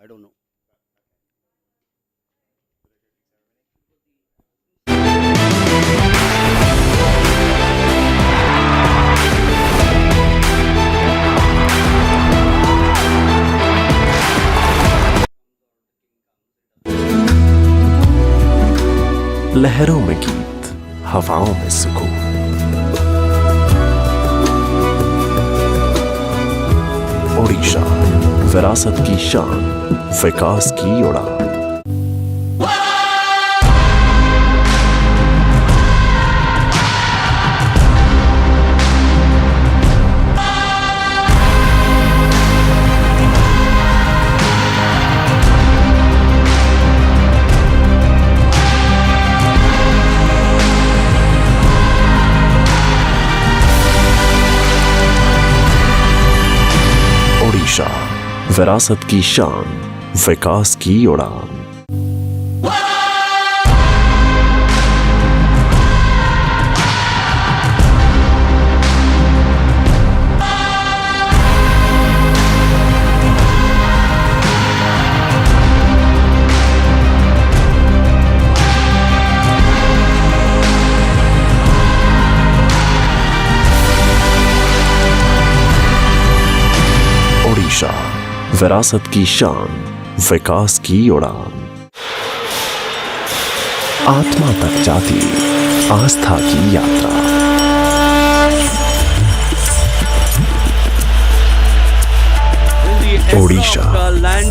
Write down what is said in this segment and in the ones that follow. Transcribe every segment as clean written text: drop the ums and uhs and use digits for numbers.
I don't know. लहरों में गीत, हवाओं में सुकून। ओडिशा, विरासत की शान, विकास की उड़ान। ओडिशा, विरासत की शान, विकास की उड़ान। ओडिशा, विरासत की शान, विकास की उड़ान। आत्मा तक जाती आस्था की यात्रा। ओडिशा,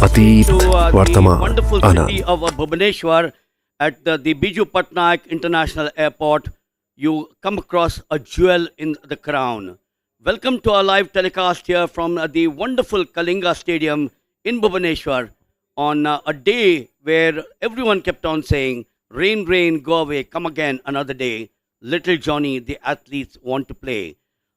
अतीत, वर्तमान, wonderful Anant. city of Bhubaneswar at the Biju Patnaik International Airport, you come across a jewel in the crown. Welcome to our live telecast here from the wonderful Kalinga Stadium in Bhubaneswar on a day where everyone kept on saying, rain, rain, go away, come again another day. Little Johnny, the athletes want to play.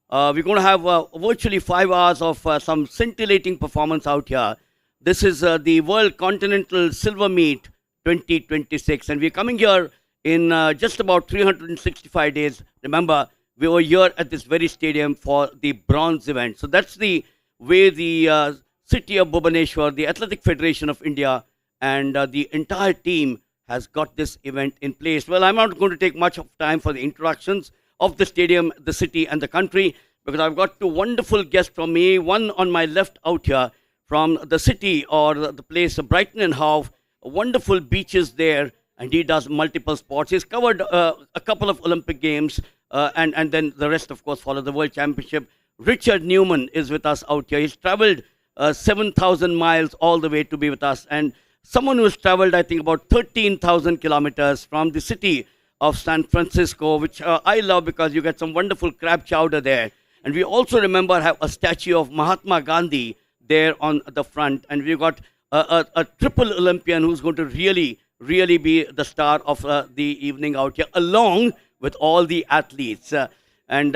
We're going to have virtually 5 hours of some scintillating performance out here. This is the World Continental Silver Meet 2026, and we're coming here in just about 365 days. Remember, we were here at this very stadium for the bronze event. So that's the way the city of Bhubaneswar, the Athletic Federation of India, and the entire team has got this event in place. Well, I'm not going to take much of time for the introductions of the stadium, the city, and the country, because I've got two wonderful guests from me. One on my left out here from the city or the place of Brighton and Hove, wonderful beaches there, and he does multiple sports. He's covered a couple of Olympic Games, and then the rest, of course, follow the World Championship. Richard Newman is with us out here. He's traveled 7,000 miles all the way to be with us. And someone who has traveled, I think, about 13,000 kilometers from the city of San Francisco, which I love because you get some wonderful crab chowder there. And we also remember have a statue of Mahatma Gandhi there on the front. And we've got a triple Olympian who's going to really be the star of the evening out here, along with all the athletes. And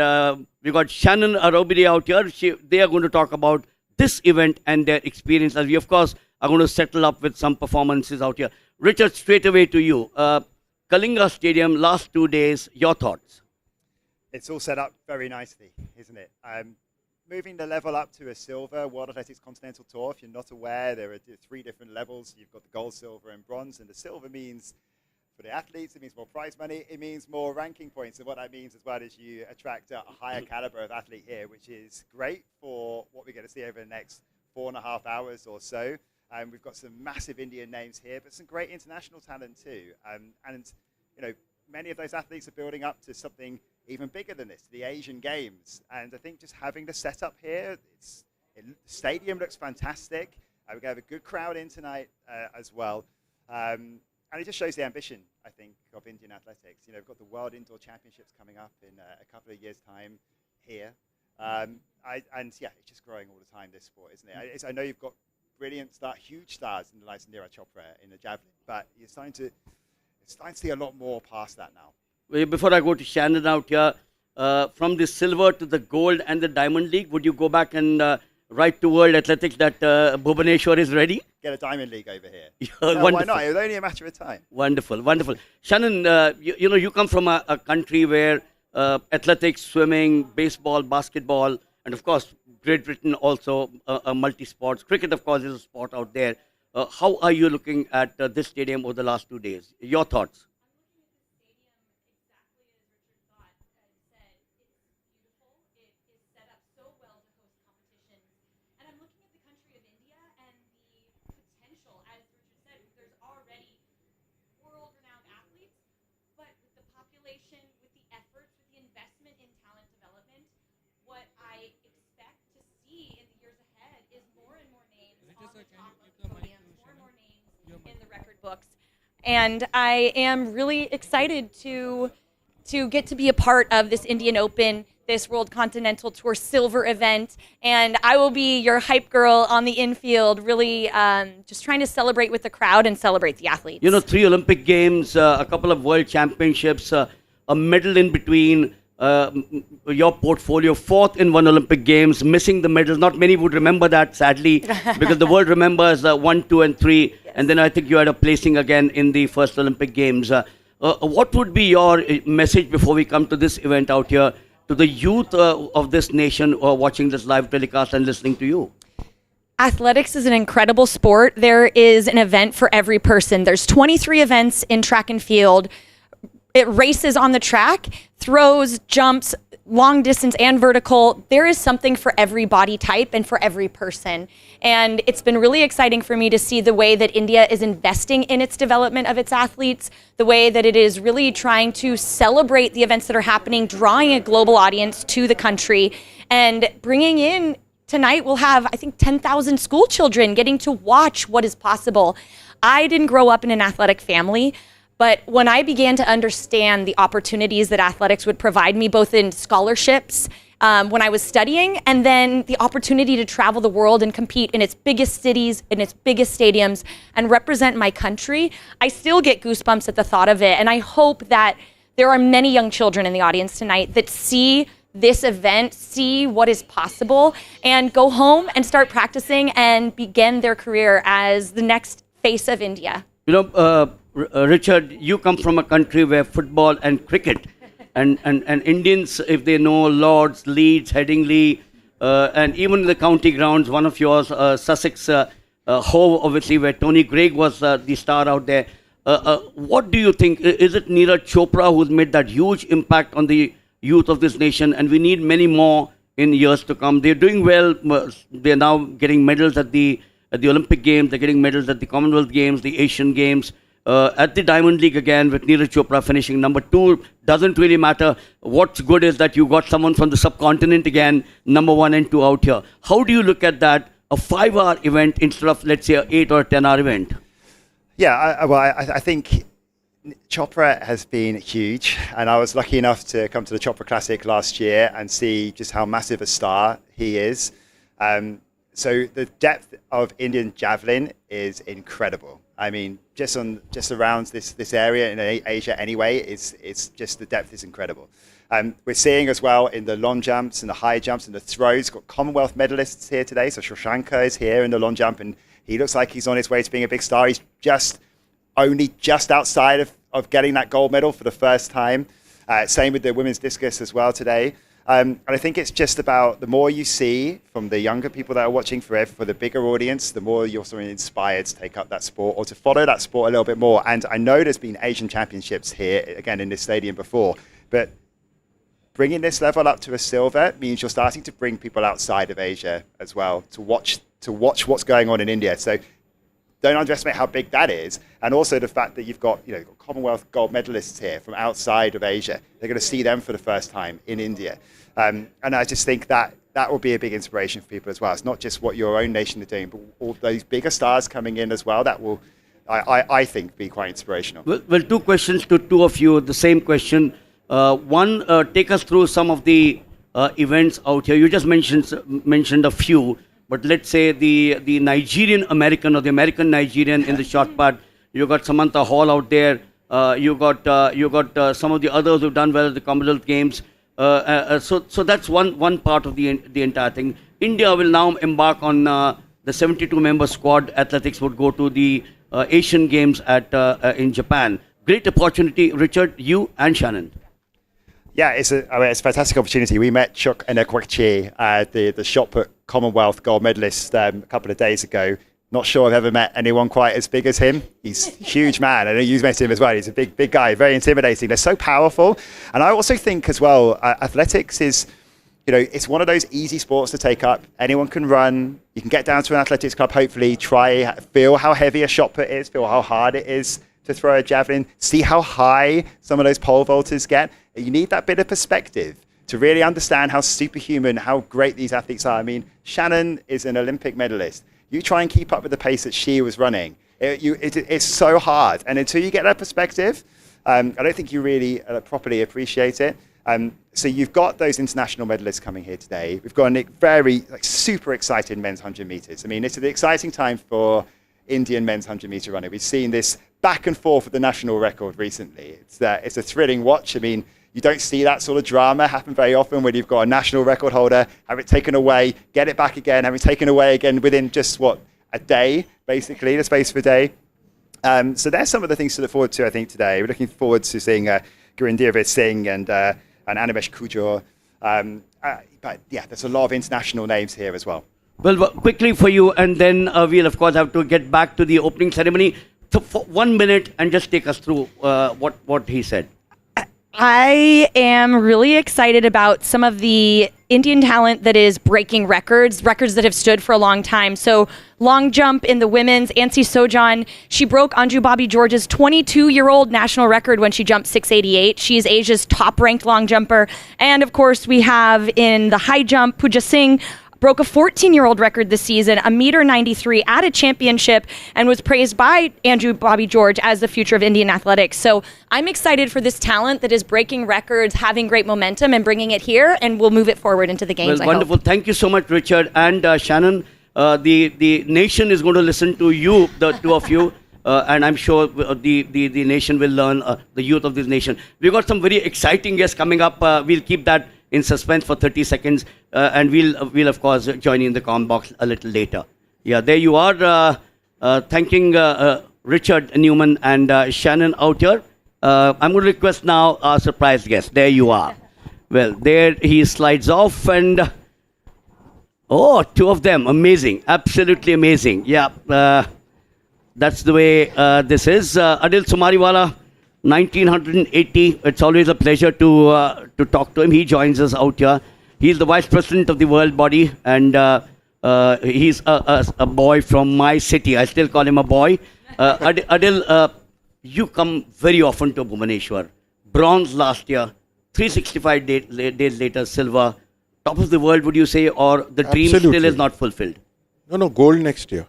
we've got Shannon Arobide out here. They are going to talk about this event and their experience. As we, of course, are going to settle up with some performances out here. Richard, straight away to you. Kalinga Stadium, last 2 days, your thoughts? It's all set up very nicely, isn't it? Moving the level up to a silver World Athletics Continental Tour. If you're not aware, there are 3 different levels. You've got the gold, silver, and bronze. And the silver means, for the athletes, it means more prize money. It means more ranking points. And what that means as well is you attract a higher caliber of athlete here, which is great for what we're going to see over the next 4.5 hours or so. We've got some massive Indian names here, but some great international talent too. And you know, many of those athletes are building up to something even bigger than this, the Asian Games. And I think just having the setup here, the stadium looks fantastic. We're going to have a good crowd in tonight as well. And it just shows the ambition, I think, of Indian athletics. You know, we've got the World Indoor Championships coming up in a couple of years' time here. And yeah, it's just growing all the time, this sport, isn't it? I know you've got brilliant huge stars in the likes of Neeraj Chopra in the Javelin, but you're starting to see a lot more past that now. Well, before I go to Shannon out here, from the silver to the gold and the Diamond League, would you go back and write to World Athletics that Bhubaneswar is ready? Get a Diamond League over here. No, why not? It's only a matter of time. Wonderful, wonderful. Shannon, you come from a country where athletics, swimming, baseball, basketball, and of course, Great Britain also multi-sports. Cricket, of course, is a sport out there. How are you looking at this stadium over the last 2 days? Your thoughts? Books. And I am really excited to get to be a part of this Indian Open, this World Continental Tour silver event. And I will be your hype girl on the infield, really just trying to celebrate with the crowd and celebrate the athletes. 3 Olympic Games, a couple of World Championships, a medal in between. Your portfolio, 4th in 1 Olympic Games, missing the medals. Not many would remember that, sadly, because the world remembers 1, 2, and 3. Yes. And then I think you had a placing again in the first Olympic Games. What would be your message before we come to this event out here to the youth of this nation watching this live telecast and listening to you? Athletics is an incredible sport. There is an event for every person. There's 23 events in track and field. It races on the track, throws, jumps, long distance and vertical. There is something for every body type and for every person. And it's been really exciting for me to see the way that India is investing in its development of its athletes, the way that it is really trying to celebrate the events that are happening, drawing a global audience to the country, and bringing in, tonight we'll have, I think, 10,000 school children getting to watch what is possible. I didn't grow up in an athletic family, but when I began to understand the opportunities that athletics would provide me, both in scholarships, when I was studying, and then the opportunity to travel the world and compete in its biggest cities, in its biggest stadiums, and represent my country, I still get goosebumps at the thought of it. And I hope that there are many young children in the audience tonight that see this event, see what is possible, and go home and start practicing and begin their career as the next face of India. Richard, you come from a country where football and cricket and Indians, if they know Lords, Leeds, Headingley, and even the county grounds, one of yours, Sussex, Hove, obviously, where Tony Greig was the star out there. What do you think? Is it Neeraj Chopra who's made that huge impact on the youth of this nation? And we need many more in years to come. They're doing well. They're now getting medals at the Olympic Games. They're getting medals at the Commonwealth Games, the Asian Games. At the Diamond League again with Neeraj Chopra finishing number 2. Doesn't really matter. What's good is that you got someone from the subcontinent again, number 1 and 2 out here. How do you look at that? A 5-hour event instead of, let's say, an 8 or 10-hour event? Yeah, I think Chopra has been huge, and I was lucky enough to come to the Chopra Classic last year and see just how massive a star he is. So the depth of Indian javelin is incredible. I mean, just around this area in Asia anyway, it's just the depth is incredible. We're seeing as well in the long jumps and the high jumps and the throws, got Commonwealth medalists here today. So Shashanka is here in the long jump, and he looks like he's on his way to being a big star. He's only just outside of getting that gold medal for the first time. Same with the women's discus as well today. And I think it's just about the more you see from the younger people that are watching for the bigger audience, the more you're sort of inspired to take up that sport or to follow that sport a little bit more. And I know there's been Asian championships here, again, in this stadium before, but bringing this level up to a silver means you're starting to bring people outside of Asia as well to watch what's going on in India. So don't underestimate how big that is. And also the fact that you've got Commonwealth gold medalists here from outside of Asia. They're going to see them for the first time in India. And I just think that will be a big inspiration for people as well. It's not just what your own nation are doing, but all those bigger stars coming in as well. That will, I think, be quite inspirational. Well, 2 questions to 2 of you. The same question. One, take us through some of the events out here. You just mentioned a few. But let's say the Nigerian American or the American Nigerian in the short put, you got Samantha Hall out there. You got some of the others who've done well at the Commonwealth Games. So that's one part of the entire thing. India will now embark on the 72-member squad. Athletics would go to the Asian Games in Japan. Great opportunity, Richard, you and Shannon. Yeah, it's a fantastic opportunity. We met Chukwuebuka Enekwechi, the shot put Commonwealth gold medalist, a couple of days ago. Not sure I've ever met anyone quite as big as him. He's a huge man. I know you've met him as well. He's a big guy, very intimidating. They're so powerful. And I also think as well, athletics is, it's one of those easy sports to take up. Anyone can run. You can get down to an athletics club, hopefully, feel how heavy a shot put is, feel how hard it is to throw a javelin, see how high some of those pole vaulters get. You need that bit of perspective to really understand how superhuman, how great these athletes are. I mean, Shannon is an Olympic medalist. You try and keep up with the pace that she was running. It's so hard. And until you get that perspective, I don't think you really properly appreciate it. So you've got those international medalists coming here today. We've got a very super excited men's 100 meters. I mean, it's an exciting time for Indian men's 100 meter running. We've seen this back and forth with the national record recently. It's a thrilling watch. I mean, you don't see that sort of drama happen very often when you've got a national record holder, have it taken away, get it back again, have it taken away again within just, a day, basically, the space of a day. So there's some of the things to look forward to, I think, today. We're looking forward to seeing Gurindiravid Singh and Animesh Kujor. But yeah, there's a lot of international names here as well. Well, quickly for you, and then we'll, of course, have to get back to the opening ceremony. So for 1 minute, and just take us through what he said. I am really excited about some of the Indian talent that is breaking records that have stood for a long time. So long jump in the women's, Ansi Sojan, she broke Anju Bobby George's 22-year-old national record when she jumped 688. She's Asia's top-ranked long jumper. And of course, we have in the high jump, Pooja Singh, broke a 14-year-old record this season, a meter 93 at a championship, and was praised by Andrew Bobby George as the future of Indian athletics. So I'm excited for this talent that is breaking records, having great momentum, and bringing it here, and we'll move it forward into the games. Well, wonderful. Thank you so much, Richard and Shannon. The nation is going to listen to you, the two of you, and I'm sure the nation will learn, the youth of this nation. We've got some very exciting guests coming up. We'll keep that in suspense for 30 seconds, and we'll of course join you in the comment box a little later. Yeah, there you are, thanking Richard Newman and Shannon out here. I'm going to request now our surprise guest. There you are. Well, there he slides off, and two of them, amazing, absolutely amazing. Yeah, that's the way this is. Adil Sumariwala, 1980. It's always a pleasure to talk to him. He joins us out here. He's the vice president of the World Body, and he's a boy from my city. I still call him a boy. Adil, you come very often to Bhubaneswar. Bronze last year, 365 days later, silver. Top of the world, would you say, or the dream Absolutely. still is not fulfilled? No, gold next year.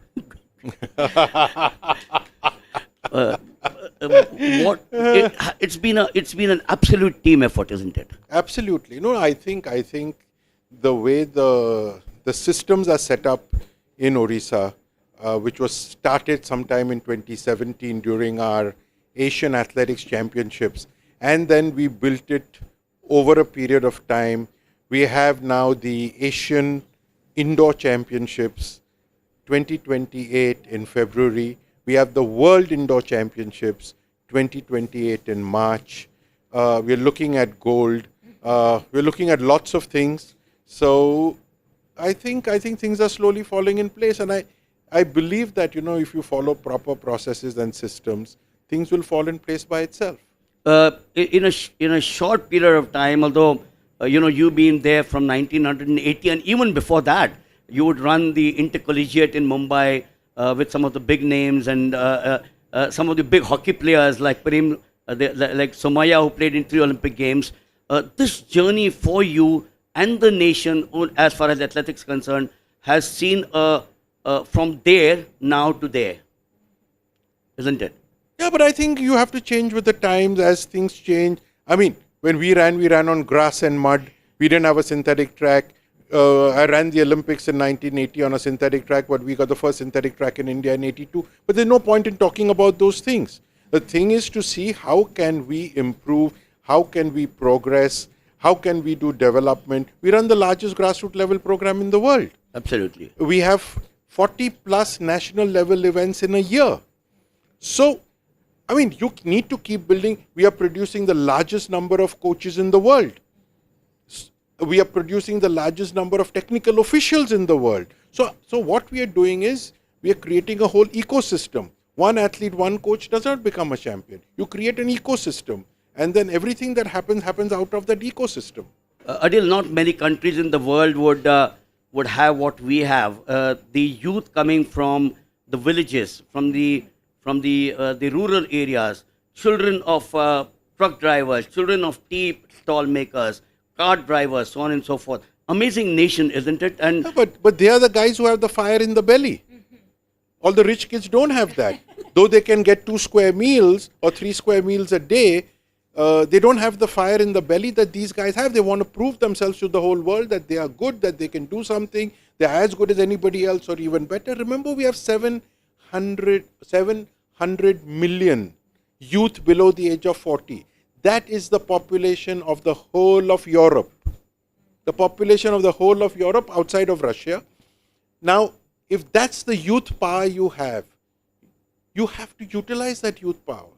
It's been an absolute team effort, isn't it? Absolutely. No, I think the way the systems are set up in Odisha, which was started sometime in 2017 during our Asian Athletics Championships, and then we built it over a period of time. We have now the Asian Indoor Championships 2028 in February. We have the World Indoor Championships 2028 in March. We're looking at gold. We're looking at lots of things. So I think things are slowly falling in place, and I believe that if you follow proper processes and systems, things will fall in place by itself. In a short period of time, although you've been there from 1980, and even before that, you would run the intercollegiate in Mumbai with some of the big names and some of the big hockey players like Prem, like Somaya, who played in 3 Olympic Games. This journey for you and the nation, as far as athletics is concerned, has seen from there now to there, isn't it? Yeah, but I think you have to change with the times as things change. I mean, when we ran on grass and mud. We didn't have a synthetic track. I ran the Olympics in 1980 on a synthetic track, but we got the first synthetic track in India in 82. But there's no point in talking about those things. The thing is to see how can we improve, how can we progress, how can we do development. We run the largest grassroots level program in the world. Absolutely. We have 40 plus national level events in a year. So, I mean, you need to keep building. We are producing the largest number of coaches in the world. We are producing the largest number of technical officials in the world. So what we are doing is We are creating a whole ecosystem. One athlete, one coach does not become a champion. You create an ecosystem, and then everything that happens out of that ecosystem. Adil, not many countries in the world would have what we have. The youth coming from the villages, from the rural areas, children of truck drivers, children of tea stall makers, car drivers, so on and so forth. Amazing nation, isn't it? And Yeah, but they are the guys who have the fire in the belly. All the rich kids don't have that. Though they can get 2 square meals or 3 square meals a day, they don't have the fire in the belly that these guys have. They want to prove themselves to the whole world that they are good, that they can do something. They're as good as anybody else or even better. Remember, we have 700 million youth below the age of 40. That is the population of the whole of Europe. The population of the whole of Europe outside of Russia. Now, if that's the youth power you have to utilize that youth power.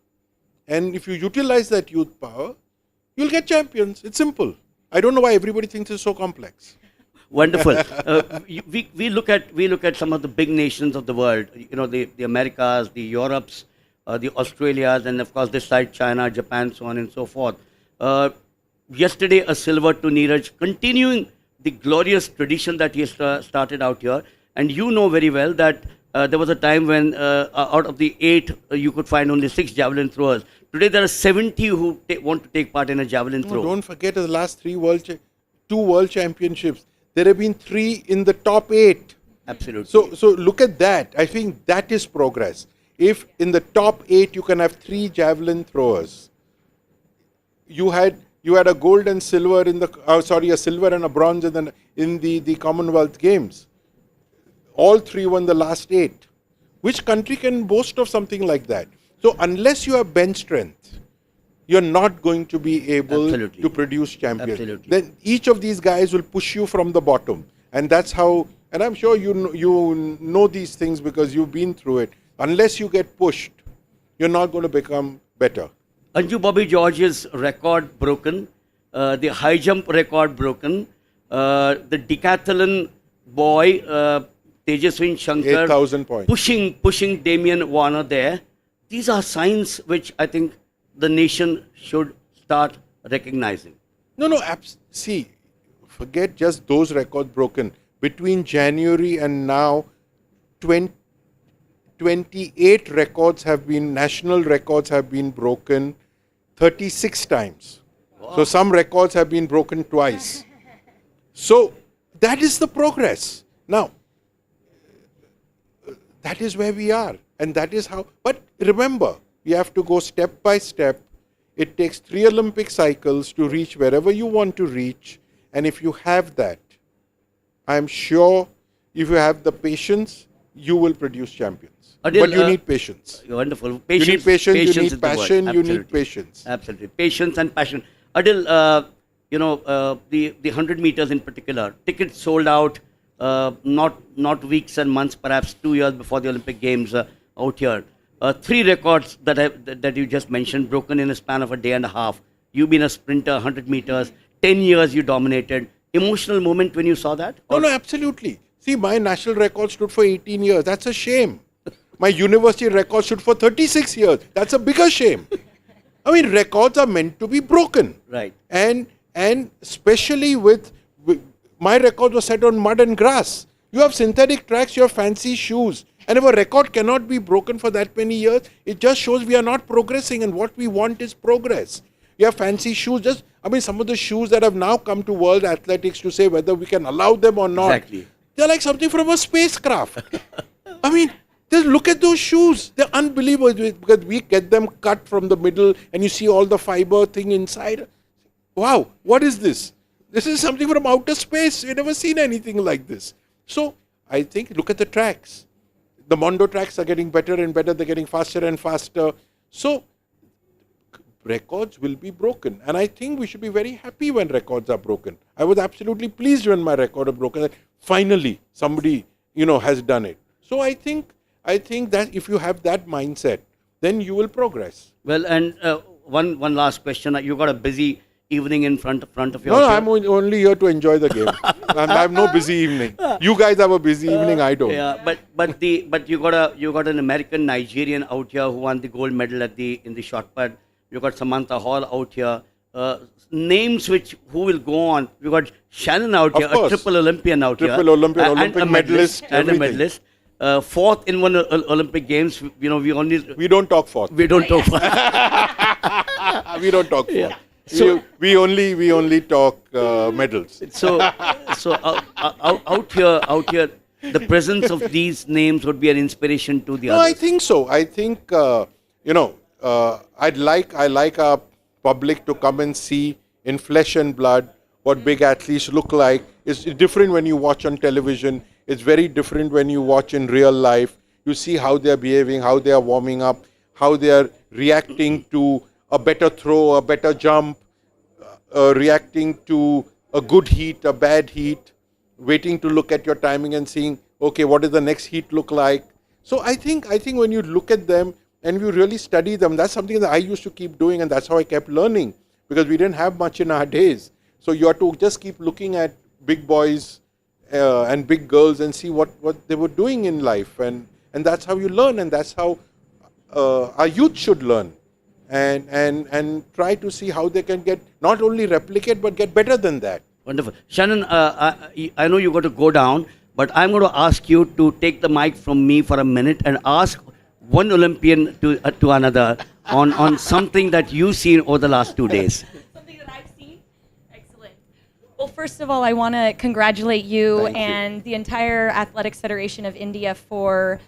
And if you utilize that youth power, you'll get champions. It's simple. I don't know why everybody thinks it's so complex. wonderful. We look at some of the big nations of the world. You know, the Americas, the Europes, the Australias, and of course this side China, Japan, so on and so forth. Yesterday, a silver to Neeraj, continuing the glorious tradition that he started out here. And you know very well that there was a time when out of the 8, you could find only 6 javelin throwers. Today, there are 70 who want to take part in a javelin throw. Don't forget the last 2 world championships. There have been 3 in the top 8. Absolutely. So look at that. I think that is progress. If in the top 8 you can have 3 javelin throwers, you had a gold and silver a silver and a bronze in the Commonwealth Games. All 3 won the last 8. Which country can boast of something like that? So unless you have bench strength, you're not going to be able to produce champions. Absolutely. Then each of these guys will push you from the bottom. And that's how, and I'm sure you know these things because you've been through it. Unless you get pushed, you're not going to become better. Anju Bobby George's record broken, the high jump record broken, the decathlon boy, Tejaswin Shankar, 8,000 points. pushing Damian Warner there. These are signs which I think the nation should start recognizing. No, see, forget just those records broken. Between January and now, 28 national records have been broken 36 times. Wow. So some records have been broken twice. So that is the progress. Now, that is where we are. And that is how, but remember, we have to go step by step. It takes 3 Olympic cycles to reach wherever you want to reach. And if you have that, I'm sure if you have the patience, you will produce champions. Adil, but you need patience. Wonderful. You need patience, you need is the word. passion, you need patience. Absolutely. Patience and passion. Adil, the 100 meters in particular, tickets sold out, not weeks and months, perhaps 2 years before the Olympic Games out here. 3 records that you just mentioned, broken in a span of a day and a half. You've been a sprinter, 100 meters, 10 years you dominated. Emotional moment when you saw that? No, absolutely. See, my national record stood for 18 years. That's a shame. My university record stood for 36 years. That's a bigger shame. I mean, records are meant to be broken. Right. And especially with my record was set on mud and grass. You have synthetic tracks, you have fancy shoes. And if a record cannot be broken for that many years, it just shows we are not progressing, and what we want is progress. You have fancy shoes. Some of the shoes that have now come to world athletics to say whether we can allow them or not. Exactly. They're like something from a spacecraft. Just look at those shoes. They're unbelievable because we get them cut from the middle and you see all the fiber thing inside. Wow, what is this? This is something from outer space. We've never seen anything like this. So I think, look at the tracks. The Mondo tracks are getting better and better. They're getting faster and faster. So records will be broken. And I think we should be very happy when records are broken. I was absolutely pleased when my record was broken. That finally, somebody, has done it. So I think that if you have that mindset, then you will progress. Well, and one last question. You got a busy evening in front of your No, show? I'm only here to enjoy the game. And I have no busy evening. You guys have a busy evening, I don't. Yeah, but you got an American Nigerian out here who won the gold medal in the shot put. You got Samantha Hall out here. Names who will go on. You got Shannon out Of here, course. a triple Olympian out here, Triple Olympian, and Olympic a medalist, and a everything. medalist. Fourth in one Olympic Games. We don't talk fourth. we don't talk. We don't talk fourth. Yeah. So- we only talk medals. So out here, the presence of these names would be an inspiration to the No, others. I think so. I think I like our public to come and see in flesh and blood what big athletes look like. It's different when you watch on television. It's very different when you watch in real life. You see how they are behaving, how they are warming up, how they are reacting to a better throw, a better jump, reacting to a good heat, a bad heat, waiting to look at your timing and seeing, okay, what does the next heat look like? So I think when you look at them and you really study them, that's something that I used to keep doing, and that's how I kept learning, because we didn't have much in our days. So you have to just keep looking at big boys and big girls and see what they were doing in life, and that's how you learn, and that's how our youth should learn, and try to see how they can get not only replicate but get better than that. Wonderful. Shannon, I know you got to go down, but I'm going to ask you to take the mic from me for a minute and ask one Olympian to another on something that you've seen over the last 2 days. Something that I've seen? Excellent. Well, first of all, I want to congratulate you Thank you. and the entire Athletics Federation of India for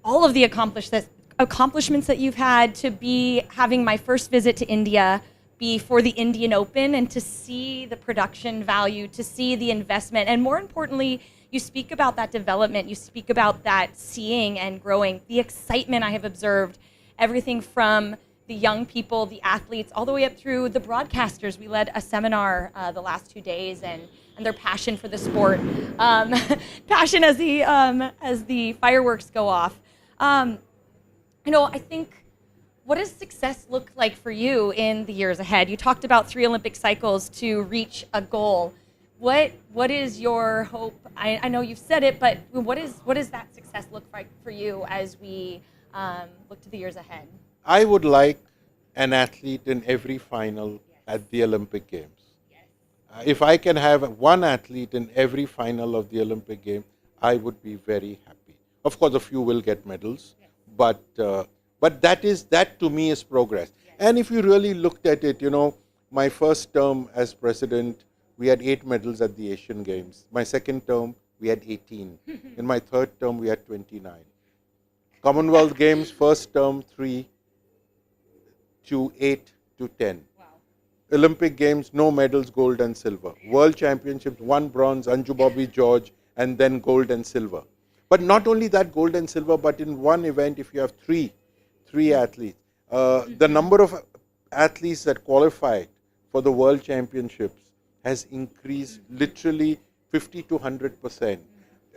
all of the accomplishments that you've had, to be having my first visit to India be for the Indian Open, and to see the production value, to see the investment, and more importantly, you speak about that development, you speak about that seeing and growing, the excitement I have observed, everything from the young people, the athletes, all the way up through the broadcasters. We led a seminar the last 2 days, and their passion for the sport, passion as the fireworks go off. I think, what does success look like for you in the years ahead? You talked about 3 Olympic cycles to reach a goal. What is your hope? I know you've said it, but what does that success look like for you as we look to the years ahead? I would like an athlete in every final at the Olympic Games. If I can have one athlete in every final of the Olympic Games, I would be very happy. Of course, a few will get medals, but that to me is progress. And if you really looked at it, my first term as president, we had 8 medals at the Asian Games. My second term, we had 18. In my third term, we had 29. Commonwealth Games, first term, 3 to 8 to 10. Wow. Olympic Games, no medals, gold and silver. World Championships, 1 bronze, Anju Bobby George, and then gold and silver. But not only that, gold and silver, but in one event, if you have three athletes, the number of athletes that qualified for the World Championships has increased literally 50 to 100%.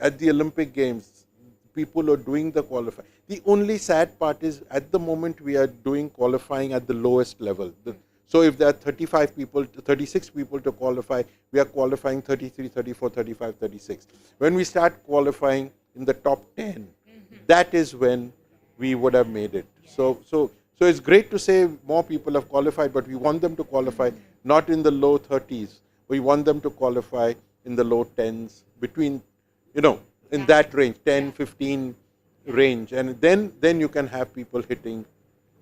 At the Olympic Games, people are doing the qualifying. The only sad part is, at the moment, we are doing qualifying at the lowest level. So if there are 36 people to qualify, we are qualifying 33, 34, 35, 36. When we start qualifying in the top 10, that is when we would have made it. So it's great to say more people have qualified, but we want them to qualify not in the low 30s. We want them to qualify in the low 10s, between, in that range, 10, 15 range. And then you can have people hitting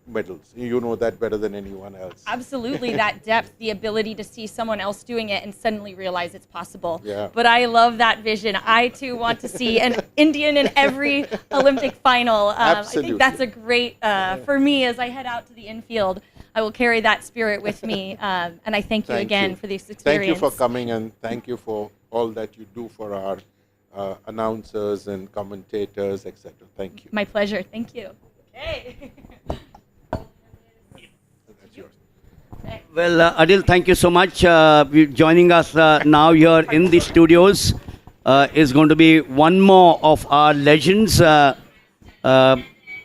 medals. You know that better than anyone else. Absolutely, that depth, the ability to see someone else doing it and suddenly realize it's possible. Yeah. But I love that vision. I too want to see an Indian in every Olympic final. I think that's a great, for me, as I head out to the infield, I will carry that spirit with me. And I thank you again for this experience. Thank you for coming, and thank you for all that you do for our announcers and commentators, etc. Thank you. My pleasure. Thank you. Okay. That's yours. Well, Adil, thank you so much. Joining us now here in the studios is going to be one more of our legends.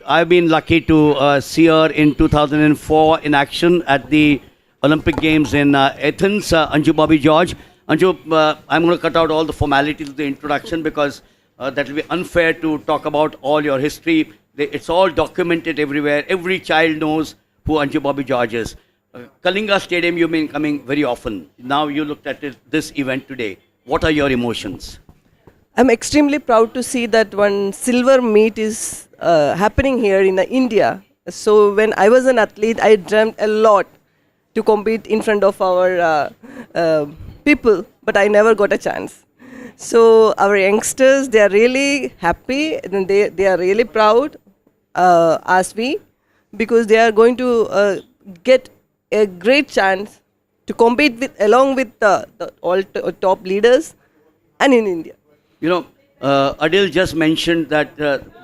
I've been lucky to see her in 2004 in action at the Olympic Games in Athens. Anju Bobby George. Anju, I'm going to cut out all the formalities of the introduction because that will be unfair to talk about all your history. It's all documented everywhere. Every child knows who Anju Bobby George is. Kalinga Stadium, you've been coming very often. Now you looked at this event today. What are your emotions? I'm extremely proud to see that one silver meet is happening here in India. So when I was an athlete, I dreamt a lot to compete in front of our people, but I never got a chance. So our youngsters, they are really happy and they are really proud as we, because they are going to get a great chance to compete along with the all top leaders and in India. You know, Adil just mentioned that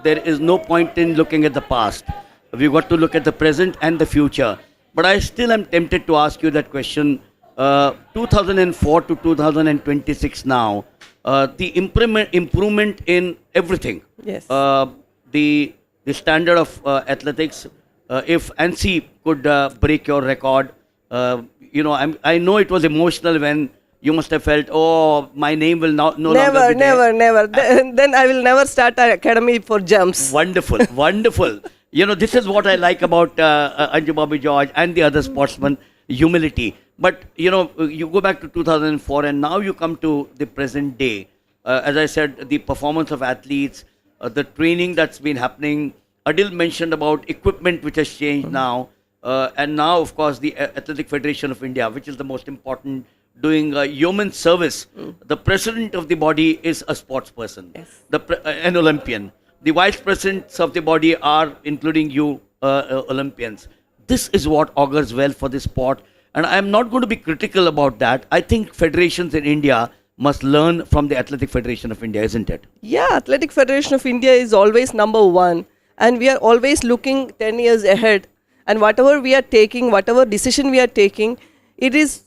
there is no point in looking at the past. We've got to look at the present and the future. But I still am tempted to ask you that question. 2004 to 2026 now, the improvement in everything. Yes. The standard of athletics. If NC could break your record, I know it was emotional when you must have felt, oh, my name will no longer be there. Never. Then I will never start an academy for jumps. Wonderful, wonderful. This is what I like about Anju Bobby George and the other sportsmen, humility. But, you go back to 2004 and now you come to the present day. As I said, the performance of athletes, the training that's been happening. Adil mentioned about equipment which has changed now. And now, of course, the Athletic Federation of India, which is the most important, doing human service. The president of the body is a sports person, yes. An Olympian. The vice presidents of the body are, including you, Olympians. This is what augurs well for the sport. And I'm not going to be critical about that. I think federations in India must learn from the Athletic Federation of India, isn't it? Yeah, Athletic Federation of India is always number one. And we are always looking 10 years ahead. And whatever we are taking, whatever decision we are taking, it is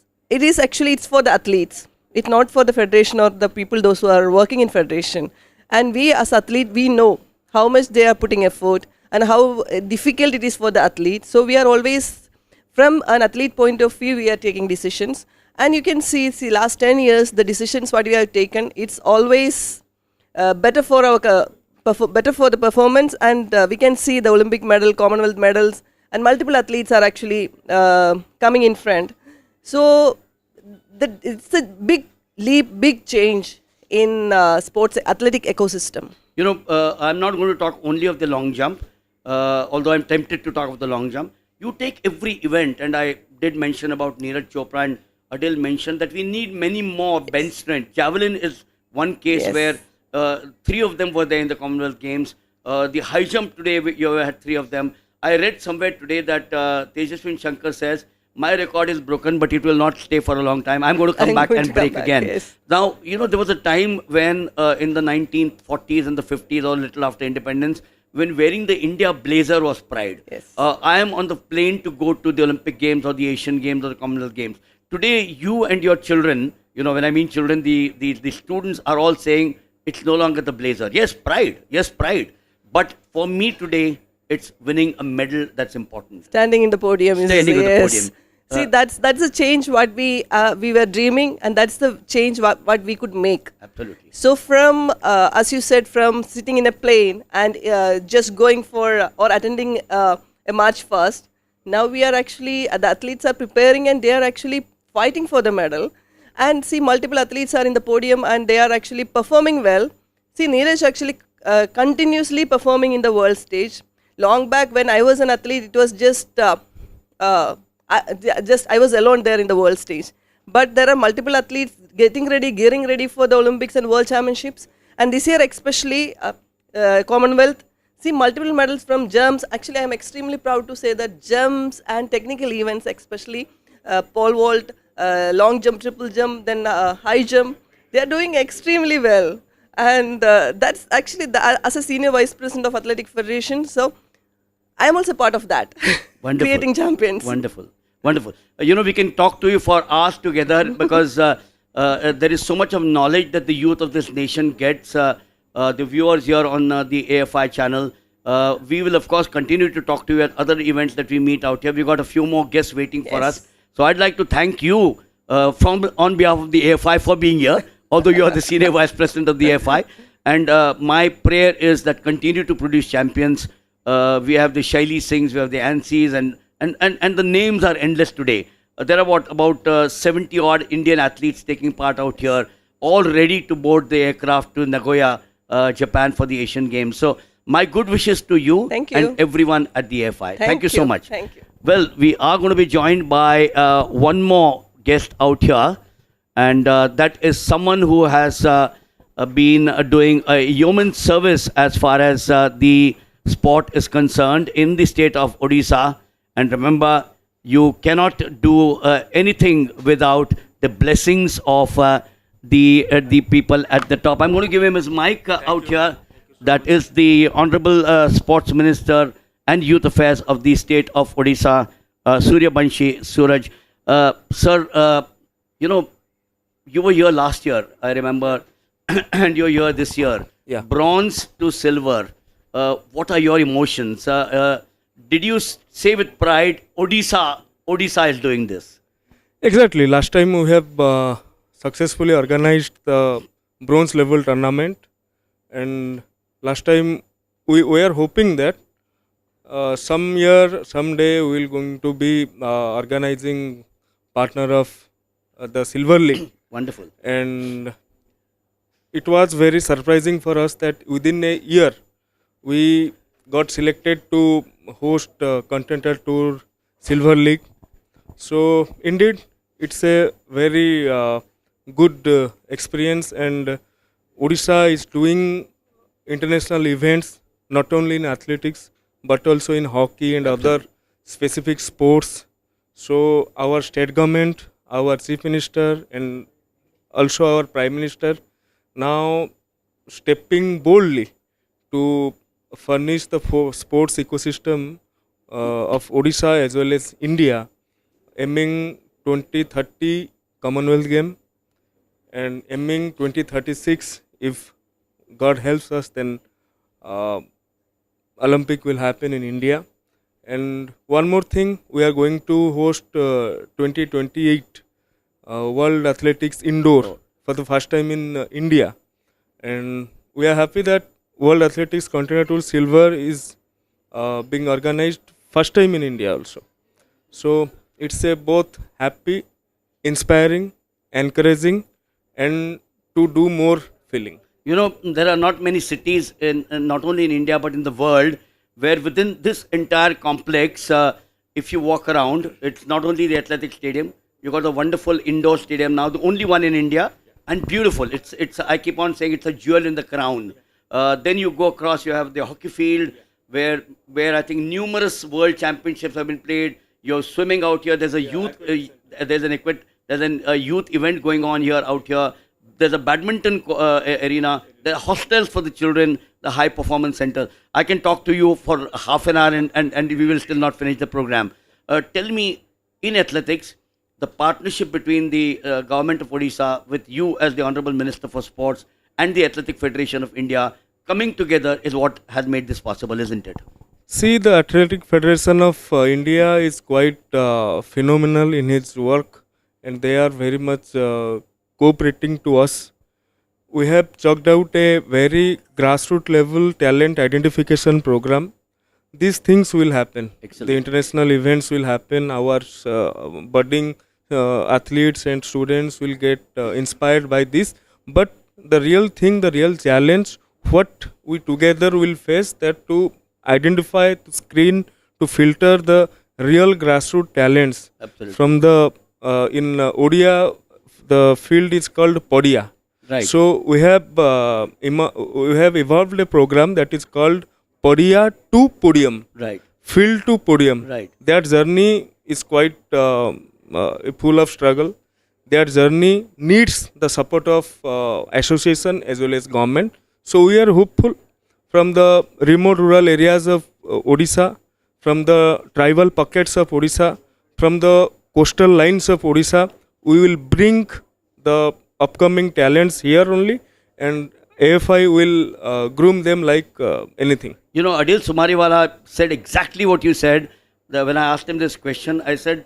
actually, it's for the athletes. It's not for the federation or the people, those who are working in federation. And we as athletes, we know how much they are putting effort and how difficult it is for the athletes. So we are always, from an athlete point of view, we are taking decisions. And you can see last 10 years, the decisions what we have taken, it's always better for our better for the performance. And we can see the Olympic medal, Commonwealth medals, and multiple athletes are actually coming in front. So it's a big leap, big change in sports athletic ecosystem. I'm not going to talk only of the long jump, although I'm tempted to talk of the long jump. You take every event, and I did mention about Neeraj Chopra, and Adil mentioned that we need many more bench strength. Javelin is one case where 3 of them were there in the Commonwealth Games. The high jump today, you had 3 of them. I read somewhere today that Tejaswin Shankar says, my record is broken, but it will not stay for a long time. I'm going to come back and break again. Yes. Now, there was a time when in the 1940s and the 50s or little after independence, when wearing the India blazer was pride. Yes. I am on the plane to go to the Olympic Games or the Asian Games or the Commonwealth Games. Today, you and your children, when I mean children, the students are all saying it's no longer the blazer. Yes, pride. Yes, pride. But for me today, it's winning a medal that's important. Standing in the podium is Standing on the podium. See, that's a change what we were dreaming, and that's the change what we could make. Absolutely. So from, as you said, from sitting in a plane and just going for or attending a march first, now we are actually, the athletes are preparing and they are actually fighting for the medal. And see, multiple athletes are in the podium and they are actually performing well. See, Neeraj actually continuously performing in the world stage. Long back when I was an athlete, it was just I was alone there in the world stage. But there are multiple athletes gearing ready for the Olympics and World Championships. And this year especially, Commonwealth, see multiple medals from jumps. Actually, I am extremely proud to say that jumps and technical events, especially pole vault, long jump, triple jump, then high jump, they are doing extremely well. And that's actually, as a senior vice president of Athletic Federation, so I am also part of that. Wonderful. Creating champions. Wonderful. Wonderful. We can talk to you for hours together because there is so much of knowledge that the youth of this nation gets. The viewers here on the AFI channel, we will of course continue to talk to you at other events that we meet out here. We've got a few more guests waiting for us. So I'd like to thank you on behalf of the AFI for being here, although you are the senior vice president of the AFI. And my prayer is that continue to produce champions. We have the Shaili Singhs, we have the Ansis, and the names are endless today. There are about 70 odd Indian athletes taking part out here, all ready to board the aircraft to Nagoya, Japan for the Asian Games. So my good wishes to you, Thank you. and everyone at the AFI. Thank you so much. Thank you. Well, we are going to be joined by one more guest out here, and that is someone who has been doing a yeoman's service as far as the sport is concerned in the state of Odisha. And remember, you cannot do anything without the blessings of the people at the top. I'm going to give him his mic out here. That is the Honorable Sports Minister and Youth Affairs of the state of Odisha, Suryabanshi Suraj. Sir, you were here last year, I remember, and you're here this year. Yeah. Bronze to silver. What are your emotions? Did you say with pride, Odisha is doing this? Exactly. Last time we have successfully organized the bronze level tournament, and last time we were hoping that someday we will going to be organizing partner of the Silver League. Wonderful. And it was very surprising for us that within a year we got selected to host Continental Tour Silver League. So indeed it's a very good experience, and Odisha is doing international events not only in athletics but also in hockey and other specific sports. So our state government, our chief minister, and also our prime minister now stepping boldly to furnish the sports ecosystem of Odisha as well as India, aiming 2030 Commonwealth Game and aiming 2036, if God helps us, then Olympic will happen in India. And one more thing, we are going to host 2028 World Athletics Indoor for the first time in India. And we are happy that World Athletics Continental Silver is being organized first time in India also. So it's a both happy, inspiring, encouraging, and to do more feeling. There are not many cities, not only in India but in the world, where within this entire complex, if you walk around, it's not only the athletic stadium, you got a wonderful indoor stadium now, the only one in India, and beautiful. It's I keep on saying it's a jewel in the crown. Then you go across, you have the hockey field, where I think numerous world championships have been played. You're swimming out here. There's a youth, there's a youth event going on here out here. There's a badminton arena. There are hostels for the children, the high performance center. I can talk to you for half an hour and we will still not finish the program. Tell me, in athletics, the partnership between the government of Odisha with you as the Honorable Minister for Sports and the Athletic Federation of India coming together is what has made this possible, isn't it? See, the Athletic Federation of India is quite phenomenal in its work, and they are very much cooperating to us. We have chalked out a very grassroots level talent identification program. These things will happen. Excellent. The international events will happen. Our budding athletes and students will get inspired by this. But the real thing, the real challenge, what we together will face, that to identify, to screen, to filter the real grassroots talents. Absolutely. From the in Odia, the field is called Podia. Right. So we have evolved a program that is called Podia to Podium. Right. Field to Podium. Right. That journey is quite full of struggle. That journey needs the support of association as well as government. So we are hopeful from the remote rural areas of Odisha, from the tribal pockets of Odisha, from the coastal lines of Odisha, we will bring the upcoming talents here only, and AFI will groom them like anything. Adil Sumariwala said exactly what you said. When I asked him this question, I said,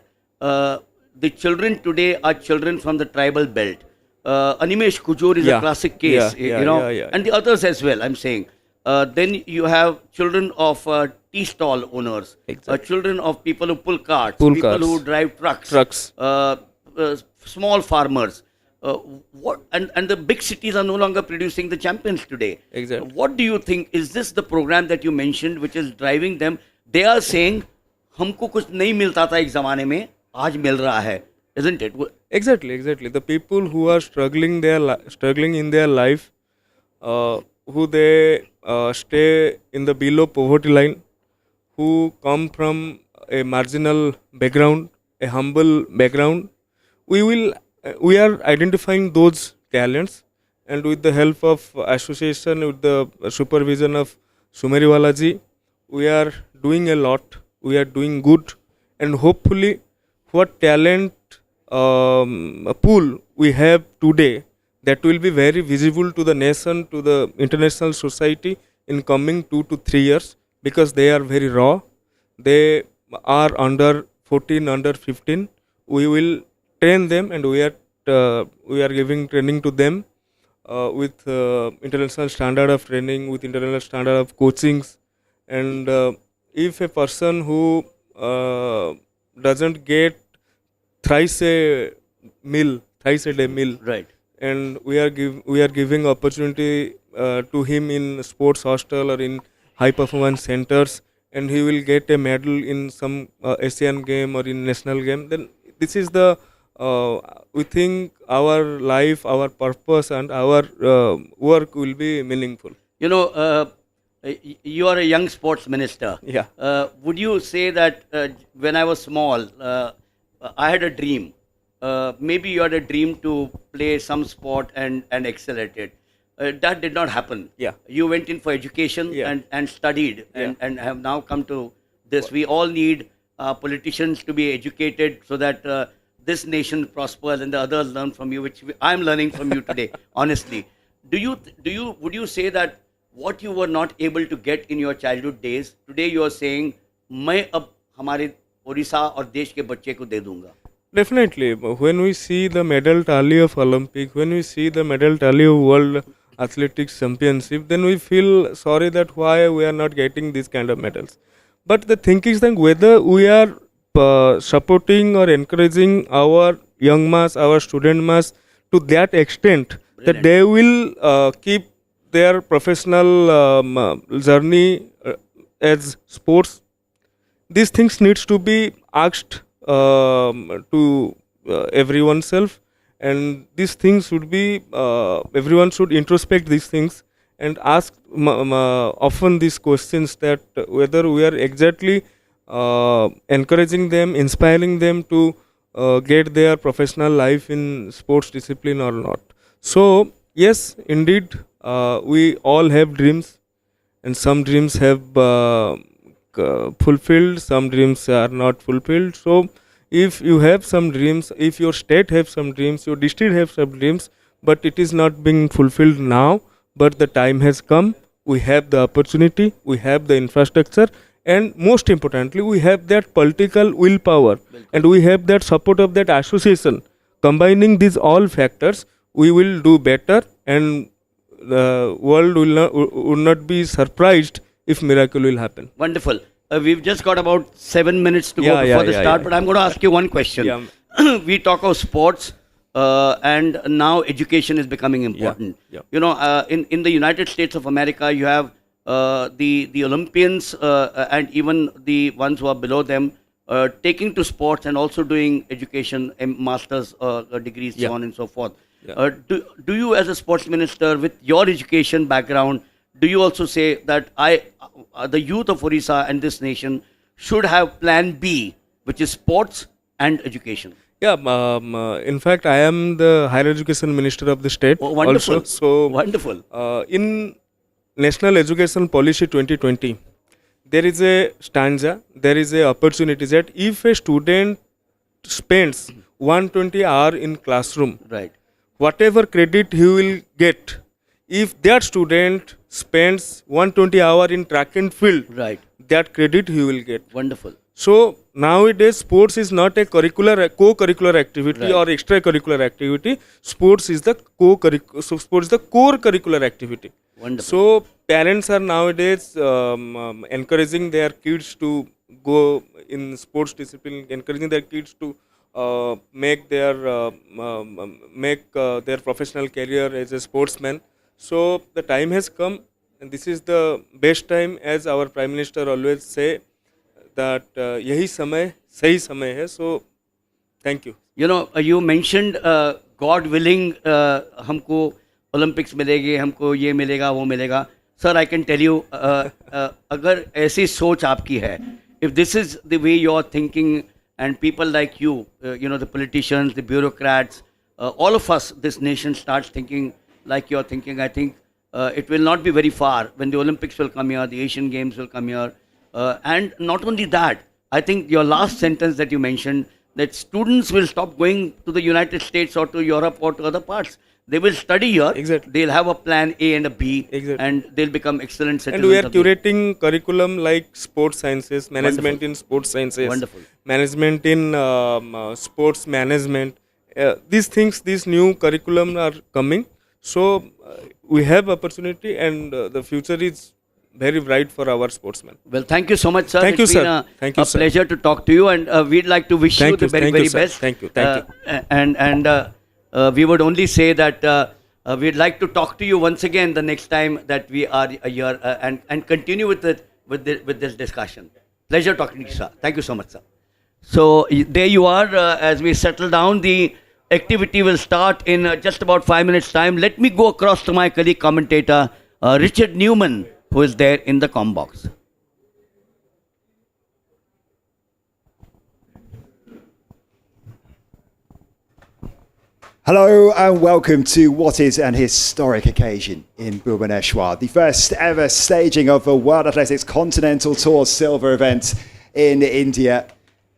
the children today are children from the tribal belt. Animesh Kujur is a Yeah. classic case, Yeah, you know, yeah. and the others as well. I'm saying. Then you have children of tea stall owners, Exactly. children of people who pull carts, Pull people carts. who drive trucks, Trucks. small farmers. What and the big cities are no longer producing the champions today. Exactly. What do you think? Is this the program that you mentioned, which is driving them? They are saying, "हमको कुछ नहीं मिलता था एक ज़माने में, आज मिल रहा है," isn't it? Exactly. The people who are struggling in their life, who they stay in the below poverty line, who come from a marginal background, a humble background, we are identifying those talents, and with the help of association, with the supervision of Sumeriwala ji, we are doing a lot. We are doing good, and hopefully, what talent pool we have today, that will be very visible to the nation, to the international society in coming 2 to 3 years, because they are very raw. They are under 14, under 15. We will train them, and we are giving training to them with international standard of training, with international standard of coachings. And if a person who doesn't get thrice a day meal, Right. and we are giving opportunity to him in sports hostel or in high performance centers, and he will get a medal in some Asian game or in national game, then this is the we think our life, our purpose, and our work will be meaningful. You know, you are a young sports minister. Yeah. Would you say that when I was small, I had a dream? Maybe you had a dream to play some sport and excel at it. That did not happen. Yeah. You went in for education Yeah. and studied and have now come to this. We all need politicians to be educated so that this nation prospers and the others learn from you, which I'm learning from you today, honestly. Would you say that what you were not able to get in your childhood days, today you are saying, मैं अब हमारे ओडिशा और देश के बच्चे को दे दूंगा? Definitely. When we see the medal tally of Olympic, when we see the medal tally of World Athletics Championship, then we feel sorry that why we are not getting these kind of medals. But the thing is that whether we are supporting or encouraging our young mass, our student mass to that extent that they will keep their professional journey as sports, these things needs to be asked to everyone's self, and these things should be everyone should introspect these things and ask often these questions, that whether we are exactly encouraging them, inspiring them to get their professional life in sports discipline or not. So yes, indeed, we all have dreams, and some dreams have fulfilled, some dreams are not fulfilled. So if you have some dreams, if your state have some dreams, your district have some dreams, but it is not being fulfilled now, but the time has come, we have the opportunity, we have the infrastructure, and most importantly, we have that political willpower, and we have that support of that association. Combining these all factors, we will do better, and the world will not be surprised if miracle will happen. Wonderful. We've just got about 7 minutes to go Yeah, before yeah, the yeah, start, yeah. but I'm going to ask you one question. Yeah. We talk of sports, and now education is becoming important. yeah. You know, in the United States of America, you have the Olympians and even the ones who are below them taking to sports and also doing education, masters degrees, so Yeah. on and so forth. Yeah. Do you, as a sports minister, with your education background, do you also say that the youth of Odisha and this nation should have plan B, which is sports and education? Yeah, in fact, I am the higher education minister of the state. Oh, wonderful. Also. So, Wonderful. In National Education Policy 2020, there is a stanza, there is a opportunity that if a student spends 120 hours in classroom, Right. whatever credit he will get, if that student spends 120 hours in track and field, Right. that credit he will get. Wonderful. So nowadays, sports is not a co-curricular activity Right. or extracurricular activity. Sports is the sports is the core curricular activity. Wonderful. So parents are nowadays encouraging their kids to go in sports discipline, encouraging their kids to make their professional career as a sportsman. So the time has come, and this is the best time, as our Prime Minister always say, that यही समय सही समय है. So thank you. You know, you mentioned God willing, हमको Olympics मिलेगी, हमको ये मिलेगा, वो मिलेगा. Sir, I can tell you, अगर ऐसी सोच आपकी है, if this is the way you're thinking, and people like you, the politicians, the bureaucrats, all of us, this nation starts thinking like you're thinking, I think it will not be very far when the Olympics will come here, the Asian Games will come here. And not only that, I think your last sentence that you mentioned, that students will stop going to the United States or to Europe or to other parts. They will study here. Exactly. They'll have a plan A and a B. Exactly. And they'll become excellent citizens. And we are of the- curating curriculum like sports sciences, management in sports sciences, Wonderful. management in sports management. These new curriculum are coming. So we have opportunity, and the future is very bright for our sportsmen. Well, thank you so much, sir. Thank you, It's sir. been Thank you, a sir. pleasure to talk to you, and we'd like to wish you Thank the you, very, thank very you, sir. best. Thank you, thank you. And we would only say that we'd like to talk to you once again the next time that we are here and continue with this discussion. Pleasure talking to you, sir. Thank you so much, sir. So there you are. As we settle down, the activity will start in just about 5 minutes' time. Let me go across to my colleague commentator, Richard Newman, who is there in the comm box. Hello and welcome to what is an historic occasion in Bhubaneswar, the first ever staging of the World Athletics Continental Tour silver event in India.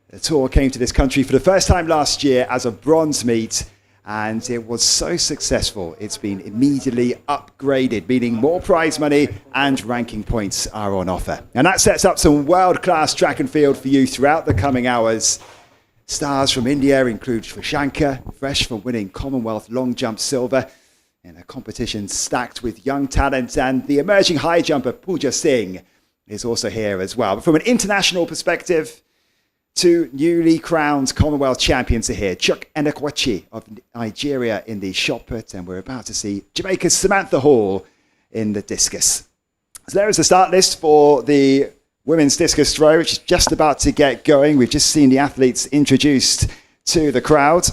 The tour came to this country for the first time last year as a bronze meet, and it was so successful it's been immediately upgraded, meaning more prize money and ranking points are on offer. And that sets up some world-class track and field for you throughout the coming hours. Stars from India include Shashanka, fresh for winning Commonwealth long jump silver in a competition stacked with young talent, and the emerging high jumper Pooja Singh is also here as well. But from an international perspective, two newly crowned Commonwealth champions are here. Chukwuebuka Enekwechi of Nigeria in the shot put, and we're about to see Jamaica's Samantha Hall in the discus. So there is the start list for the women's discus throw, which is just about to get going. We've just seen the athletes introduced to the crowd.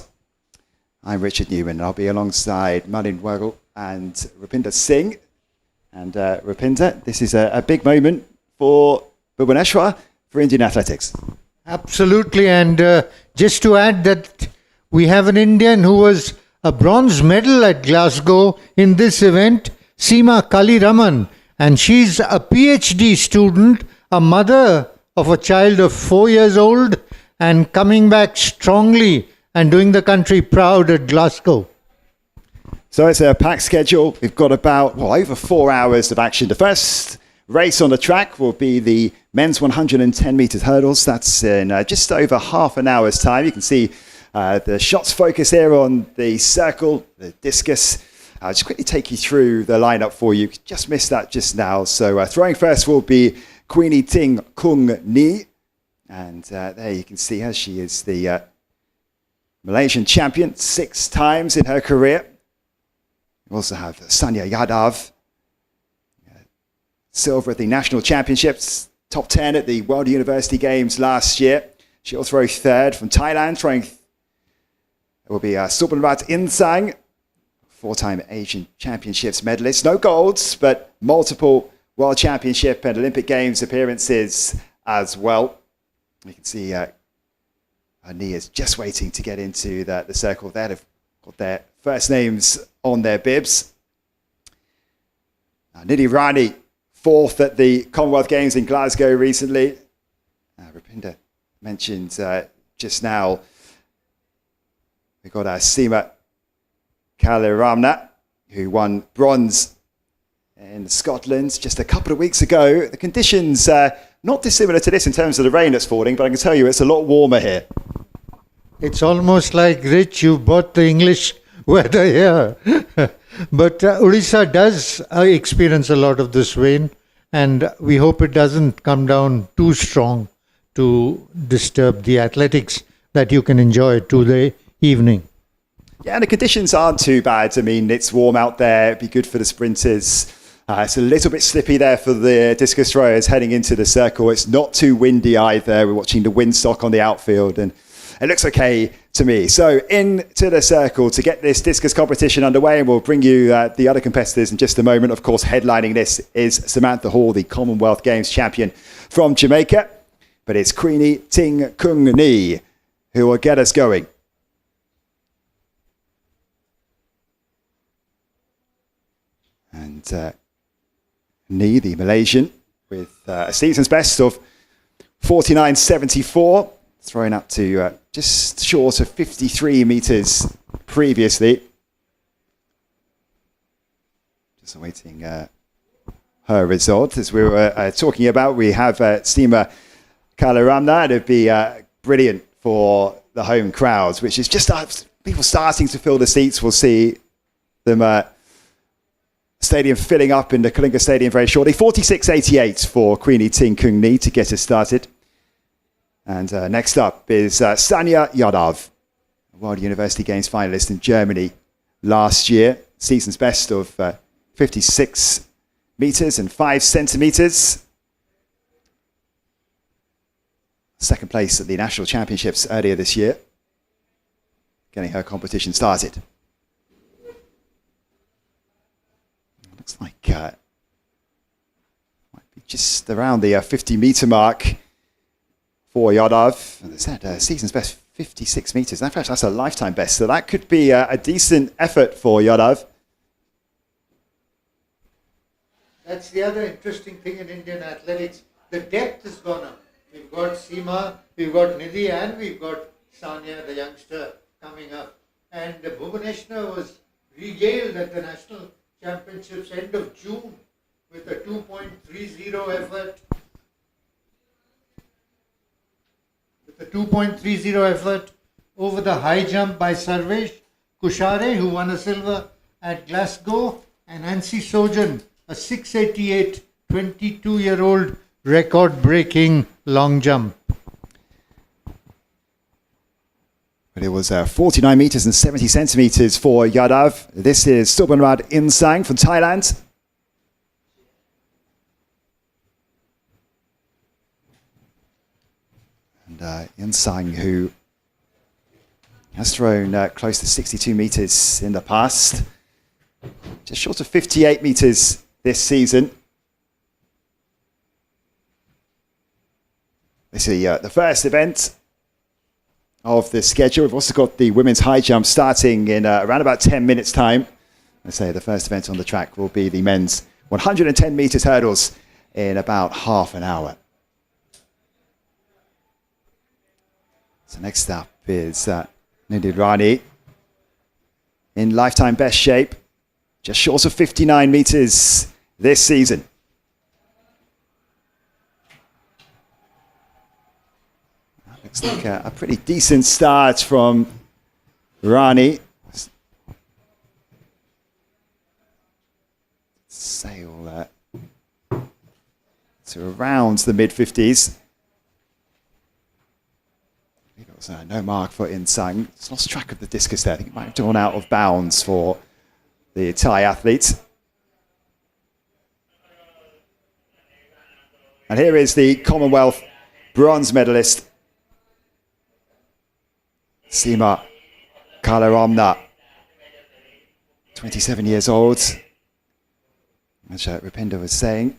I'm Richard Newman, and I'll be alongside Malin Waggle and Rupinder Singh. And Rupinder, this is a big moment for Bhubaneswar, for Indian athletics. Absolutely, and just to add that we have an Indian who was a bronze medal at Glasgow in this event, Seema Kaliraman, and she's a PhD student, a mother of a child of 4 years old, and coming back strongly and doing the country proud at Glasgow. So it's a packed schedule. We've got about over 4 hours of action. The first race on the track will be the men's 110 metres hurdles. That's in just over half an hour's time. You can see the shots focus here on the circle, the discus. I'll just quickly take you through the lineup for you. Just missed that just now. So throwing first will be Queenie Ting Kung Ni. And there you can see her. She is the Malaysian champion 6 times in her career. We also have Sanya Yadav, silver at the national championships, top 10 at the World University Games last year. She'll throw third from Thailand. Throwing it will be Subanrat Insang, 4-time Asian Championships medalist. No golds, but multiple World Championship and Olympic Games appearances as well. You can see her knee is just waiting to get into the circle there. They've got their first names on their bibs. Nidhi Rani, 4th at the Commonwealth Games in Glasgow recently. Rupinder mentioned just now, we've got Seema Kaliramna, who won bronze in Scotland just a couple of weeks ago. The conditions not dissimilar to this in terms of the rain that's falling, but I can tell you it's a lot warmer here. It's almost like, Rich, you bought the English weather here. But Odisha does experience a lot of this rain, and we hope it doesn't come down too strong to disturb the athletics that you can enjoy to the evening. Yeah, and the conditions aren't too bad. I mean, it's warm out there. It'd be good for the sprinters. It's a little bit slippy there for the discus throwers heading into the circle. It's not too windy either. We're watching the windsock on the outfield, and it looks okay to me. So into the circle to get this discus competition underway, and we'll bring you the other competitors in just a moment. Of course, headlining this is Samantha Hall, the Commonwealth Games champion from Jamaica. But it's Queenie Ting Kung Ni who will get us going. And Ni, the Malaysian, with a season's best of 49.74, throwing up to just short of 53 metres previously. Just awaiting her result. As we were talking about, we have Seema Kalaramna. It'd be brilliant for the home crowds, which is just people starting to fill the seats. We'll see them stadium filling up in the Kalinga Stadium very shortly. 46.88 for Queenie Ting Kung Ni to get us started. And next up is Sanya Yadav, World University Games finalist in Germany last year. Season's best of 56 metres and 5 centimetres. Second place at the National Championships earlier this year. Getting her competition started. Looks like might be just around the 50-metre mark for Yadav. And it's season's best 56 metres. In fact, that's a lifetime best. So that could be a decent effort for Yadav. That's the other interesting thing in Indian athletics. The depth has gone up. We've got Seema, we've got Nidhi, and we've got Sanya, the youngster, coming up. And Bhubaneswar was regaled at the National Championships end of June with a 2.30 effort. With a 2.30 effort over the high jump by Sarvesh Kushare, who won a silver at Glasgow, and Nancy Sojan, a 688 22-year-old record-breaking long jump. But it was 49 metres and 70 centimetres for Yadav. This is Subanrad Insang from Thailand. And Insang, who has thrown close to 62 metres in the past. Just short of 58 metres this season. This is the first event of the schedule. We've also got the women's high jump starting in around about 10 minutes time. I say the first event on the track will be the men's 110 metres hurdles in about half an hour. So next up is Nidhi Rani in lifetime best shape, just short of 59 metres this season. Looks like a pretty decent start from Rani. Sail to around the mid-50s. No mark for Insang. It's lost track of the discus there. I think it might have gone out of bounds for the Thai athlete. And here is the Commonwealth bronze medalist, Seema Kalaramna, 27 years old. As Rupinder was saying,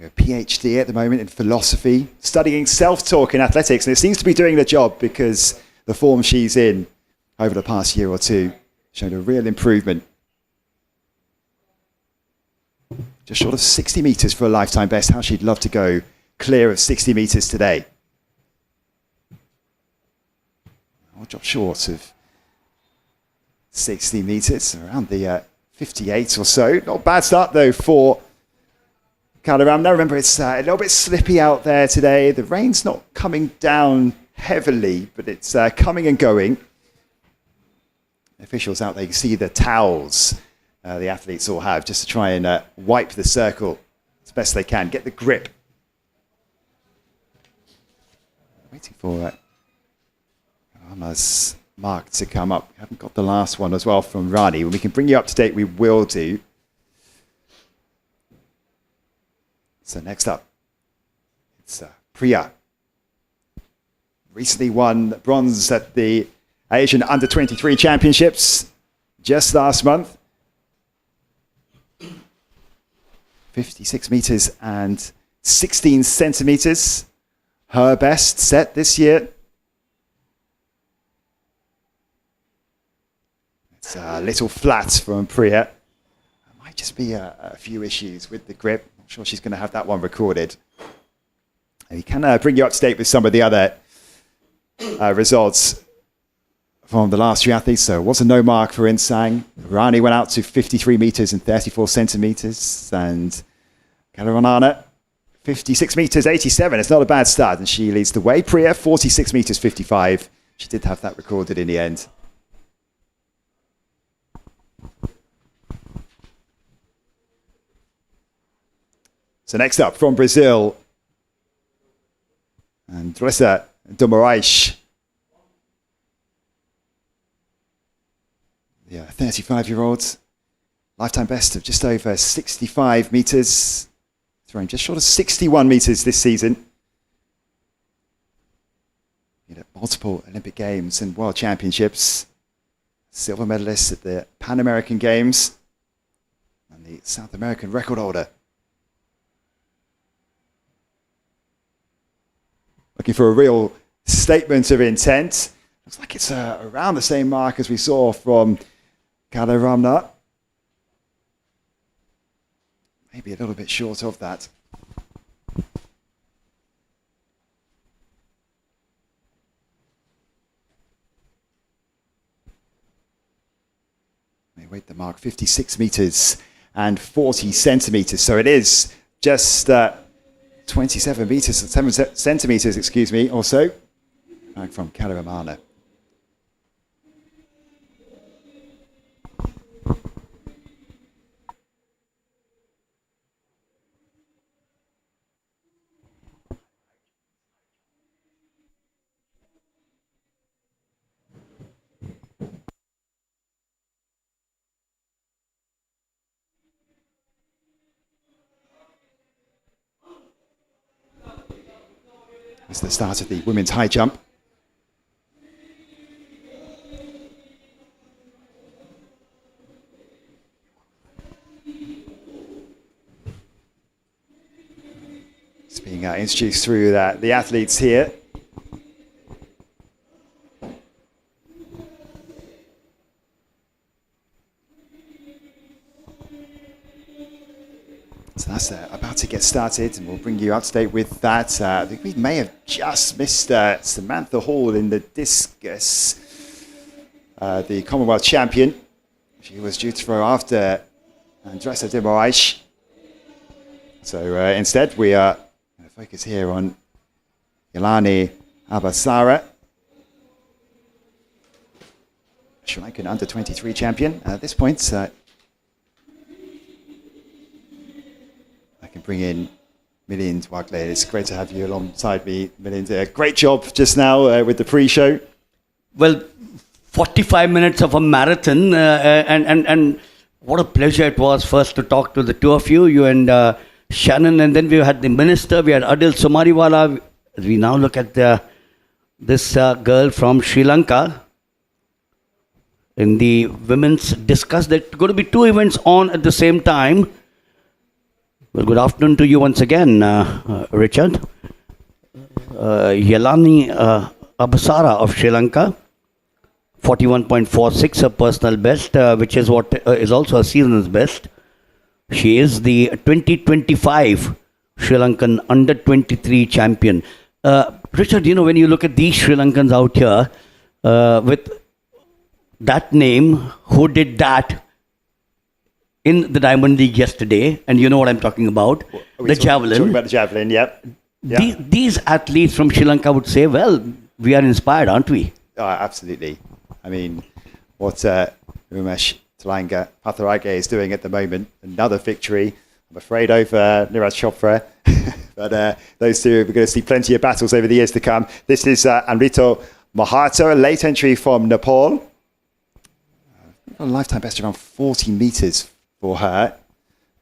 a PhD at the moment in philosophy, studying self-talk in athletics, and it seems to be doing the job because the form she's in over the past year or two showed a real improvement. Just short of 60 metres for a lifetime best. How she'd love to go clear of 60 metres today. I'll drop short of 60 metres, around the 58 or so. Not a bad start though for Kalaram. Remember, it's a little bit slippy out there today. The rain's not coming down heavily, but it's coming and going. Officials out there, you can see the towels the athletes all have just to try and wipe the circle as best they can, get the grip. Waiting for Rama's mark to come up. We haven't got the last one as well from Rani. When we can bring you up to date, we will do. So next up, it's Priya. Recently won bronze at the Asian Under-23 Championships just last month. 56 meters and 16 centimeters. Her best set this year. It's a little flat from Priya. There might just be a few issues with the grip. I'm sure she's going to have that one recorded. And we can bring you up to date with some of the other results from the last three athletes. So it was a no mark for Insang. Rani went out to 53 meters and 34 centimeters. And Kalaranana, 56 meters, 87. It's not a bad start. And she leads the way. Priya, 46 meters, 55. She did have that recorded in the end. So next up from Brazil, Andressa Domorais. Yeah, 35-year-old. Lifetime best of just over 65 meters. Throwing just short of 61 meters this season. Multiple Olympic Games and World Championships. Silver medalist at the Pan American Games. And the South American record holder. Looking for a real statement of intent. Looks like it's around the same mark as we saw from Kalaramna. Maybe a little bit short of that. They weight the mark 56 meters and 40 centimeters. So it is just 27 meters, 7 centimeters, excuse me, or so, back from Kalaramana. It's the start of the women's high jump. It's being introduced through the athletes here. So that's about to get started, and we'll bring you up to date with that. I think we may have just missed Samantha Hall in the discus, the Commonwealth champion. She was due to throw after Andressa de Moraes. So instead, we are going to focus here on Yelani Abasara, Sri Lankan under-23 champion. At this point, can bring in Milind Wagle. It's great to have you alongside me, Milind. Great job just now with the pre-show. Well, 45 minutes of a marathon, and what a pleasure it was first to talk to the two of you, you and Shannon, and then we had the minister, we had Adil Sumariwala. We now look at this girl from Sri Lanka in the women's discus. There are going to be two events on at the same time. Well, good afternoon to you once again, Richard. Yelani Abasara of Sri Lanka, 41.46, her personal best, which is what is also a season's best. She is the 2025 Sri Lankan under-23 champion. Richard, you know, when you look at these Sri Lankans out here, with that name, who did that, in the Diamond League yesterday, and you know what I'm talking about, the javelin. Talking about the javelin, yep. These athletes from Sri Lanka would say, well, we are inspired, aren't we? Absolutely. I mean, what Umesh Talanga Patharage is doing at the moment, another victory, I'm afraid, over Niraj Chopra. But those two, we're going to see plenty of battles over the years to come. This is Amrito Mahato, a late entry from Nepal. A lifetime best around 40 metres for her.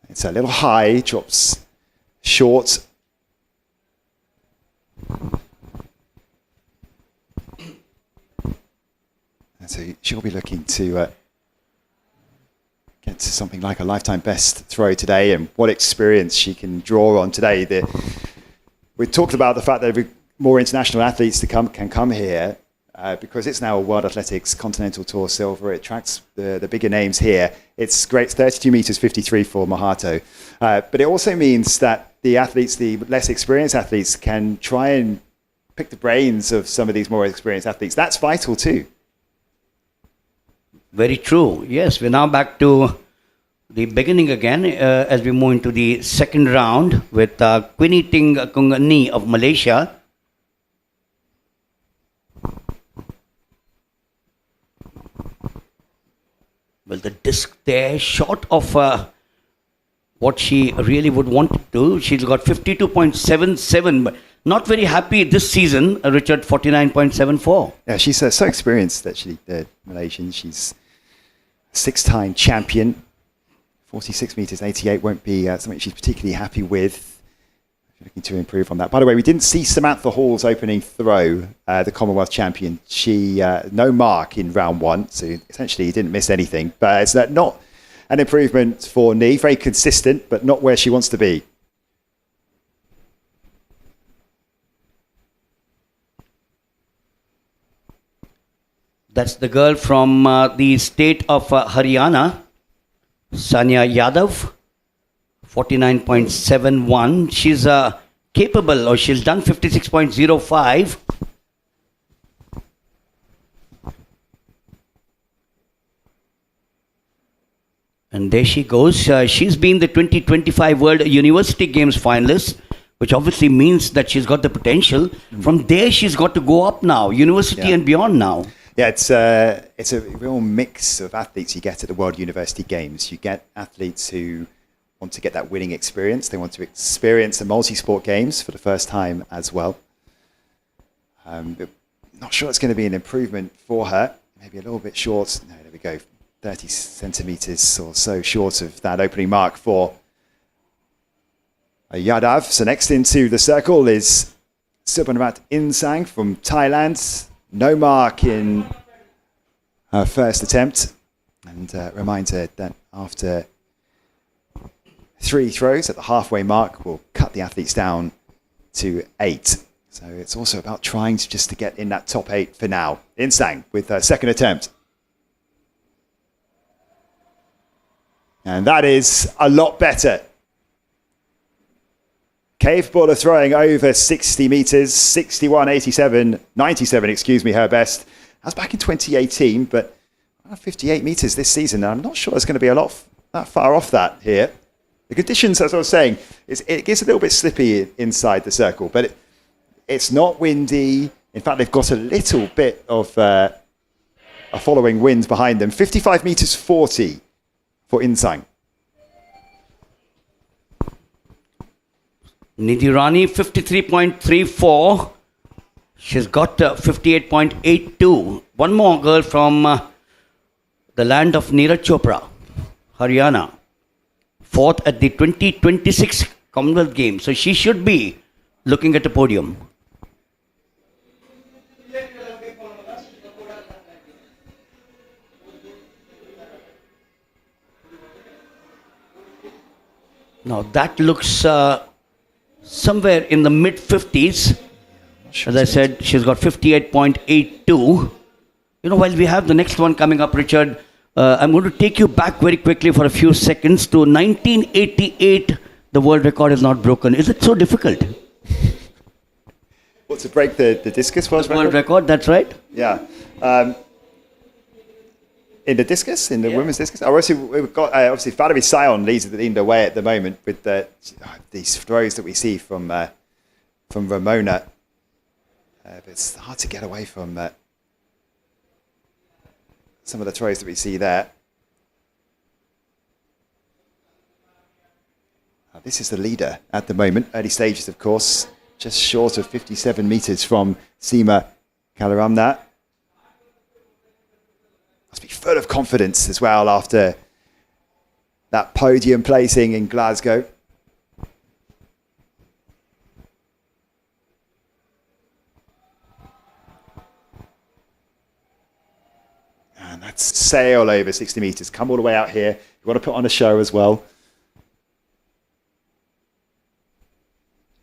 It's a little high, drops short. And so she'll be looking to get to something like a lifetime best throw today, and what experience she can draw on today. We talked about the fact that more international athletes can come here because it's now a World Athletics Continental Tour silver. It attracts the bigger names here. It's great. It's 32 metres 53 for Mahato. But it also means that the athletes, the less experienced athletes, can try and pick the brains of some of these more experienced athletes. That's vital too. Very true. Yes, we're now back to the beginning again as we move into the second round with Quinny Ting Kungani of Malaysia. Well, the disc there, short of what she really would want to do. She's got 52.77, but not very happy this season. Richard, 49.74. Yeah, she's so experienced, actually, the Malaysian. She's six-time champion. 46 metres 88 won't be something she's particularly happy with. Looking to improve on that. By the way, we didn't see Samantha Hall's opening throw, the Commonwealth champion. She no mark in round one, so essentially didn't miss anything. But it's not an improvement for Ni. Very consistent, but not where she wants to be. That's the girl from the state of Haryana, Sanya Yadav, 49.71. She's capable, or she's done 56.05. And there she goes. She's been the 2025 World University Games finalist, which obviously means that she's got the potential. From there, she's got to go up now, university and beyond now. Yeah, it's a real mix of athletes you get at the World University Games. You get athletes who want to get that winning experience. They want to experience the multi-sport games for the first time as well. Not sure it's going to be an improvement for her. Maybe a little bit short. No, there we go. 30 centimetres or so short of that opening mark for Yadav. So next into the circle is Suparnamat Insang from Thailand. No mark in her first attempt. And reminder that after 3 throws at the halfway mark, we'll cut the athletes down to 8. So it's also about trying to get in that top 8 for now. Insang with her second attempt. And that is a lot better. Capable of throwing over 60 metres, 97, her best. That's back in 2018, but 58 metres this season. I'm not sure it's going to be that far off that here. The conditions, as I was saying, it gets a little bit slippy inside the circle, but it's not windy. In fact, they've got a little bit of a following wind behind them. 55 metres 40 for Insang. Nidhi 53.34. She's got 58.82. One more girl from the land of Neeraj Chopra, Haryana. 4th at the 2026 Commonwealth Games. So she should be looking at the podium. Now that looks somewhere in the mid-50s. As I said, she's got 58.82. While we have the next one coming up, Richard, I'm going to take you back very quickly for a few seconds to 1988. The world record is not broken. Is it so difficult? What, to break the discus world record? That's right. Yeah. In the discus, in the women's discus. Obviously, we've got obviously Valerie Sion leads the way at the moment with these throws that we see from Ramona. But it's hard to get away from some of the throws that we see there. This is the leader at the moment. Early stages, of course, just short of 57 meters from Seema Kalaramna. Must be full of confidence as well after that podium placing in Glasgow. And that's sail over 60 meters. Come all the way out here. You want to put on a show as well.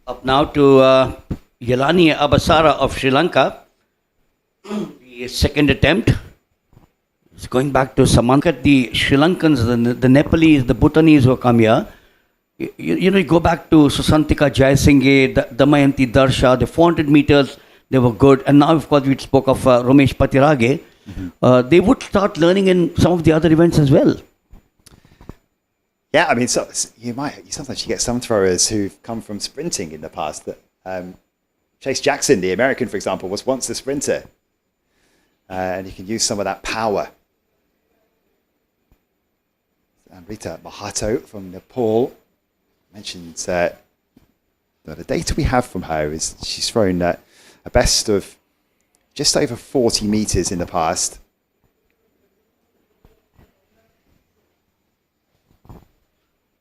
Up now to Yelani Abasara of Sri Lanka. The second attempt. It's going back to Samankat, the Sri Lankans, the Nepalese, the Bhutanese who come here. You go back to Susantika Jayasinghe, Damayanti Darsha, the 400 meters, they were good. And now, of course, we spoke of Romesh Patirage. Mm-hmm. They would start learning in some of the other events as well. Yeah, I mean, so sometimes you get some throwers who've come from sprinting in the past. Chase Jackson, the American, for example, was once a sprinter. And you can use some of that power. Rita Mahato from Nepal mentioned the data we have from her is she's thrown a best of just over 40 meters in the past.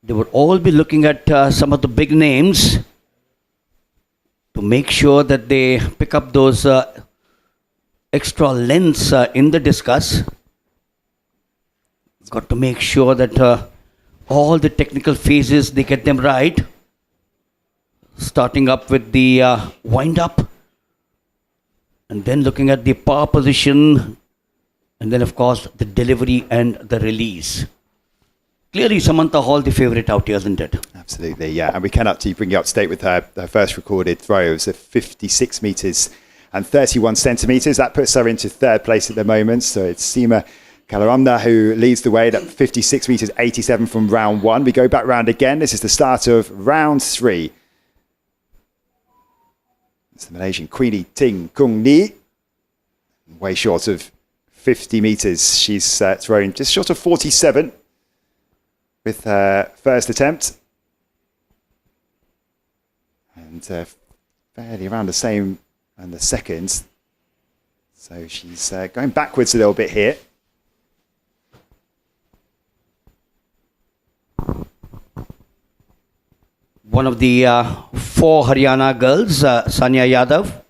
They would all be looking at some of the big names to make sure that they pick up those extra lengths in the discus. Got to make sure that all the technical phases, they get them right. Starting up with the wind up. And then looking at the power position. And then, of course, the delivery and the release. Clearly, Samantha Hall, the favourite out here, isn't it? Absolutely, yeah. And we can bring you up to date with her first recorded throws of 56 metres and 31 centimetres. That puts her into third place at the moment. So it's Seema Kalaramna who leads the way at 56 metres 87 from round one. We go back round again. This is the start of round three. It's the Malaysian Queenie Ting Kung Ni. Way short of 50 metres. She's thrown just short of 47 with her first attempt. And fairly around the same on the second. So she's going backwards a little bit here. One of the four Haryana girls, Sanya Yadav,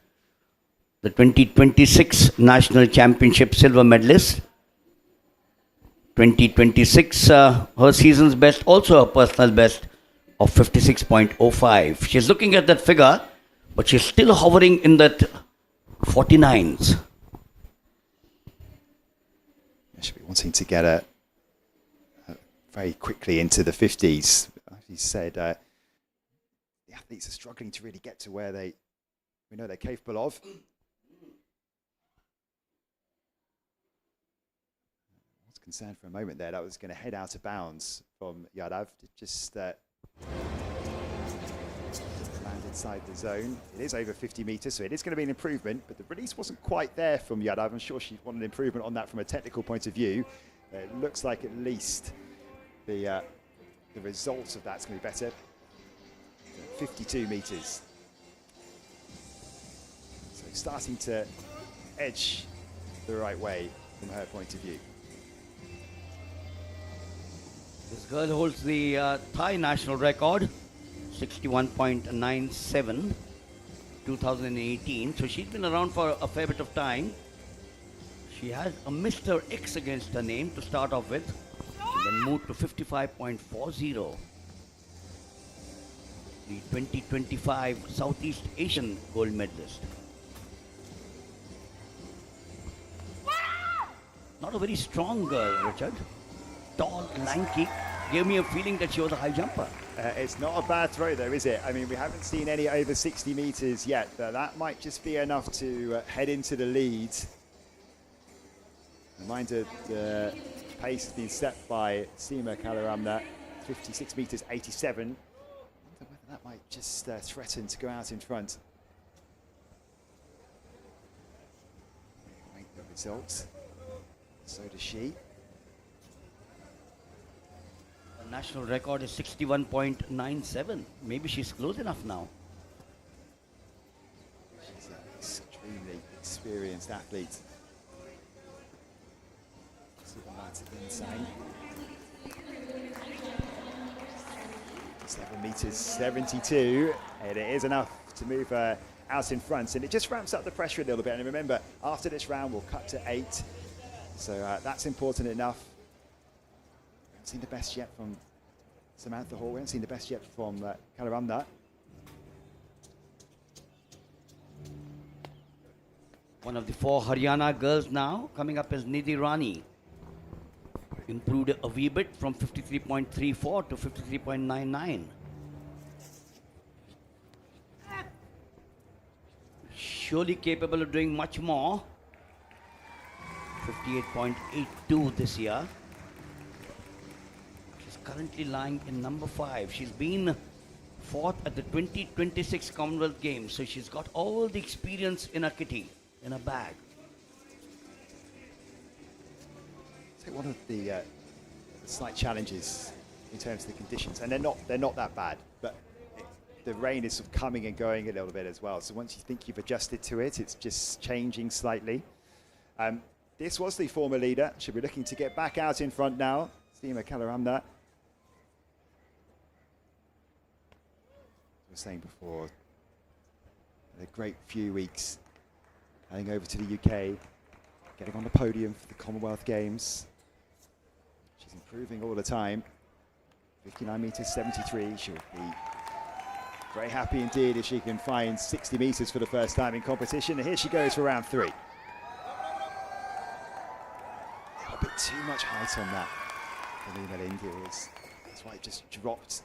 the 2026 National Championship silver medalist. 2026, her season's best, also her personal best of 56.05. She's looking at that figure, but she's still hovering in that 49s. She'll be wanting to get her very quickly into the 50s. As you said, the athletes are struggling to really get to where we know they're capable of. I was concerned for a moment there that was going to head out of bounds from Yadav. Just land inside the zone. It is over 50 metres, so it is going to be an improvement, but the release wasn't quite there from Yadav. I'm sure she'd want an improvement on that from a technical point of view. It looks like at least the results of that's going to be better. 52 metres. So starting to edge the right way from her point of view. This girl holds the Thai national record, 61.97, 2018. So she's been around for a fair bit of time. She has a Mr. X against her name to start off with, and then moved to 55.40. The 2025 Southeast Asian gold medalist. Not a very strong girl, Richard. Tall, lanky. Gave me a feeling that she was a high jumper. It's not a bad throw though, is it? I mean, we haven't seen any over 60 metres yet, but that might just be enough to head into the lead. Reminder, the pace has been set by Seema Kalaramna, 56 metres 87. I wonder whether that might just threaten to go out in front. Make the results. So does she. The national record is 61.97. Maybe she's close enough now. She's an extremely experienced athlete. Insane. 7 metres 72, and it is enough to move her out in front, and it just ramps up the pressure a little bit. And remember, after this round we'll cut to 8, so that's important enough. We haven't seen the best yet from Samantha Hall, we haven't seen the best yet from Kalaramna. One of the 4 Haryana girls now coming up is Nidhi Rani. Improved a wee bit from 53.34 to 53.99. Surely capable of doing much more. 58.82 this year. She's currently lying in number 5. She's been 4th at the 2026 Commonwealth Games, so she's got all the experience in her kitty, in her bag. One of the slight challenges in terms of the conditions, and they're not that bad, but the rain is sort of coming and going a little bit as well. So once you think you've adjusted to it, it's just changing slightly. This was the former leader. She'll be looking to get back out in front now. Seema Kalaramna. As I was saying before, a great few weeks heading over to the UK, getting on the podium for the Commonwealth Games. She's improving all the time. 59 metres 73. She'll be very happy indeed if she can find 60 metres for the first time in competition. And here she goes for round 3. A bit too much height on that for Lina India. That's why it just dropped.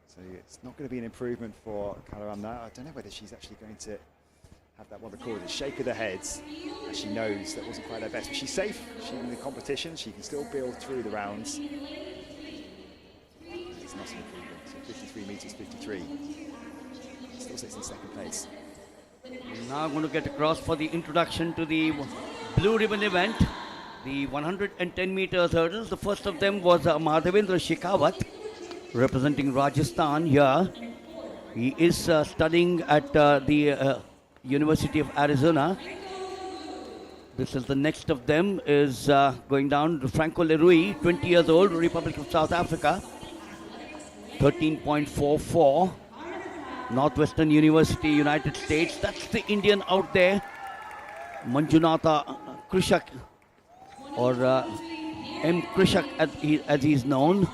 So it's not going to be an improvement for Kalaramna. I don't know whether she's actually going to have that one recorded. Shake of the head, as she knows that wasn't quite her best, but she's safe. She's in the competition. She can still build through the rounds. It's not an improvement. So 53 metres 53. Still sits in second place. We're now going to get across for the introduction to the blue ribbon event, the 110 meters hurdles. The first of them was Madhavendra Shekhawat, representing Rajasthan here. He is studying at the University of Arizona. This is the next of them, is going down to Franco Lerui, 20 years old, Republic of South Africa. 13.44. Northwestern University, United States. That's the Indian out there. Manjunatha Krishak, or M. Krishak as he's known,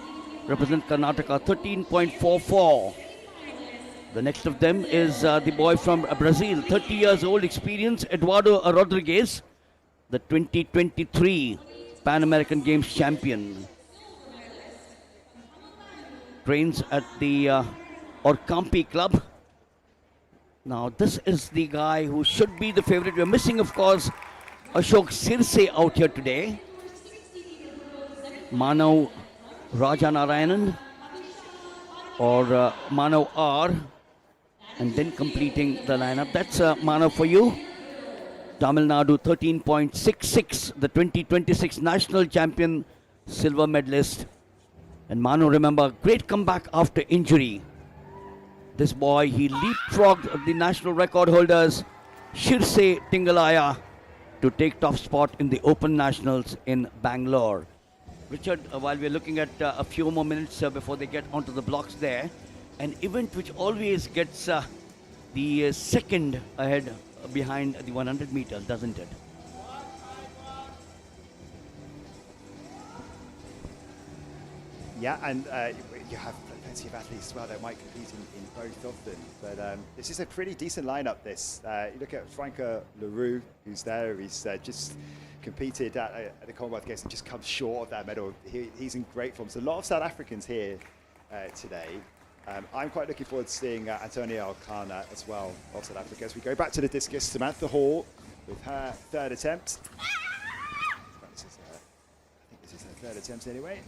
represent Karnataka. 13.44. The next of them is the boy from Brazil, 30 years old, experience, Eduardo Rodriguez, the 2023 Pan American Games champion. Trains at the Orkampi Club. Now this is the guy who should be the favorite. We're missing, of course, Ashok Sirse out here today. Manav Rajanarayanan, or Manav R, and then completing the lineup. That's Manav for you. Tamil Nadu 13.66, the 2026 national champion, silver medalist. And Manu, remember, great comeback after injury. This boy, he leapfrogged the national record holders, Shirse Tingalaya, to take top spot in the Open Nationals in Bangalore. Richard, while we're looking at a few more minutes before they get onto the blocks there, an event which always gets the second ahead behind the 100 meters, doesn't it? Yeah, and you have plenty of athletes as well that might compete in both of them. But this is a pretty decent lineup, this. You look at Franco Leroux, who's there. He's just competed at the Commonwealth Games and just come short of that medal. He's in great form. So a lot of South Africans here today. I'm quite looking forward to seeing Antonia Alcana as well of South Africa. As we go back to the discus, Samantha Hall with her third attempt. third attempt anyway. And,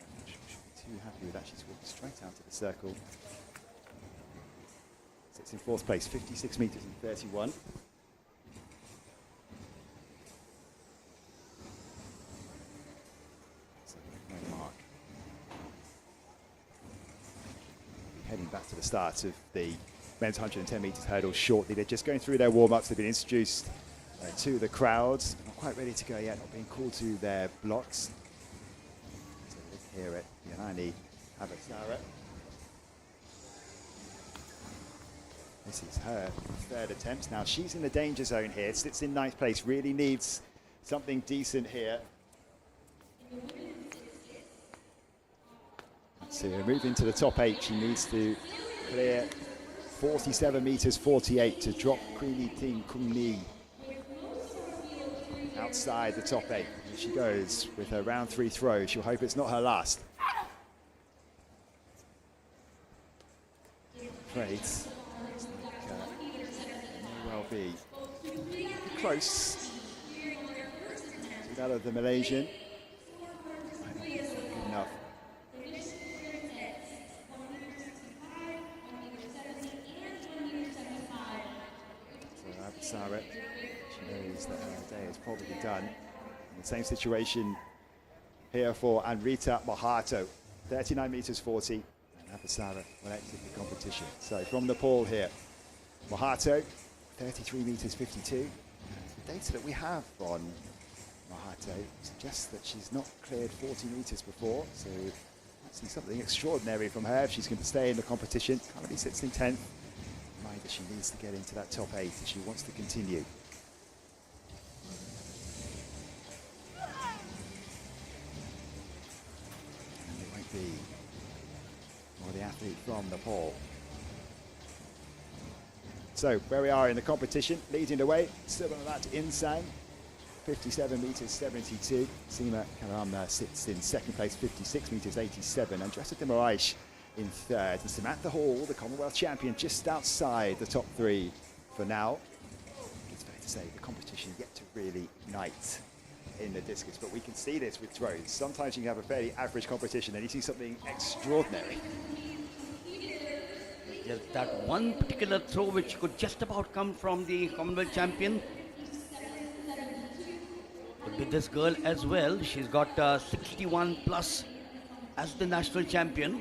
I'm not sure she'll be too happy with that. She's walked straight out of the circle. Sits in fourth place, 56 metres and 31. So, no mark. Heading back to the start of the men's 110 metres hurdle shortly. They're just going through their warm-ups. They've been introduced to the crowds. Not quite ready to go yet, not being called to their blocks. So look here at Yarraji Abasara. This is her third attempt. Now she's in the danger zone here, sits in ninth place, really needs something decent here. To move into the top 8, she needs to clear 47 metres 48 to drop Queenie Ting Kung Ni outside the top 8. Here she goes with her round 3 throw. She'll hope it's not her last. Afraid may well be close to that of the Malaysian. Good enough. Sarah, she knows that her day is probably done. In the same situation here for Anrita Mahato, 39 metres 40, and Abasara will exit the competition. So from Nepal here, Mahato, 33 metres 52. The data that we have on Mahato suggests that she's not cleared 40 metres before, so I see something extraordinary from her if she's going to stay in the competition. Currently sits in 10th. That she needs to get into that top 8 if she wants to continue. And it won't be more the athlete from Nepal. So where we are in the competition, leading the way, still on that Insang, 57 metres 72. Seema Karam sits in second place, 56 metres 87. And Andressa Demaraish in third, and Samantha Hall, the Commonwealth champion, just outside the top 3 for now. It's fair to say the competition yet to really ignite in the discus, but we can see this with throws. Sometimes you can have a fairly average competition and you see something extraordinary. Just that one particular throw which could just about come from the Commonwealth champion. Could be this girl as well. She's got 61 plus as the national champion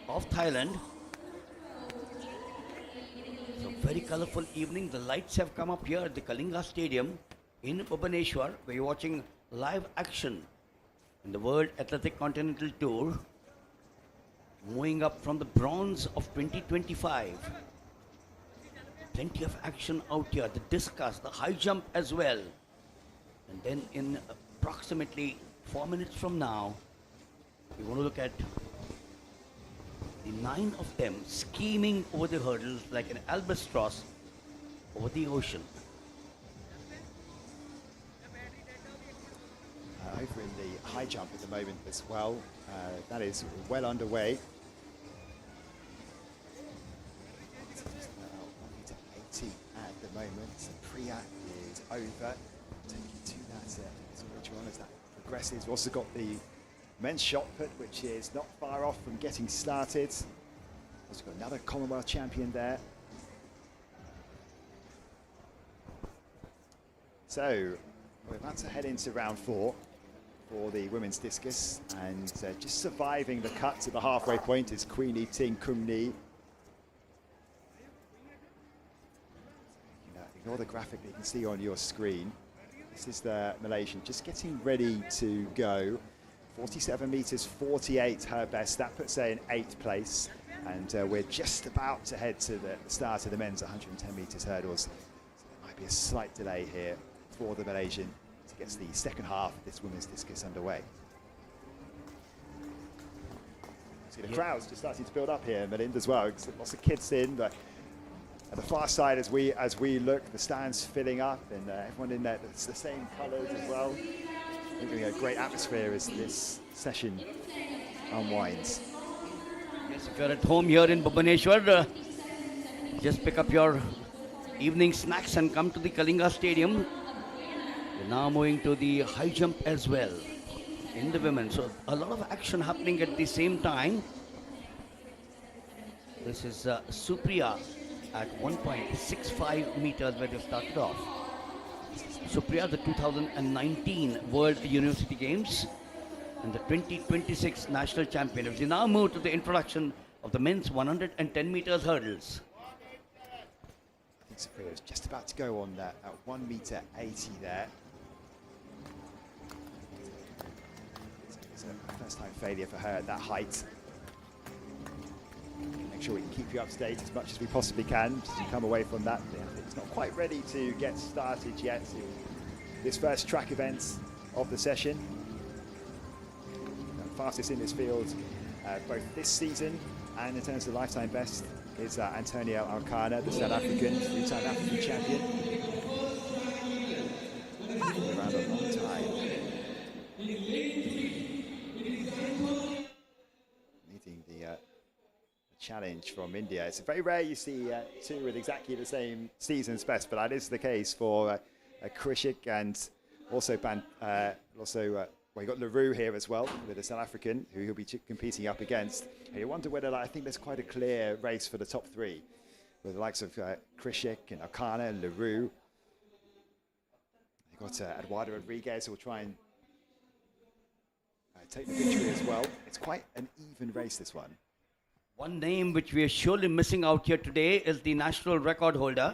of Thailand. So very colorful evening. The lights have come up here at the Kalinga Stadium in Bhubaneswar, where you're watching live action in the World Athletic Continental Tour, moving up from the bronze of 2025. Plenty of action out here. The discus, the high jump as well. And then in approximately 4 minutes from now, we want to look at the 9 of them scheming over the hurdles like an albatross over the ocean. Over in the high jump at the moment as well. That is well underway. 80 at the moment. So Priya is over. Take you to that storage run as that progresses. We've also got the men's shot put, which is not far off from getting started. Also got another Commonwealth champion there. So we're about to head into round 4 for the women's discus, and just surviving the cut to the halfway point is Queenie Ting Kum Ni. Ignore the graphic that you can see on your screen. This is the Malaysian just getting ready to go. 47 metres 48 her best. That puts her in 8th place, and we're just about to head to the start of the men's 110 metres hurdles. So there might be a slight delay here for the Malaysian to get the second half of this women's discus underway. See the crowds just starting to build up here in Melinda as well. Lots of kids in, but at the far side as we look, the stands filling up, and everyone in there, it's the same colours as well. Giving a great atmosphere as this session unwinds. Yes, if you're at home here in Bhubaneswar, just pick up your evening snacks and come to the Kalinga Stadium. We're now moving to the high jump as well. in the women. So a lot of action happening at the same time. This is Supriya at 1.65 meters where they started off. Supriya, the 2019 World University Games and the 2026 national champion. We now move to the introduction of the men's 110 meters hurdles. I think Supriya is just about to go on that at 1 meter 80 there. It's a first time failure for her at that height. Make sure we can keep you up to date as much as we possibly can as you come away from that. It's not quite ready to get started yet. This first track event of the session. The fastest in this field, both this season and in terms of lifetime best, is Antonio Alcana, the South African, three-time African champion. Around a long time. Meeting the challenge from India. It's very rare you see two with exactly the same season's best, but that is the case for Krishik and also well, you got LaRue here as well with a South African who he'll be competing up against. And you wonder whether I think there's quite a clear race for the top three with the likes of Krishik and Akana and LaRue. You've got Eduardo Rodriguez who will try and take the victory as well. It's quite an even race, this one. One name which we are surely missing out here today is the national record holder,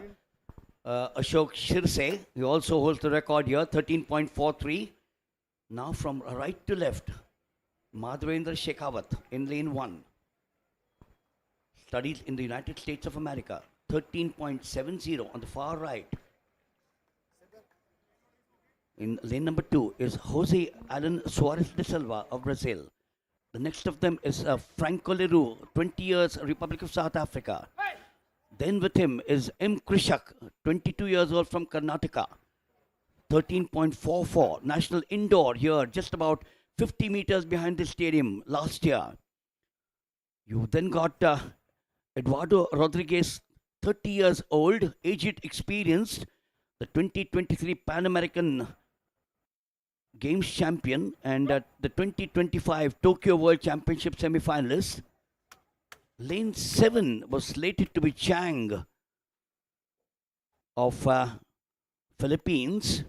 Ashok Shirse. He also holds the record here, 13.43. Now from right to left, Madhavendra Shekhawat in lane 1. Studies in the United States of America, 13.70 on the far right. In lane number 2 is Jose Alan Soares de Silva of Brazil. The next of them is Franco Leroux, 20 years, Republic of South Africa. Then with him is M. Krishak, 22 years old from Karnataka. 13.44, national indoor here, just about 50 meters behind the stadium last year. You then got Eduardo Rodriguez, 30 years old, aged, experienced, the 2023 Pan American Games champion and the 2025 Tokyo World Championship semi-finalist. Lane 7 was slated to be Chang of Philippines.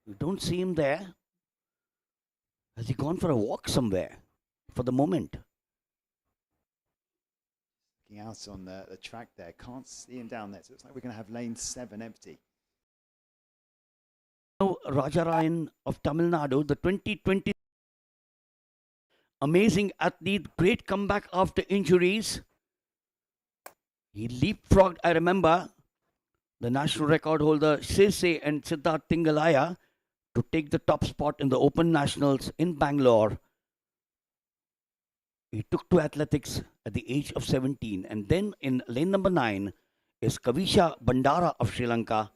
You don't see him there. Has he gone for a walk somewhere for the moment? Looking out on the track there, can't see him down there. So it looks like we're going to have lane 7 empty. Rajarayan of Tamil Nadu, the 2020 amazing athlete, great comeback after injuries. He leapfrogged, I remember, the national record holder Sirse and Siddharth Tingalaya to take the top spot in the Open Nationals in Bangalore. He took to athletics at the age of 17. And then in lane number 9 is Kavisha Bandara of Sri Lanka.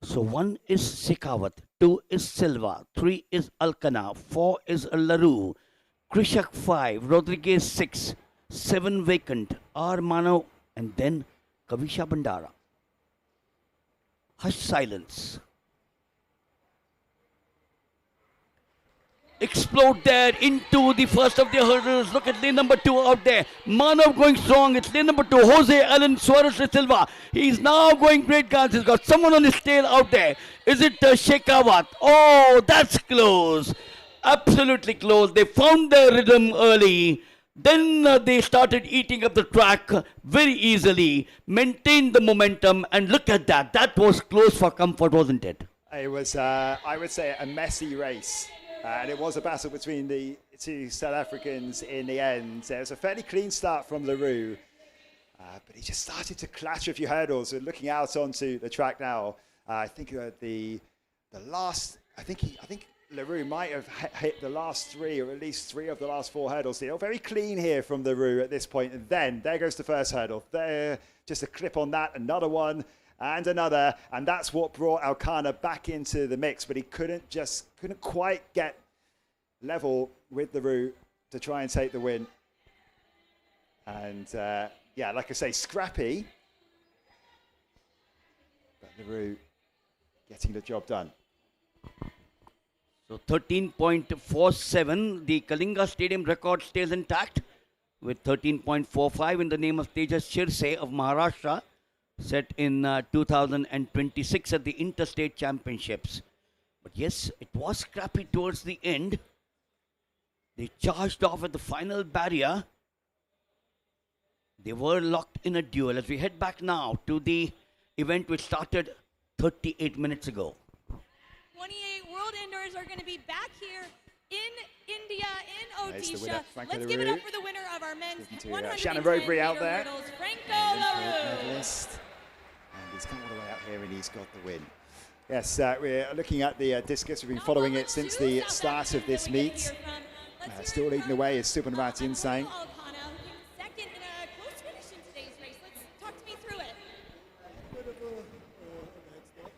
So 1 is Shekhawat, 2 is Silva, 3 is Alcana, 4 is Laru, Krishak 5, Rodriguez 6, 7 vacant, R. Mano, and then Kavisha Bandara. Hush silence. Explode there into the first of the hurdles. Look at lane number 2 out there. Manav going strong. It's lane number 2. Jose Alan Suarez de Silva. He's now going great guns. He's got someone on his tail out there. Is it Shekhawat? Oh, that's close. Absolutely close. They found their rhythm early. Then they started eating up the track very easily. Maintained the momentum. And look at that. That was close for comfort, wasn't it? It was, I would say, a messy race. And it was a battle between the two South Africans in the end. It was a fairly clean start from LaRue. But he just started to clatter a few hurdles. So looking out onto the track now, I think the last, I think LaRue might have hit the last 3 or at least 3 of the last 4 hurdles. They're very clean here from LaRue at this point. And then there goes the first hurdle. There, just a clip on that, another one. And another, and that's what brought Alcana back into the mix, but he couldn't quite get level with LaRue to try and take the win. And yeah, like I say, scrappy, but LaRue getting the job done. So 13.47, the Kalinga Stadium record stays intact with 13.45 in the name of Tejas Shirse of Maharashtra, set in 2026 at the Interstate Championships. But yes, it was scrappy towards the end. They charged off at the final barrier. They were locked in a duel as we head back now to the event which started 38 minutes ago. 28 world indoors are going to be back here in India, in There's the winner, Odisha. Franco Let's give it up LaRue. for the winner of our men's Speaking to, 110 Shannon Robury out meter there. hurdles, Franco Gold LaRue. medalist. And he's come all the way out here and he's got the win. Yes, we're looking at the discus. We've been following it since the start of this meet. Still leading the way is Subanrat Insang. Second in a close finish in today's race. Let's talk to me through it. Bit of a head start,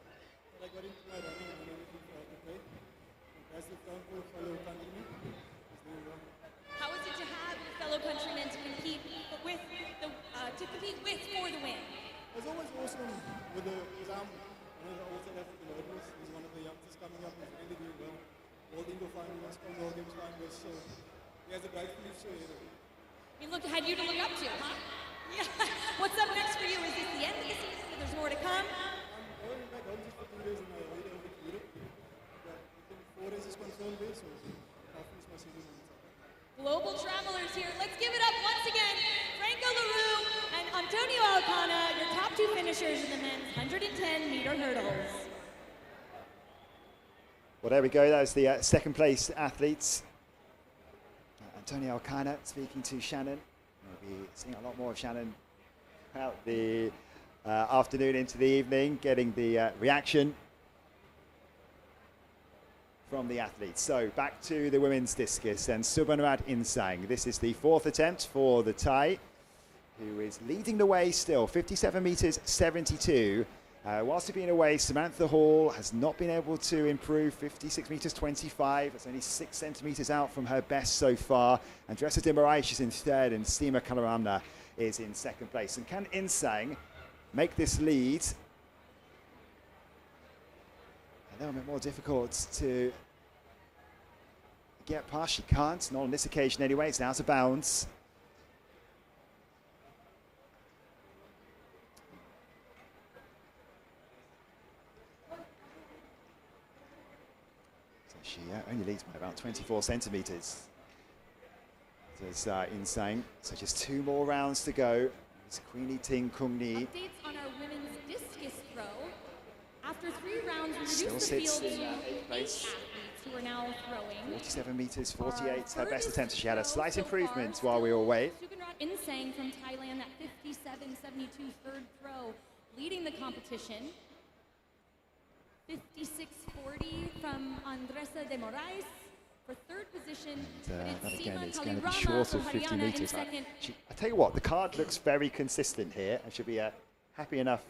but I got into my running and everything for the play. As the fellow countryman, he's doing well. How is it to have your fellow countrymen to compete with for the win? It's always awesome with the exam. One of the old South African hurdlers. He's one of the youngsters coming up. He's really doing well. World Indoor finalists, World Games finalists. So he has a bright future here. We had you to look up to, huh? Yeah. What's up next for you? Is this the end of the season? Or there's more to come? I'm going back home just for 2 days and I wait over to Europe. But I think 4 races confirmed there, so I'll finish my season on Saturday. Global travelers here. Let's give it up once again. Franco LaRue and Antonio Alcana, your top two finishers in the men's 110 meter hurdles. Well, there we go. That was the second place athletes. Antonio Alcana speaking to Shannon. We'll be seeing a lot more of Shannon throughout the afternoon into the evening, getting the reaction from the athletes. So back to the women's discus and Subanrat Insang. This is the fourth attempt for the Thai, who is leading the way still, 57 metres 72. Whilst being away, Samantha Hall has not been able to improve, 56 metres 25. It's only 6 centimetres out from her best so far. Andressa Dimaraish is in third and Seema Kalaramna is in second place. And can Insang make this lead a little bit more difficult to get past? She can't, not on this occasion anyway. It's out of bounds. So she only leads by about 24 centimetres. There's Insang. So just 2 more rounds to go. It's Queenie Ting Kung Ni. Updates on our women's discus throw. After 3 rounds, we Still reduced the sits field in to 8 place. athletes who are now throwing. 47 metres 48, her best furthest attempt. She had a throw slight so improvement far, while we were away. Subanrat Insang from Thailand, that 57.72 third throw, leading the competition. 56.40 from Andressa de Moraes for third position. That again Seema is going to be Kalirama short from of 50 Haryana in metres. second. I tell you what, the card looks very consistent here, and she'll be happy enough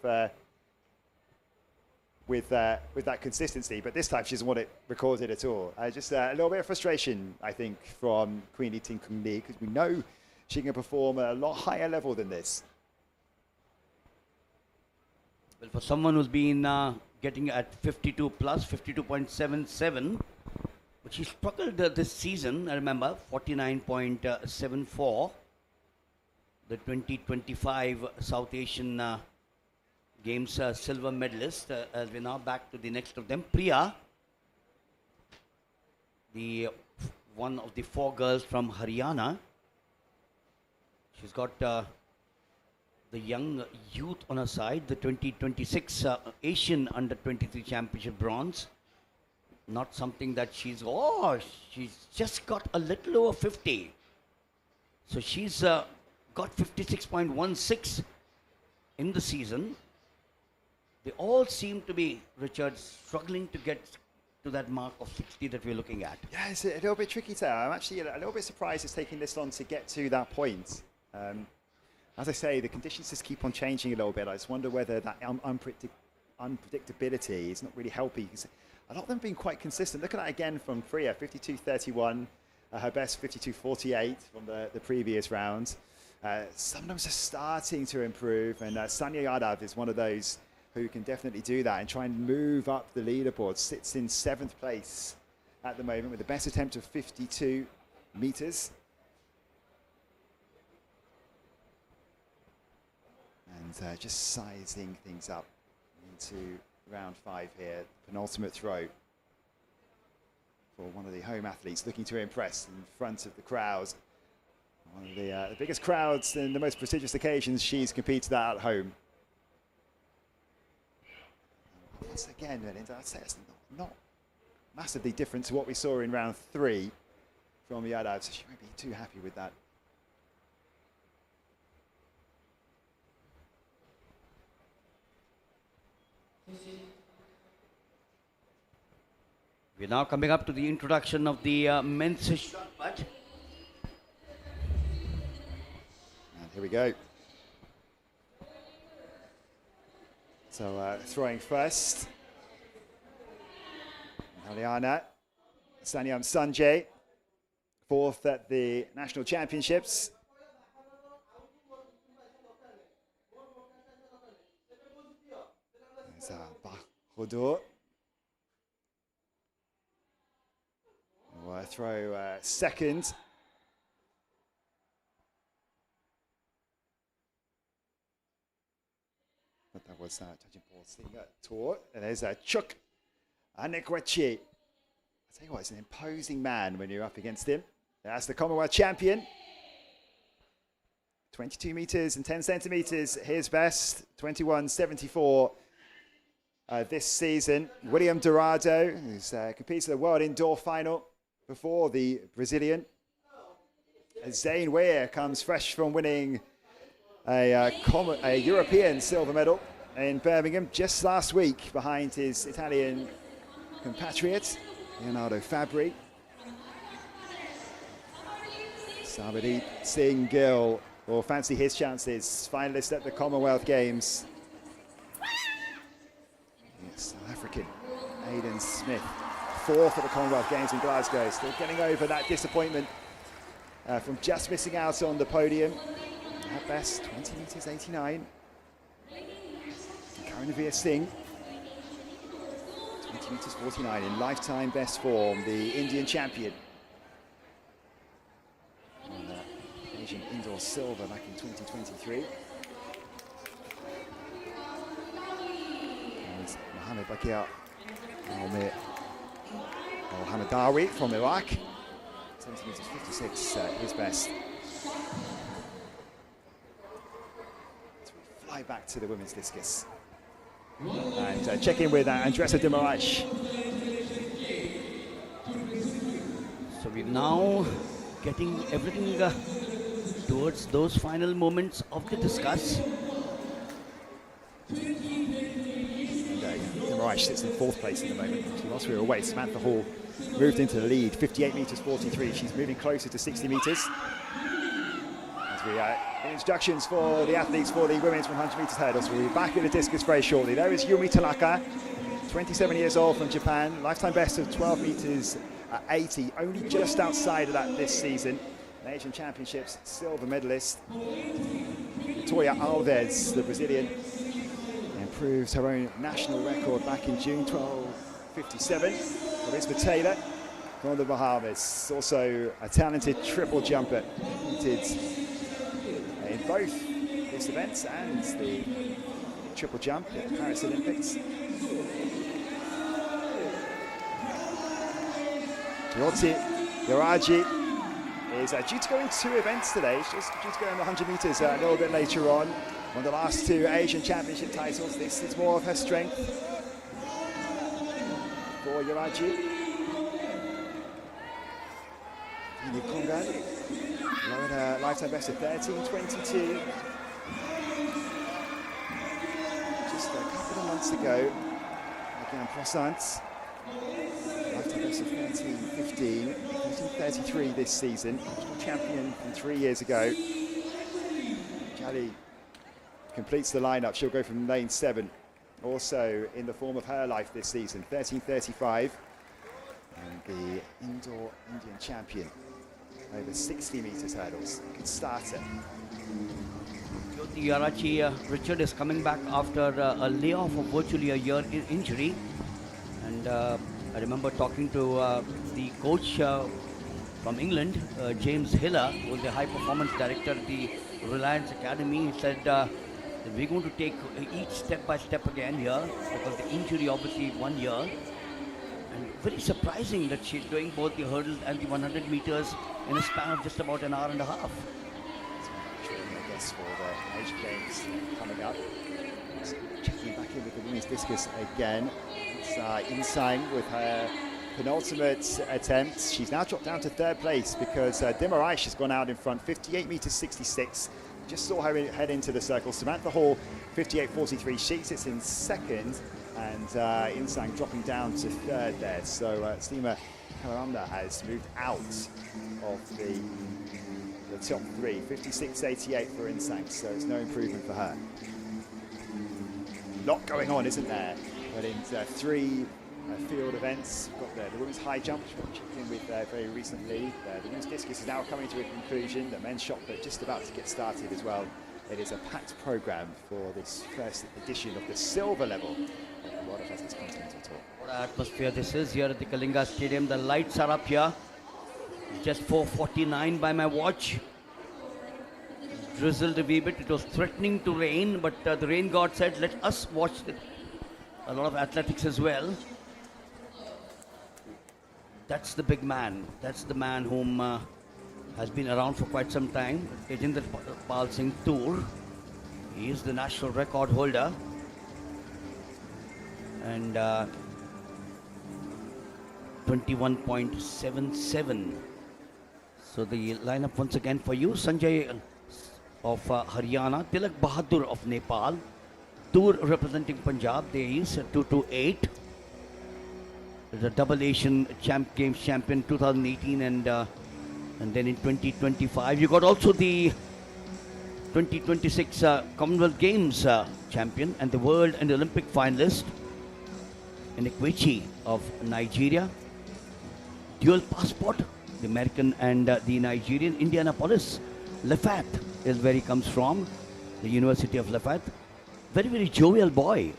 with that consistency. But this time she doesn't want it recorded at all. Just a little bit of frustration, I think, from Queenie Ting Kung Lee, because we know she can perform at a lot higher level than this. Well, for someone who's been getting at 52 plus, 52.77, but she struggled this season, I remember, 49.74. The 2025 South Asian Games silver medalist. As we're now back to the next of them, Priya, the one of the 4 girls from Haryana. She's got the young youth on her side, the 2026 Asian Under-23 Championship bronze. Not something that she's just got a little over 50. So she's got 56.16 in the season. They all seem to be, Richard, struggling to get to that mark of 60 that we're looking at. Yeah, it's a little bit tricky to. I'm actually a little bit surprised it's taking this long to get to that point. As I say, the conditions just keep on changing a little bit. I just wonder whether that unpredictability is not really helping. Because a lot of them have been quite consistent. Look at that again from Priya, 52.31. Her best 52.48 from the previous round. Some of them are starting to improve, and Sanya Yadav is one of those who can definitely do that and try and move up the leaderboard. Sits in 7th place at the moment with the best attempt of 52 meters. And just sizing things up into round 5 here, penultimate throw for one of the home athletes looking to impress in front of the crowd. One of the biggest crowds and the most prestigious occasions she's competed at home. Once again, I'd say it's not massively different to what we saw in round 3 from Yarraji, so she won't be too happy with that. We're now coming up to the introduction of the men's shot put. And here we go. So throwing first. Haryana, Sanyam Sanjay, 4th at the National Championships. There's Bahodur. We'll throw second. But that was Tajinderpal Singh Toor. And there's Chukwuebuka Enekwechi. I tell you what, it's an imposing man when you're up against him. That's the Commonwealth champion. 22 meters and 10 centimeters, his best. 21.74 this season. William Dourado, who's competed at the World Indoor Final before the Brazilian. Zane Weir comes fresh from winning a European silver medal in Birmingham just last week behind his Italian compatriot, Leonardo Fabri. Sabadip Singh Gill will fancy his chances, finalist at the Commonwealth Games. Yes, South African Aidan Smith, 4th at the Commonwealth Games in Glasgow, still getting over that disappointment from just missing out on the podium. At best, 20 meters 89. Kalinga Singh, 20 meters 49 in lifetime best form, the Indian champion. On Asian indoor silver back in 2023. And Mohammed Bakir Al-Hamadawi from Iraq, 20 meters 56, his best. Fly back to the women's discus. And check in with Andressa de Moraes. So we're now getting everything towards those final moments of the discus. Moraes sits in 4th place at the moment. Whilst we were away, Samantha Hall moved into the lead, 58 meters 43. She's moving closer to 60 meters. As we instructions for the athletes for the women's 100 meters hurdles. We'll be back in the discus very shortly. There is Yumi Tanaka, 27 years old from Japan, lifetime best of 12 meters 80, only just outside of that this season. The Asian Championships silver medalist. Victoria Alves, the Brazilian, improves her own national record back in June 12:57. Elizabeth Taylor from the Bahamas, also a talented triple jumper, competed in both this event and the triple jump at the Paris Olympics. Jyothi Yarraji is due to go in 2 events today. She's just due to go in the 100 meters a little bit later on. One of the last 2 Asian Championship titles. This is more of her strength for Yarraji. Kongan lowered her lifetime best of 13:22. Just a couple of months ago, again, Prasant, lifetime best of 13:15, 13:33 this season. National champion from 3 years ago. Jali completes the lineup. She'll go from lane 7. Also in the form of her life this season, 13:35. And the indoor Indian champion over 60 meters hurdles. Good starter. Jyothi Yarraji, Richard, is coming back after a layoff of virtually a year in injury. And I remember talking to the coach from England, James Hiller, who is the high performance director at the Reliance Academy, he said that we're going to take each step by step again here because the injury obviously 1 year. And very surprising that she's doing both the hurdles and the 100 meters in a span of just about an hour and a half. I guess for the Asian Games coming up. Just checking back in with the women's discus again. It's Insang with her penultimate attempt. She's now dropped down to third place because Dimmer Aish has gone out in front, 58 meters 66. Just saw her head into the circle. Samantha Hall, 58.43. She sits in second, and Insang dropping down to third there. So Seema Karamda has moved out of the top three. 56.88 for Insang, so it's no improvement for her. Lot going on, isn't there? But in three field events, we've got the women's high jump, which we've checked in with very recently. The women's discus is now coming to a conclusion. The men's shot put just about to get started as well. It is a packed program for this first edition of the silver level of the World Athletics Continental Tour. What an atmosphere this is here at the Kalinga Stadium. The lights are up here. Just 4:49 by my watch. Drizzled a wee bit. It was threatening to rain, but the rain god said, let us watch a lot of athletics as well. That's the big man. That's the man whom has been around for quite some time. Tajinderpal Singh Toor. He is the national record holder. And 21.77. So the lineup once again for you. Sanjay of Haryana. Tilak Bahadur of Nepal. Toor representing Punjab. There is 228. The double Asian Games champion 2018 and then in 2025 you got also the 2026 Commonwealth Games champion and the world and Olympic finalist Enekwechi of Nigeria. Dual passport, the American and the Nigerian. Indianapolis, Lafayette is where he comes from, the University of Lafayette. Very, very jovial boy,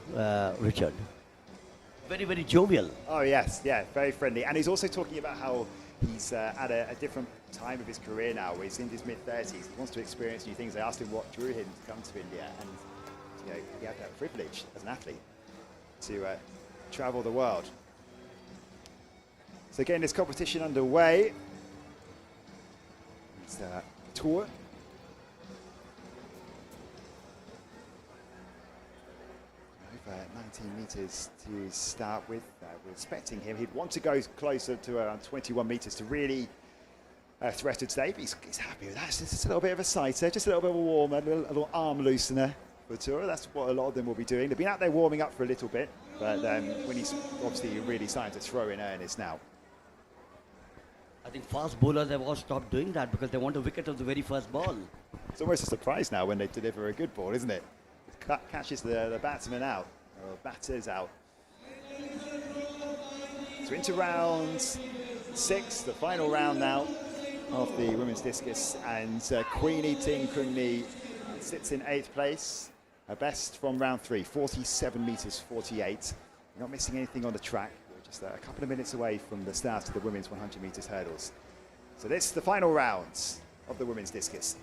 Richard. Very, very jovial. Oh yes, yeah, very friendly. And he's also talking about how he's at a different time of his career now, where he's in his mid-30s. He wants to experience new things. I asked him what drew him to come to India, and he had that privilege as an athlete to travel the world. So getting this competition underway. It's Toor. Over 19 meters to start with. We're expecting him. He'd want to go closer to around 21 meters to really threaten today, but he's happy with that. It's just a little bit of a sighter, just a little bit of a warmer, a little arm loosener for Toor. That's what a lot of them will be doing. They've been out there warming up for a little bit, but when he's obviously really starting to throw in earnest now. I think fast bowlers have all stopped doing that because they want a wicket of the very first ball. It's almost a surprise now when they deliver a good ball, isn't it? It catches the batsman out, or batters out. So into round 6, the final round now of the women's discus, and Queenie Ting Kungni sits in 8th place. Her best from round 3, 47 meters 48. Not missing anything on the track. We're just a couple of minutes away from the start of the women's 100 meters hurdles. So this is the final round of the women's discus.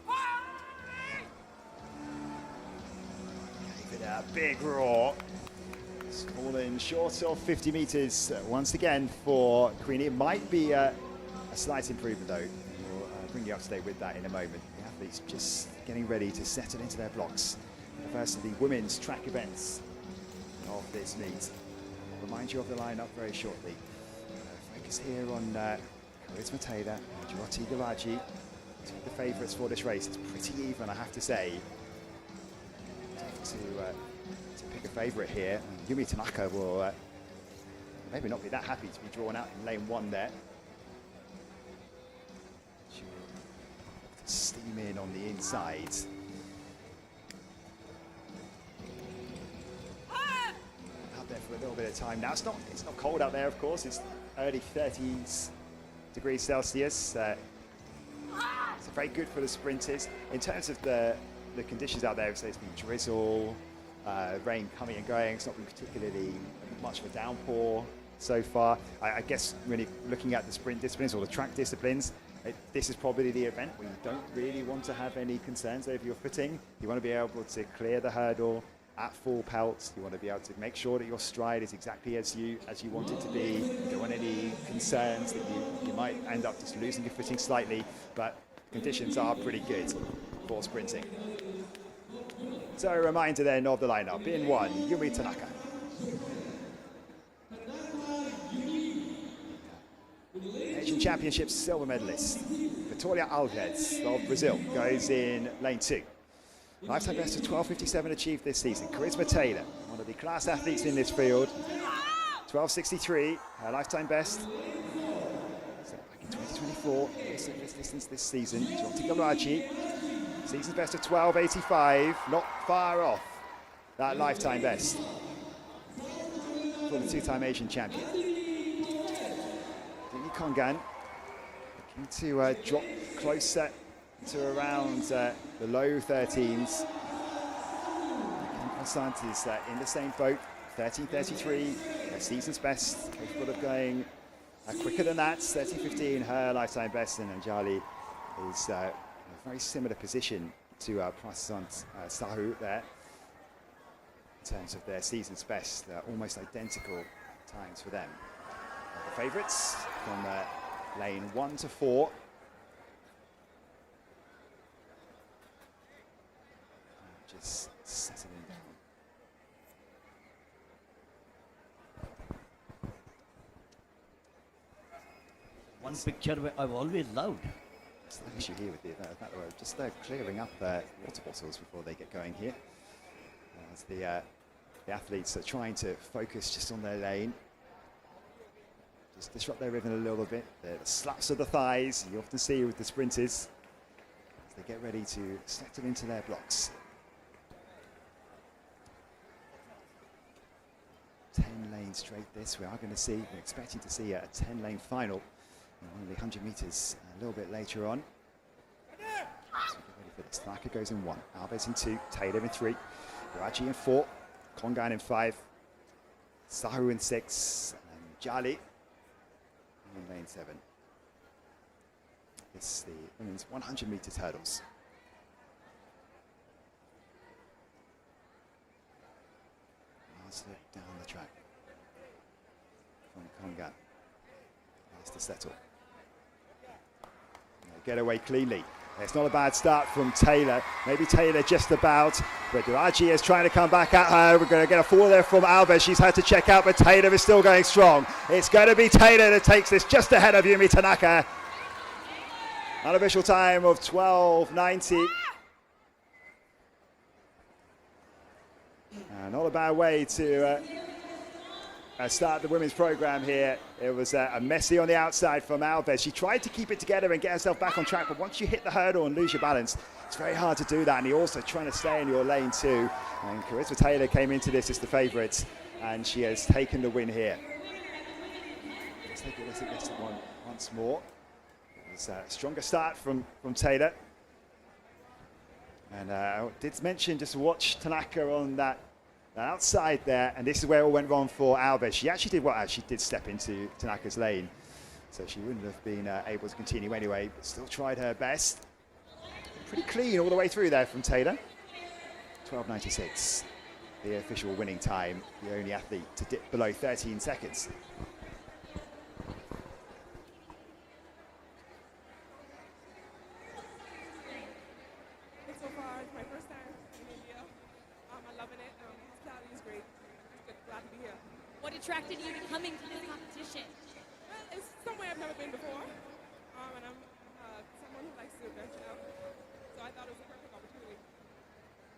Gave it a big roar. It's fallen short of 50 meters once again for Queenie. It might be a slight improvement though. We'll bring you up to date with that in a moment. The athletes just getting ready to settle into their blocks. The first of the women's track events of this meet. I'll remind you of the lineup very shortly. Focus here on Charisma Taylor and Jyothi Yarraji. Two of the favourites for this race. It's pretty even, I have to say. Tough to pick a favourite here. Yumi Tanaka will maybe not be that happy to be drawn out in lane 1 there. She will steam in on the inside. Out there for a little bit of time now. It's not cold out there, of course. It's early 30s degrees Celsius. It's very good for the sprinters. In terms of the conditions out there, so it's been drizzle, rain coming and going. It's not been particularly much of a downpour so far. I guess really looking at the sprint disciplines or the track disciplines, this is probably the event where you don't really want to have any concerns over your footing. You want to be able to clear the hurdle at full pelt. You want to be able to make sure that your stride is exactly as you want it to be. You don't want any concerns that you might end up just losing your footing slightly, but conditions are pretty good for sprinting. So a reminder then of the lineup. In 1, Yumi Tanaka. Asian Championships silver medalist Vitória Alves of Brazil goes in lane 2. Lifetime best of 12:57 achieved this season. Charisma Taylor, one of the class athletes in this field. 12:63, her lifetime best. So back in 2024, also this distance this season. Jyothi Yarraji, season's best of 12:85, not far off that lifetime best for the two-time Asian champion. Dini Kongan looking to drop closer to around the low 13s. Constant is in the same boat, 13:33, her season's best, capable of going quicker than that, 13:15, her lifetime best, and Anjali is in a very similar position to Prasant Sahu there in terms of their season's best, almost identical times for them. The favourites from lane 1 to 4. Just settling down. One picture I've always loved. That's the issue here with the fact that we're just clearing up water bottles before they get going here. As the athletes are trying to focus just on their lane. Just disrupt their rhythm a little bit. The slaps of the thighs you often see with the sprinters as they get ready to settle into their blocks. 10 lane straight this. We're expecting to see a 10-lane final in one of the 100 meters a little bit later on. So get ready for this. Tanaka goes in 1, Alves in 2, Taylor in 3, Yarraji in 4, Kongan in 5, Sahu in 6, and Jali in lane 7. This is the women's 100 meters hurdles. Last look down the track from Kongan. Has to settle. Get away cleanly. It's not a bad start from Taylor. Maybe Taylor just about, but Yarraji is trying to come back at her. We're going to get a fall there from Alves. She's had to check out, but Taylor is still going strong. It's going to be Taylor that takes this just ahead of Yumi Tanaka. Unofficial time of 12:90. Not a bad way to start the women's program here. It was a messy on the outside from Alves. She tried to keep it together and get herself back on track, but once you hit the hurdle and lose your balance, it's very hard to do that. And you're also trying to stay in your lane too. And Charisma Taylor came into this as the favourite, and she has taken the win here. Let's take a look at this one once more. It was a stronger start from Taylor. And I did mention just watch Tanaka on that outside there, and this is where it all went wrong for Alves. She actually did step into Tanaka's lane, so she wouldn't have been able to continue anyway, but still tried her best. Pretty clean all the way through there from Taylor. 12:96, the official winning time, the only athlete to dip below 13 seconds. So far, it's my first time in India. I'm loving it. Hospitality is great. It's good. Glad to be here. What attracted you to coming to this competition? Well, it's somewhere I've never been before, and I'm someone who likes to venture out. So I thought it was a perfect opportunity.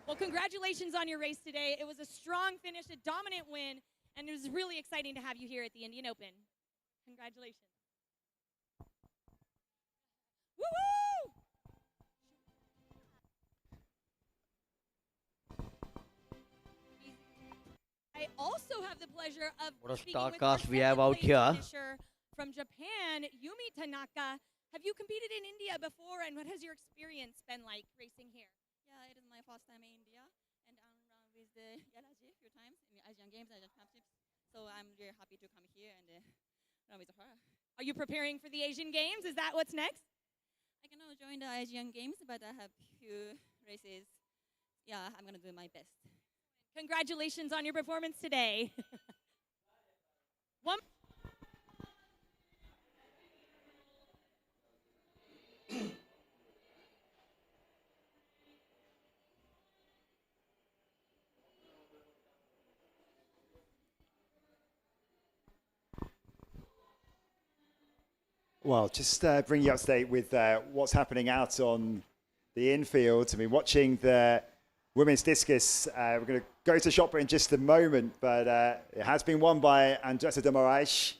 Well, congratulations on your race today. It was a strong finish, a dominant win, and it was really exciting to have you here at the Indian Open. Congratulations. Woo-hoo! I also have the pleasure of What a speaking star with cast our we have second out place here. finisher from Japan, Yumi Tanaka. Have you competed in India before, and what has your experience been like racing here? Yeah, it is my first time in India, and I'm with the Yarraji a few times in the Asian Games and Asian Championships. So I'm very happy to come here and run with her. Are you preparing for the Asian Games? Is that what's next? I cannot join the Asian Games, but I have few races. Yeah, I'm gonna do my best. Congratulations on your performance today. One. Well, just bring you up to date with what's happening out on the infield. I mean, watching the women's discus, we're going to go to shot put in just a moment, but it has been won by Andressa de Moraes.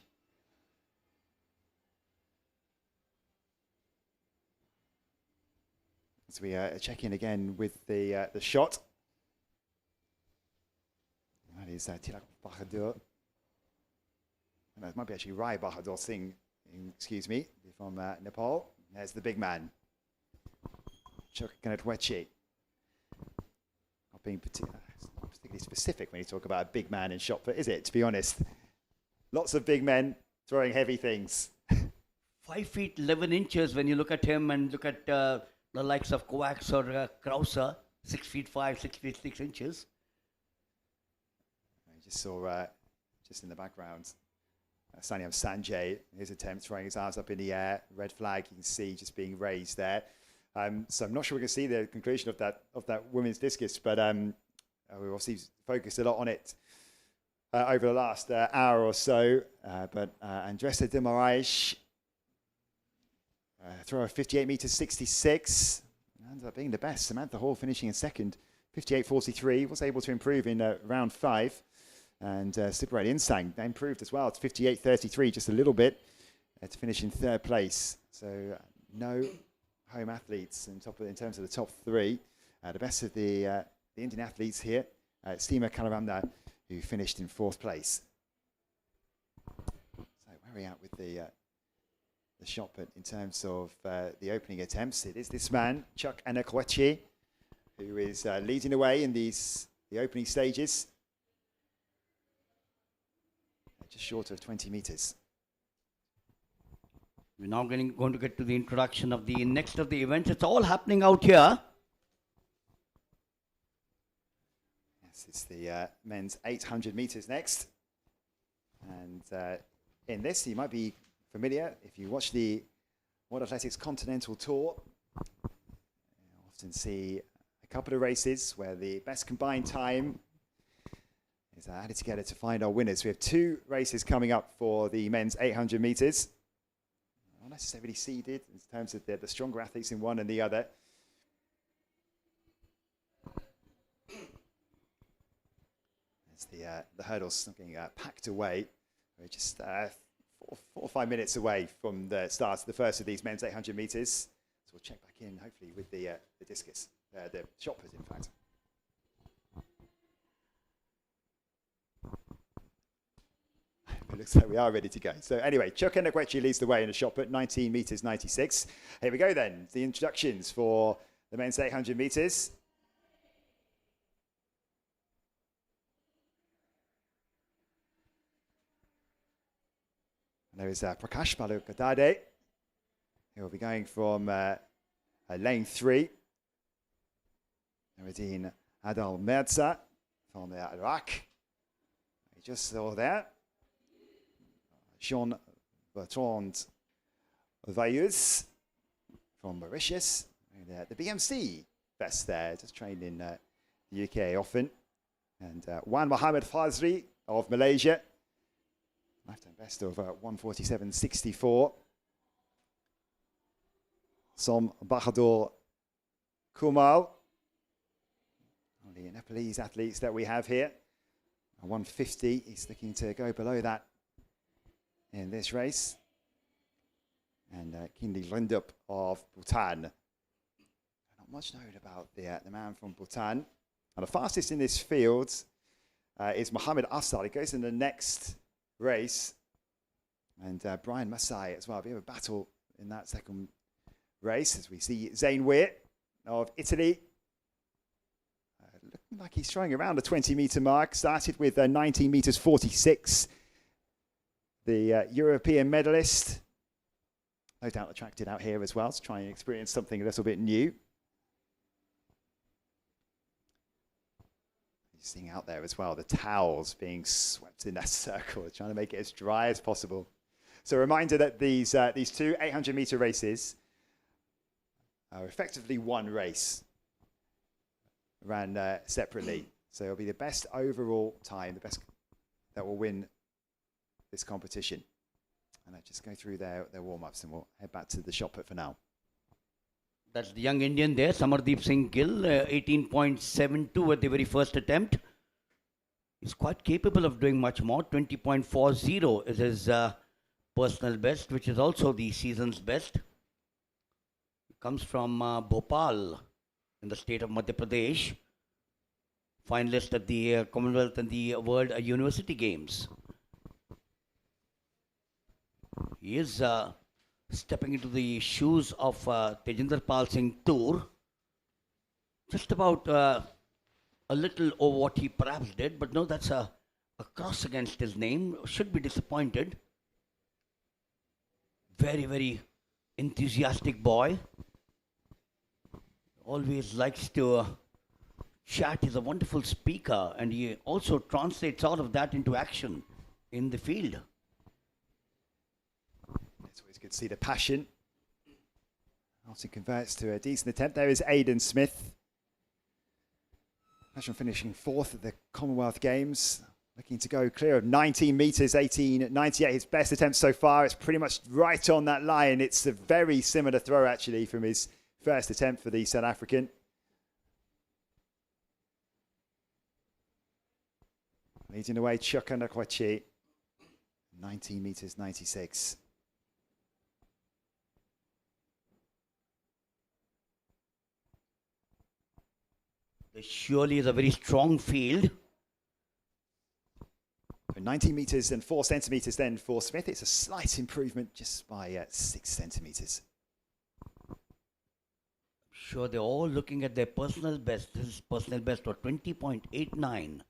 As we check in again with the shot. That is Tilak Bahadur. No, it might be actually Rai Bahadur Singh, excuse me, from Nepal. There's the big man, Chukwuebuka Enekwechi. Not being not particularly specific when you talk about a big man in shot put, is it, to be honest? Lots of big men throwing heavy things. 5 feet 11 inches when you look at him and look at the likes of Kovacs or Krauser, 6 feet 5, 6 feet 6 inches. I just saw, just in the background, Sanyam Sanjay, his attempt throwing his arms up in the air, red flag you can see just being raised there. So I'm not sure we're going to see the conclusion of that women's discus, but we've obviously focused a lot on it over the last hour or so. But Andressa de Moraes, throw of 58 meters 66, ends up being the best. Samantha Hall finishing in second, 58.43, was able to improve in round 5. And Siparet Insang improved as well to 58.33, just a little bit, to finish in third place. So no home athletes in terms of the top 3. The best of the Indian athletes here, Seema Kalaramna, who finished in 4th place. So where are we at with the shot put in terms of the opening attempts? It is this man, Chukwuebuka Enekwechi, who is leading the way in the opening stages. Just short of 20 meters. We're now going to get to the introduction of the next of the events. It's all happening out here. Yes, it's the men's 800 meters next. And in this, you might be familiar if you watch the World Athletics Continental Tour. You often see a couple of races where the best combined time is added together to find our winners. We have 2 races coming up for the men's 800 meters. Not necessarily seeded in terms of the stronger athletes in one and the other. As the hurdles getting packed away. We're just 4 or 5 minutes away from the start of the first of these men's 800 meters. So we'll check back in, hopefully, with the discus, the shot put, in fact. It looks like we are ready to go. So anyway, Chukwuebuka Enekwechi leads the way in a shot put, 19 meters 96. Here we go then, the introductions for the men's 800 meters. And there is Prakash Palukadade, who will be going from lane 3. Nuruddin Adal Mirza from Iraq. We just saw that. Jean Bertrand Vayus from Mauritius. And, the BMC best there, just trained in the UK often. And Wan Mohammed Fazri of Malaysia. Lifetime best of 147.64. Som Bahadur Kumal. The Nepalese athletes that we have here. 150, he's looking to go below that in this race. And Kindi Lindup of Bhutan. Not much known about the man from Bhutan. And the fastest in this field is Mohammed Asad. It goes in the next race. And Brian Masai as well. We have a battle in that second race as we see Zane Weir of Italy. like he's throwing around the 20-meter mark. Started with 19 meters 46. The European medalist. No doubt attracted out here as well to try and experience something a little bit new. You're seeing out there as well the towels being swept in that circle, trying to make it as dry as possible. So a reminder that these two 800-meter races are effectively one race, ran separately. So it'll be the best overall time, the best that will win this competition. And I just go through their warm-ups and we'll head back to the shot put for now. That's the young Indian there, Samardeep Singh Gill, 18.72 at the very first attempt. He's quite capable of doing much more. 20.40 is his personal best, which is also the season's best. He comes from Bhopal in the state of Madhya Pradesh. Finalist at the Commonwealth and the World University Games. He is stepping into the shoes of Tajinderpal Singh Toor. Just about a little over what he perhaps did, but no, that's a cross against his name. Should be disappointed. Very, very enthusiastic boy. Always likes to chat. He's a wonderful speaker, and he also translates all of that into action in the field. It's always good to see the passion. Often converts to a decent attempt. There is Aidan Smith. Passion finishing fourth at the Commonwealth Games. Looking to go clear of 19 meters, 18.98. His best attempt so far. It's pretty much right on that line. It's a very similar throw, actually, from his first attempt for the South African. Leading away, Chukwuebuka Enekwechi. 19 meters, 96. This surely is a very strong field. 19 meters and 4 centimeters then for Smith. It's a slight improvement just by 6 centimeters. I'm sure they're all looking at their personal best. This is personal best for 20.89.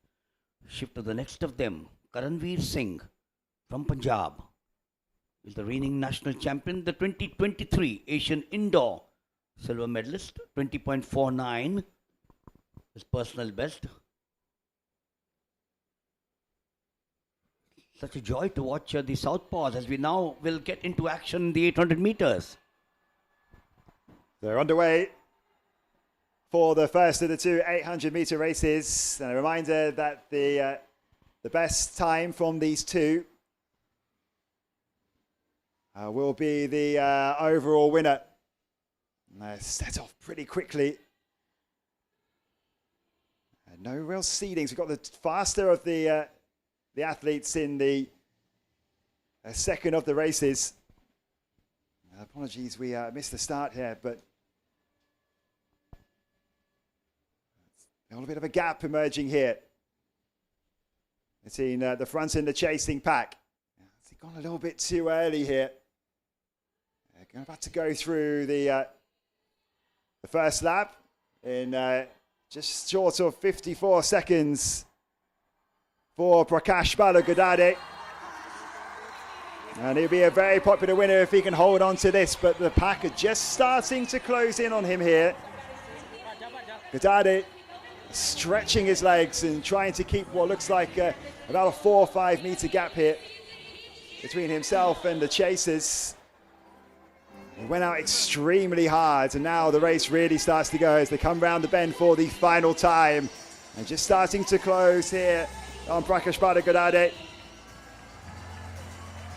Shift to the next of them. Karanveer Singh from Punjab is the reigning national champion. The 2023 Asian Indoor silver medalist. 20.49 is personal best. Such a joy to watch the Southpaws as we now will get into action in the 800 meters. They're underway for the first of the two 800-meter races. And a reminder that the best time from these two will be the overall winner. Set off pretty quickly. No real seedings. We've got the faster of the athletes in the second of the races. Apologies, we missed the start here, but a little bit of a gap emerging here between the front and the chasing pack. It's gone a little bit too early here. Going about to go through the first lap in just short of 54 seconds for Prakash Balagodade. And he'll be a very popular winner if he can hold on to this, but the pack are just starting to close in on him here. Godade stretching his legs and trying to keep what looks like about a 4 or 5 meter gap here between himself and the chasers. He went out extremely hard, and now the race really starts to go as they come round the bend for the final time. And just starting to close here on Prakash Balagodade.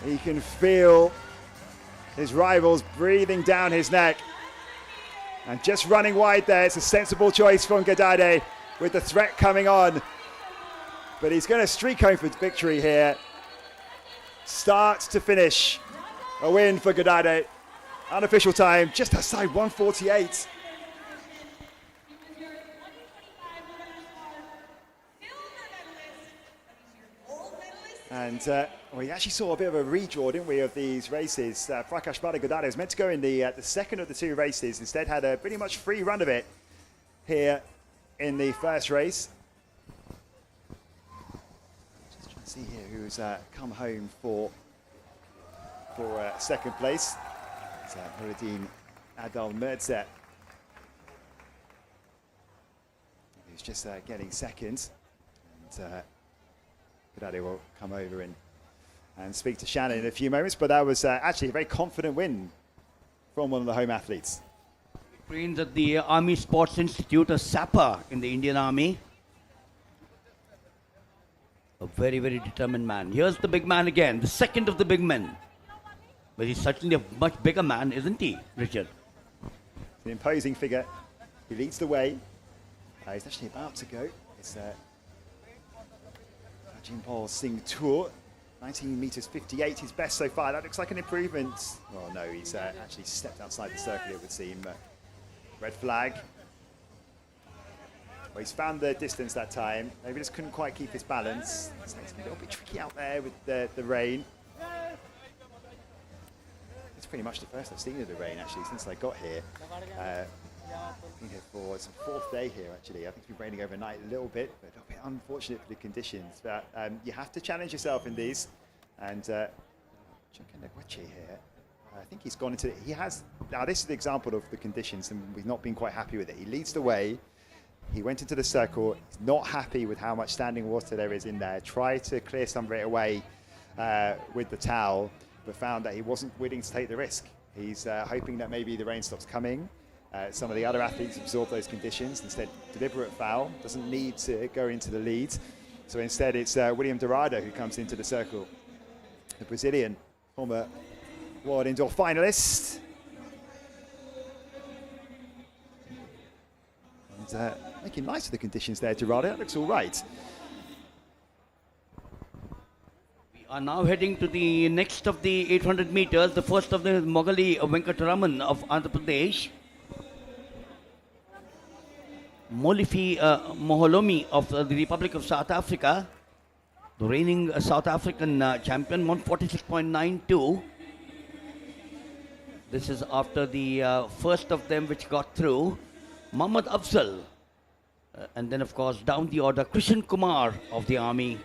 He can feel his rivals breathing down his neck. And just running wide there, it's a sensible choice from Godade with the threat coming on. But he's going to streak home for victory here. Start to finish, a win for Godade. Unofficial time, just outside 1:48. And we actually saw a bit of a redraw, didn't we, of these races. Prakash Balagodade was meant to go in the second of the two races. Instead had a pretty much free run of it here in the first race. Just trying to see here who's come home for second place. It's Nuruddin Adal Mirza, who's just getting second. And Kadade will come over and speak to Shannon in a few moments. But that was actually a very confident win from one of the home athletes. Trains at the Army Sports Institute, a sapper in the Indian Army. A very, very determined man. Here's the big man again, the second of the big men. But he's certainly a much bigger man, isn't he, Richard? An imposing figure. He leads the way. He's actually about to go. It's Tajinderpal Singh Toor, 19 meters 58, his best so far. That looks like an improvement. Oh no, he's actually stepped outside the circle, it would seem. Red flag. Well, he's found the distance that time. Maybe just couldn't quite keep his balance. So it's a little bit tricky out there with the rain. It's pretty much the first I've seen of the rain actually since I got here. Been here for it's the fourth day here actually. I think it's been raining overnight a little bit, but a little bit unfortunate for the conditions. But you have to challenge yourself in these. And Chukwuebuka Enekwechi here, I think he's gone into he has now this is the example of the conditions and we've not been quite happy with it. He leads the way. He went into the circle. He's not happy with how much standing water there is in there. Tried to clear some of it away with the towel, but found that he wasn't willing to take the risk. He's hoping that maybe the rain stops coming. Some of the other athletes absorb those conditions. Instead, deliberate foul, doesn't need to go into the lead. So instead, it's William Dorado who comes into the circle. The Brazilian, former World Indoor finalist. And making nice of the conditions there, Dorado. That looks all right. We are now heading to the next of the 800 meters. The first of them is Mogali Venkataraman of Andhra Pradesh. Molifi Moholomi of the Republic of South Africa, the reigning South African champion, 146.92. This is after the first of them which got through. Muhammad Afzal, and then of course down the order, Krishan Kumar of the Army.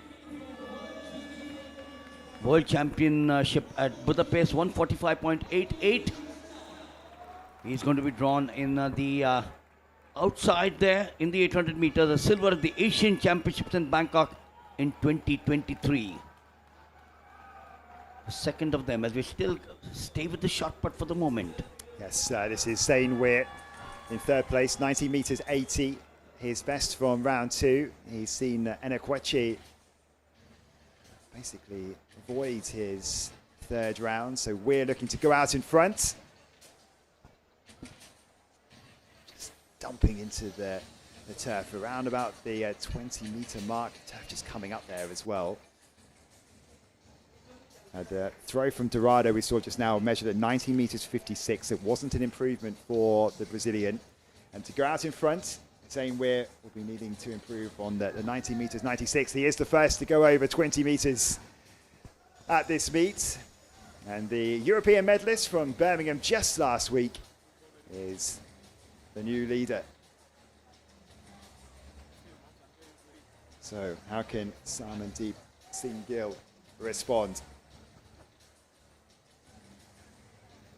World Championship at Budapest, 145.88. He's going to be drawn in the outside there in the 800 meters, the silver at the Asian Championships in Bangkok in 2023. The second of them, as we still stay with the shot put for the moment. Yes, this is Zane Weir in third place, 90 meters 80. His best from round two. He's seen Enekwechi basically avoid his third round, so Weir looking to go out in front. Dumping into the turf around about the 20-meter mark. The turf just coming up there as well. The throw from Dorado we saw just now measured at 19 meters 56. It wasn't an improvement for the Brazilian. And to go out in front, Zane Weir will be needing to improve on the 19 meters 96. He is the first to go over 20 meters at this meet. And the European medalist from Birmingham just last week is the new leader. So how can Samandeep Singh Gill respond?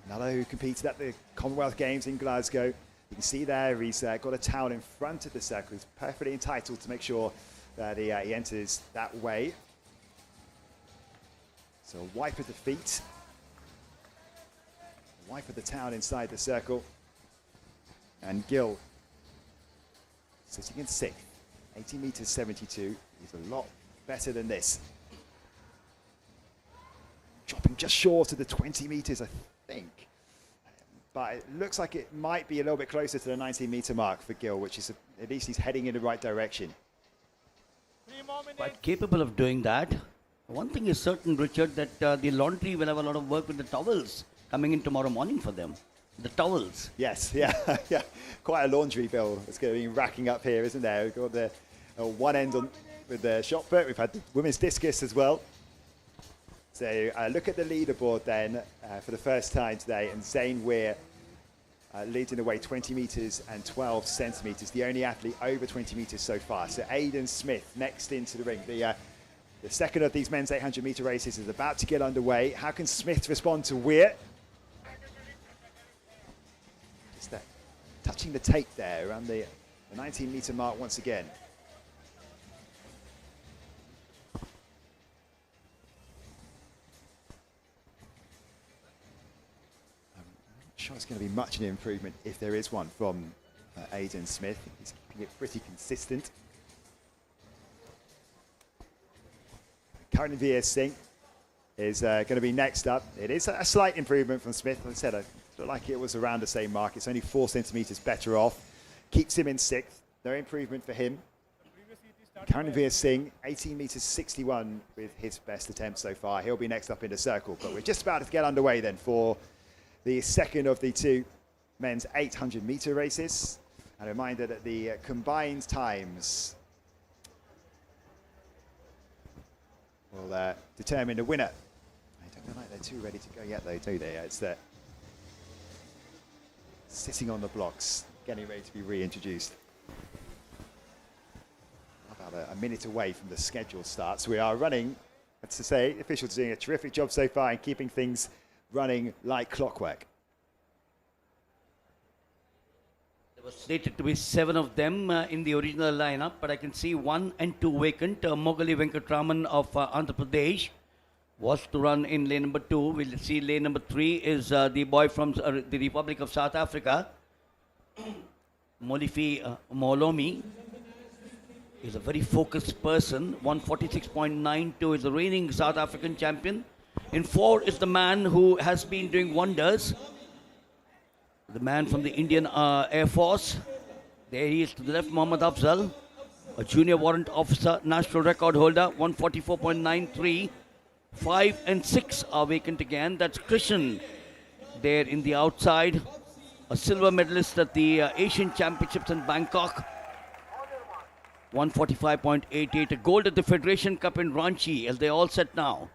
Another who competed at the Commonwealth Games in Glasgow. You can see there he's got a towel in front of the circle. He's perfectly entitled to make sure that he enters that way. So a wipe of the feet. A wipe of the towel inside the circle. And Gill sitting in sixth, 80 meters 72. He's a lot better than this. Dropping just short of the 20 meters, I think. But it looks like it might be a little bit closer to the 19-meter mark for Gill, which is at least he's heading in the right direction. Quite capable of doing that. One thing is certain, Richard, that the laundry will have a lot of work with the towels coming in tomorrow morning for them. The towels. Yes, yeah, yeah. Quite a laundry bill that's going to be racking up here, isn't there? We've got the one end on with the shot put. We've had the women's discus as well. So look at the leaderboard then for the first time today, and Zane Weir leading the way 20 metres and 12 centimetres, the only athlete over 20 metres so far. So Aidan Smith next into the ring. The second of these men's 800 metre races is about to get underway. How can Smith respond to Weir? Just touching the tape there around the 19 metre mark once again. Sure it's going to be much of an improvement if there is one from Aidan Smith. He's keeping it pretty consistent. Kalinga Singh is going to be next up. It is a slight improvement from Smith. Like I said, I feel like it was around the same mark. It's only 4 centimetres better off. Keeps him in 6th. No improvement for him. Kalinga Singh, 18 metres 61 with his best attempt so far. He'll be next up in the circle. But we're just about to get underway then for the second of the 2 men's 800 metre races. And a reminder that the combined times will determine the winner. I don't feel like they're too ready to go yet though, do they? It's sitting on the blocks, getting ready to be reintroduced. About a minute away from the scheduled start. So we are running, that's to say, the officials are doing a terrific job so far in keeping things running like clockwork. There was slated to be 7 of them in the original lineup, but I can see 1 and 2 vacant. Mogali Venkatraman of Andhra Pradesh was to run in lane number 2. We'll see lane number 3 is the boy from the Republic of South Africa, Molifi Molomi. He's a very focused person. 146.92 is the reigning South African champion. In 4 is the man who has been doing wonders. The man from the Indian Air Force. There he is to the left, Mohammad Afzal, a junior warrant officer, national record holder, 144.93. 5 and 6 are vacant again. That's Krishan there in the outside, a silver medalist at the Asian Championships in Bangkok. 145.88, a gold at the Federation Cup in Ranchi, as they all set now.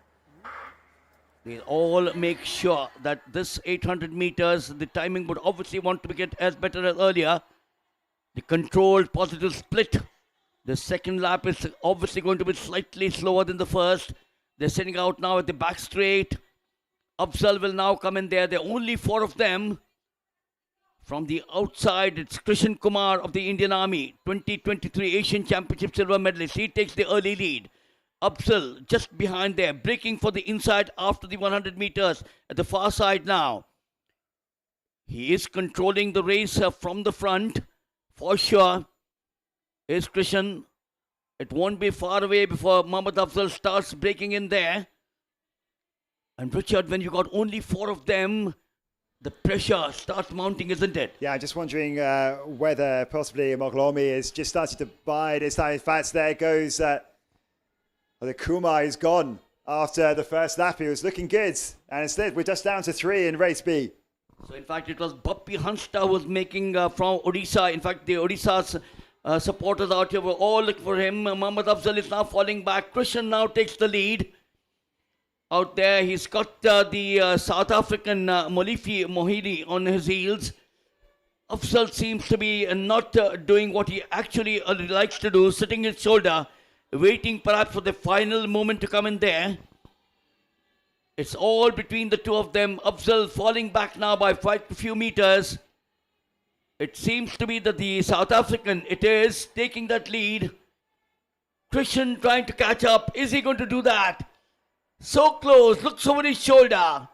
They'll all make sure that this 800 meters, the timing would obviously want to get as better as earlier. The controlled positive split. The second lap is obviously going to be slightly slower than the first. They're sitting out now at the back straight. Afzal will now come in there. There are only 4 of them. From the outside, it's Krishan Kumar of the Indian Army, 2023 Asian Championship silver medalist. He takes the early lead. Afzal just behind there, breaking for the inside after the 100 meters at the far side now. He is controlling the race from the front, for sure. Is Krishan. It won't be far away before Mohammad Afzal starts breaking in there. And Richard, when you got only 4 of them, the pressure starts mounting, isn't it? Yeah, just wondering whether possibly Moglomi has just started to bide his time. In fact, there goes the Kumar is gone after the first lap. He was looking good. And instead, we're just down to 3 in race B. So, in fact, it was Bappi Hansta who was making from Odisha. In fact, the Odisha's supporters out here were all looking for him. Mohammad Afzal is now falling back. Krishan now takes the lead. Out there, he's got the South African Molifi Mohidi on his heels. Afzal seems to be not doing what he actually likes to do, sitting his shoulder, waiting perhaps for the final moment to come in there. It's all between the 2 of them. Afzal falling back now by quite a few meters. It seems to be that the South African, it is taking that lead. Krishan trying to catch up. Is he going to do that? So close, looks over his shoulder.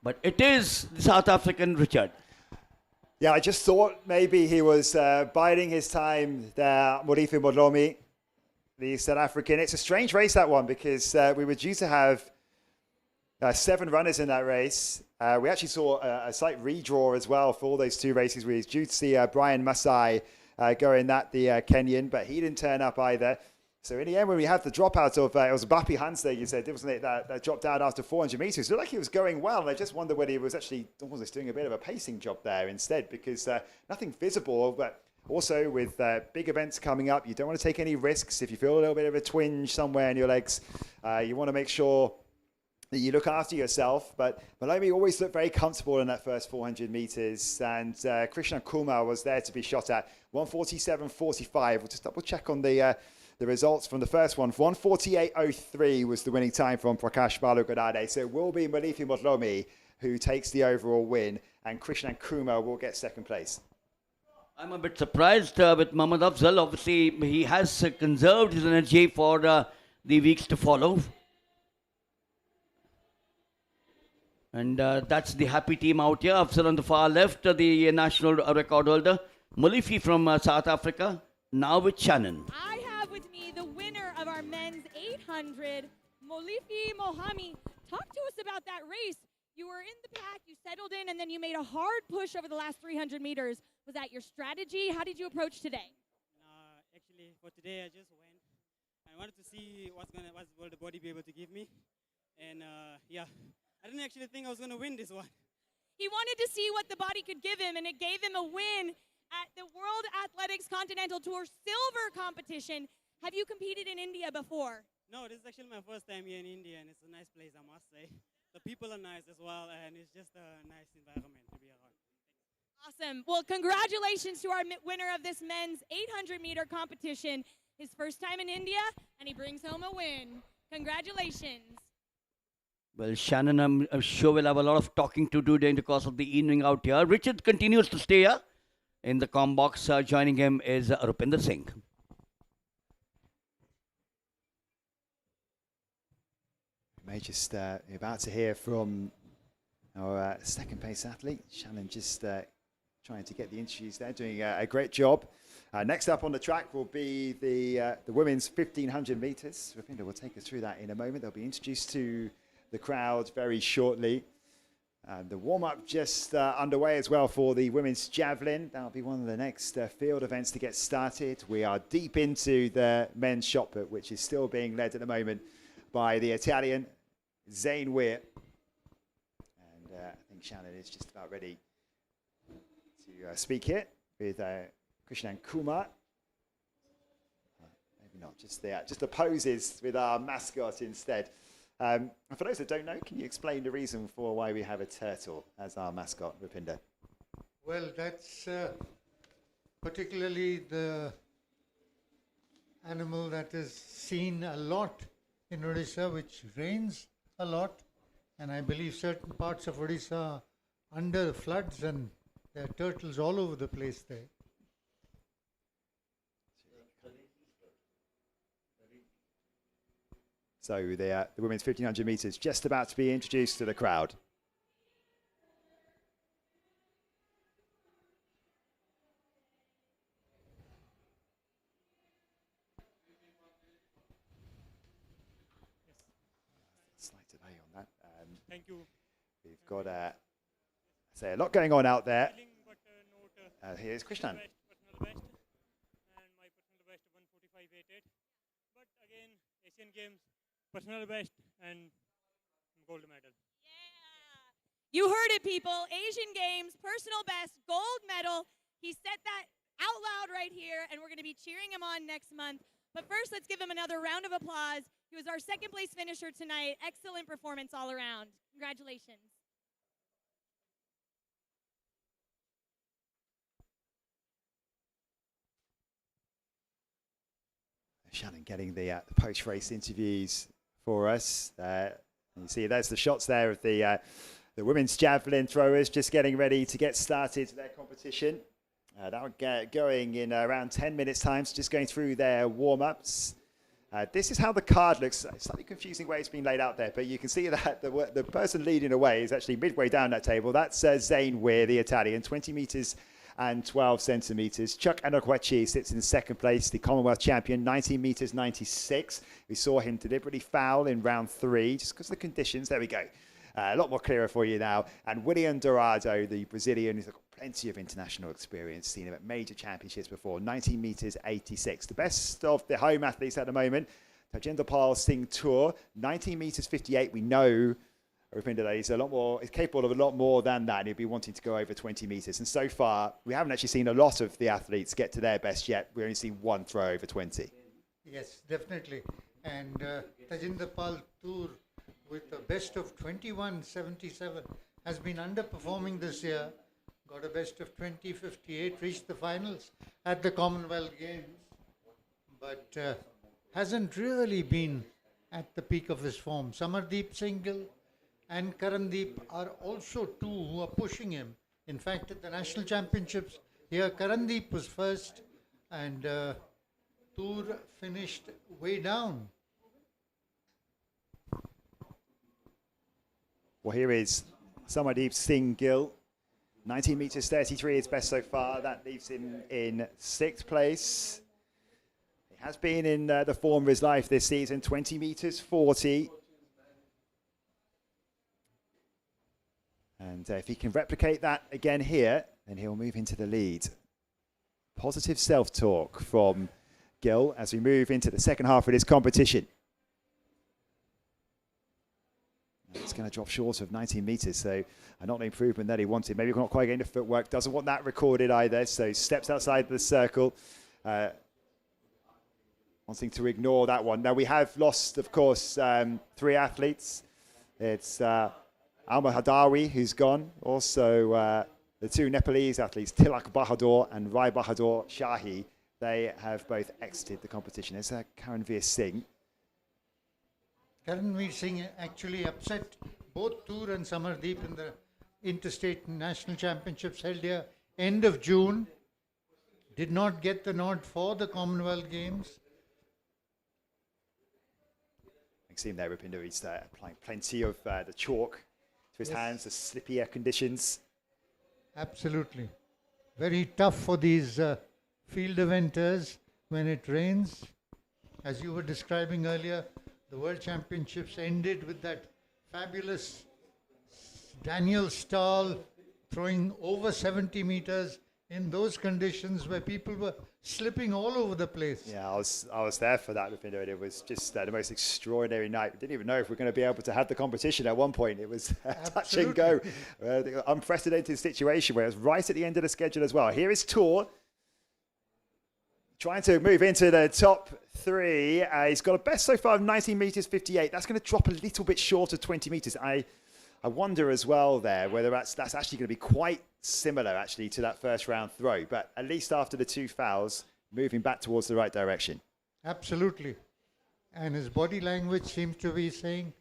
But it is the South African, Richard. Yeah, I just thought maybe he was biding his time there, Morifi Modlomi, the South African. It's a strange race, that one, because we were due to have 7 runners in that race. We actually saw a slight redraw as well for all those 2 races. We were due to see Brian Masai go in that, the Kenyan, but he didn't turn up either. So in the end, when we had the dropout of, it was Bappi Hansta, you said, wasn't it, that dropped out after 400 metres. It looked like he was going well, and I just wonder whether he was actually almost doing a bit of a pacing job there instead, because nothing visible, but also with big events coming up, you don't want to take any risks. If you feel a little bit of a twinge somewhere in your legs, you want to make sure that you look after yourself. But Malome always looked very comfortable in that first 400 meters, and Krishna Kumar was there to be shot at. 147.45. We'll just double check on the results from the first one. 148.03 was the winning time from Prakash Balugadade. So it will be Malifi Malome who takes the overall win, and Krishna Kumar will get second place. I'm a bit surprised with Mohammad Afzal. Obviously, he has conserved his energy for the weeks to follow. And that's the happy team out here. Afzal on the far left, the national record holder. Malifi from South Africa, now with Shannon. I have with me the winner of our men's 800, Molifi Mohami. Talk to us about that race. You were in the pack, you settled in, and then you made a hard push over the last 300 meters. Was that your strategy? How did you approach today? Actually, for today, I just went. I wanted to see what will the body be able to give me. And yeah, I didn't actually think I was going to win this one. He wanted to see what the body could give him, and it gave him a win at the World Athletics Continental Tour Silver competition. Have you competed in India before? No, this is actually my first time here in India, and it's a nice place, I must say. The people are nice as well, and it's just a nice environment to be around. Awesome. Well, congratulations to our winner of this men's 800-meter competition. His first time in India, and he brings home a win. Congratulations. Well, Shannon, I'm sure we'll have a lot of talking to do during the course of the evening out here. Richard continues to stay here in the comm box. Joining him is Rupinder Singh. May just about to hear from our second place athlete. Shannon just trying to get the interviews there, doing a great job. Next up on the track will be the women's 1500 meters. Rupinder will take us through that in a moment. They'll be introduced to the crowd very shortly. The warm-up just underway as well for the women's javelin. That'll be one of the next field events to get started. We are deep into the men's shot put, which is still being led at the moment by the Italian Zane Weir. And I think Shannon is just about ready to speak here with Krishnan Kumar. Maybe not, just the poses with our mascot instead. For those that don't know, can you explain the reason for why we have a turtle as our mascot, Rupinder? Well, that's particularly the animal that is seen a lot in Odisha, which rains a lot, and I believe certain parts of Odisha are under floods, and there are turtles all over the place there. So the women's 1500 meters just about to be introduced to the crowd. Slight delay on that. Thank you. We've got a lot going on out there. Here's Krishnan. Personal best, and my personal best 145.88. But again, Asian Games, personal best and gold medal. You heard it, people. Asian Games, personal best, gold medal. He said that out loud right here, and we're going to be cheering him on next month. But first, let's give him another round of applause. He was our second place finisher tonight. Excellent performance all around. Congratulations. Shannon getting the post-race interviews for us. You see, there's the shots there of the women's javelin throwers just getting ready to get started their competition. That'll get going in around 10 minutes' time, so just going through their warm-ups. This is how the card looks. It's slightly confusing way it's been laid out there, but you can see that the person leading away is actually midway down that table. That's Zane Weir, the Italian, 20 meters and 12 centimeters. Chuck Enekwechi sits in second place, the Commonwealth champion, 19 meters 96. We saw him deliberately foul in round 3 just because of the conditions. There we go. A lot more clearer for you now. And William Dourado, the Brazilian, who's got plenty of international experience, seen him at major championships before, 19 meters 86. The best of the home athletes at the moment, Tajinderpal Singh Toor, 19 meters 58. We know Rupinder is is capable of a lot more than that, and he'll be wanting to go over 20 meters. And so far, we haven't actually seen a lot of the athletes get to their best yet. We only see one throw over 20. Yes, definitely. And Tajinderpal Toor with a best of 21.77, has been underperforming this year. Got a best of 20.58, reached the finals at the Commonwealth Games, but hasn't really been at the peak of his form. Samardeep Singh and Karandeep are also two who are pushing him. In fact, at the national championships here, Karandeep was first and Toor finished way down. Well, here is Samardeep Singh Gill. 19 metres 33 is best so far. That leaves him in 6th place. He has been in the form of his life this season, 20 metres 40. And if he can replicate that again here, then he'll move into the lead. Positive self-talk from Gill as we move into the second half of this competition. It's going to drop short of 19 metres, so not the improvement that he wanted. Maybe not quite getting the footwork. Doesn't want that recorded either, so steps outside the circle. Wanting to ignore that one. Now, we have lost, of course, 3 athletes. It's Alma Hadawi, who's gone. Also, the 2 Nepalese athletes, Tilak Bahadur and Rai Bahadur Shahi. They have both exited the competition. There's Karanveer Singh. Karanveer Singh actually upset both Toor and Samardeep in the interstate national championships held here end of June. Did not get the nod for the Commonwealth Games. You can see him there, Rupinder. He's applying plenty of the chalk to his hands, the slippy air conditions. Absolutely. Very tough for these field eventers when it rains. As you were describing earlier, the World Championships ended with that fabulous Daniel Stahl throwing over 70 meters in those conditions where people were slipping all over the place. Yeah, I was there for that, Rupinder, and it was just the most extraordinary night. We didn't even know if we were going to be able to have the competition at one point. It was touch and go. The unprecedented situation where it was right at the end of the schedule as well. Here is Toor, trying to move into the top 3. He's got a best so far of 19 metres 58. That's going to drop a little bit short of 20 metres. I wonder as well there whether that's actually going to be quite similar actually to that first round throw. But at least after the 2 fouls, moving back towards the right direction. Absolutely. And his body language seems to be saying,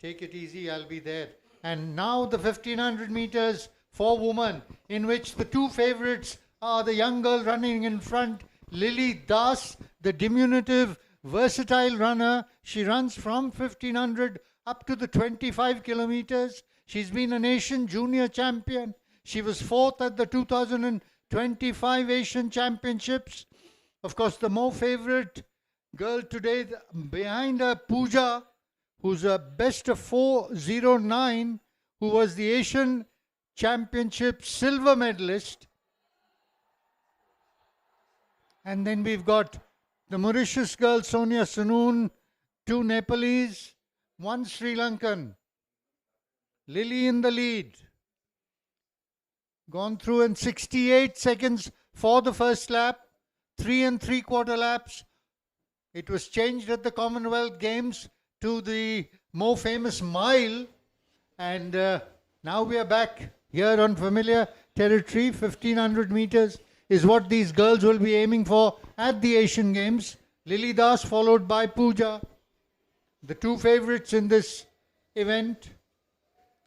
take it easy, I'll be there. And now the 1500 meters for women, in which the 2 favourites are the young girl running in front, Lily Das, the diminutive, versatile runner. She runs from 1500 up to the 25 kilometers. She's been a nation junior champion. She was 4th at the 2025 Asian Championships. Of course, the more favorite girl today, behind her, Pooja, who's a best of 4:09, who was the Asian Championship silver medalist. And then we've got the Mauritius girl, Sonia Sunoon, 2 Nepalese, 1 Sri Lankan. Lily in the lead. Gone through in 68 seconds for the first lap, 3 3/4 laps. It was changed at the Commonwealth Games to the more famous mile. And now we are back here on familiar territory. 1500 meters is what these girls will be aiming for at the Asian Games. Lily Das followed by Pooja. The 2 favourites in this event.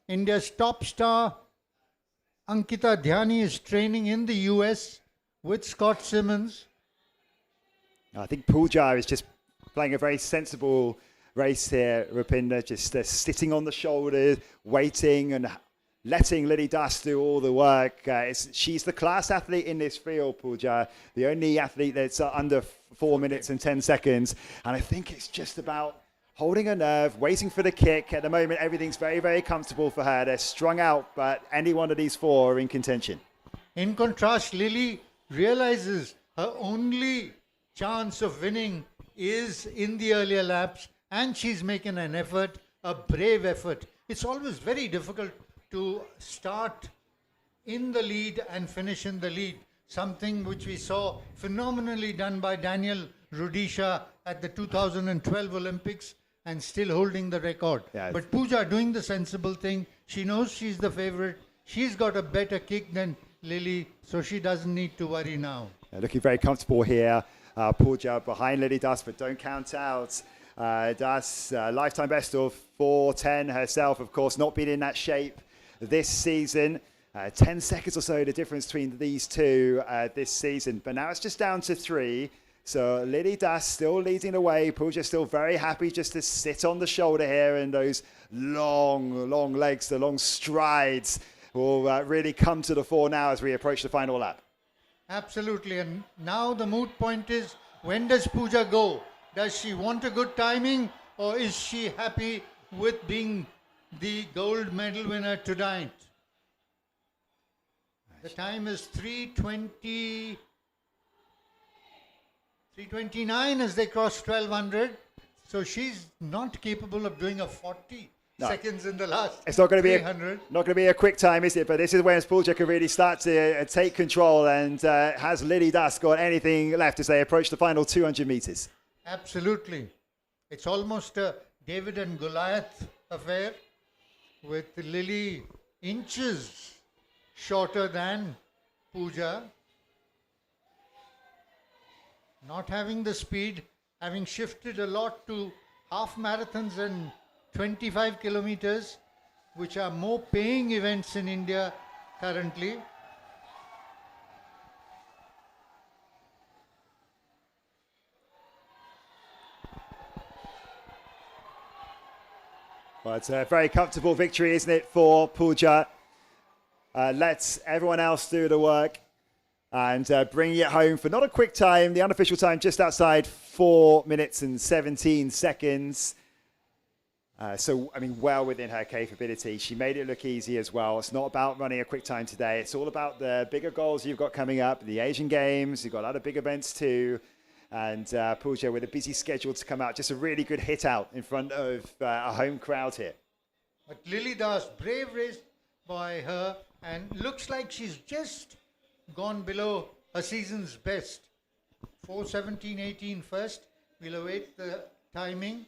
India's top star Ankita Dhyani is training in the US with Scott Simmons. I think Pooja is just playing a very sensible race here, Rupinder, just sitting on the shoulders, waiting and letting Lily Das do all the work. She's the class athlete in this field, Pooja, the only athlete that's under 4 minutes and 10 seconds. And I think it's just about holding her nerve, waiting for the kick. At the moment, everything's very, very comfortable for her. They're strung out, but any one of these 4 are in contention. In contrast, Lily realizes her only chance of winning is in the earlier laps, and she's making an effort, a brave effort. It's always very difficult to start in the lead and finish in the lead, something which we saw phenomenally done by Daniel Rudisha at the 2012 Olympics, and still holding the record. Yeah. But Pooja doing the sensible thing. She knows she's the favorite. She's got a better kick than Lily, so she doesn't need to worry now. Looking very comfortable here. Pooja behind Lily Das, but don't count out. Das, lifetime best of 4:10 herself, of course, not been in that shape this season. 10 seconds or so the difference between these two this season. But now it's just down to 3. So Lily Das still leading the way. Pooja still very happy just to sit on the shoulder here, and those long legs, the long strides will really come to the fore now as we approach the final lap. Absolutely. And now the moot point is, when does Pooja go? Does she want a good timing, or is she happy with being the gold medal winner tonight? The time is 3:29 as they cross 1200. So she's not capable of doing a 40 seconds in the last. It's not going to be 300. not going to be a quick time, is it? But this is when Pooja can really start to take control. And has Lily Das got anything left as they approach the final 200 meters? Absolutely. It's almost a David and Goliath affair, with Lily inches shorter than Pooja. Not having the speed, having shifted a lot to half marathons and 25 kilometers, which are more paying events in India currently. Well, it's a very comfortable victory, isn't it, for Pooja? Let's everyone else do the work and bring it home for not a quick time, the unofficial time just outside 4 minutes and 17 seconds. So, I mean, well within her capability. She made it look easy as well. It's not about running a quick time today. It's all about the bigger goals you've got coming up, the Asian Games. You've got other big events too. And Pooja with a busy schedule to come out. Just a really good hit out in front of a home crowd here. But Lily Das, brave race by her, and looks like she's just gone below her season's best. 4:17.18 first. We'll await the timing.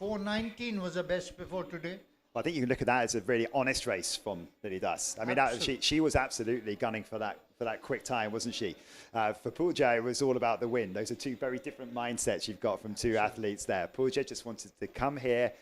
4:19 was her best before today. I think you can look at that as a really honest race from Lily Das. I mean, she was absolutely gunning for that quick time, wasn't she? For Pooja, it was all about the win. Those are two very different mindsets you've got from two athletes there. Pooja just wanted to come here,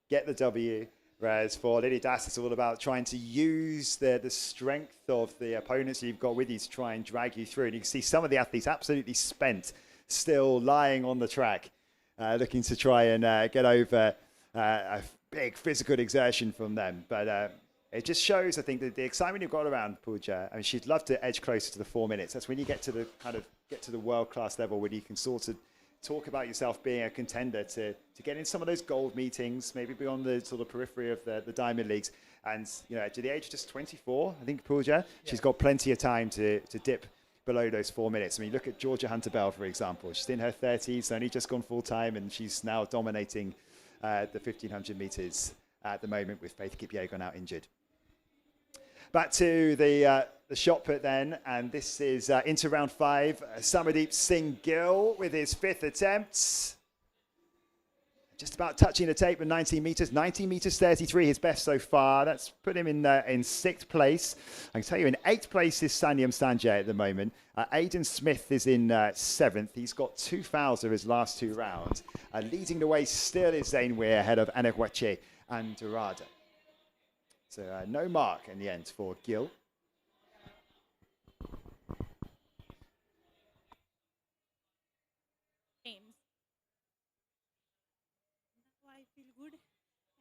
get the W, whereas for Lily Das, it's all about trying to use the strength of the opponents you've got with you to try and drag you through. And you can see some of the athletes absolutely spent, still lying on the track, looking to try and get over a big physical exertion from them. But it just shows, I think, that the excitement you've got around Pooja. I mean, she'd love to edge closer to the 4 minutes. That's when you get to the world-class level, where you can sort of talk about yourself being a contender to get in some of those gold meetings, maybe beyond the sort of periphery of the Diamond Leagues. And, you know, to the age of just 24, I think Pooja, she's got plenty of time to dip below those 4 minutes. I mean, look at Georgia Hunter-Bell, for example. She's in her 30s, only just gone full-time, and she's now dominating the 1,500 meters at the moment, with Faith Kipyegon out injured. Back to the shot put then, and this is into round 5. Samardeep Singh Gill with his 5th attempt. Just about touching the tape at 19 meters. 19 meters 33, his best so far. That's put him in 6th place. I can tell you in 8th place is Sanyam Sanjay at the moment. Aidan Smith is in 7th. He's got 2 fouls of his last 2 rounds. Leading the way still is Zane Weir ahead of Enekwechi and Dorada. So no mark in the end for Gill. Games. Now I feel good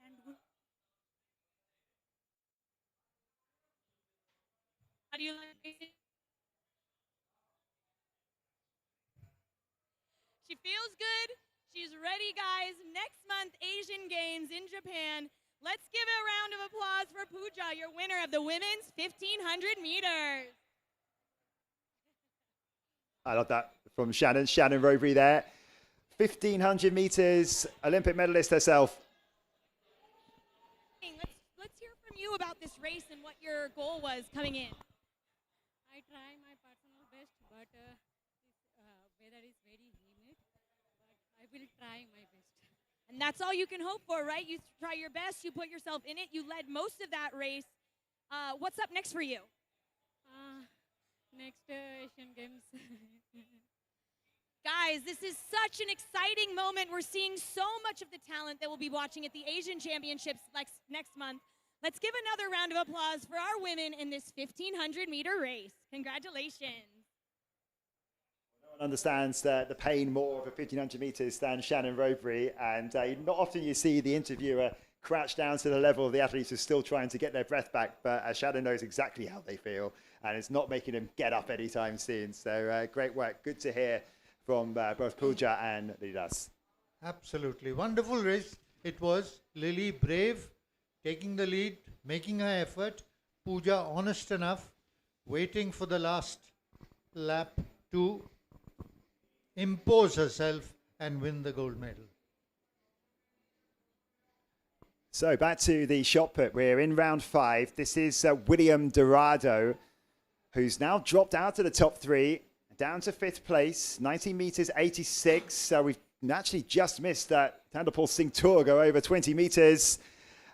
and good. How do you like it? She feels good. She's ready, guys. Next month, Asian Games in Japan. Let's give a round of applause for Pooja, your winner of the women's 1,500 meters. I love that from Shannon Robery there. 1,500 meters, Olympic medalist herself. Let's hear from you about this race and what your goal was coming in. I try my personal best, but this weather is very humid. But I will try my best. And that's all you can hope for, right? You try your best, you put yourself in it, you led most of that race. What's up next for you? Next Asian Games. Guys, this is such an exciting moment. We're seeing so much of the talent that we'll be watching at the Asian Championships next month. Let's give another round of applause for our women in this 1,500-meter race. Congratulations. No one understands the pain more of a 1,500 metres than Shannon Robury, and not often you see the interviewer crouch down to the level of the athletes who are still trying to get their breath back, but Shannon knows exactly how they feel, and it's not making them get up anytime soon. So great work. Good to hear from both Pooja and Lidas. Absolutely. Wonderful race. It was. Lily brave, taking the lead, making her effort. Pooja honest enough, waiting for the last lap to impose herself and win the gold medal. So back to the shot put. We're in round 5. This is William Dorado, who's now dropped out of the top 3, down to 5th place, 19 metres 86. So we've actually just missed that Tajinderpal Singh Toor go over 20 metres.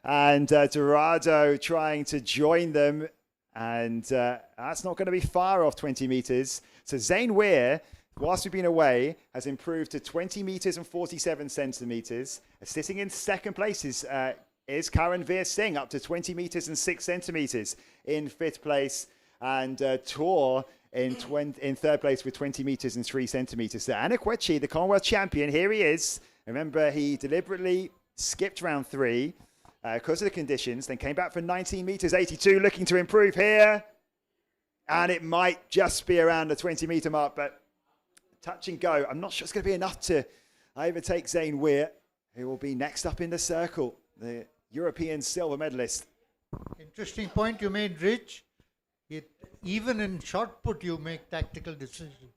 And Dorado trying to join them. And that's not going to be far off 20 metres. So Zane Weir, whilst we've been away, has improved to 20 metres and 47 centimetres. Sitting in second place is Karanveer Singh, up to 20 metres and 6 centimetres in 5th place. And Toor in third place with 20 metres and 3 centimetres. So Enekwechi, the Commonwealth champion, here he is. Remember, he deliberately skipped round 3 because of the conditions, then came back for 19 metres 82, looking to improve here. And it might just be around the 20-metre mark, but touch and go. I'm not sure it's going to be enough to overtake Zane Weir, who will be next up in the circle, the European silver medalist. Interesting point you made, Rich. Even in shot put, you make tactical decisions.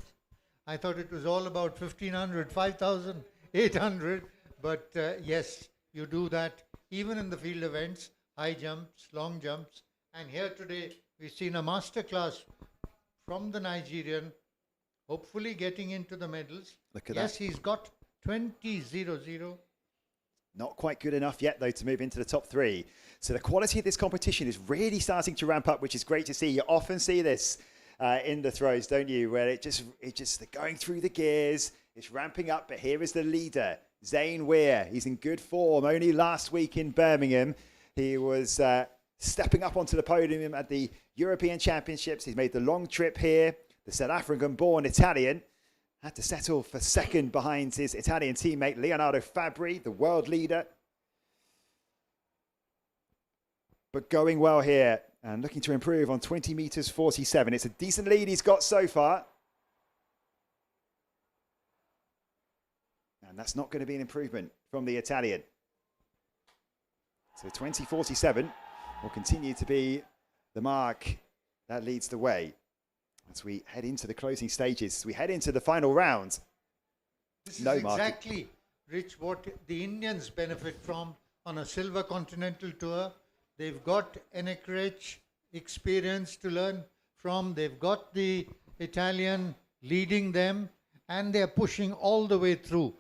I thought it was all about 1,500, 5,000, 800. But yes, you do that even in the field events, high jumps, long jumps. And here today, we've seen a masterclass from the Nigerian, hopefully getting into the medals. Look at that. Yes, he's got 20.00. Not quite good enough yet, though, to move into the top 3. So the quality of this competition is really starting to ramp up, which is great to see. You often see this in the throws, don't you? Where it just they're going through the gears, it's ramping up. But here is the leader, Zane Weir. He's in good form. Only last week in Birmingham, he was stepping up onto the podium at the European Championships. He's made the long trip here. The South African-born Italian had to settle for second behind his Italian teammate, Leonardo Fabri, the world leader. But going well here and looking to improve on 20 metres 47. It's a decent lead he's got so far. And that's not going to be an improvement from the Italian. So 20.47 will continue to be the mark that leads the way as we head into the closing stages, as we head into the final round. This is exactly, Rich, what the Indians benefit from on a silver continental tour. They've got Enekwechi experience to learn from. They've got the Italian leading them, and they're pushing all the way through.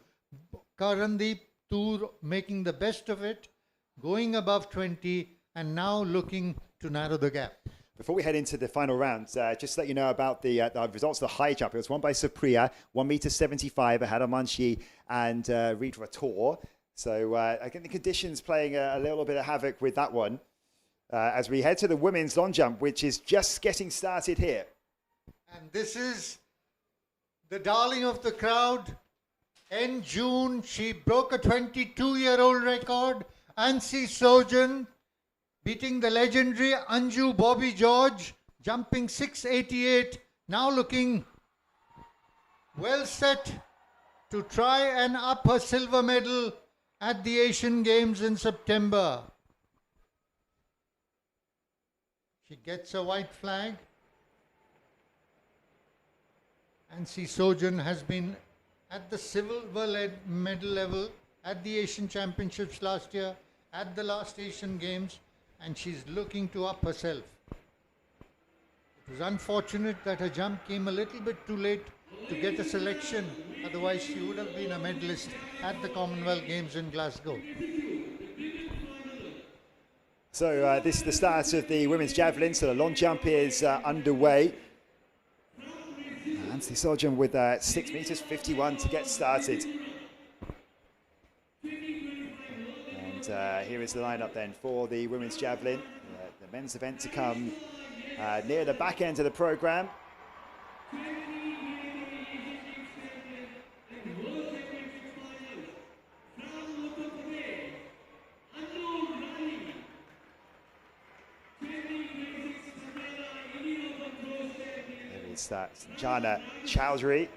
Karandeep, Toor making the best of it, going above 20, and now looking to narrow the gap. Before we head into the final rounds, just to let you know about the results of the high jump. It was won by Supriya, 1 meter 75 ahead of Manshi and Ridra Toor. So I think the conditions playing a little bit of havoc with that one. As we head to the women's long jump, which is just getting started here. And this is the darling of the crowd. In June, she broke a 22-year-old record. Ansi Sojan beating the legendary Anju Bobby George, jumping 6.88, now looking well set to try and up her silver medal at the Asian Games in September. She gets a white flag. Ansi Sojan has been at the silver medal level at the Asian Championships last year, at the last Asian Games, and she's looking to up herself. It was unfortunate that her jump came a little bit too late to get a selection. Otherwise, she would have been a medalist at the Commonwealth Games in Glasgow. So this is the start of the women's javelin. So the long jump is underway. Anthony Sojan with 6 meters 51 to get started. And here is the lineup then for the women's javelin. The men's event to come near the back end of the program. That's Jana Chowdhury,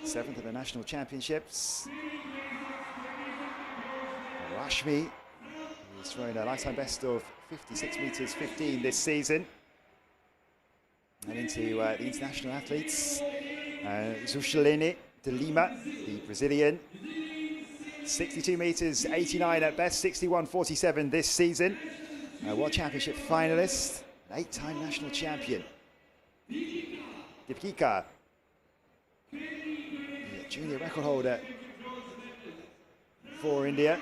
7th at the national championships. Rashmi, who's thrown a lifetime best of 56 meters 15 this season. And into the international athletes, Juscelini de Lima, the Brazilian, 62 meters 89 at best, 61.47 this season. World Championship finalist, an 8-time national champion. Deepika, the junior record holder for India.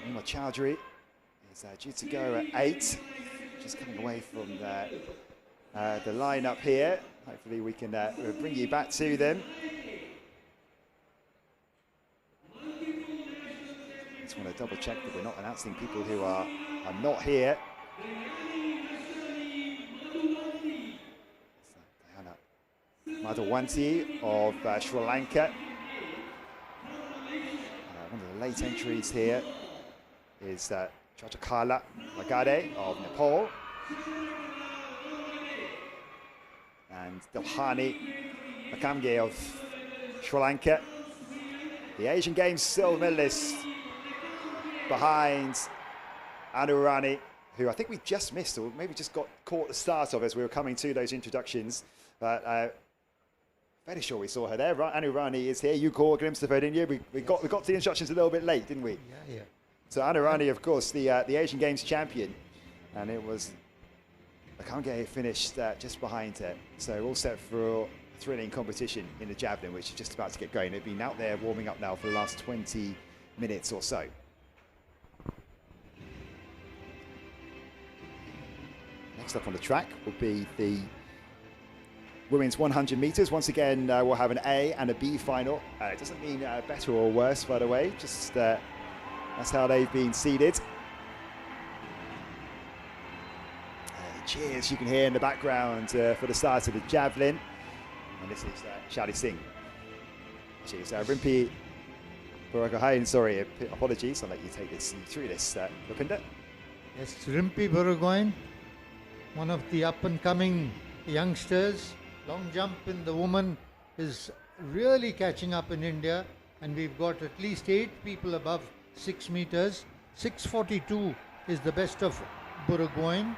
Nima Chowdhury is due to go at 8, just coming away from the lineup here. Hopefully we can bring you back to them. Just want to double check that we're not announcing people who are not here. Madhawanti of Sri Lanka. One of the late entries here is Chajakala Magade of Nepal. And Dilhani Makamge of Sri Lanka. The Asian Games silver medalist behind Anurani, who I think we just missed, or maybe just got caught at the start of as we were coming to those introductions. But very sure we saw her there. Right, Anurani is here. You caught a glimpse of her, didn't you? We got to the instructions a little bit late, didn't we? Yeah. So Anurani, of course, the Asian Games champion, and it was Makamge finished just behind her. So all set for a thrilling competition in the javelin, which is just about to get going. They've been out there warming up now for the last 20 minutes or so. Next up on the track will be the women's 100 meters. Once again, we'll have an A and a B final. It doesn't mean better or worse, by the way, just that's how they've been seeded. Cheers you can hear in the background for the start of the javelin. And this is Shali Singh. Cheers, Rimpi Buragahain, sorry, apologies, I'll let you take this through this, Rupinder. Yes, Rimpi Buragahain, one of the up-and-coming youngsters. Long jump in the woman is really catching up in India, and we've got at least 8 people above 6 meters. 6:42 is the best of Buragahain.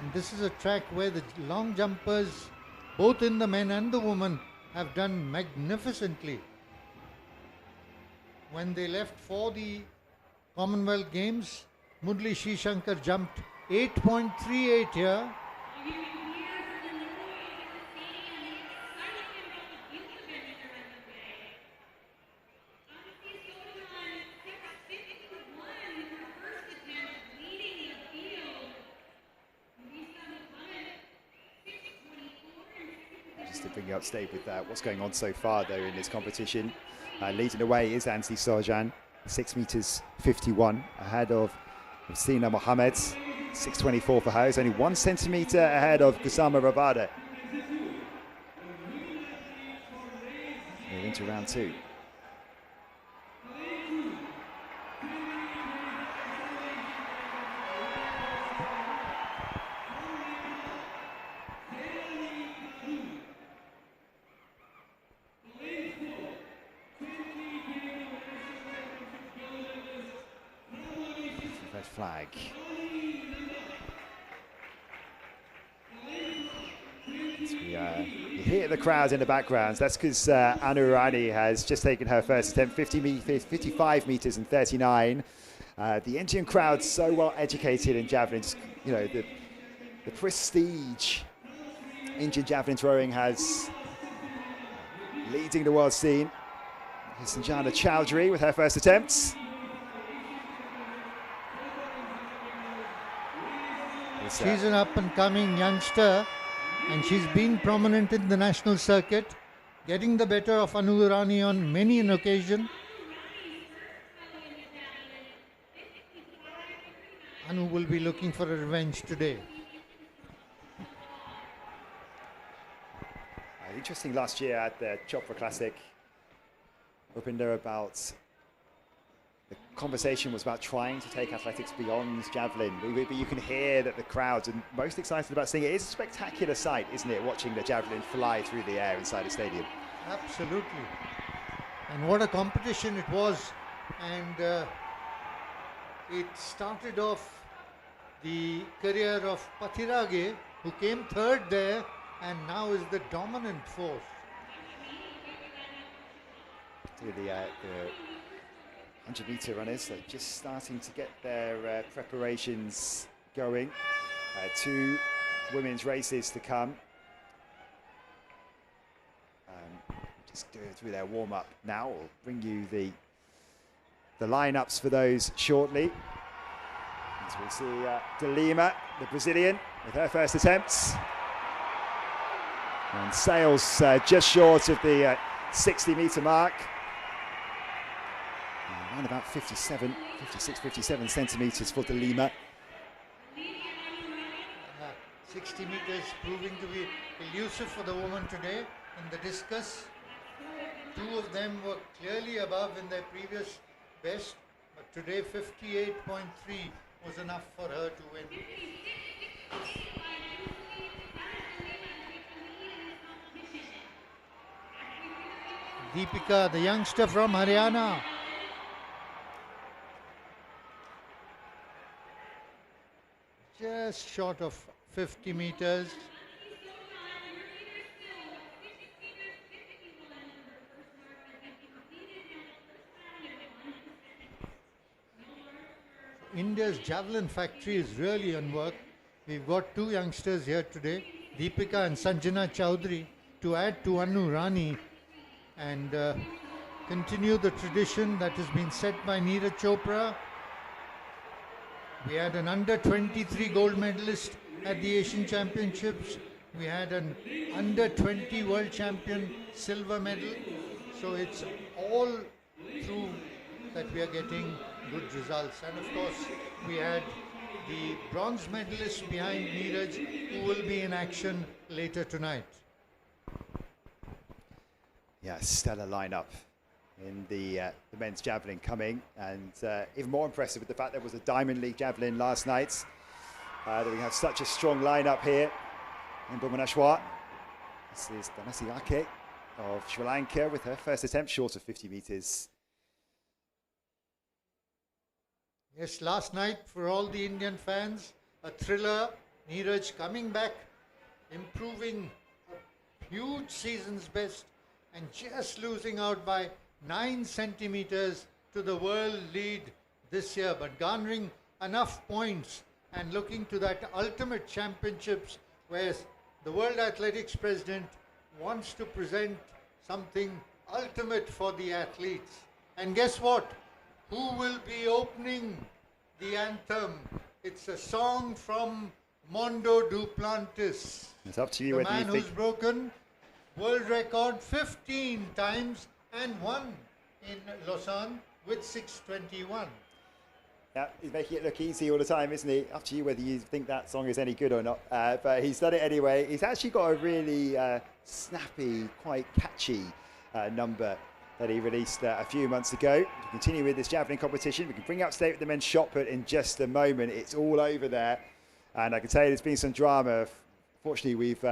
And this is a track where the long jumpers, both in the men and the women, have done magnificently. When they left for the Commonwealth Games, Murli Srishankar jumped 8.38 here. Just to bring you up to date with what's going on so far, though, in this competition. Leading the way is Anthony Sojan, 6 meters 51, ahead of Sina Mohammed, 6:24 for her. He's only 1 centimeter ahead of Kusama Rabada. We're into round 2. Red flag. You hear the crowd in the background. That's because Anurani has just taken her first attempt, 55 meters and 39. The Indian crowd so well educated in javelin. Just, you know, the prestige Indian javelin throwing has leading the world scene. Here's Sanjana Chowdhury with her first attempts. She's an up-and-coming youngster, and she's been prominent in the national circuit, getting the better of Anu Irani on many an occasion. Anu will be looking for a revenge today. Interesting last year at the Chopra Classic. Opened there about, the conversation was about trying to take athletics beyond javelin, but you can hear that the crowds are most excited about seeing it. It's a spectacular sight, isn't it, watching the javelin fly through the air inside a stadium. Absolutely. And what a competition it was. And it started off the career of Pathirage, who came third there and now is the dominant force. The 100-meter runners are just starting to get their preparations going. 2 women's races to come. Just doing through their warm-up now. We'll bring you the lineups for those shortly. As we see De Lima, the Brazilian, with her first attempts. And sails just short of the 60-meter mark. Around about 56, 57 centimeters for De Lima. 60 meters proving to be elusive for the woman today in the discus. 2 of them were clearly above in their previous best, but today 58.3 was enough for her to win. Deepika, the youngster from Haryana. Just short of 50 meters. India's javelin factory is really on work. We've got 2 youngsters here today, Deepika and Sanjana Chowdhury, to add to Anu Rani and continue the tradition that has been set by Neeraj Chopra. We had an under-23 gold medalist at the Asian Championships. We had an under-20 world champion silver medal. So it's all through that we are getting good results. And of course, we had the bronze medalist behind Neeraj, who will be in action later tonight. Yeah, stellar lineup in the men's javelin coming, and even more impressive with the fact there was a Diamond League javelin last night. That we have such a strong lineup here in Bhubaneswar. This is Dhanasi Ake of Sri Lanka with her first attempt, short of 50 meters. Yes, last night for all the Indian fans, a thriller. Neeraj coming back, improving a huge season's best, and just losing out by 9 centimeters to the world lead this year, but garnering enough points and looking to that ultimate championships where the World Athletics President wants to present something ultimate for the athletes. And guess what? Who will be opening the anthem? It's a song from Mondo Duplantis. It's up to you the whether man you who's think broken world record 15 times and won in Lausanne with 6:21. Yeah, he's making it look easy all the time, isn't he? Up to you whether you think that song is any good or not. But he's done it anyway. He's actually got a really snappy, quite catchy number that he released a few months ago. To continue with this javelin competition, we can bring you up to date with the men's shot put in just a moment. It's all over there. And I can tell you there's been some drama. Fortunately, we've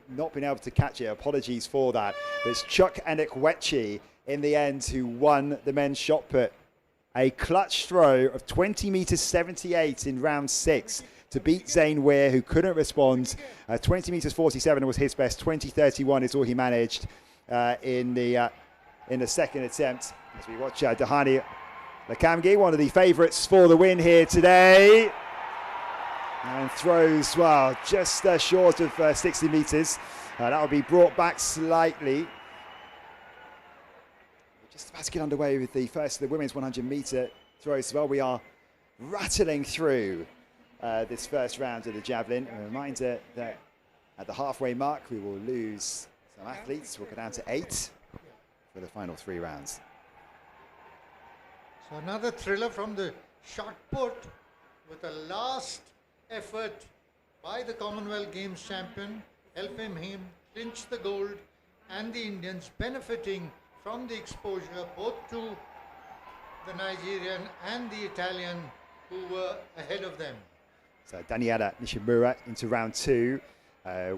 not been able to catch it. Apologies for that. But it's Chukwuebuka Enekwechi in the end who won the men's shot put. A clutch throw of 20 meters 78 in round 6 to beat Zane Weir, who couldn't respond. 20 meters 47 was his best. 20:31 is all he managed in the second attempt. As we watch Dahani Lakamgi, one of the favourites for the win here today. And throws, well, just short of 60 metres. That will be brought back slightly. We're just about to get underway with the first of the women's 100 metre throws as well. We are rattling through this first round of the javelin. A reminder that at the halfway mark we will lose some athletes. We'll go down to 8 for the final 3 rounds. So another thriller from the shot put with a last effort by the Commonwealth Games champion, helping him clinch the gold, and the Indians benefiting from the exposure both to the Nigerian and the Italian who were ahead of them. So Daniela Nishimura into round 2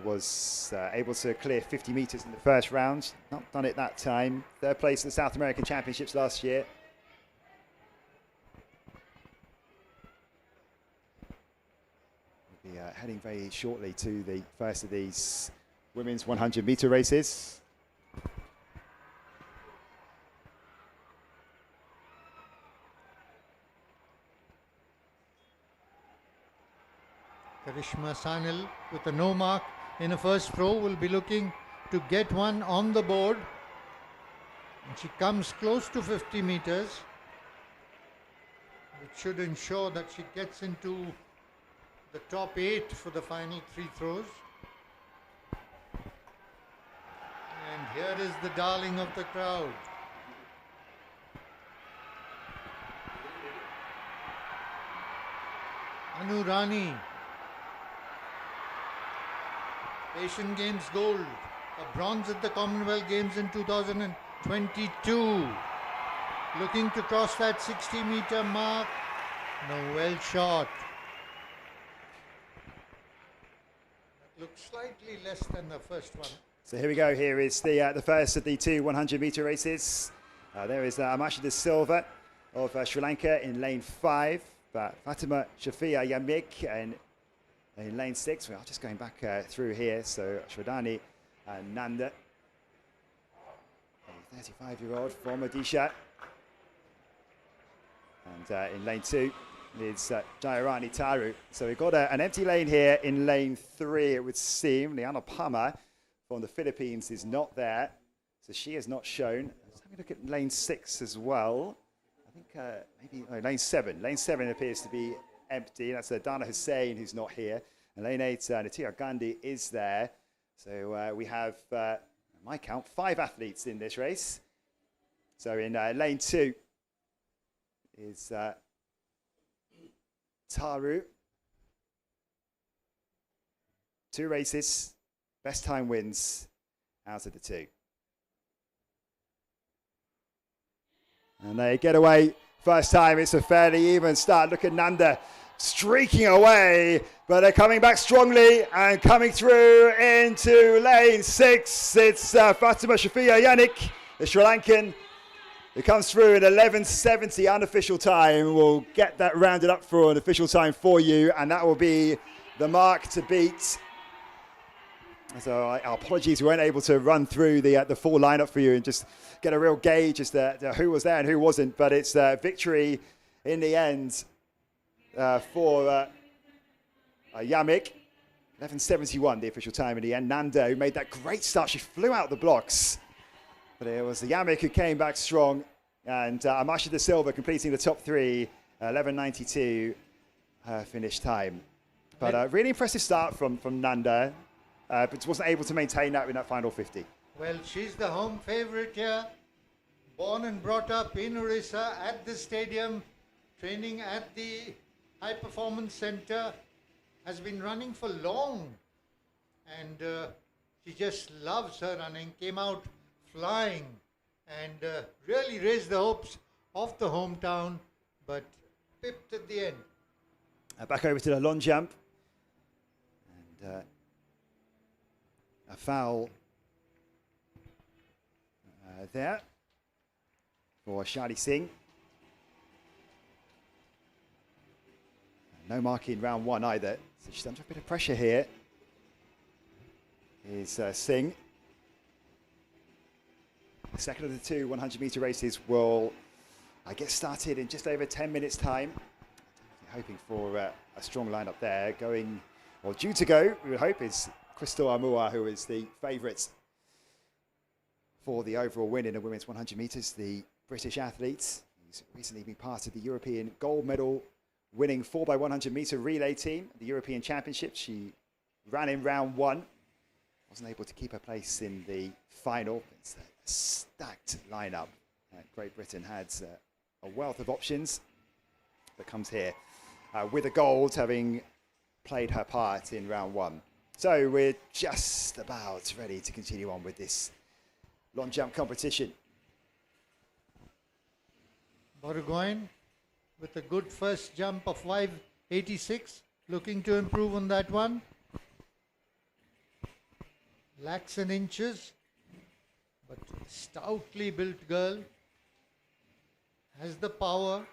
was able to clear 50 metres in the first round. Not done it that time. 3rd place at the South American Championships last year. We'll be heading very shortly to the first of these women's 100 metre races. Karishma Sanil with a no mark in a first throw will be looking to get one on the board. And she comes close to 50 metres, which should ensure that she gets into the top 8 for the final 3 throws. And here is the darling of the crowd. Anu Rani. Asian Games gold, a bronze at the Commonwealth Games in 2022. Looking to cross that 60-metre mark. No, well shot. That looks slightly less than the first one. So here we go. Here is the first of the 2 100-metre races. There is Amashita Silva of Sri Lanka in lane 5. Fatima Shafia Yamik in lane 6. We are just going back through here. So Shradani and Nanda, a 35-year-old from Odisha. And in lane 2 is Jayarani Taru. So we've got an empty lane here in lane 3, it would seem. Liana Pama from the Philippines is not there. So she is not shown. Let's have a look at lane 6 as well. I think maybe lane 7. Lane 7 appears to be empty. That's Dana Hussain who's not here. And lane 8, Natira Gandhi is there. So we have, my count, 5 athletes in this race. So in lane 2 is Taru. 2 races, best time wins out of the 2. And they get away first time. It's a fairly even start. Look at Nanda streaking away, but they're coming back strongly and coming through into lane 6. It's Fatima Shafia Yannick, the Sri Lankan, who comes through in 11:70 unofficial time. We'll get that rounded up for an official time for you, and that will be the mark to beat. So our apologies, we weren't able to run through the full lineup for you and just get a real gauge as to who was there and who wasn't. But it's victory in the end for Yamik. 11:71 the official time in the end. Nanda, who made that great start, she flew out the blocks. But it was Yamik who came back strong. And Amashita Silva completing the top 3, 11:92 finish time. But a really impressive start from Nanda. But wasn't able to maintain that in that final 50. Well, she's the home favourite here. Born and brought up in Orissa at the stadium, training at the High Performance Centre, has been running for long. And she just loves her running, came out flying and really raised the hopes of the hometown, but pipped at the end. Back over to the long jump. And a foul there for Shadi Singh. No mark in round 1 either. So she's under a bit of pressure here. Is Singh. The second of the 2 100-metre races will get started in just over 10 minutes' time. hoping for a strong lineup there. Going, or due to go, we would hope, is Crystal Amua, who is the favourite for the overall win in the women's 100 metres. The British athlete, who's recently been part of the European gold medal winning 4x100 metre relay team at the European Championships. She ran in round 1, wasn't able to keep her place in the final. It's a stacked lineup. Great Britain had a wealth of options that comes here with a gold, having played her part in round 1. So we're just about ready to continue on with this long jump competition. Burgoyne with a good first jump of 5.86, looking to improve on that one. Lacks in inches, but stoutly built girl. Has the power,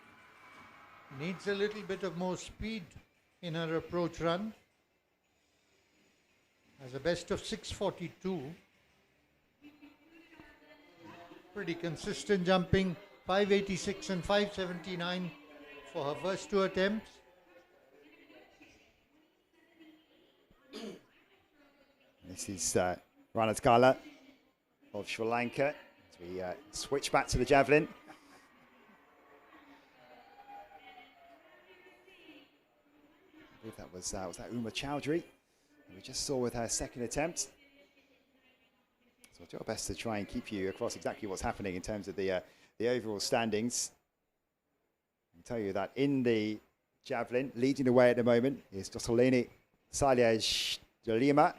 needs a little bit of more speed in her approach run. Has a best of 6.42. Pretty consistent jumping, 5.86 and 5.79 for her first 2 attempts. This is Ranatkala of Sri Lanka. As we switch back to the javelin. I believe that was that Uma Chowdhury, who we just saw with her second attempt. So I'll do our best to try and keep you across exactly what's happening in terms of the overall standings. I can tell you that in the javelin, leading the way at the moment is Jyothi Salyaj Lima,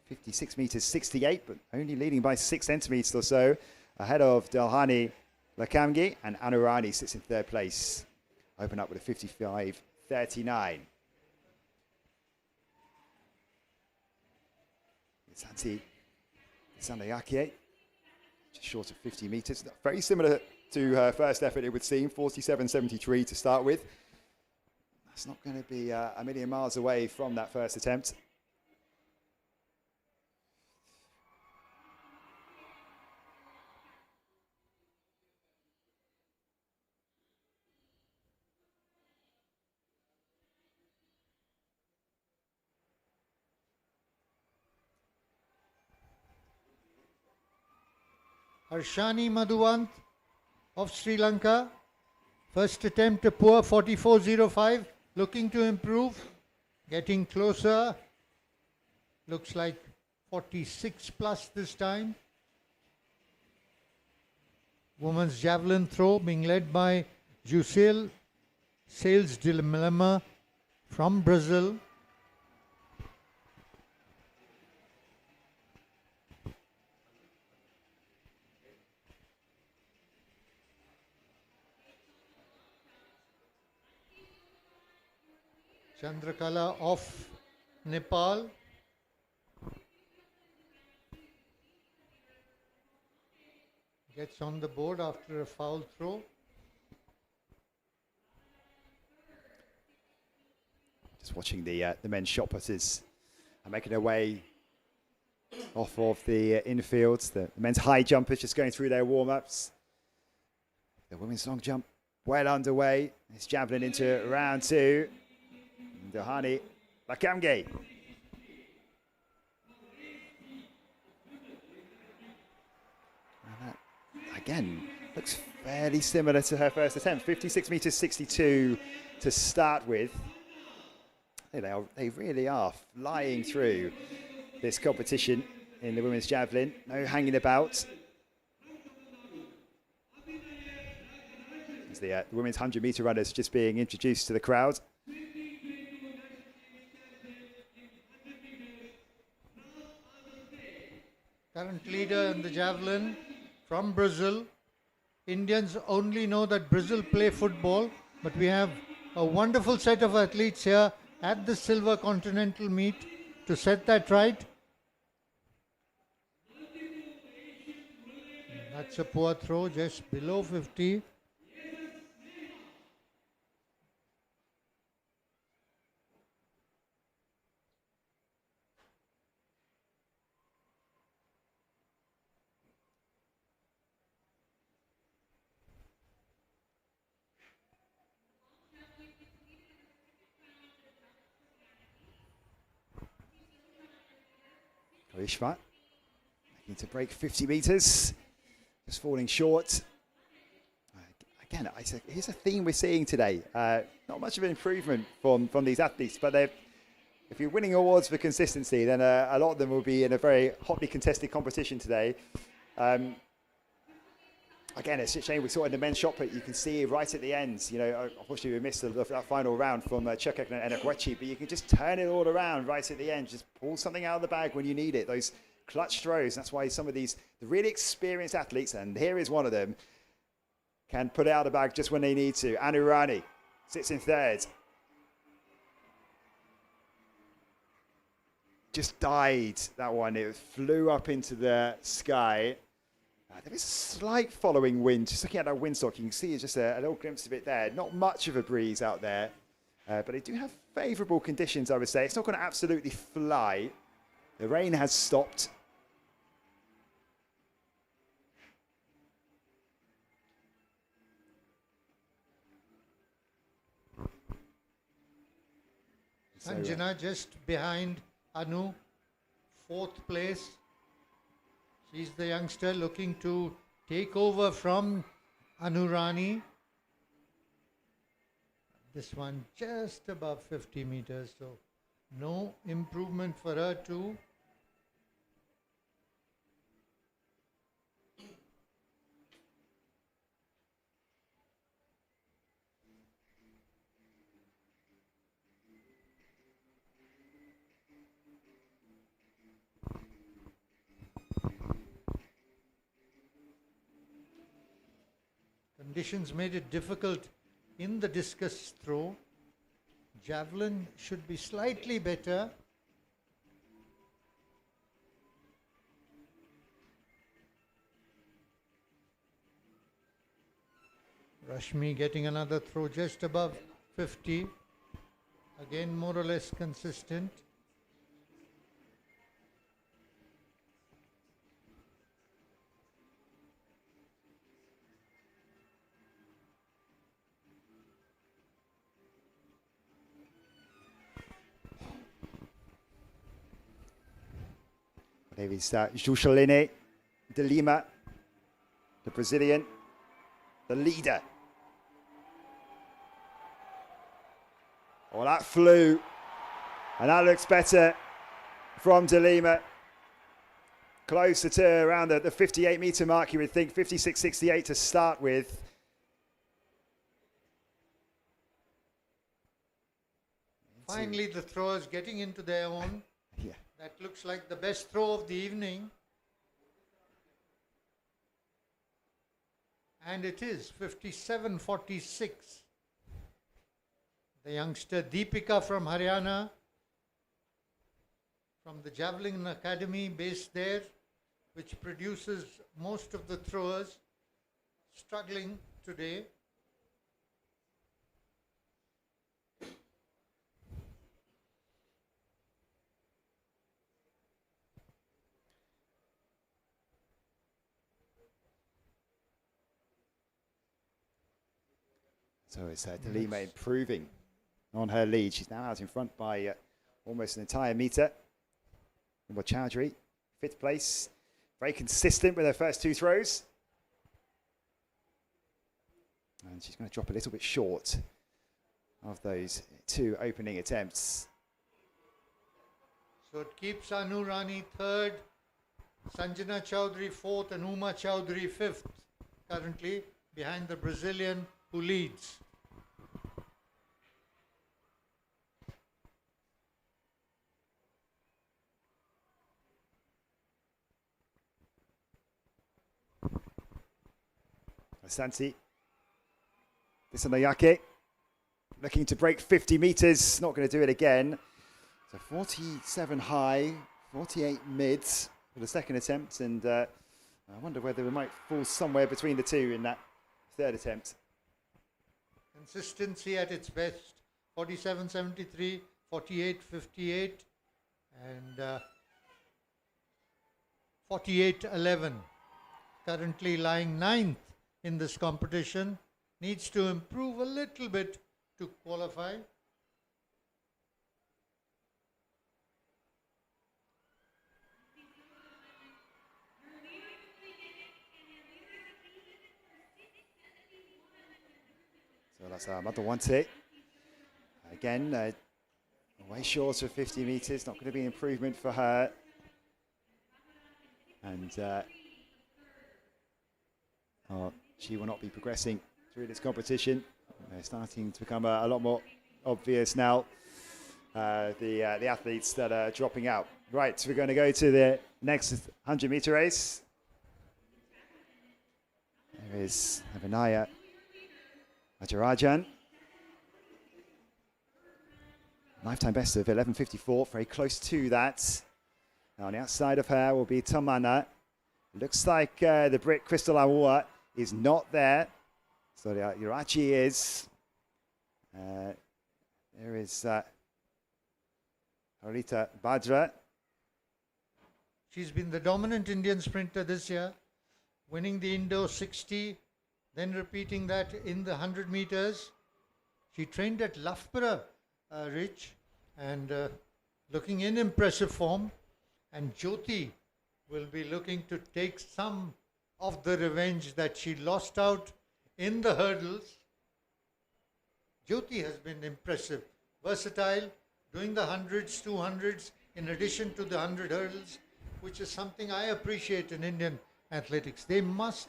56 meters 68, but only leading by 6 centimeters or so, ahead of Delhani Lakamgi, and Anurani sits in 3rd place. Open up with a 55.39. Santi Sandayake, just short of 50 meters. Very similar to her first effort, it would seem, 47.73 to start with. That's not going to be a million miles away from that first attempt. Harshani Madhuvant of Sri Lanka. First attempt a poor 44.05. Looking to improve. Getting closer. Looks like 46 plus this time. Women's javelin throw being led by Jusceil Sales de Lima from Brazil. Chandrakala of Nepal. Gets on the board after a foul throw. Just watching the men's shot putters are making their way off of the infield. The men's high jumpers just going through their warm-ups. The women's long jump well underway. It's javelin into round 2. Dohani Lakamge. Again, looks fairly similar to her first attempt. 56 meters 62 to start with. They really are flying through this competition in the women's javelin. No hanging about. As the women's 100 meter runners just being introduced to the crowd. Current leader in the javelin from Brazil. Indians only know that Brazil play football, but we have a wonderful set of athletes here at the Silver Continental meet to set that right. That's a poor throw, just below 50. Karishma looking to break 50 meters, just falling short. Again, here's a theme we're seeing today. Not much of an improvement from these athletes, but if you're winning awards for consistency, then a lot of them will be in a very hotly contested competition today. Again, it's a shame we saw it in the men's shot put. You can see right at the end, you know, unfortunately we missed that final round from Chukwuebuka Enekwechi, but you can just turn it all around right at the end. Just pull something out of the bag when you need it. Those clutch throws. That's why some of the really experienced athletes, and here is one of them, can put it out of the bag just when they need to. Anu Rani sits in third. Just died, that one. It flew up into the sky. There is a slight following wind. Just looking at that windsock, you can see it's just a little glimpse of it there. Not much of a breeze out there, but they do have favourable conditions, I would say. It's not going to absolutely fly. The rain has stopped. Sanjana just behind Anu, fourth place. She's the youngster looking to take over from Anu Rani. This one just above 50 meters, so no improvement for her too. Conditions made it difficult in the discus throw. Javelin should be slightly better. Rashmi getting another throw just above 50. Again, more or less consistent. There is Javelin de Lima, the Brazilian, the leader. Oh, that flew. And that looks better from de Lima. Closer to around the 58 meter mark, you would think. 56.68 to start with. Finally, the throwers getting into their own. Yeah. That looks like the best throw of the evening. And it is 57.46. The youngster Deepika from Haryana, from the Javelin Academy based there, which produces most of the throwers, struggling today. So it's de Lima improving on her lead. She's now out in front by almost an entire metre. Umar Chowdhury, fifth place. Very consistent with her first two throws. And she's going to drop a little bit short of those two opening attempts. So it keeps Anu Rani third, Sanjana Chowdhury fourth, and Uma Chowdhury fifth, currently behind the Brazilian who leads. Asante Disanoyake looking to break 50 meters, not going to do it again. So 47 high, 48 mids for the second attempt, and I wonder whether we might fall somewhere between the two in that third attempt. Consistency at its best, 47.73, 48.58, and 48.11. Currently lying ninth in this competition, needs to improve a little bit to qualify. So that's Matawanti. Again, way short of 50 metres. Not going to be an improvement for her. And she will not be progressing through this competition. They're starting to become a lot more obvious now. The athletes that are dropping out. Right, so we're going to go to the next 100-metre race. There is Abhinaya Rajarajan. Lifetime best of 11:54, very close to that. Now on the outside of her will be Tamana. Looks like the Brit Crystal Awua is not there. So the Yarraji is. There is Harita Badra. She's been the dominant Indian sprinter this year, winning the Indo 60, then repeating that in the 100 meters. She trained at Loughborough Ridge and looking in impressive form. And Jyothi will be looking to take some of the revenge that she lost out in the hurdles. Jyothi has been impressive, versatile, doing the 100s, 200s, in addition to the 100 hurdles, which is something I appreciate in Indian athletics. They must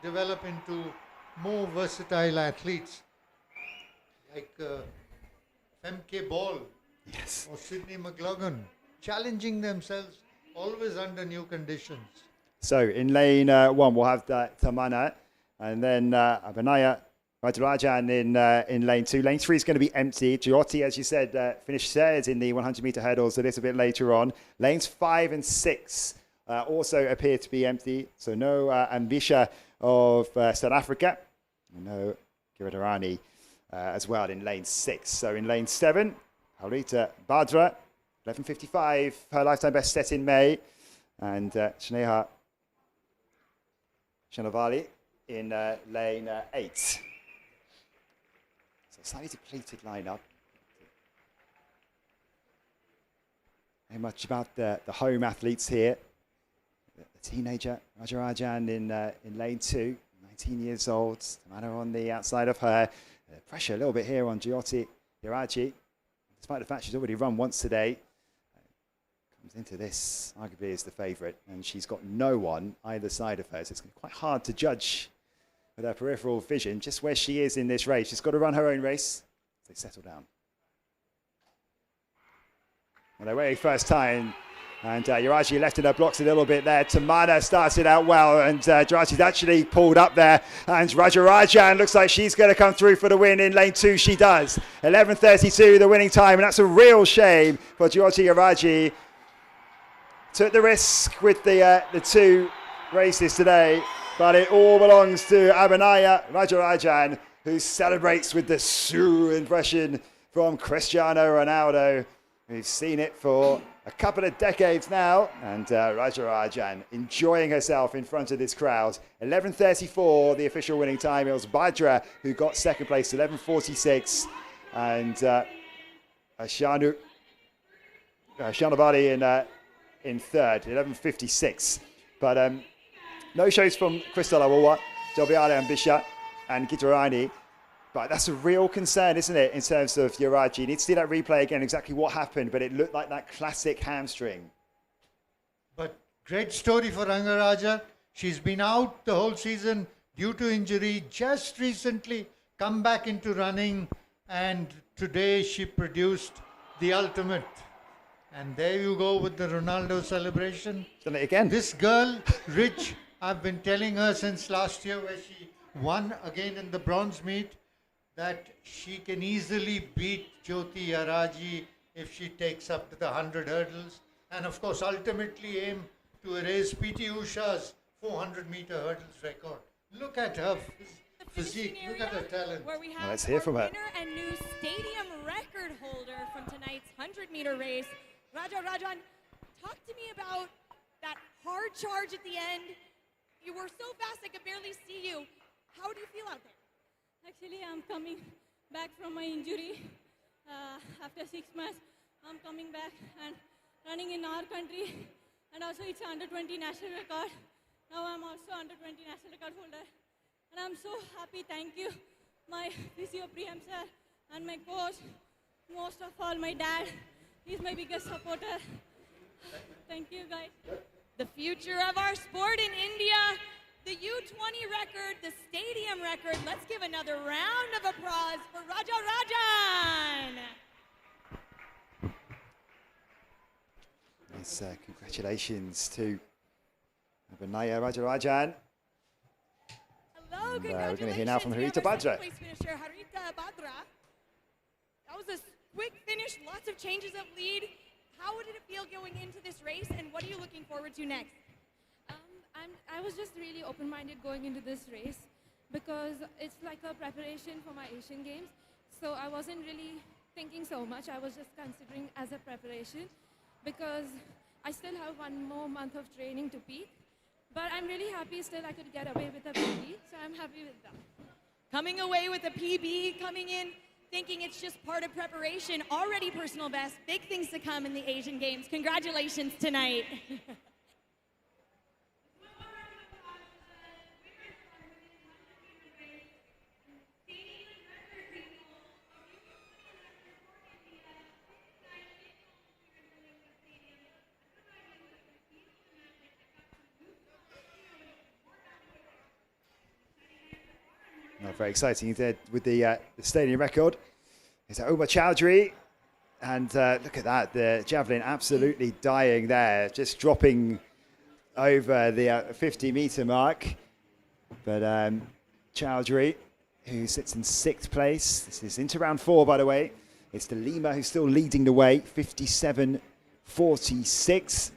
develop into more versatile athletes, like Femke Ball, yes, or Sydney McLaughlin, challenging themselves always under new conditions. So in lane 1, we'll have Tamana, and then Abhinaya Rajarajan in lane 2. Lane 3 is going to be empty. Jyothi, as you said, finished third in the 100-metre hurdles a little bit later on. Lanes 5 and 6 also appear to be empty. So no Ambisha of South Africa. No Giridharani as well in lane 6. So in lane 7, Harita Badra, 11:55, her lifetime best set in May. And Sneha Shanavali in lane 8. So slightly depleted lineup. Very much about the home athletes here. The teenager Rajarajan in lane 2, 19 years old. Tamana on the outside of her. Pressure a little bit here on Jyothi Yarraji, despite the fact she's already run once today. Comes into this arguably as the favourite, and she's got no one either side of her, so it's quite hard to judge with her peripheral vision just where she is in this race. She's got to run her own race. So they settle down. On their very first time, and Yarraji left in her blocks a little bit there. Tamana started out well, and Yarraji's actually pulled up there. And Rajarajan looks like she's going to come through for the win in lane 2. She does. 11:32, the winning time, and that's a real shame for Jyothi Yarraji. Took the risk with the 2 races today, but it all belongs to Abhinaya Rajarajan, who celebrates with the Sue impression from Cristiano Ronaldo. We've seen it for a couple of decades now, and Rajarajan enjoying herself in front of this crowd. 11:34, the official winning time. It was Badra who got second place, 11:46, and Shanavali in third, 11:56. But no shows from Crystal Awawa, Jobiale Ambisha, and Gitarani. But that's a real concern, isn't it, in terms of Yarraji? You need to see that replay again, exactly what happened, but it looked like that classic hamstring. But great story for Rangaraja. She's been out the whole season due to injury, just recently come back into running, and today she produced the ultimate. And there you go with the Ronaldo celebration. Done it again. This girl, Rich, I've been telling her since last year where she won again in the bronze meet, that she can easily beat Jyothi Yarraji if she takes up to the 100 hurdles. And of course, ultimately aim to erase P.T. Usha's 400-meter hurdles record. Look at her physique, look at her talent. Where we have Let's hear from her. Winner and new stadium record holder from tonight's 100-meter race, Rajarajan. Talk to me about that hard charge at the end. You were so fast I could barely see you. How do you feel out there? Actually, I'm coming back from my injury. After 6 months, I'm coming back and running in our country. And also it's under 20 national record. Now I'm also under 20 national record holder. And I'm so happy. Thank you my physio Priyam sir, and my coach. Most of all, my dad. He's my biggest supporter. Thank you, guys. The future of our sport in India, the U20 record, the stadium record. Let's give another round of applause for Raja Rajan. Yes, congratulations to Abhinaya Rajarajan. Hello, And, congratulations. we're going to hear now from We have Harita our Bajra. second place finisher, Harita Badra. That was a quick finish, lots of changes of lead. How did it feel going into this race, and what are you looking forward to next? I was just really open-minded going into this race because it's like a preparation for my Asian Games. So I wasn't really thinking so much. I was just considering as a preparation because I still have 1 more month of training to peak. But I'm really happy still I could get away with a PB, so I'm happy with that. Coming away with a PB, coming in thinking it's just part of preparation, already personal best, big things to come in the Asian Games. Congratulations tonight. Very exciting with the stadium record. It's Omar Chowdhury. And look at that, the Javelin absolutely dying there, just dropping over the 50-meter mark. But Chowdhury, who sits in 6th place. This is into round 4, by the way. It's De Lima who's still leading the way, 57.46.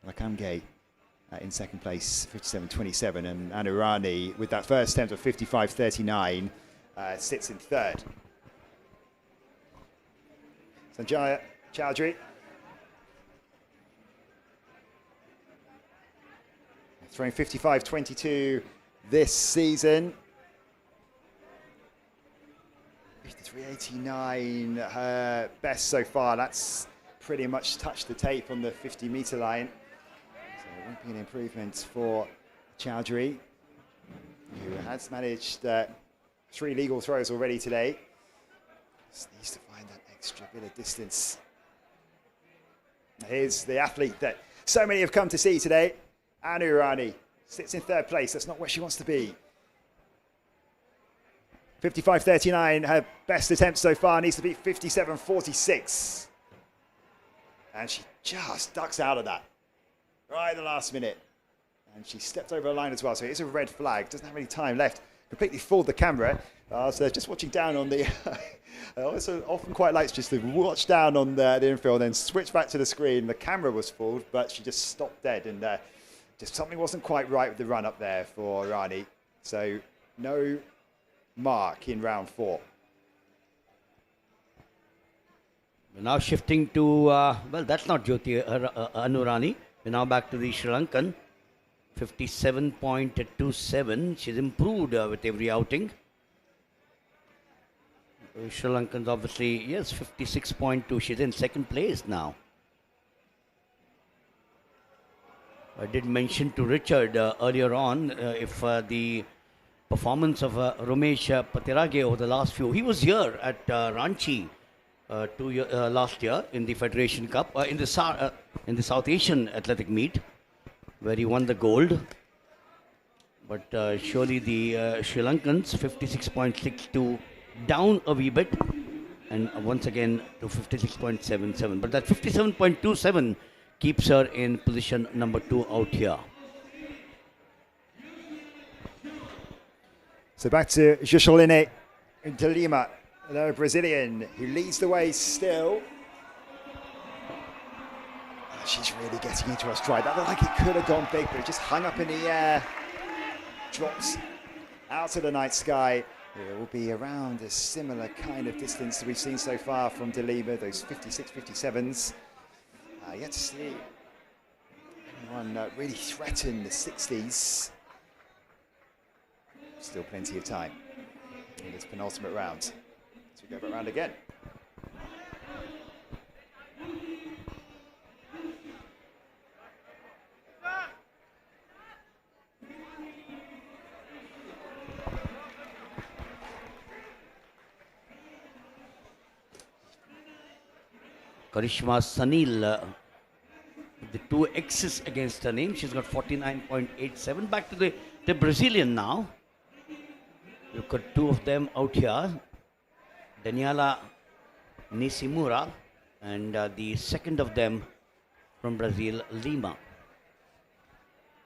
Rakamge in 2nd place, 57.27. And Anurani, with that first attempt of 55.39, sits in 3rd. Sanjaya Chowdhury. Throwing 55.22 this season. 53.89, her best so far. That's pretty much touched the tape on the 50-meter line. So it won't be an improvement for Chowdhury, who has managed 3 legal throws already today. Just needs to find that extra bit of distance. Here's the athlete that so many have come to see today. Anurani sits in 3rd place. That's not where she wants to be. 55.39, her best attempt so far, needs to be 57.46. And she just ducks out of that right at the last minute. And she stepped over a line as well, so it is a red flag. Doesn't have any time left. Completely fooled the camera. So just watching down on the... I also often quite likes just to watch down on the infield, then switch back to the screen. The camera was fooled, but she just stopped dead. And just something wasn't quite right with the run up there for Rani. So no mark in round 4. We're now shifting to, well, that's not Jyothi Anurani. We're now back to the Sri Lankan. 57.27. She's improved with every outing. Sri Lankans obviously, yes, 56.2. She's in 2nd place now. I did mention to Richard earlier on if the performance of Ramesh Patirage over the last few. He was here at Ranchi last year in the Federation Cup, in the South Asian Athletic Meet, where he won the gold. But surely the Sri Lankans, 56.62, down a wee bit, and once again to 56.77. But that 57.27 keeps her in position number 2 out here. So back to Jusceline De Lima, the Brazilian, who leads the way still. She's really getting into her stride. That looked like it could have gone big, but it just hung up in the air. Drops out of the night sky. It will be around a similar kind of distance that we've seen so far from De Lima, those 56, 57s. Yet to see anyone really threaten the 60s. Still plenty of time in this penultimate round. So we go back round again. Karishma Sanil, the two X's against her name. She's got 49.87. Back to the Brazilian now. We've got two of them out here. Daniela Nishimura and the second of them from Brazil, Lima.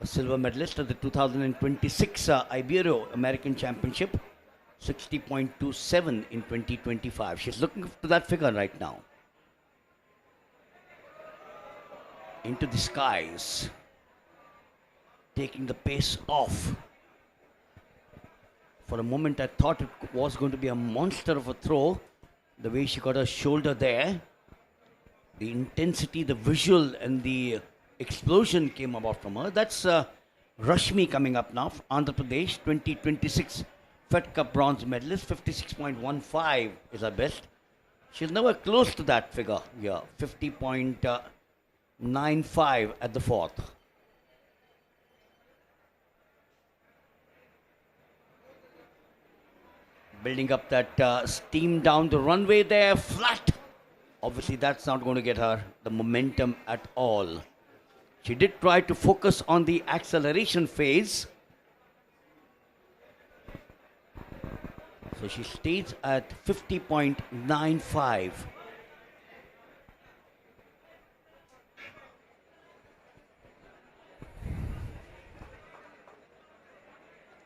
A silver medalist at the 2026 Ibero-American Championship. 60.27 in 2025. She's looking to that figure right now. Into the skies. Taking the pace off. For a moment I thought it was going to be a monster of a throw. The way she got her shoulder there. The intensity, the visual and the explosion came about from her. That's Rashmi coming up now. Andhra Pradesh 2026 Fed Cup bronze medalist. 56.15 is her best. She's never close to that figure here. 50.95 at the fourth. Building up that steam down the runway there, flat. Obviously that's not going to get her the momentum at all. She did try to focus on the acceleration phase. So she stays at 50.95.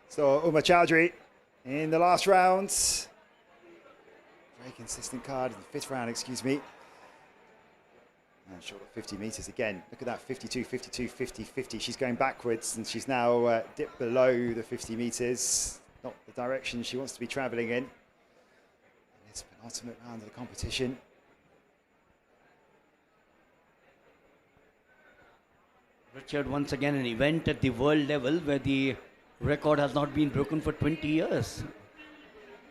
So Uma Chowdhury in the last round. Very consistent card in the fifth round, excuse me. And short of 50 meters again. Look at that 52, 52, 50, 50. She's going backwards and she's now dipped below the 50 meters. Not the direction she wants to be traveling in. It's penultimate round of the competition. Richard, once again an event at the world level where the record has not been broken for 20 years.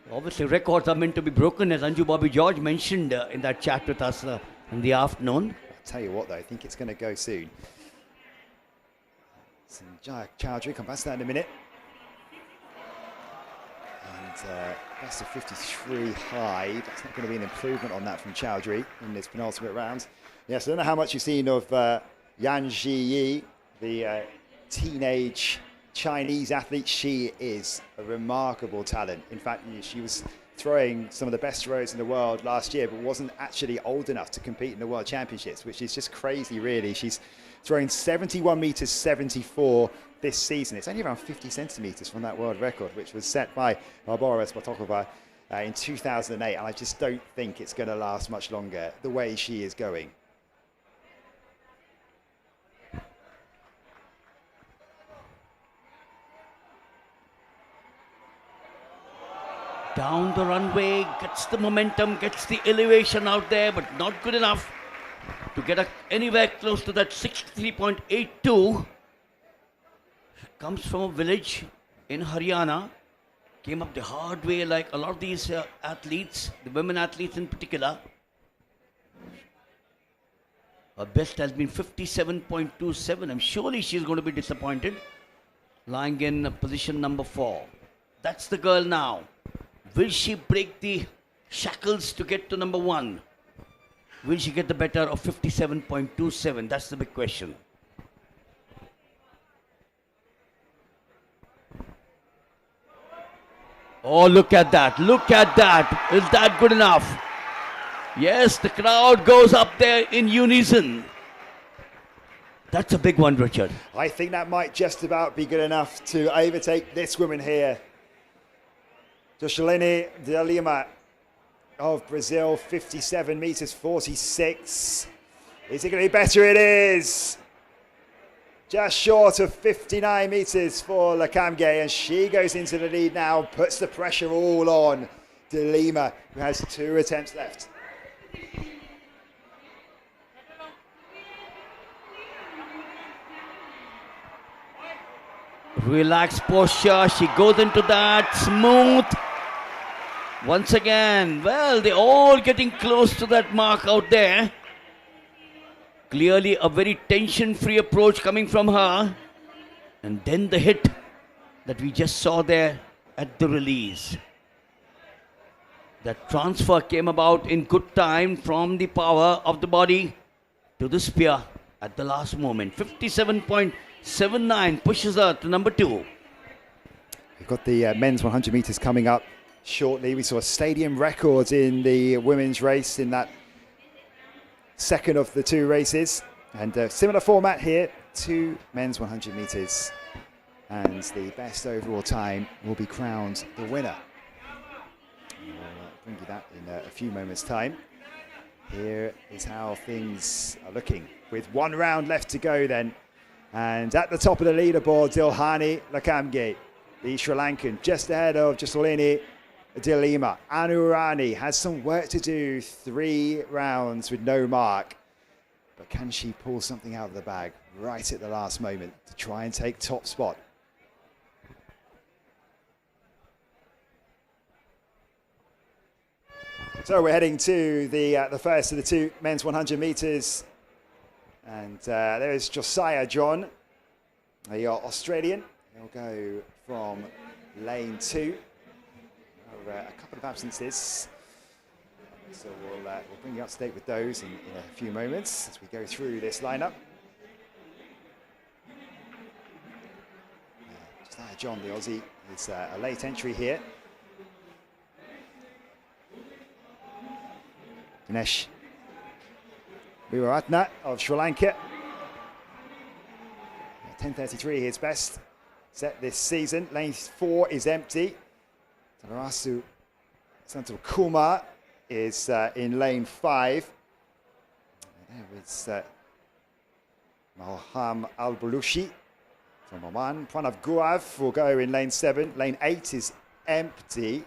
Obviously records are meant to be broken, as Anju Bobby George mentioned in that chat with us in the afternoon. I'll tell you what though, I think it's going to go soon. Chowdhury, come back to that in a minute. And best of 53 high. That's not going to be an improvement on that from Chowdhury in this penultimate round. Yes, I don't know how much you've seen of Yan Zhiyi, the teenage Chinese athlete. She is a remarkable talent. In fact, she was throwing some of the best throws in the world last year, but wasn't actually old enough to compete in the World Championships, which is just crazy, really. She's throwing 71 meters 74 this season. It's only around 50 centimeters from that world record, which was set by Barbara Spotokova in 2008. And I just don't think it's going to last much longer the way she is going. Down the runway, gets the momentum, gets the elevation out there, but not good enough to get anywhere close to that 63.82. Comes from a village in Haryana, came up the hard way like a lot of these athletes, the women athletes in particular. Her best has been 57.27. I'm surely she's going to be disappointed. Lying in position number 4. That's the girl now. Will she break the shackles to get to number 1? Will she get the better of 57.27? That's the big question. Oh, look at that. Look at that. Is that good enough? Yes, the crowd goes up there in unison. That's a big one, Richard. I think that might just about be good enough to overtake this woman here. Jocelyn de Lima of Brazil, 57 meters 46. Is it going to be better? It is. Just short of 59 meters for Lakamge, and she goes into the lead now, puts the pressure all on de Lima, who has 2 attempts left. Relaxed posture, she goes into that, smooth. Once again, well, they're all getting close to that mark out there. Clearly a very tension-free approach coming from her. And then the hit that we just saw there at the release. That transfer came about in good time from the power of the body to the spear at the last moment. 57.79 pushes her to number 2. We've got the men's 100 metres coming up shortly. We saw stadium records in the women's race in that second of the 2 races. And a similar format here to men's 100 metres. And the best overall time will be crowned the winner. We'll bring you that in a few moments' time. Here is how things are looking with 1 round left to go then. And at the top of the leaderboard, Dilhani Lakamge, the Sri Lankan, just ahead of Jasolini Dilima. Anurani has some work to do, 3 rounds with no mark. But can she pull something out of the bag right at the last moment to try and take top spot? So we're heading to the first of the 2 men's 100 metres. And there is Josiah John, the Australian. He'll go from lane 2. A couple of absences. So we'll bring you up to date with those in a few moments as we go through this lineup. Josiah John, the Aussie, is a late entry here. Dinesh Vivaratna of Sri Lanka. 10.33 his best set this season. Lane 4 is empty. Talarasu Santal Kumar is in lane 5. There is Malham Al-Bulushi from Oman. Pranav Guav will go in lane 7. Lane 8 is empty.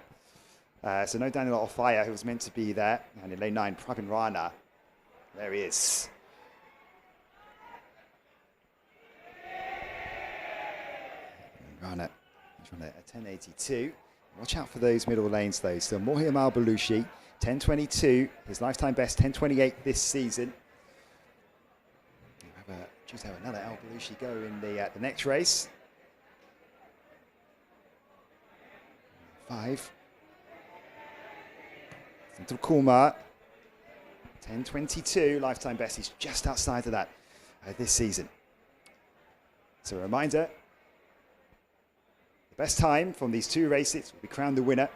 So no Daniel Ofaya, who was meant to be there. And in lane 9, Pravin Rana. There he is. Rana on a 10.82. Watch out for those middle lanes though. So Mohim Al-Balushi, 10.22. His lifetime best, 10.28 this season. We'll choose to have another Al-Balushi go in the next race. 5. Santul Kumar, 10.22, lifetime best. He's just outside of that this season. So a reminder, the best time from these 2 races will be crowned the winner.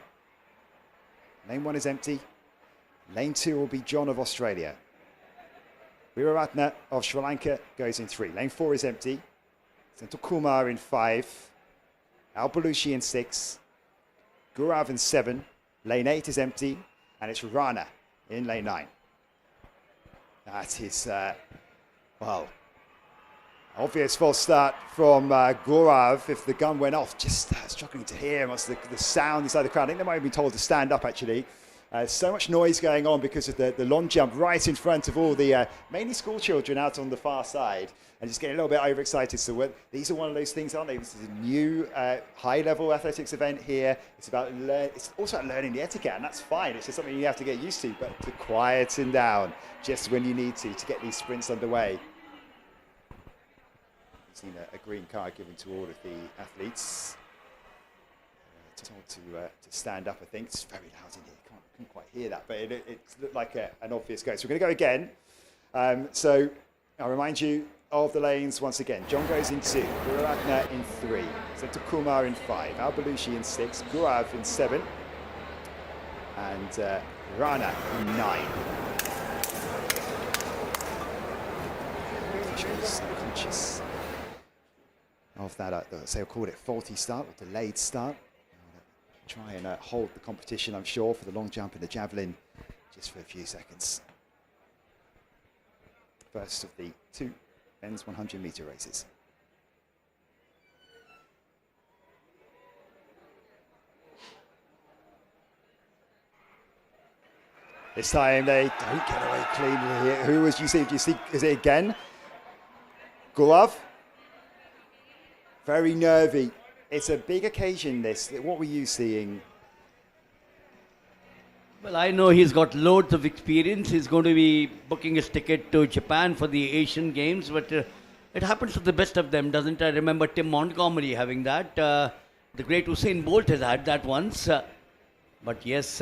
Lane 1 is empty. Lane 2 will be John of Australia. Viraratna of Sri Lanka goes in 3. Lane 4 is empty. Santul Kumar in 5. Al-Balushi in 6. Gurav in 7. Lane 8 is empty. And it's Rana in lane 9. That is, well, obvious false start from Gaurav. If the gun went off, just struggling to hear the sound inside the crowd. I think they might have been told to stand up, actually. So much noise going on because of the long jump right in front of all the mainly school children out on the far side, and just getting a little bit overexcited. So these are one of those things, aren't they? This is a new high-level athletics event here. It's about it's also about learning the etiquette, and that's fine. It's just something you have to get used to, but to quieten down just when you need to get these sprints underway. I've seen a green card given to all of the athletes. Told to stand up, I think. It's very loud in here. Couldn't quite hear that, but it looked like an obvious go. So we're going to go again. So I'll remind you of the lanes once again. John goes in 2, Viraratna in 3, Santul Kumar in 5, Al-Balushi in 6, Gurav in 7, and Rana in 9. She's conscious of that, so I'll call it faulty start or delayed start. Try and hold the competition, I'm sure, for the long jump and the javelin just for a few seconds. First of the 2 men's 100 metre races. This time they don't get away cleanly here. Who was you see? Do you see? Is it again? Gulav? Very nervy. It's a big occasion, this. What were you seeing? Well, I know he's got loads of experience. He's going to be booking his ticket to Japan for the Asian Games, but it happens to the best of them, doesn't it? I remember Tim Montgomery having that. The great Usain Bolt has had that once. But yes,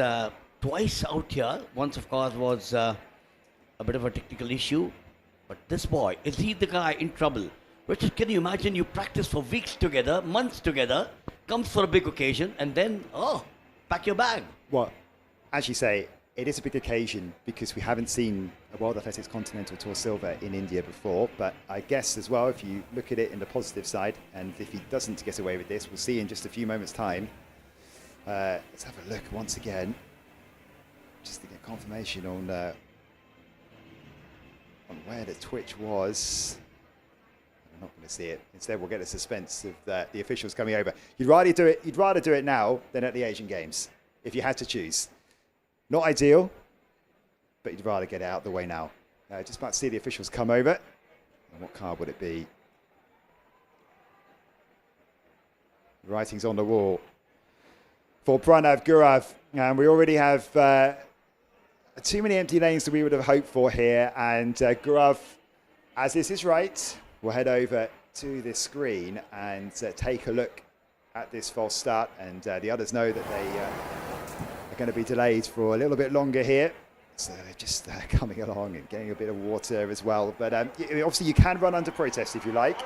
twice out here. Once, of course, was a bit of a technical issue. But this boy, is he the guy in trouble? Richard, can you imagine you practice for weeks together, months together, comes for a big occasion, and then, pack your bag. Well, as you say, it is a big occasion because we haven't seen a World Athletics Continental Tour silver in India before. But I guess as well, if you look at it in the positive side, and if he doesn't get away with this, we'll see in just a few moments' time. Let's have a look once again, just to get confirmation on where the twitch was. I'm not going to see it. Instead, we'll get the suspense of the officials coming over. You'd rather do it now than at the Asian Games, if you had to choose. Not ideal, but you'd rather get it out of the way now. Just about to see the officials come over. And what card would it be? The writing's on the wall for Pranav Gurav. And we already have too many empty lanes that we would have hoped for here. And Gurav, as this is right, will head over to this screen and take a look at this false start. And the others know that they are going to be delayed for a little bit longer here. So they're just coming along and getting a bit of water as well. But obviously you can run under protest if you like.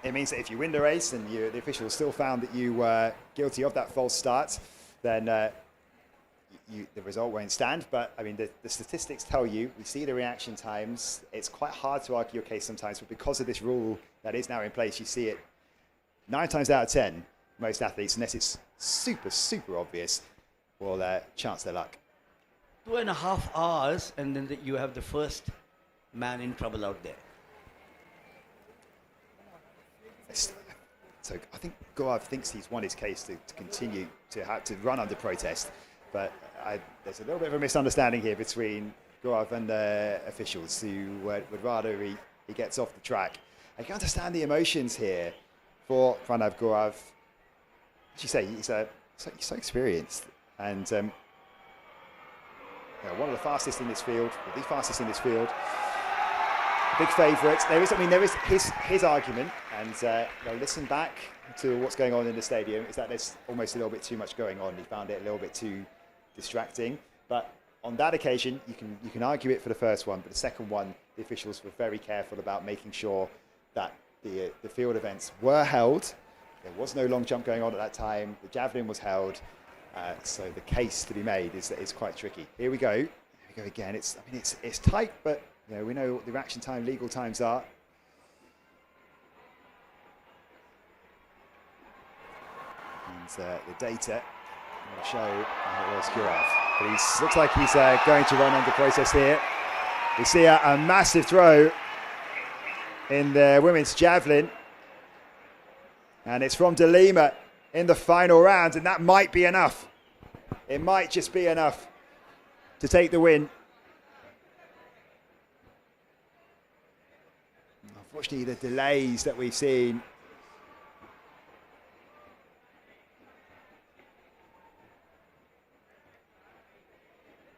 It means that if you win the race and the officials still found that you were guilty of that false start, then the result won't stand. But I mean, the statistics tell you, we see the reaction times. It's quite hard to argue your case sometimes, but because of this rule that is now in place, you see it 9 times out of 10, most athletes, unless it's super, super obvious, will chance their luck. 2.5 hours, and then you have the first man in trouble out there. So I think Gaurav thinks he's won his case to continue to have to run under protest, but there's a little bit of a misunderstanding here between Gaurav and the officials who would rather he gets off the track. I can understand the emotions here for Pranav Gaurav. As you say, he's so experienced and one of the fastest in this field, or the fastest in this field. Big favourite. There is his argument, and listen back to what's going on in the stadium, is that there's almost a little bit too much going on. He found it a little bit too distracting. But on that occasion, you can argue it for the first one, but the second one, the officials were very careful about making sure that the field events were held. There was no long jump going on at that time. The javelin was held. So the case to be made is quite tricky. Here we go. Here we go again. It's tight, but we know what the reaction time, legal times are. And the data will show how it was Gurav. But he looks like he's going to run under protest here. We see a massive throw in the women's javelin. And it's from De Lima in the final round, and that might be enough. It might just be enough to take the win. Unfortunately, the delays that we've seen.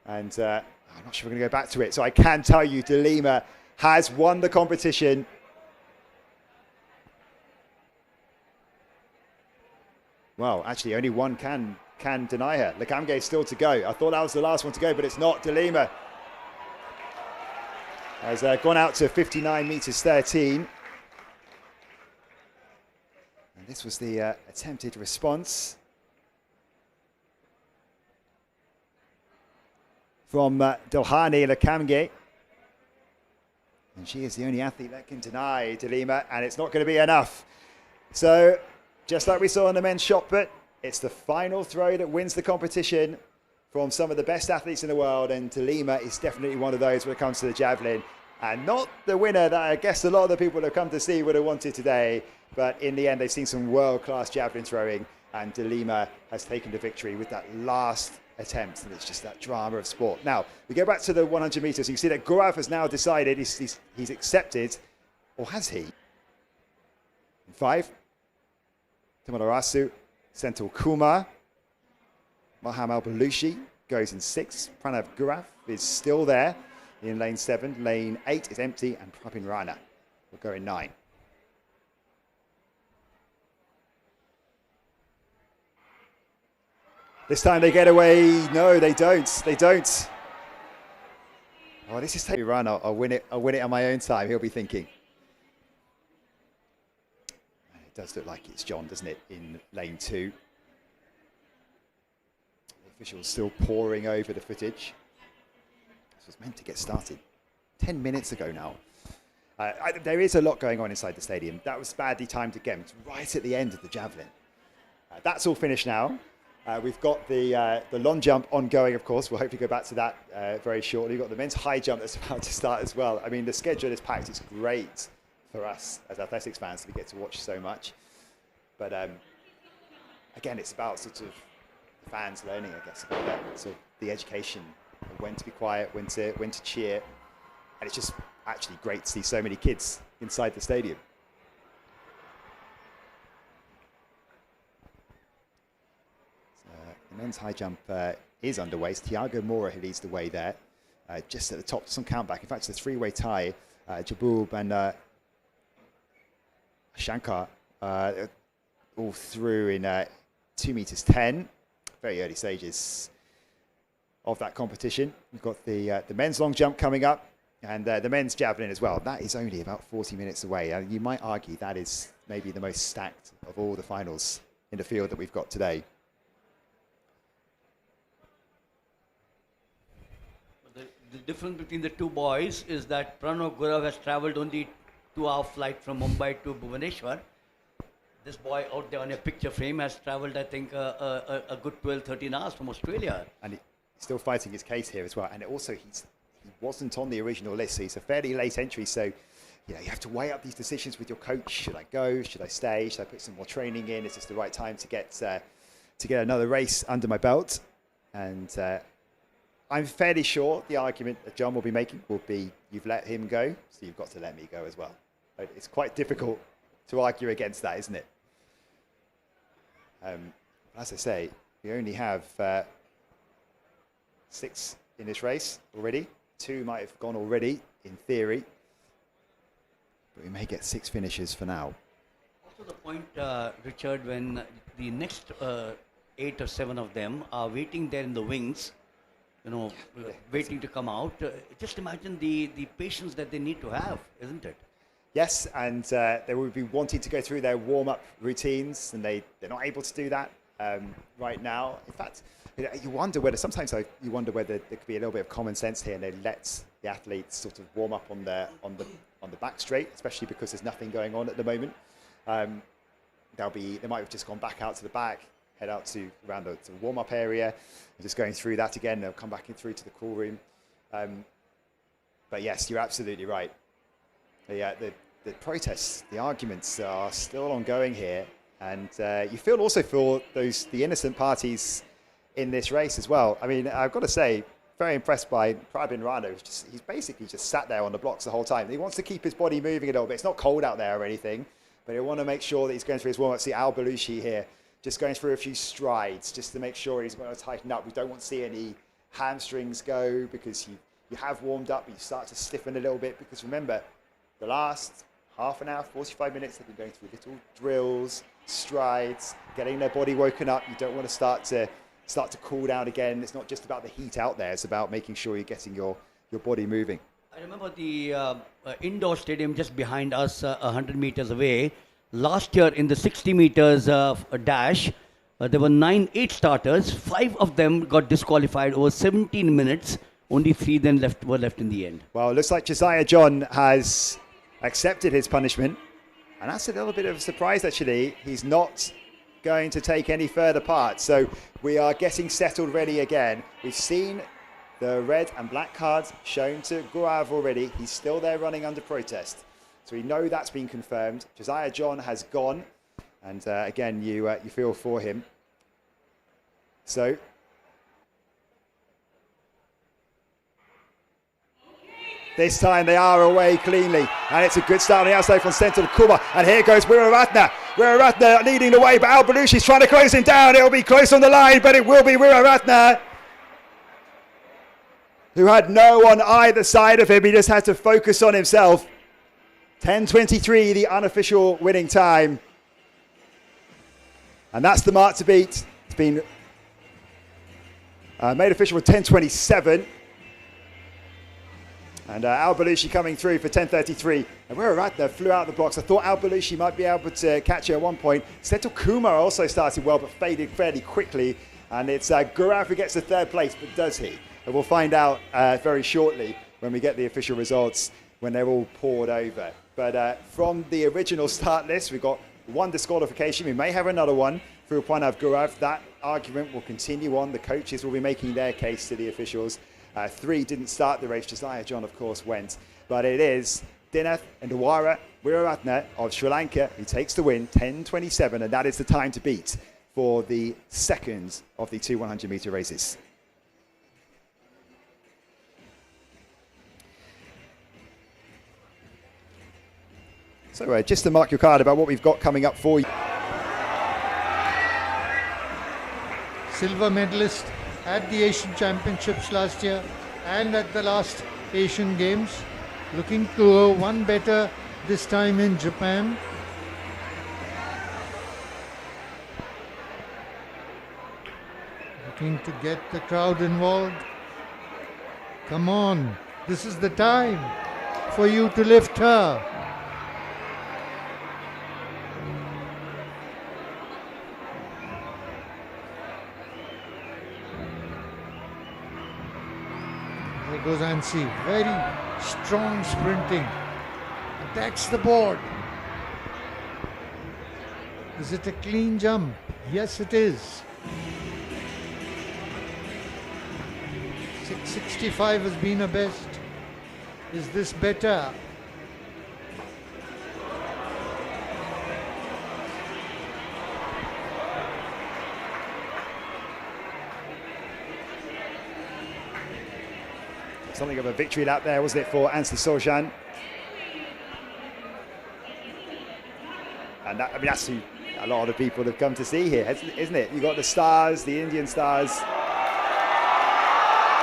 And I'm not sure we're going to go back to it. So I can tell you De Lima has won the competition. Well, actually, only one can deny her. Lakamge is still to go. I thought that was the last one to go, but it's not. De Lima has gone out to 59 meters 13. And this was the attempted response from Dilhani Lakamge. And she is the only athlete that can deny De Lima, and it's not going to be enough. So, just like we saw in the men's shot put, it's the final throw that wins the competition from some of the best athletes in the world, and De Lima is definitely one of those when it comes to the javelin. And not the winner that I guess a lot of the people that have come to see would have wanted today, but in the end they've seen some world-class javelin throwing, and De Lima has taken the victory with that last attempt, and it's just that drama of sport. Now, we go back to the 100 meters. You can see that Gaurav has now decided he's accepted, or has he? In 5. Timolarasu, Senthil Kumar, Maham Albalushi goes in 6. Pranav Gurav is still there in lane 7. Lane 8 is empty, and Prabin Rana will go in 9. This time they get away. No, they don't. They don't. Oh, this is taking a run. I'll win it. I'll win it on my own time. He'll be thinking. It does look like it's John, doesn't it, in lane 2. The officials still poring over the footage. This was meant to get started 10 minutes ago now. There is a lot going on inside the stadium. That was badly timed again. It's right at the end of the Javelin. That's all finished now. We've got the long jump ongoing, of course. We'll hopefully go back to that very shortly. We've got the men's high jump that's about to start as well. I mean, the schedule is packed. It's great for us as athletics fans to get to watch so much. But again, it's about sort of fans learning, I guess, about that. So the education, when to be quiet, when to cheer. And it's just actually great to see so many kids inside the stadium. The men's high jump is underway. It's Thiago Moura who leads the way there. Just at the top, some countback. In fact, it's a three-way tie. Jabub and Shankar all through in 2 meters 10. Very early stages of that competition. We've got the men's long jump coming up and the men's javelin as well. That is only about 40 minutes away. You might argue that is maybe the most stacked of all the finals in the field that we've got today. The difference between the two boys is that Pranav Gurav has travelled only 2-hour flight from Mumbai to Bhubaneswar. This boy out there on a picture frame has travelled, I think, a good 12, 13 hours from Australia. And he's still fighting his case here as well. And also, he wasn't on the original list, so he's a fairly late entry. So, you have to weigh up these decisions with your coach. Should I go? Should I stay? Should I put some more training in? Is this the right time to get another race under my belt? And I'm fairly sure the argument that John will be making will be, you've let him go, so you've got to let me go as well. But it's quite difficult to argue against that, isn't it? As I say, we only have 6 in this race already. 2 might have gone already, in theory. But we may get 6 finishes for now. Also the point, Richard, when the next 8 or 7 of them are waiting there in the wings, waiting to come out. Just imagine the patience that they need to have, isn't it? Yes, and they will be wanting to go through their warm-up routines, and they're not able to do that right now. In fact, you wonder whether there could be a little bit of common sense here, and they let the athletes sort of warm up on the back straight, especially because there's nothing going on at the moment. They might have just gone back out to the back, head out to around the warm-up area, and just going through that again. They'll come back in through to the cool room. But yes, you're absolutely right. The protests, the arguments are still ongoing here, and you feel also for the innocent parties in this race as well. I mean, I've got to say, very impressed by Prabin Rana. He's basically just sat there on the blocks the whole time. He wants to keep his body moving a little bit. It's not cold out there or anything, but he'll want to make sure that he's going through his warm-up. See Al Belushi here, just going through a few strides, just to make sure he's going to tighten up. We don't want to see any hamstrings go, because you have warmed up, but you start to stiffen a little bit, because remember, the last half an hour, 45 minutes, they've been going through little drills, strides, getting their body woken up. You don't want to start to cool down again. It's not just about the heat out there. It's about making sure you're getting your body moving. I remember the indoor stadium just behind us, 100 meters away. Last year in the 60 meters dash, there were 8 starters. 5 of them got disqualified over 17 minutes. Only 3 then were left in the end. Well, it looks like Josiah John has accepted his punishment. And that's a little bit of a surprise, actually. He's not going to take any further part. So we are getting settled ready again. We've seen the red and black cards shown to Gaurav already. He's still there running under protest. So we know that's been confirmed. Josiah John has gone. And again, you feel for him. So this time they are away cleanly, and it's a good start on the outside from Centre to Kumar. And here goes Wiraratne. Wiraratne leading the way, but Al Belushi's trying to close him down. It'll be close on the line, but it will be Wiraratne, who had no one either side of him. He just had to focus on himself. 10:23, the unofficial winning time. And that's the mark to beat. It's been Made official for 10.27. And Al Belushi coming through for 10.33. And we were right there, flew out of the blocks. I thought Al Belushi might be able to catch her at one point. Seto Kumar also started well, but faded fairly quickly. And it's Gaurav who gets the third place, but does he? And we'll find out very shortly when we get the official results, when they're all poured over. But from the original start list, we've got one disqualification. We may have another one through Pranav Gaurav. That argument will continue on. The coaches will be making their case to the officials. 3 didn't start the race. Josiah John, of course, went. But it is Dinath and Dwara Weeraratne of Sri Lanka who takes the win, 10.27, and that is the time to beat for the second of the two 100-meter races. So just to mark your card about what we've got coming up for you. Silver medalist at the Asian Championships last year and at the last Asian Games. Looking to go one better this time in Japan. Looking to get the crowd involved. Come on, this is the time for you to lift her. There goes Ansi, very strong sprinting, attacks the board. Is it a clean jump? Yes, it is. 665 has been her best. Is this better? Something of a victory lap there, wasn't it, for Ansi Sojan? And that, I mean, that's who a lot of the people have come to see here, isn't it? You've got the stars, the Indian stars.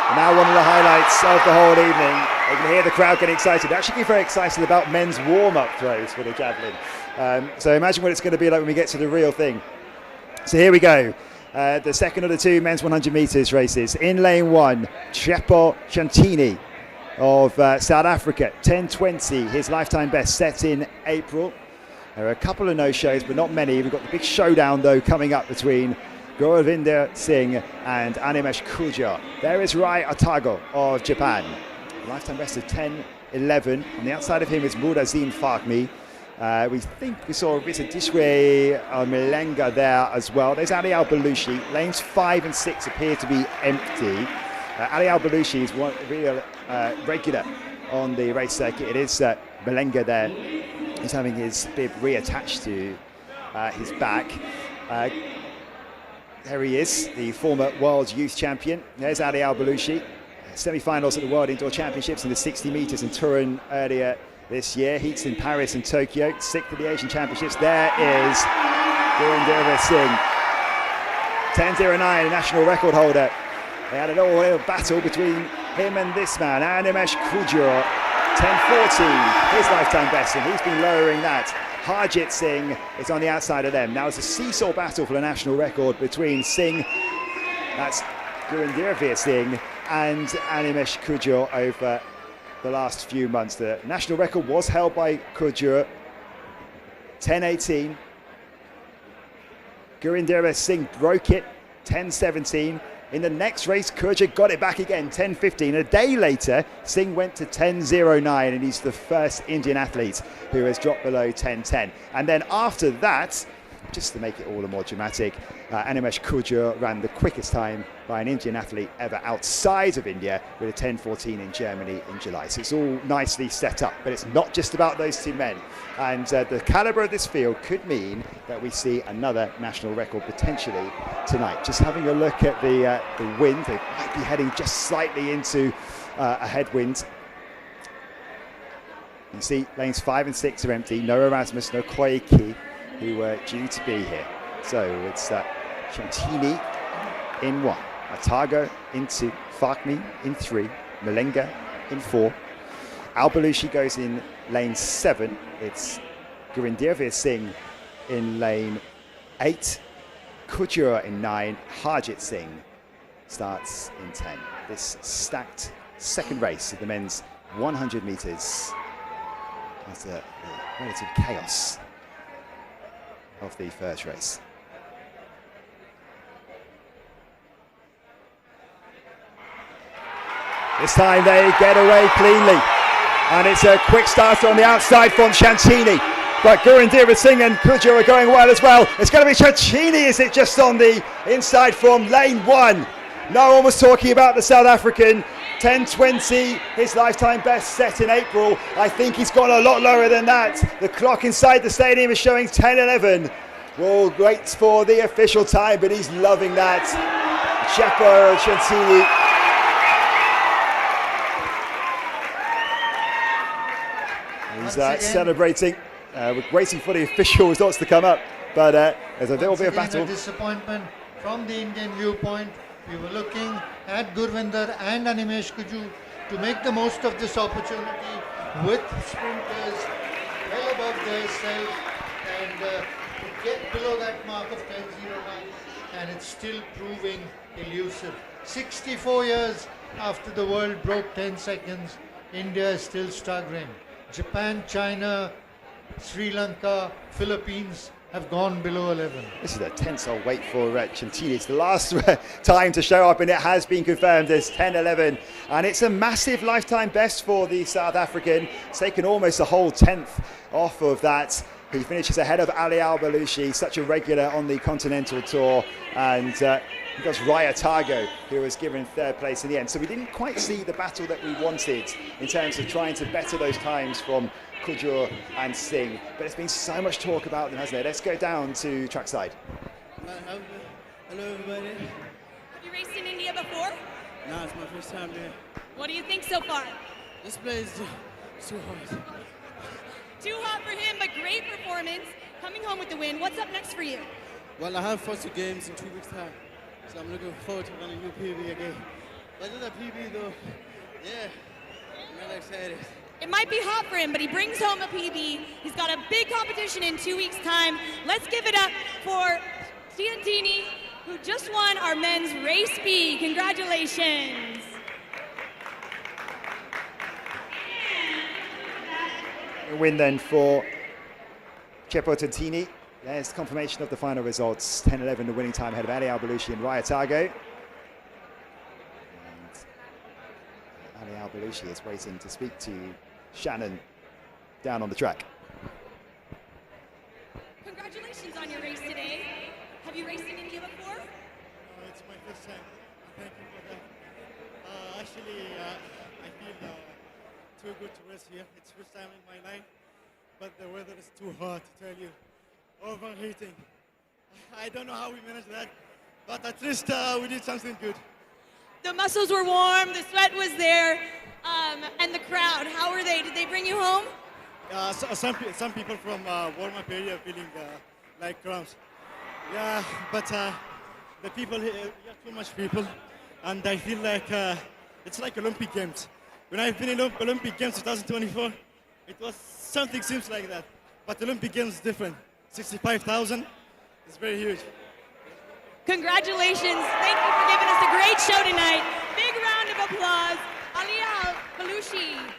And now one of the highlights of the whole evening. You can hear the crowd getting excited. They're actually very excited about men's warm-up throws for the javelin. So imagine what it's going to be like when we get to the real thing. So here we go. The second of the two men's 100 metres races. In lane 1, Chepo Chantini of South Africa, 10.20, his lifetime best set in April. There are a couple of no-shows, but not many. We've got the big showdown, though, coming up between Gauravinder Singh and Animesh Kujar. There is Rai Atago of Japan. Lifetime best of 10.11. On the outside of him is Murazin Fakhmi. We think we saw a bit of Diswe Melenga there as well. There's Ali Al-Balushi. Lanes 5 and 6 appear to be empty. Ali Al-Balushi is one real regular on the race circuit. It is Melenga there. He's having his bib reattached to his back. There he is, the former world youth champion. There's Ali Al-Balushi. Semi-finals at the World Indoor Championships in the 60 metres in Turin earlier this year. Heats in Paris and Tokyo. 6th at the Asian Championships. There is Gurinder Singh. 10.09, national record holder. They had an all-out battle between him and this man, Animesh Kujur. 10.14, his lifetime best, and he's been lowering that. Harjit Singh is on the outside of them. Now it's a seesaw battle for the national record between Singh, that's Gurinder Singh, and Animesh Kujur over the last few months. The national record was held by Kujur, 10.18. Gurinder Singh broke it, 10.17. In the next race, Kujur got it back again, 10.15. A day later, Singh went to 10.09, and he's the first Indian athlete who has dropped below 10.10. And then after that, just to make it all the more dramatic, Animesh Kujur ran the quickest time by an Indian athlete ever outside of India with a 10.14 in Germany in July. So it's all nicely set up, but it's not just about those two men. And the calibre of this field could mean that we see another national record potentially tonight. Just having a look at the wind, they might be heading just slightly into a headwind. You can see lanes 5 and 6 are empty. No Erasmus, no Koiki, who were due to be here. So it's Chantini in 1, Atago in 2, Fakhmi in 3, Melenga in 4. Al-Balushi goes in lane 7. It's Gurinder Singh in lane 8, Kujur in 9, Harjit Singh starts in 10. This stacked second race of the men's 100 metres after the relative chaos of the first race. This time they get away cleanly, and it's a quick starter on the outside from Shantini. But Gurinder Singh and Kujo are going well as well. It's going to be Shantini, is it, just on the inside from lane 1. No one was talking about the South African. 10:20, his lifetime best set in April. I think he's gone a lot lower than that. The clock inside the stadium is showing 10:11. We'll wait for the official time, but he's loving that. Chepo Shantini. He's celebrating. We're waiting for the official results to come up, but there will be a battle. A disappointment from the Indian viewpoint. We were looking at Gurvinder and Animesh Kuju to make the most of this opportunity with sprinters well above their self and to get below that mark of 10:09, and it's still proving elusive. 64 years after the world broke 10 seconds, India is still staggering. Japan, China, Sri Lanka, Philippines have gone below 11. This is a tense old wait for Shantini. It's the last time to show up, and it has been confirmed as 10:11. And it's a massive lifetime best for the South African. It's taken almost a whole 10th off of that. He finishes ahead of Ali Al-Balushi, such a regular on the Continental Tour. And he goes Raya Targo, who was given 3rd place in the end. So we didn't quite see the battle that we wanted in terms of trying to better those times from Kujur and Singh. But there's been so much talk about them, hasn't there? Let's go down to trackside. Hello, everybody. Have you raced in India before? No, it's my first time there. What do you think so far? This place is too hot. Too hot for him, but great performance. Coming home with the win. What's up next for you? Well, I have 40 games in 2 weeks' time, so I'm looking forward to running a new PB again. But the PB though, yeah, I'm really excited. It might be hot for him, but he brings home a PB. He's got a big competition in 2 weeks' time. Let's give it up for Tiantini, who just won our men's race B. Congratulations. A win then for Chepo Tiantini. There's confirmation of the final results. 10:11, the winning time ahead of Ali Al-Balushi and Raya Targo. Ali Al-Balushi is waiting to speak to Shannon down on the track. Congratulations on your race today. Have you raced in India before? It's my first time. Thank you for that. Actually, I feel too good to race here. It's first time in my life, but the weather is too hot, to tell you. Overheating. I don't know how we managed that, but at least we did something good. The muscles were warm, the sweat was there, and the crowd, how were they? Did they bring you home? Some people from warm-up area feeling like cramps. Yeah, but the people here, we have too much people, and I feel like it's like Olympic Games. When I've been in Olympic Games 2024, it was something seems like that, but Olympic Games is different. 65,000 is very huge. Congratulations. Thank you for giving us a great show tonight. Big round of applause. Ali Al-Balushi.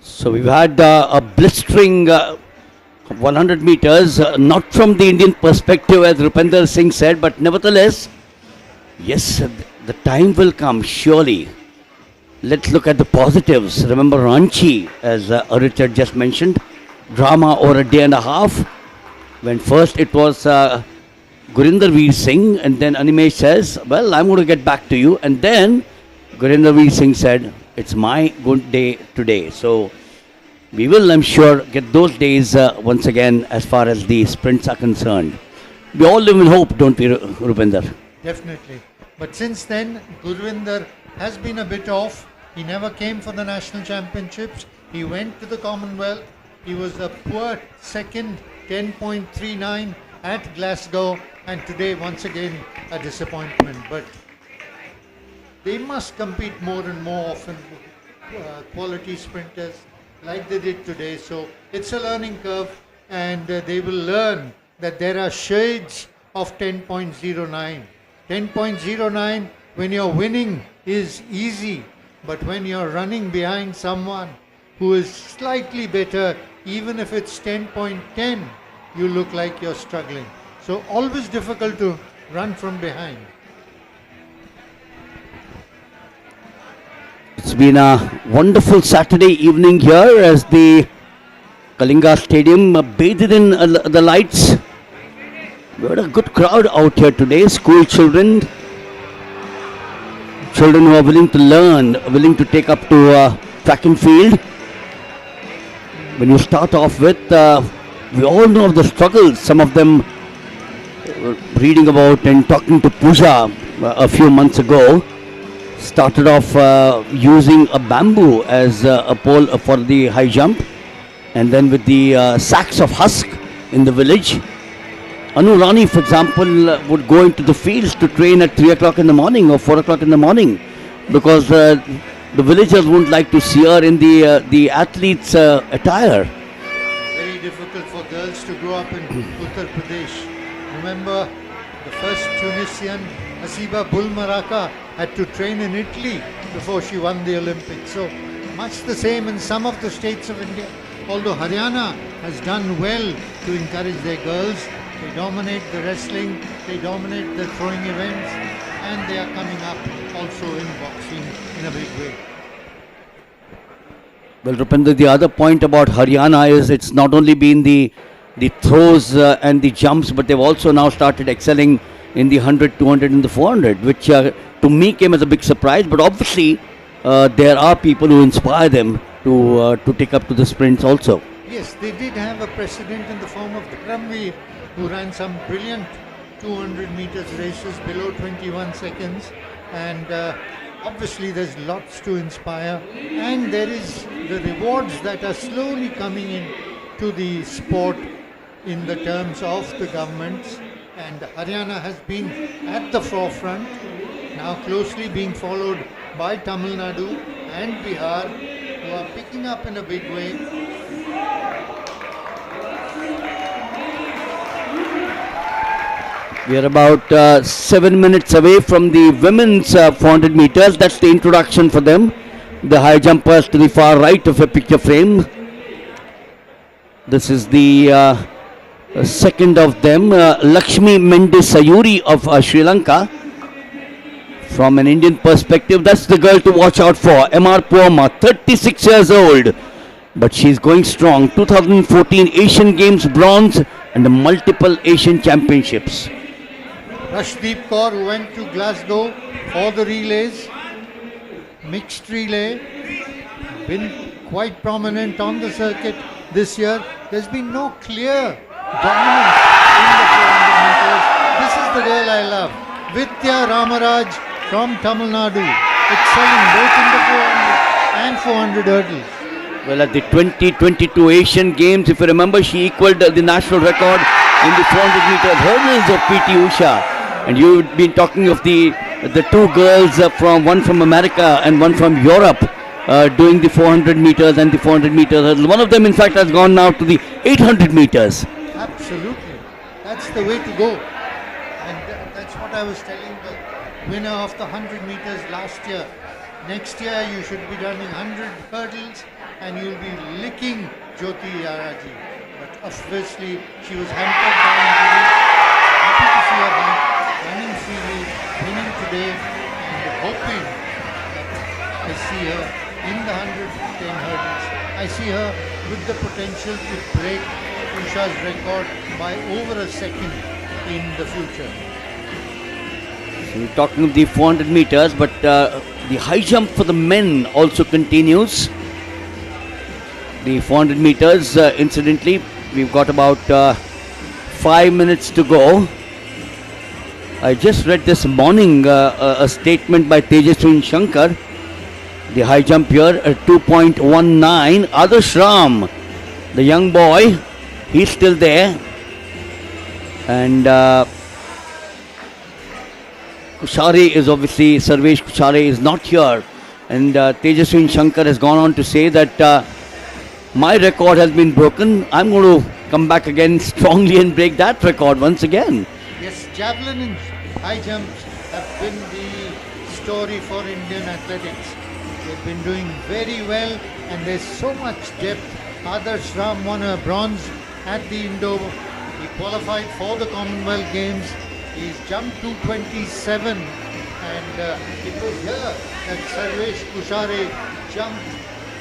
So we've had a blistering 100 meters, not from the Indian perspective as Rupender Singh said, but nevertheless, yes, the time will come surely. Let's look at the positives. Remember Ranchi, as Richard just mentioned, drama over a day and a half. When first it was Gurinder Veer Singh, and then Animesh says, well, I'm going to get back to you. And then Gurinder Veer Singh said, it's my good day today. So we will, I'm sure, get those days once again as far as the sprints are concerned. We all live in hope, don't we, Rupinder? Definitely. But since then, Gurvinder has been a bit off. He never came for the national championships. He went to the Commonwealth. He was a poor second, 10.39 at Glasgow. And today, once again, a disappointment. But they must compete more and more often with quality sprinters like they did today. So it's a learning curve, and they will learn that there are shades of 10.09. 10.09 when you're winning is easy, but when you're running behind someone who is slightly better, even if it's 10.10, you look like you're struggling. So always difficult to run from behind. It's been a wonderful Saturday evening here as the Kalinga Stadium bathed in the lights. We had a good crowd out here today. School children who are willing to learn, willing to take up to track and field. When you start off with, we all know of the struggles. Some of them reading about and talking to Pooja a few months ago. Started off using a bamboo as a pole for the high jump, and then with the sacks of husk in the village. Anu Rani, for example, would go into the fields to train at 3 o'clock in the morning or 4 o'clock in the morning because the villagers wouldn't like to see her in the athlete's attire. Very difficult for girls to grow up in Uttar Pradesh. Remember, the first Tunisian, Hasiba Bulmaraka, had to train in Italy before she won the Olympics. So much the same in some of the states of India. Although Haryana has done well to encourage their girls, they dominate the wrestling, they dominate the throwing events, and they are coming up also in boxing in a big way. Well, Rupinder, the other point about Haryana is it's not only been the throws and the jumps, but they've also now started excelling in the 100, 200 and the 400, which to me came as a big surprise. But obviously, there are people who inspire them to take up to the sprints also. Yes, they did have a precedent in the form of the Kramveer, who ran some brilliant 200 meters races below 21 seconds, and obviously there's lots to inspire, and there is the rewards that are slowly coming in to the sport in the terms of the governments, and Haryana has been at the forefront, now closely being followed by Tamil Nadu and Bihar, who are picking up in a big way. We are about 7 minutes away from the women's 400 meters. That's the introduction for them. The high jumpers to the far right of a picture frame. This is the second of them, Lakshmi Mendes Sayuri of Sri Lanka. From an Indian perspective, that's the girl to watch out for. MR Puama, 36 years old. But she's going strong. 2014 Asian Games bronze and multiple Asian Championships. Rashdeep Kaur, who went to Glasgow for the relays, mixed relay, been quite prominent on the circuit this year. There's been no clear dominance in the 400 meters. This is the girl I love. Vidya Ramaraj from Tamil Nadu, excelling both in the 400 and 400 hurdles. Well, at the 2022 Asian Games, if you remember, she equaled the national record in the 400 meter hurdles of PT Usha. And you've been talking of the two girls one from America and one from Europe doing the 400 meters and the 400 meters hurdle. One of them, in fact, has gone now to the 800 meters. Absolutely. That's the way to go. And that's what I was telling the winner of the 100 meters last year. Next year, you should be running 100 hurdles and you'll be licking Jyothi Yarraji. But obviously, she was hampered by injuries. Happy to see her back, running freely, winning today, and hoping that I see her in the 110 hurdles. I see her with the potential to break Usha's record by over a second in the future. So we're talking of the 400 meters, but the high jump for the men also continues. The 400 meters, incidentally, we've got about 5 minutes to go. I just read this morning a statement by Tejaswin Shankar, the high jump here at 2.19. Adarsh Ram, the young boy, he's still there. And Kushare is obviously, Sarvesh Kushare is not here. And Tejaswin Shankar has gone on to say that my record has been broken. I'm going to come back again strongly and break that record once again. Yes, javelin and high jumps have been the story for Indian athletics. They've been doing very well and there's so much depth. Adarsh Ram won a bronze at the Indo. He qualified for the Commonwealth Games. He's jumped 227 and it was here that Sarvesh Kushare jumped.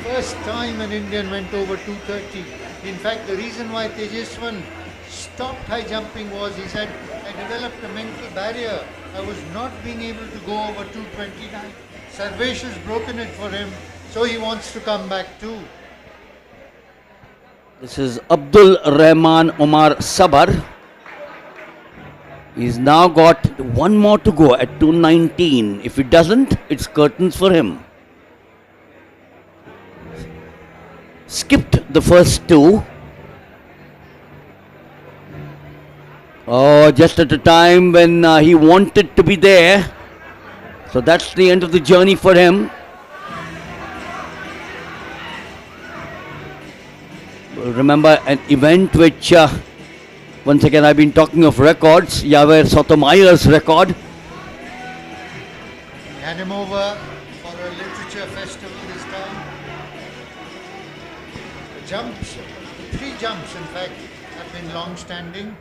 First time an Indian went over 230. In fact, the reason why Tejaswan stopped high jumping was he said, I developed a mental barrier. I was not being able to go over 229. Sarvesh has broken it for him, so he wants to come back too. This is Abdul Rahman Omar Sabar. He's now got one more to go at 219. If he doesn't, it's curtains for him. Skipped the first two. Oh, just at a time when he wanted to be there. So that's the end of the journey for him. Remember an event which, once again I've been talking of records, Yaver Sotomayer's record. Hand him over for a literature festival this time. The jumps, 3 jumps in fact, have been long standing.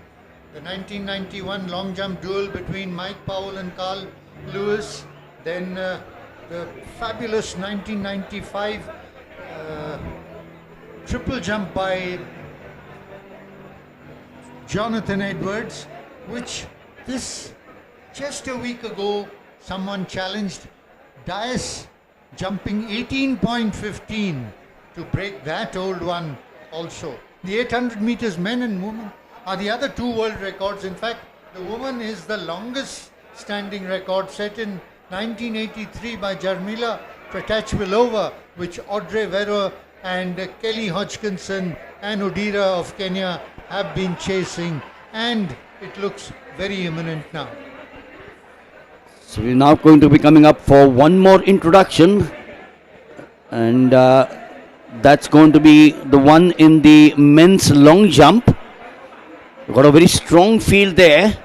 The 1991 long jump duel between Mike Powell and Carl Lewis. Then the fabulous 1995 triple jump by Jonathan Edwards, which just a week ago someone challenged Dias jumping 18.15 to break that old one also. The 800 meters men and women are the other 2 world records. In fact, the woman is the longest standing record set in 1983 by Jarmila Pretachvilova, which Audrey Vero and Kelly Hodgkinson and Odira of Kenya have been chasing, and it looks very imminent now. So we're now going to be coming up for one more introduction, and that's going to be the one in the men's long jump. We've got a very strong field there,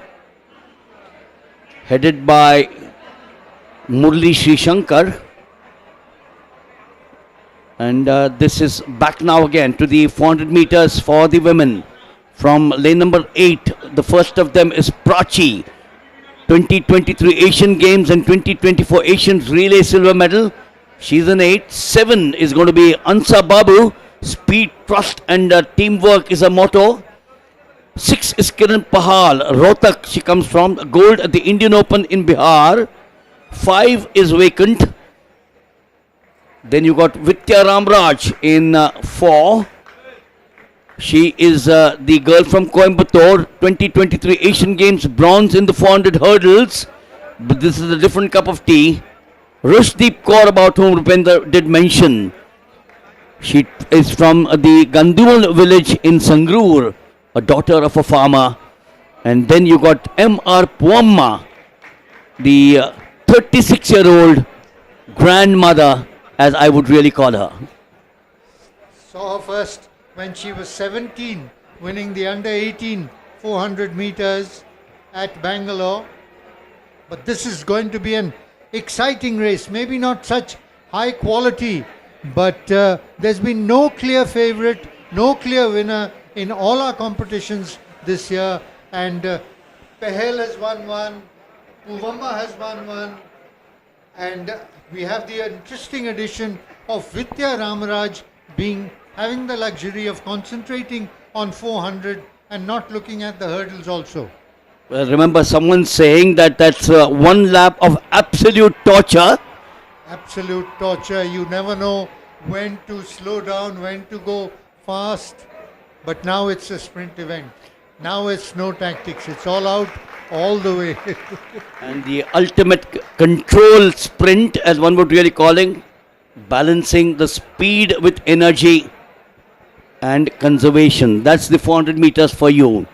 headed by Murli Sri Shankar. And this is back now again to the 400 meters for the women. From lane number 8, the first of them is Prachi. 2023 Asian Games and 2024 Asian Relay silver medal. She's an 8. 7 is going to be Ansa Babu. Speed, trust and teamwork is a motto. 6 is Kiran Pahal, Rohtak. She comes from gold at the Indian Open in Bihar. 5 is vacant. Then you got Vidya Ramraj in 4. She is the girl from Coimbatore. 2023 Asian Games bronze in the 400 hurdles. But this is a different cup of tea. Rushdeep Kaur, about whom Rupendra did mention. She is from the Ganduval village in Sangrur, a daughter of a farmer. And then you got M.R. Puamma, the 36-year-old grandmother, as I would really call her. Saw her first when she was 17, winning the under 18 400 meters at Bangalore. But this is going to be an exciting race, maybe not such high quality, but there's been no clear favorite, no clear winner in all our competitions this year. And Pahel has won one, Uvamma has won one, and we have the interesting addition of Vidya Ramaraj having the luxury of concentrating on 400 and not looking at the hurdles also. Well, remember someone saying that that's one lap of absolute torture. Absolute torture. You never know when to slow down, when to go fast. But now it's a sprint event. Now it's no tactics. It's all out, all the way. And the ultimate control sprint, as one would really calling, balancing the speed with energy and conservation. That's the 400 meters for you.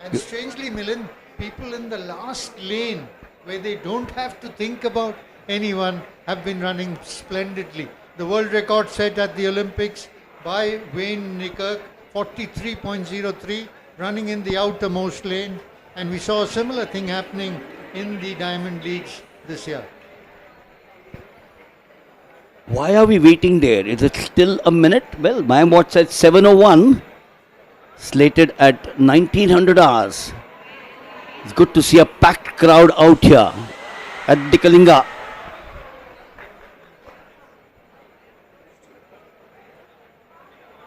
And strangely, Milind, people in the last lane where they don't have to think about anyone, have been running splendidly. The world record set at the Olympics by Wayne Nickirk, 43.03, running in the outermost lane. And we saw a similar thing happening in the Diamond Leagues this year. Why are we waiting there? Is it still a minute? Well, my watch says 7:01, slated at 1900 hours. It's good to see a packed crowd out here at the Kalinga.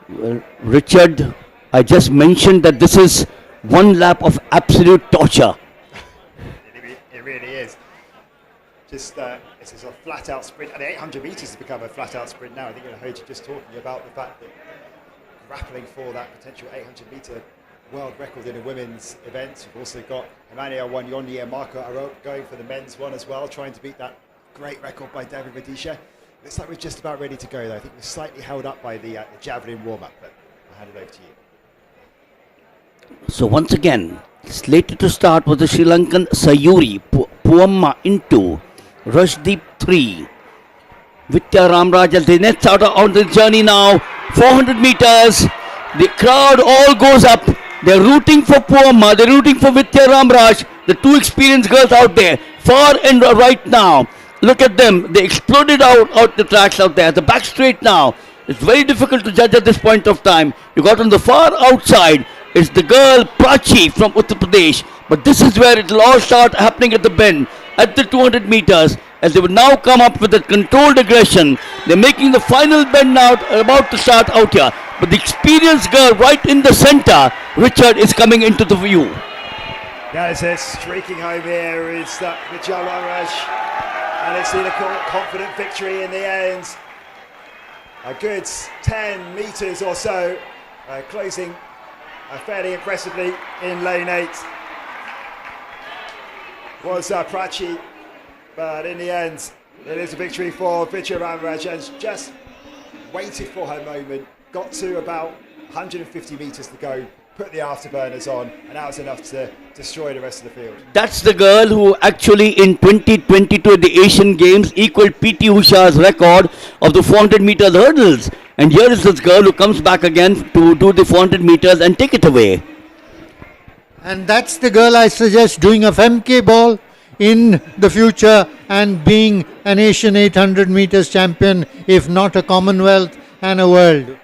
Well, Richard, I just mentioned that this is one lap of absolute torture. It really is. Just this is a flat-out sprint, and the 800 metres has become a flat-out sprint now. I think I heard you just talking about the fact that grappling for that potential 800-metre world record in a women's event. We've also got Emmanuel Wanyonyi and Marco Arop going for the men's one as well, trying to beat that great record by David Rudisha. Looks like we're just about ready to go, though. I think we're slightly held up by the Javelin warm-up, but I'll hand it over to you. So once again, slated to start was the Sri Lankan Sayuri Puamma into Rashdeep 3. Vidya Ramraj as they nets out on the journey now. 400 meters. The crowd all goes up. They're rooting for Puamma. They're rooting for Vidya Ramraj. The two experienced girls out there. Far and right now. Look at them. They exploded out the tracks out there. The back straight now. It's very difficult to judge at this point of time. You got on the far outside. It's the girl Prachi from Uttar Pradesh. But this is where it will all start happening at the bend. At the 200 meters. As they would now come up with a controlled aggression. They're making the final bend now, about to start out here. But the experienced girl right in the center, Richard, is coming into the view. Yeah, it's a streaking home here is Vijay Ramraj. And it's been a confident victory in the end. A good 10 metres or so, closing fairly impressively in lane 8. Was Prachi, but in the end, it is a victory for Vijay Ramraj, and just waited for her moment, got to about 150 metres to go, put the afterburners on, and that was enough to destroy the rest of the field. That's the girl who actually in 2022 at the Asian Games equaled PT Usha's record of the 400 meter hurdles. And here is this girl who comes back again to do the 400 meters and take it away. And that's the girl I suggest doing a FMK ball in the future and being an Asian 800 meters champion, if not a Commonwealth and a world.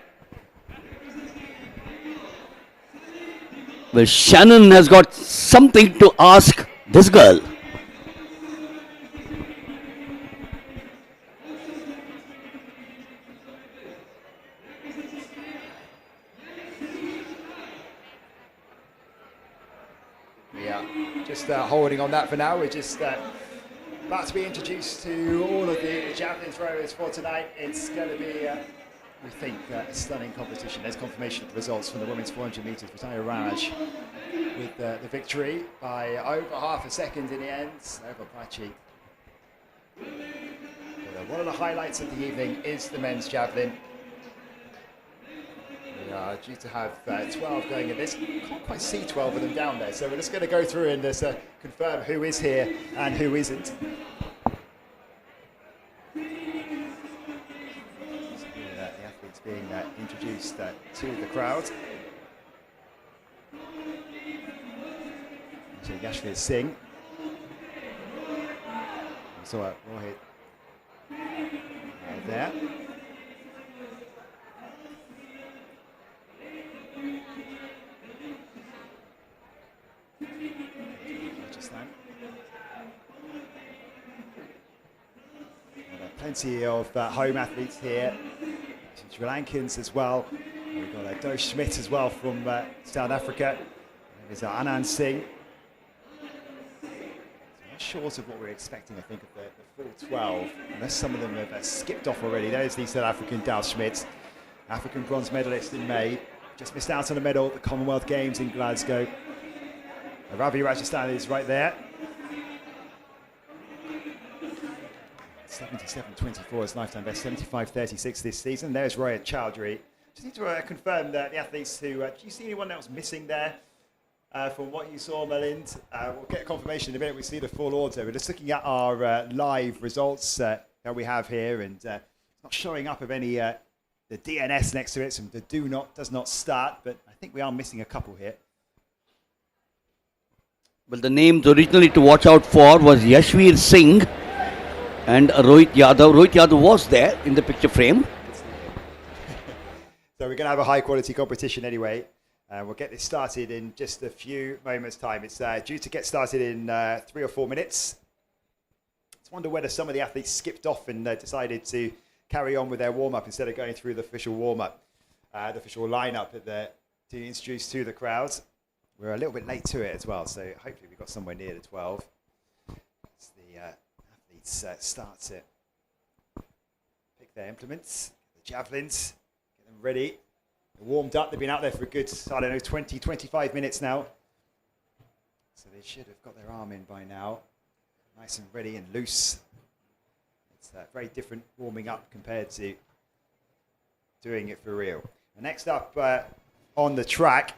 Well, Shannon has got something to ask this girl. Yeah, just holding on that for now. We're just about to be introduced to all of the javelin throwers for tonight. It's going to be, we think, a stunning competition. There's confirmation of the results from the women's 400 metres. Vidya Raj with the victory by over half a second in the end over Prachi. But, one of the highlights of the evening is the men's javelin. We are due to have 12 going in this. Can't quite see 12 of them down there, so we're just going to go through and just confirm who is here and who isn't. The athletes being introduced to the crowd. So Yashvir Singh. We saw Rohit there. Plenty of home athletes here, some Sri Lankans as well. We've got Dosh Schmidt as well from South Africa. There's Anand Singh. So short of what we're expecting, I think, of the full 12, unless some of them have skipped off already. There's the South African Dosh Schmidt, African bronze medalist in May. Just missed out on a medal at the Commonwealth Games in Glasgow. Ravi Rajasthan is right there. 77.24 is lifetime best, 75.36 this season. There's Rohit Chowdhury. Just need to confirm that the athletes who, do you see anyone else missing there? from what you saw, Malind. We'll get confirmation in a minute. We see the full order. We're just looking at our live results that we have here, and it's not showing up of any the DNS next to it. So the does not start, but I think we are missing a couple here. Well, the names originally to watch out for was Yashveer Singh and Rohit Yadav. Rohit Yadav was there in the picture frame. So we're going to have a high quality competition anyway. We'll get this started in just a few moments' time. It's due to get started in 3 or 4 minutes. I wonder whether some of the athletes skipped off and decided to carry on with their warm-up instead of going through the official warm-up, the official lineup to introduce to the crowd. We're a little bit late to it as well, so hopefully we got somewhere near the 12. As the athletes start to pick their implements, the javelins, get them ready. They're warmed up. They've been out there for a good, 20, 25 minutes now. So they should have got their arm in by now. Nice and ready and loose. It's very different warming up compared to doing it for real. And next up on the track,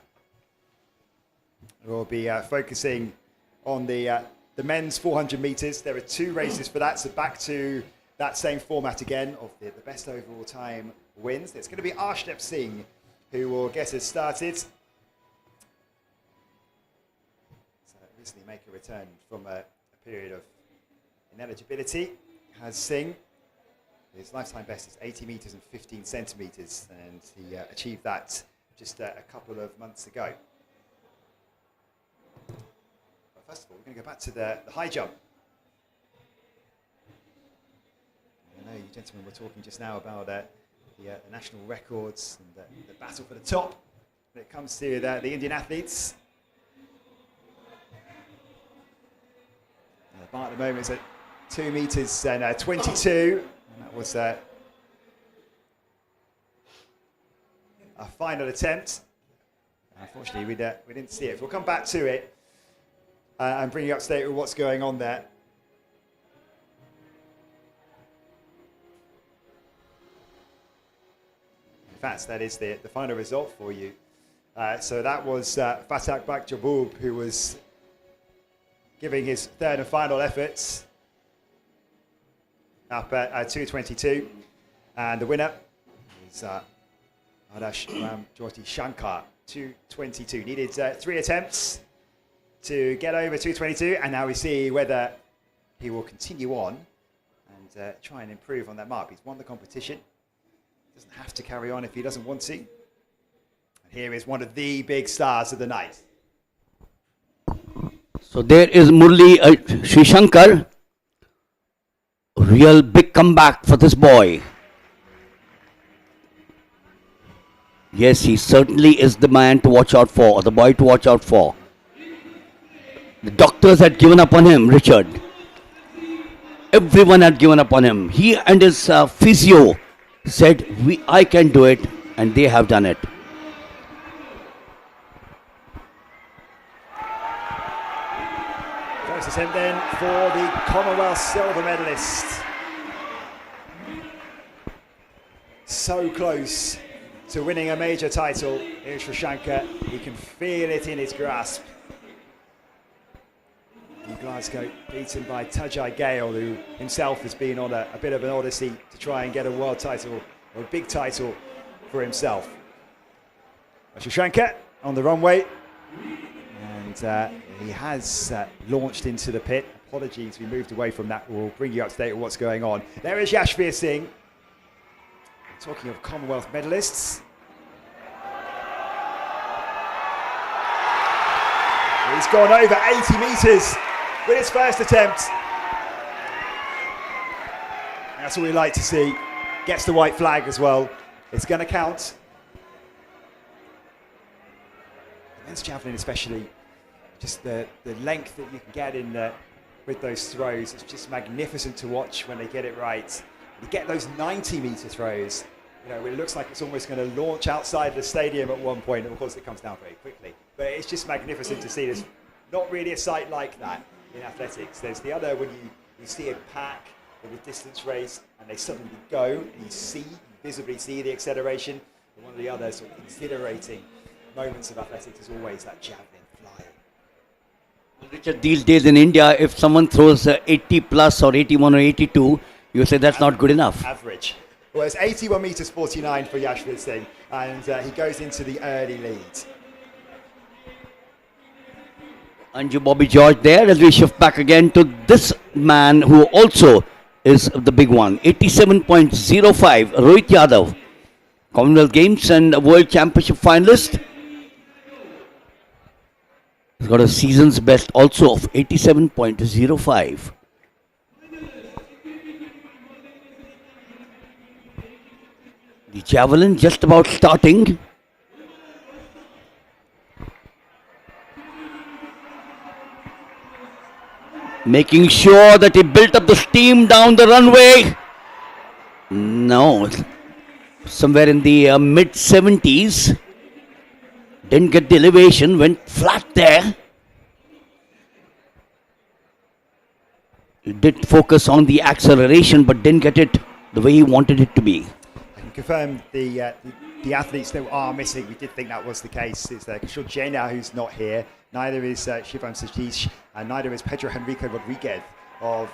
we'll be focusing on the men's 400 meters. There are 2 races for that, so back to that same format again of the best overall time wins. It's going to be Arshdeep Singh who will get us started. So recently make a return from a period of ineligibility. Has Singh. His lifetime best is 80 meters and 15 centimeters, and he achieved that just a couple of months ago. But first of all, we're going to go back to the high jump. I know you gentlemen were talking just now about the national records and the battle for the top when it comes to the Indian athletes. The bar at the moment is at 2 meters and 22. And that was a final attempt. Unfortunately, we didn't see it. We'll come back to it and bring you up to date with what's going on there. In fact, that is the final result for you. So that was Fatak Bakjabub, who was giving his third and final efforts up at 2:22. And the winner is Adash Jyothi Shankar, 2:22. Needed 3 attempts to get over 2:22, and now we see whether he will continue on and try and improve on that mark. He's won the competition. Doesn't have to carry on if he doesn't want to. And here is one of the big stars of the night. So there is Murli Sri Shankar. Real big comeback for this boy. Yes, he certainly is the man to watch out for, or the boy to watch out for. The doctors had given up on him, Richard. Everyone had given up on him. He and his physio said, I can do it, and they have done it. First attempt then for the Commonwealth silver medalist. So close to winning a major title. Here's Sri Shankar. He can feel it in his grasp. In Glasgow, beaten by Tajai Gale, who himself has been on a bit of an odyssey to try and get a world title, or a big title for himself. Sri Shankar on the runway, and he has launched into the pit. Apologies, we moved away from that. We'll bring you up to date with what's going on. There is Yashveer Singh. Talking of Commonwealth medalists. He's gone over 80 metres with his first attempt. That's what we like to see. Gets the white flag as well. It's going to count. Men's javelin especially, just the length that you can get in with those throws. It's just magnificent to watch when they get it right. You get those 90-metre throws, it looks like it's almost going to launch outside the stadium at one point, and of course it comes down very quickly. But it's just magnificent to see. There's not really a sight like that in athletics. There's the other when you see a pack with a distance race and they suddenly go, and you visibly see the acceleration. And one of the other sort of exhilarating moments of athletics is always that javelin flying Richard, these days in India, if someone throws 80 plus or 81 or 82, you say that's not good enough. Average. Well, it's 81 metres 49 for Yashvir Singh, and he goes into the early lead. Anju Bobby George there as we shift back again to this man who also is the big one. 87.05, Rohit Yadav, Commonwealth Games and World Championship finalist. He's got a season's best also of 87.05. The javelin just about starting. Making sure that he built up the steam down the runway. No, somewhere in the mid 70s. Didn't get the elevation, went flat there. He did focus on the acceleration, but didn't get it the way he wanted it to be. I can confirm the athletes that are missing. We did think that was the case. It's Kishore Jena who's not here. Neither is Shivam Satish, and neither is Pedro Henrique Rodriguez of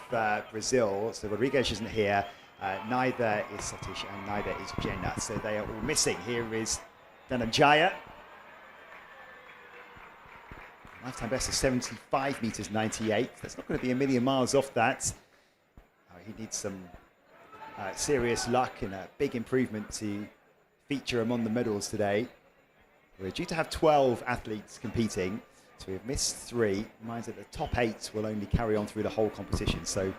Brazil. So Rodriguez isn't here. Neither is Satish and neither is Jena. So they are all missing. Here is Dhananjaya. Lifetime best of 75 metres 98. That's not going to be a million miles off that. He needs some serious luck and a big improvement to feature among the medals today. We're due to have 12 athletes competing, so we've missed 3. Reminds that the top 8 will only carry on through the whole competition, so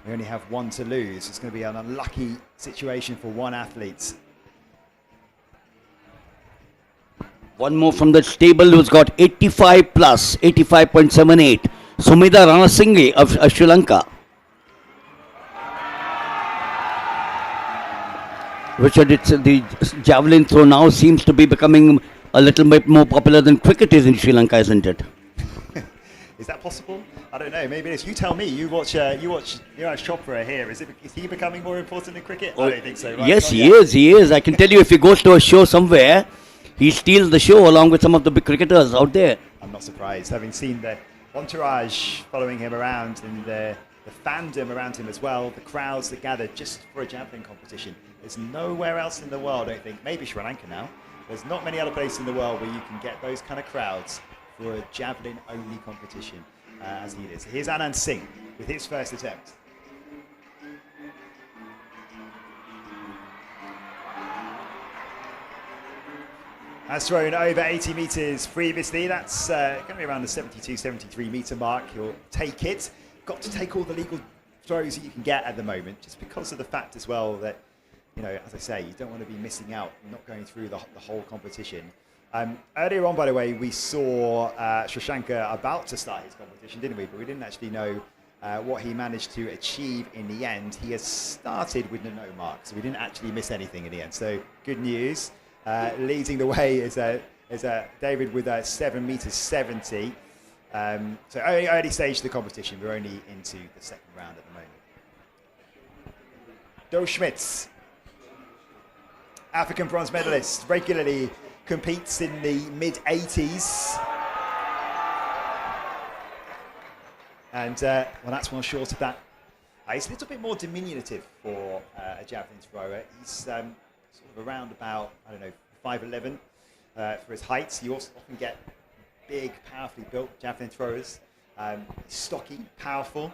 we only have 1 to lose. It's going to be an unlucky situation for one athlete. One more from the stable who's got 85 plus, 85.78. Sumida Ranasinghe of Sri Lanka. Richard, the javelin throw now seems to be becoming a little bit more popular than cricket is in Sri Lanka, isn't it? Is that possible? I don't know. Maybe it is. You tell me. You watch Chopra here. Is he becoming more important than cricket? I don't think so. Right? Yes, he is. He is. I can tell you, if he goes to a show somewhere, he steals the show along with some of the big cricketers out there. I'm not surprised, having seen the entourage following him around and the fandom around him as well, the crowds that gather just for a javelin competition. There's nowhere else in the world, I don't think, maybe Sri Lanka now. There's not many other places in the world where you can get those kind of crowds for a javelin-only competition as he is. Here's Anand Singh with his first attempt. Has thrown over 80 metres previously. That's going to be around the 72, 73 metre mark. He'll take it. Got to take all the legal throws that you can get at the moment, just because of the fact as well that, you know, as I say, you don't want to be missing out, not going through the whole competition. Earlier on, by the way, we saw Shashanka about to start his competition, didn't we? But we didn't actually know what he managed to achieve in the end. He has started with no mark, so we didn't actually miss anything in the end. So good news. Leading the way is David with 7 metres 70. So early stage of the competition. We're only into the second round at the moment. Do Schmitz, African bronze medalist, regularly competes in the mid-80s. And well, that's one short of that. He's a little bit more diminutive for a javelin thrower. He's sort of around about, I don't know, 5'11" for his height. You also often get big, powerfully built javelin throwers. Stocky, powerful,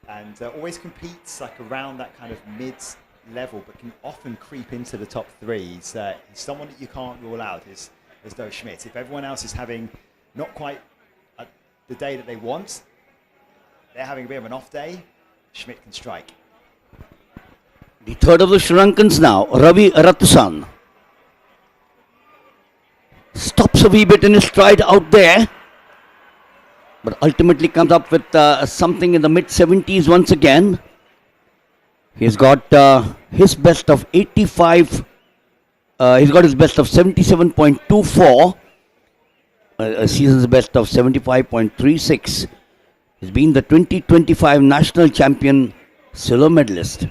and always competes like around that kind of mid-level, but can often creep into the top 3. He's someone that you can't rule out is Do Schmidt. If everyone else is having not quite the day that they want, they're having a bit of an off day, Schmidt can strike. The third of the Sri Lankans now, Ravi Ratusan. Stops a wee bit in his stride out there, but ultimately comes up with something in the mid-70s once again. He's got his best of 85. He's got his best of 77.24. A season's best of 75.36. He's been the 2025 national champion silver medalist.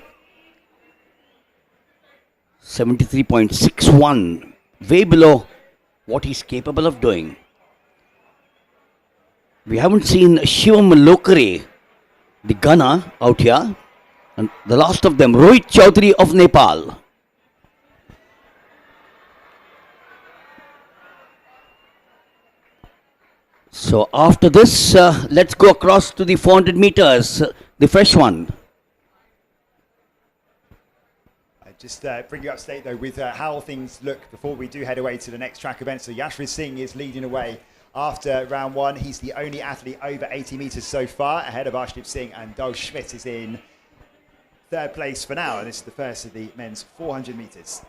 73.61. Way below what he's capable of doing. We haven't seen Shivam Lokare, the gunner, out here. And the last of them, Rohit Chaudhary of Nepal. So after this, let's go across to the 400 meters, the fresh one. Just bring you up to date though with how things look before we do head away to the next track event. So Yashvir Singh is leading away after round one. He's the only athlete over 80 meters so far, ahead of Arshdeep Singh, and Dol Schmidt is in third place for now. And this is the first of the men's 400 meters.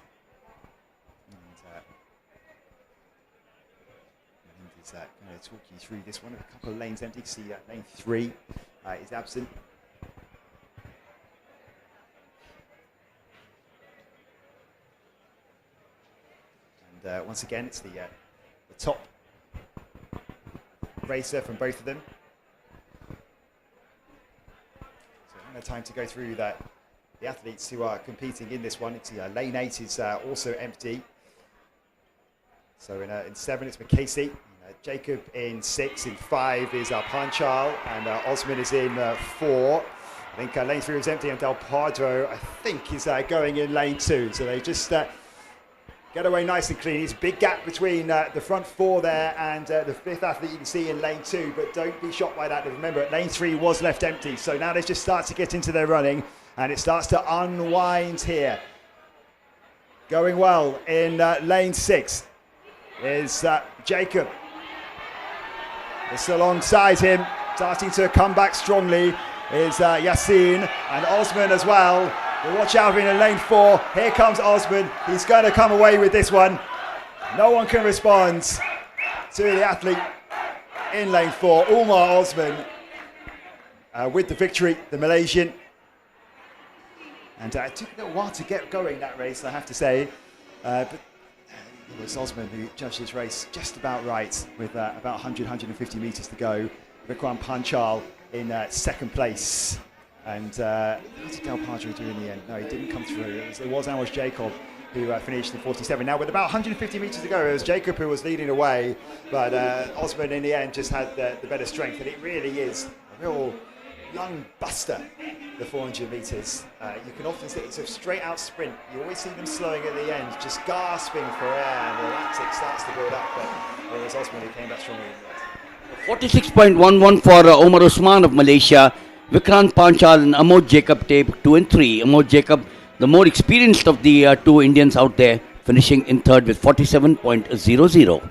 He's going to talk you through this one. A couple of lanes empty. You see lane 3 is absent. Once again, it's the top racer from both of them. So no time to go through the athletes who are competing in this one. It's lane 8 is also empty. So in 7 it's McCasey, Jacob in 6, in 5 is Panchal, and Osman is in 4. I think lane 3 is empty, and Del Pardo, I think, is going in lane 2. So they just get away nice and clean. It's a big gap between the front 4 there and the 5th athlete you can see in lane 2, but don't be shocked by that. Remember, lane 3 was left empty, so now they just start to get into their running, and it starts to unwind here. Going well in lane 6 is Jacob. It's alongside him, starting to come back strongly, is Yassine and Osman as well. But watch out in lane 4. Here comes Osman. He's going to come away with this one. No one can respond to the athlete in lane 4. Umar Osman with the victory, the Malaysian. And it took a little while to get going, that race, I have to say. But it was Osman who judged this race just about right, with about 100, 150 metres to go. Vikram Panchal in second place. And what did Del Padre do in the end? No, he didn't come through. It was Anwar Jacob who finished in 47. Now, with about 150 metres to go, it was Jacob who was leading away, but Osman in the end just had the better strength, and it really is a real lung buster, the 400 metres. You can often see it's a straight out sprint. You always see them slowing at the end, just gasping for air, and the lactic starts to build up, but it was Osman who came back strongly in the end. 46.11 for Omar Usman of Malaysia. Vikrant Panchal and Amod Jacob tape 2 and 3. Amod Jacob, the more experienced of the two Indians out there, finishing in third with 47.00.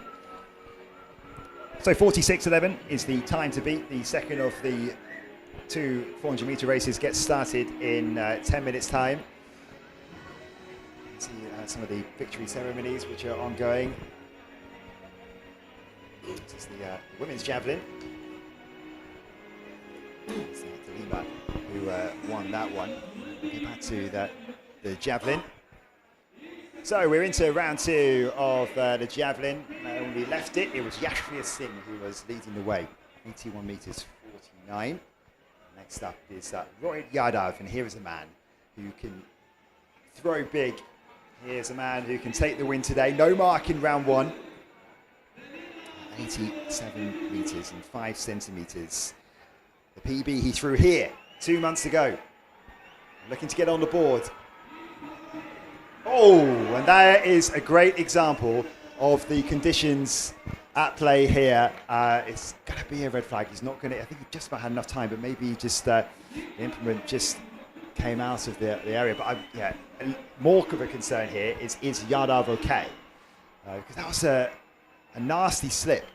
So 46.11 is the time to beat. The second of the two 400 metre races gets started in 10 minutes time. See some of the victory ceremonies which are ongoing. This is the women's javelin. Who won that one. We'll get back to the javelin. So we're into round 2 of the javelin. When we left it, it was Yashvir Singh who was leading the way. 81 metres 49. Next up is Rohit Yadav, and here is a man who can throw big. Here's a man who can take the win today. No mark in round 1. 87 metres and 5 centimetres. The PB he threw here 2 months ago. Looking to get on the board. Oh, and that is a great example of the conditions at play here. It's going to be a red flag. He's not going to, I think he just about had enough time, but maybe just the implement just came out of the area. But yeah, more of a concern here is Yadav okay? Because that was a nasty slip.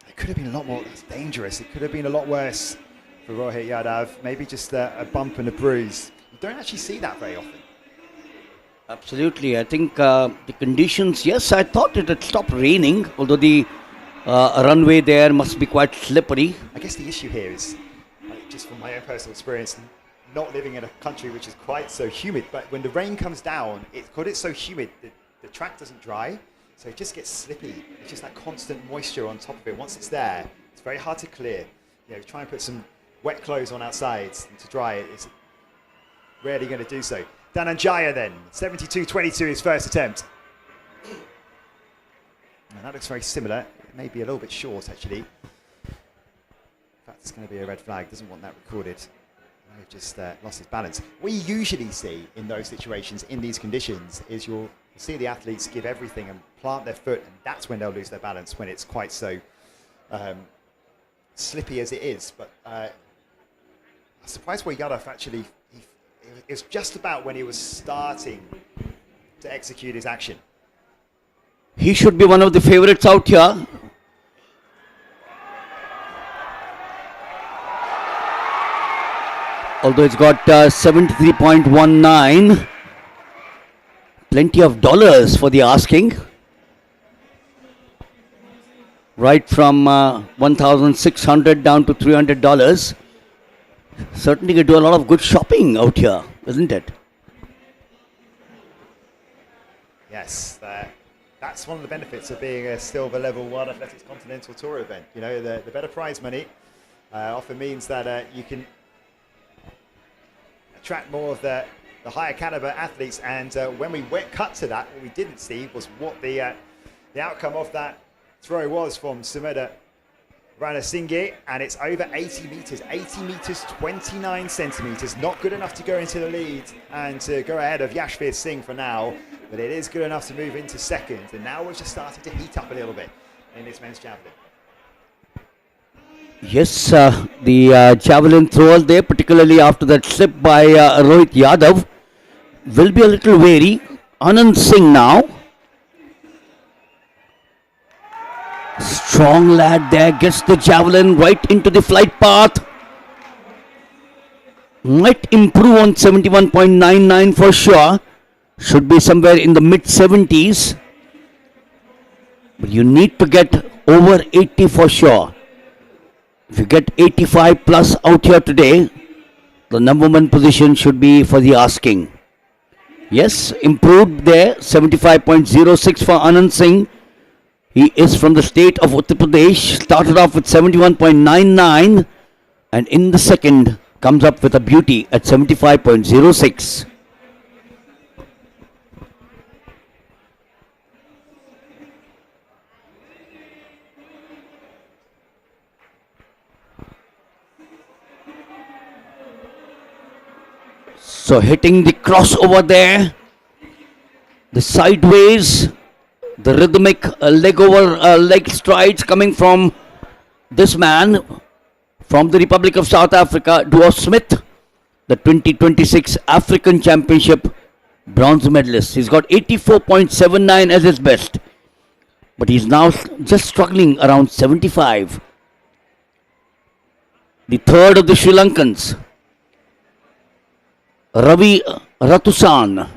It could have been a lot more dangerous. It could have been a lot worse for Rohit Yadav. Maybe just a bump and a bruise. You don't actually see that very often. Absolutely. I think the conditions, yes, I thought it had stopped raining, although the runway there must be quite slippery. I guess the issue here is, just from my own personal experience, not living in a country which is quite so humid, but when the rain comes down, because it's so humid, the track doesn't dry, so it just gets slippy. It's just that constant moisture on top of it. Once it's there, it's very hard to clear. You know, try and put some wet clothes on outside to dry it. It's rarely going to do so. Dhananjaya then, 72.22 his first attempt. And that looks very similar. It may be a little bit short actually. That's going to be a red flag. Doesn't want that recorded. He's just lost his balance. What you usually see in those situations, in these conditions, is you'll see the athletes give everything and plant their foot, and that's when they'll lose their balance, when it's quite so slippy as it is. But I'm surprised where Yadav actually, it was just about when he was starting to execute his action. He should be one of the favorites out here. Although it's got 73.19. Plenty of dollars for the asking. Right from 1,600 down to $300. Certainly could do a lot of good shopping out here, isn't it? Yes, that's one of the benefits of being a silver level World Athletics Continental Tour event. You know, the better prize money often means that you can attract more of the higher caliber athletes, and when we cut to that, what we didn't see was what the outcome of that throw was from Sumedha Ranasinghe, and it's over 80 meters, 29 centimeters. Not good enough to go into the lead and to go ahead of Yashveer Singh for now, but it is good enough to move into second, and now we're just starting to heat up a little bit in this men's javelin. Yes, the javelin thrower there, particularly after that slip by Rohit Yadav, will be a little wary. Anand Singh now. Strong lad there, gets the javelin right into the flight path. Might improve on 71.99 for sure. Should be somewhere in the mid 70s. But you need to get over 80 for sure. If you get 85 plus out here today, the number one position should be for the asking. Yes, improved there, 75.06 for Anand Singh. He is from the state of Uttar Pradesh, started off with 71.99 and in the second comes up with a beauty at 75.06. So hitting the crossover there, the sideways, the rhythmic leg over leg strides coming from this man from the Republic of South Africa, Duo Smith, the 2026 African Championship bronze medalist. He's got 84.79 as his best, but he's now just struggling around 75. The third of the Sri Lankans, Ravi Ratusan.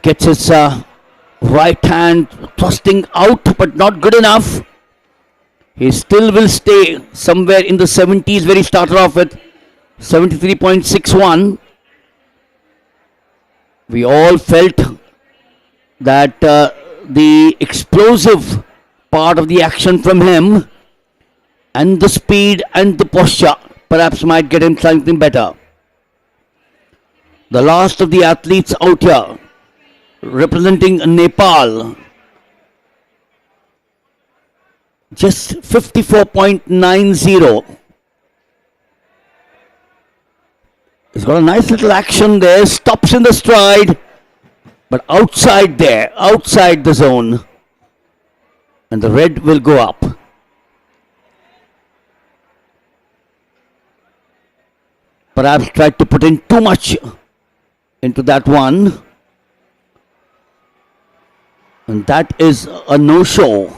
Gets his right hand thrusting out, but not good enough. He still will stay somewhere in the 70s where he started off with 73.61. We all felt that the explosive part of the action from him and the speed and the posture perhaps might get him something better. The last of the athletes out here representing Nepal, just 54.90. He's got a nice little action there, stops in the stride, but outside there, outside the zone, and the red will go up. Perhaps tried to put in too much into that one, and that is a no-show.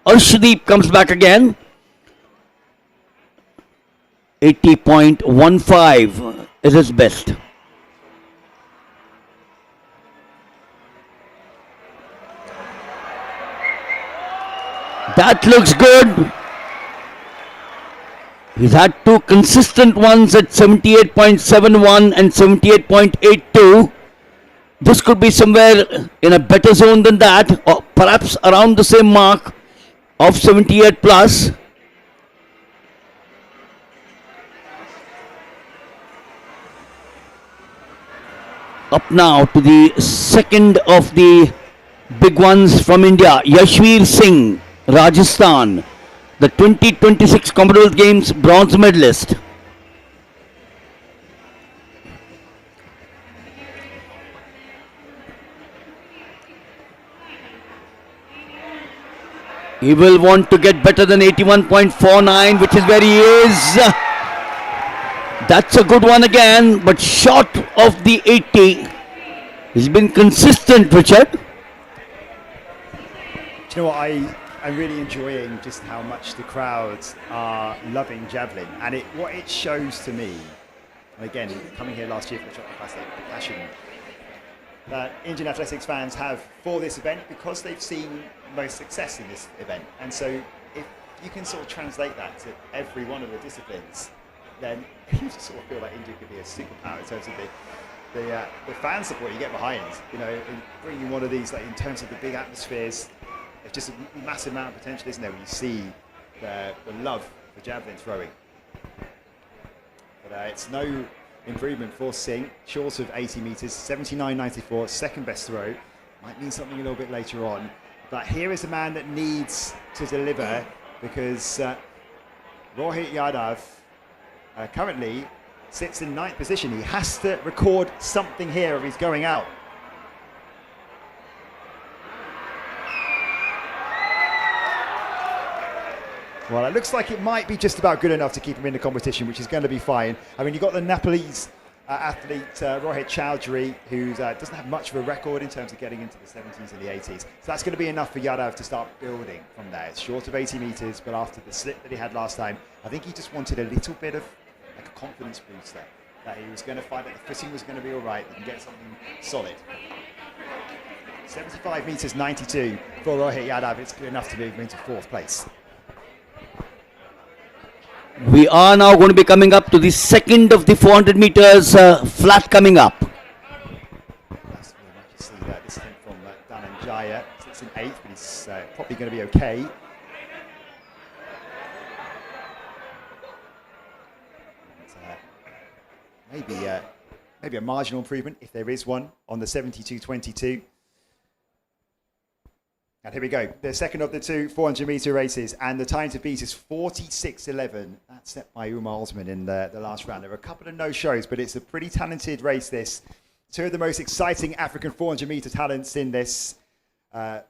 Arshdeep comes back again. 80.15 is his best. That looks good. He's had two consistent ones at 78.71 and 78.82. This could be somewhere in a better zone than that, or perhaps around the same mark of 78 plus. Up now to the second of the big ones from India, Yashveer Singh, Rajasthan, the 2026 Commonwealth Games bronze medalist. He will want to get better than 81.49, which is where he is. That's a good one again, but short of the 80. He's been consistent, Richard. Do you know what? I'm really enjoying just how much the crowds are loving Javelin. And what it shows to me, and again, coming here last year for the Chocolate Classic, the passion that Indian athletics fans have for this event because they've seen most success in this event. And so if you can sort of translate that to every one of the disciplines, then you sort of feel like India could be a superpower in terms of the fan support you get behind. You know, in bringing one of these, like in terms of the big atmospheres, it's just a massive amount of potential, isn't there, when you see the love for javelin throwing. But it's no improvement for Singh, short of 80 metres, 79.94, second best throw. Might mean something a little bit later on. But here is a man that needs to deliver because Rohit Yadav currently sits in 9th position. He has to record something here or he's going out. Well, it looks like it might be just about good enough to keep him in the competition, which is going to be fine. I mean, you've got the Nepalese athlete Rohit Chowdhury, who doesn't have much of a record in terms of getting into the 70s and the 80s. So that's going to be enough for Yadav to start building from there. It's short of 80 metres, but after the slip that he had last time, I think he just wanted a little bit of like a confidence boost there. That he was going to find that the footing was going to be all right, that he can get something solid. 75 metres 92 for Rohit Yadav. It's good enough to move him into 4th place. We are now going to be coming up to the second of the 400 meters flat coming up. That's very much you see that. This thing from Dhananjaya sits in 8th, but he's probably going to be okay. Maybe a marginal improvement, if there is one, on the 72.22. And here we go, the second of the two 400-metre races, and the time to beat is 46.11. That's set by Umar Osman in the last round. There are a couple of no-shows, but it's a pretty talented race, this. Two of the most exciting African 400-metre talents in this.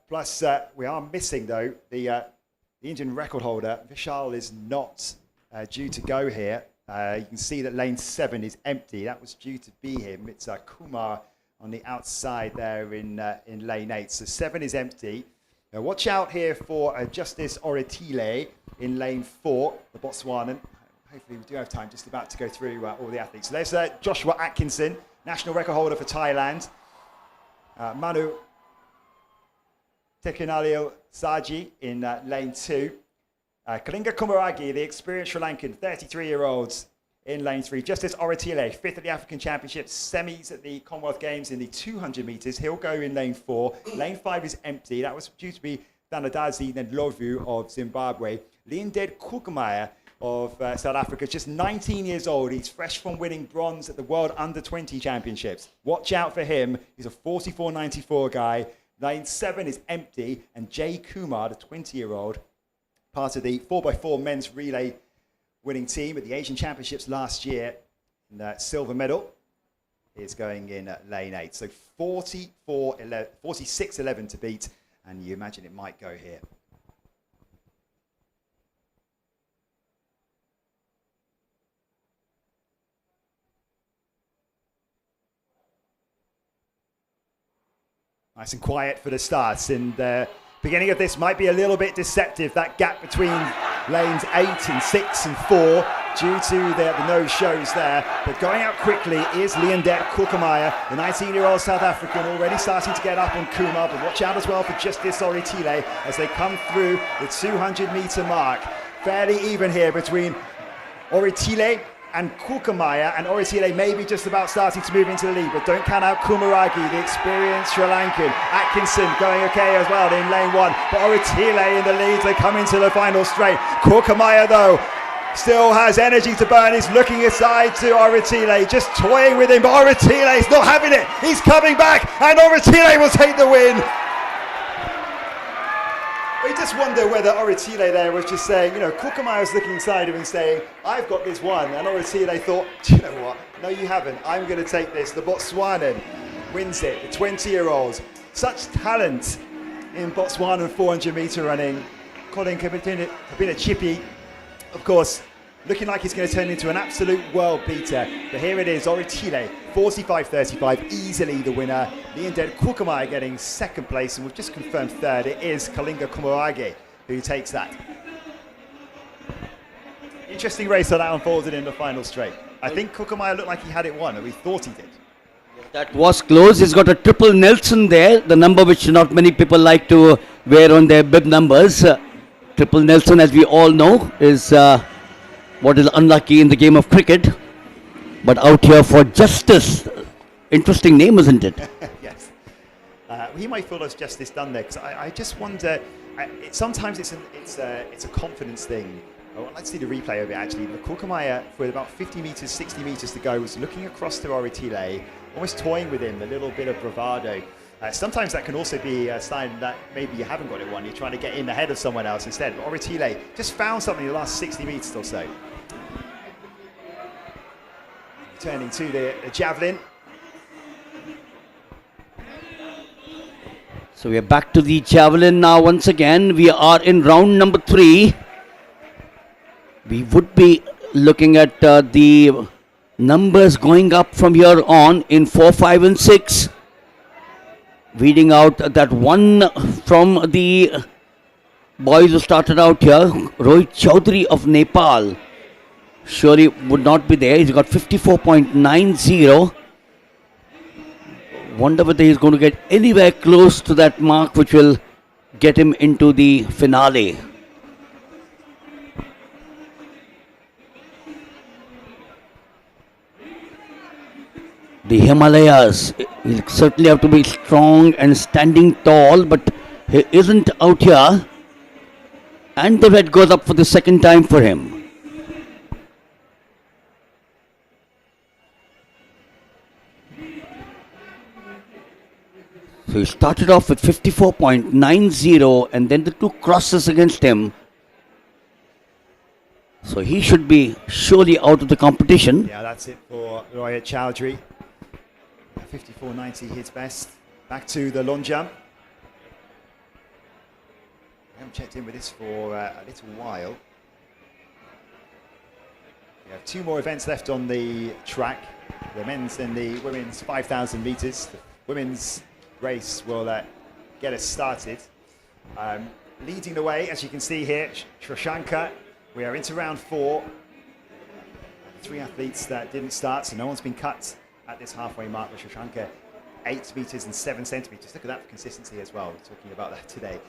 Plus, we are missing, though, the Indian record holder. Vishal is not due to go here. You can see that lane 7 is empty. That was due to be him. It's Kumar on the outside there in lane 8. So 7 is empty. Now watch out here for Justice Oretile in lane 4, the Botswanan. Hopefully we do have time, just about to go through all the athletes. So there's Joshua Atkinson, national record holder for Thailand. Manu Tekinalil Saji in lane 2. Kalinga Kumaragi, the experienced Sri Lankan, 33-year-olds in lane 3. Justice Oretile, 5th at the African Championships, semis at the Commonwealth Games in the 200 metres. He'll go in lane 4. Lane 5 is empty. That was due to be Danadazi Ndlovu of Zimbabwe. Leonded Kukumaya of South Africa, just 19 years old. He's fresh from winning bronze at the World Under-20 Championships. Watch out for him. He's a 44.94 guy. Lane 7 is empty. And Jay Kumar, the 20-year-old, part of the 4x4 men's relay winning team at the Asian Championships last year. And that silver medal is going in lane 8. So 46.11 to beat. And you imagine it might go here. Nice and quiet for the starts. And the beginning of this might be a little bit deceptive. That gap between lanes 8 and 6 and 4 due to the no-shows there. But going out quickly is Leonded Kukumaya, the 19-year-old South African, already starting to get up on Kumar. But watch out as well for Justice Oretile as they come through the 200-metre mark. Fairly even here between Oretile and Kukumaya, and Oretile maybe just about starting to move into the lead, but don't count out Kumaragi, the experienced Sri Lankan. Atkinson going okay as well in lane 1, but Oretile in the lead. They come into the final straight. Kukumaya though Still has energy to burn. He's looking aside to Oratile, just toying with him, but Oratile is not having it. He's coming back, and Oratile will take the win. We just wonder whether Oratile there was just saying, Kukamai was looking inside him and saying, I've got this one. And Oratile thought, do you know what? No, you haven't. I'm going to take this. The Botswanan wins it, the 20-year-old. Such talent in Botswanan 400-meter running. Colin Kabina-Chippy, of course, looking like he's going to turn into an absolute world beater. But here it is, Oratile, 45.35, easily the winner. Leondet Kukamai getting second place, and we've just confirmed third. It is Kalinga Kumurage who takes that. Interesting race how that unfolded in the final straight. I think Kukamai looked like he had it won, or we thought he did. That was close. He's got a triple Nelson there, the number which not many people like to wear on their bib numbers. Triple Nelson, as we all know, is what is unlucky in the game of cricket. But out here for justice. Interesting name, isn't it? Yes. He might feel there's justice done there, because I just wonder, sometimes it's a confidence thing. I'd like to see the replay of it actually. Kukamaya, with about 50 metres, 60 metres to go, was looking across to Oratile, almost toying with him, a little bit of bravado. Sometimes that can also be a sign that maybe you haven't got it won, you're trying to get in ahead of someone else instead. But Oratile just found something in the last 60 metres or so. Turning to the Javelin. So we are back to the Javelin now once again. We are in round number 3. We would be looking at the numbers going up from here on in 4, 5 and 6. Weeding out that one from the boys who started out here, Rohit Chaudhary of Nepal. Surely would not be there. He's got 54.90. Wonder whether he's going to get anywhere close to that mark which will get him into the finale. The Himalayas, he'll certainly have to be strong and standing tall, but he isn't out here. And the red goes up for the second time for him. So he started off with 54.90 and then the 2 crosses against him. So he should be surely out of the competition. Yeah, that's it for Rohit Chaudhary. 54.90 his best. Back to the long jump. I haven't checked in with this for a little while. We have 2 more events left on the track. The men's and the women's 5,000 metres. The women's race will get us started. Leading the way, as you can see here, Shashanka. We are into round 4. 3 athletes that didn't start, so no one's been cut at this halfway mark with Shashanka. 8 metres and 7 centimetres. Look at that for consistency as well. We're talking about that today.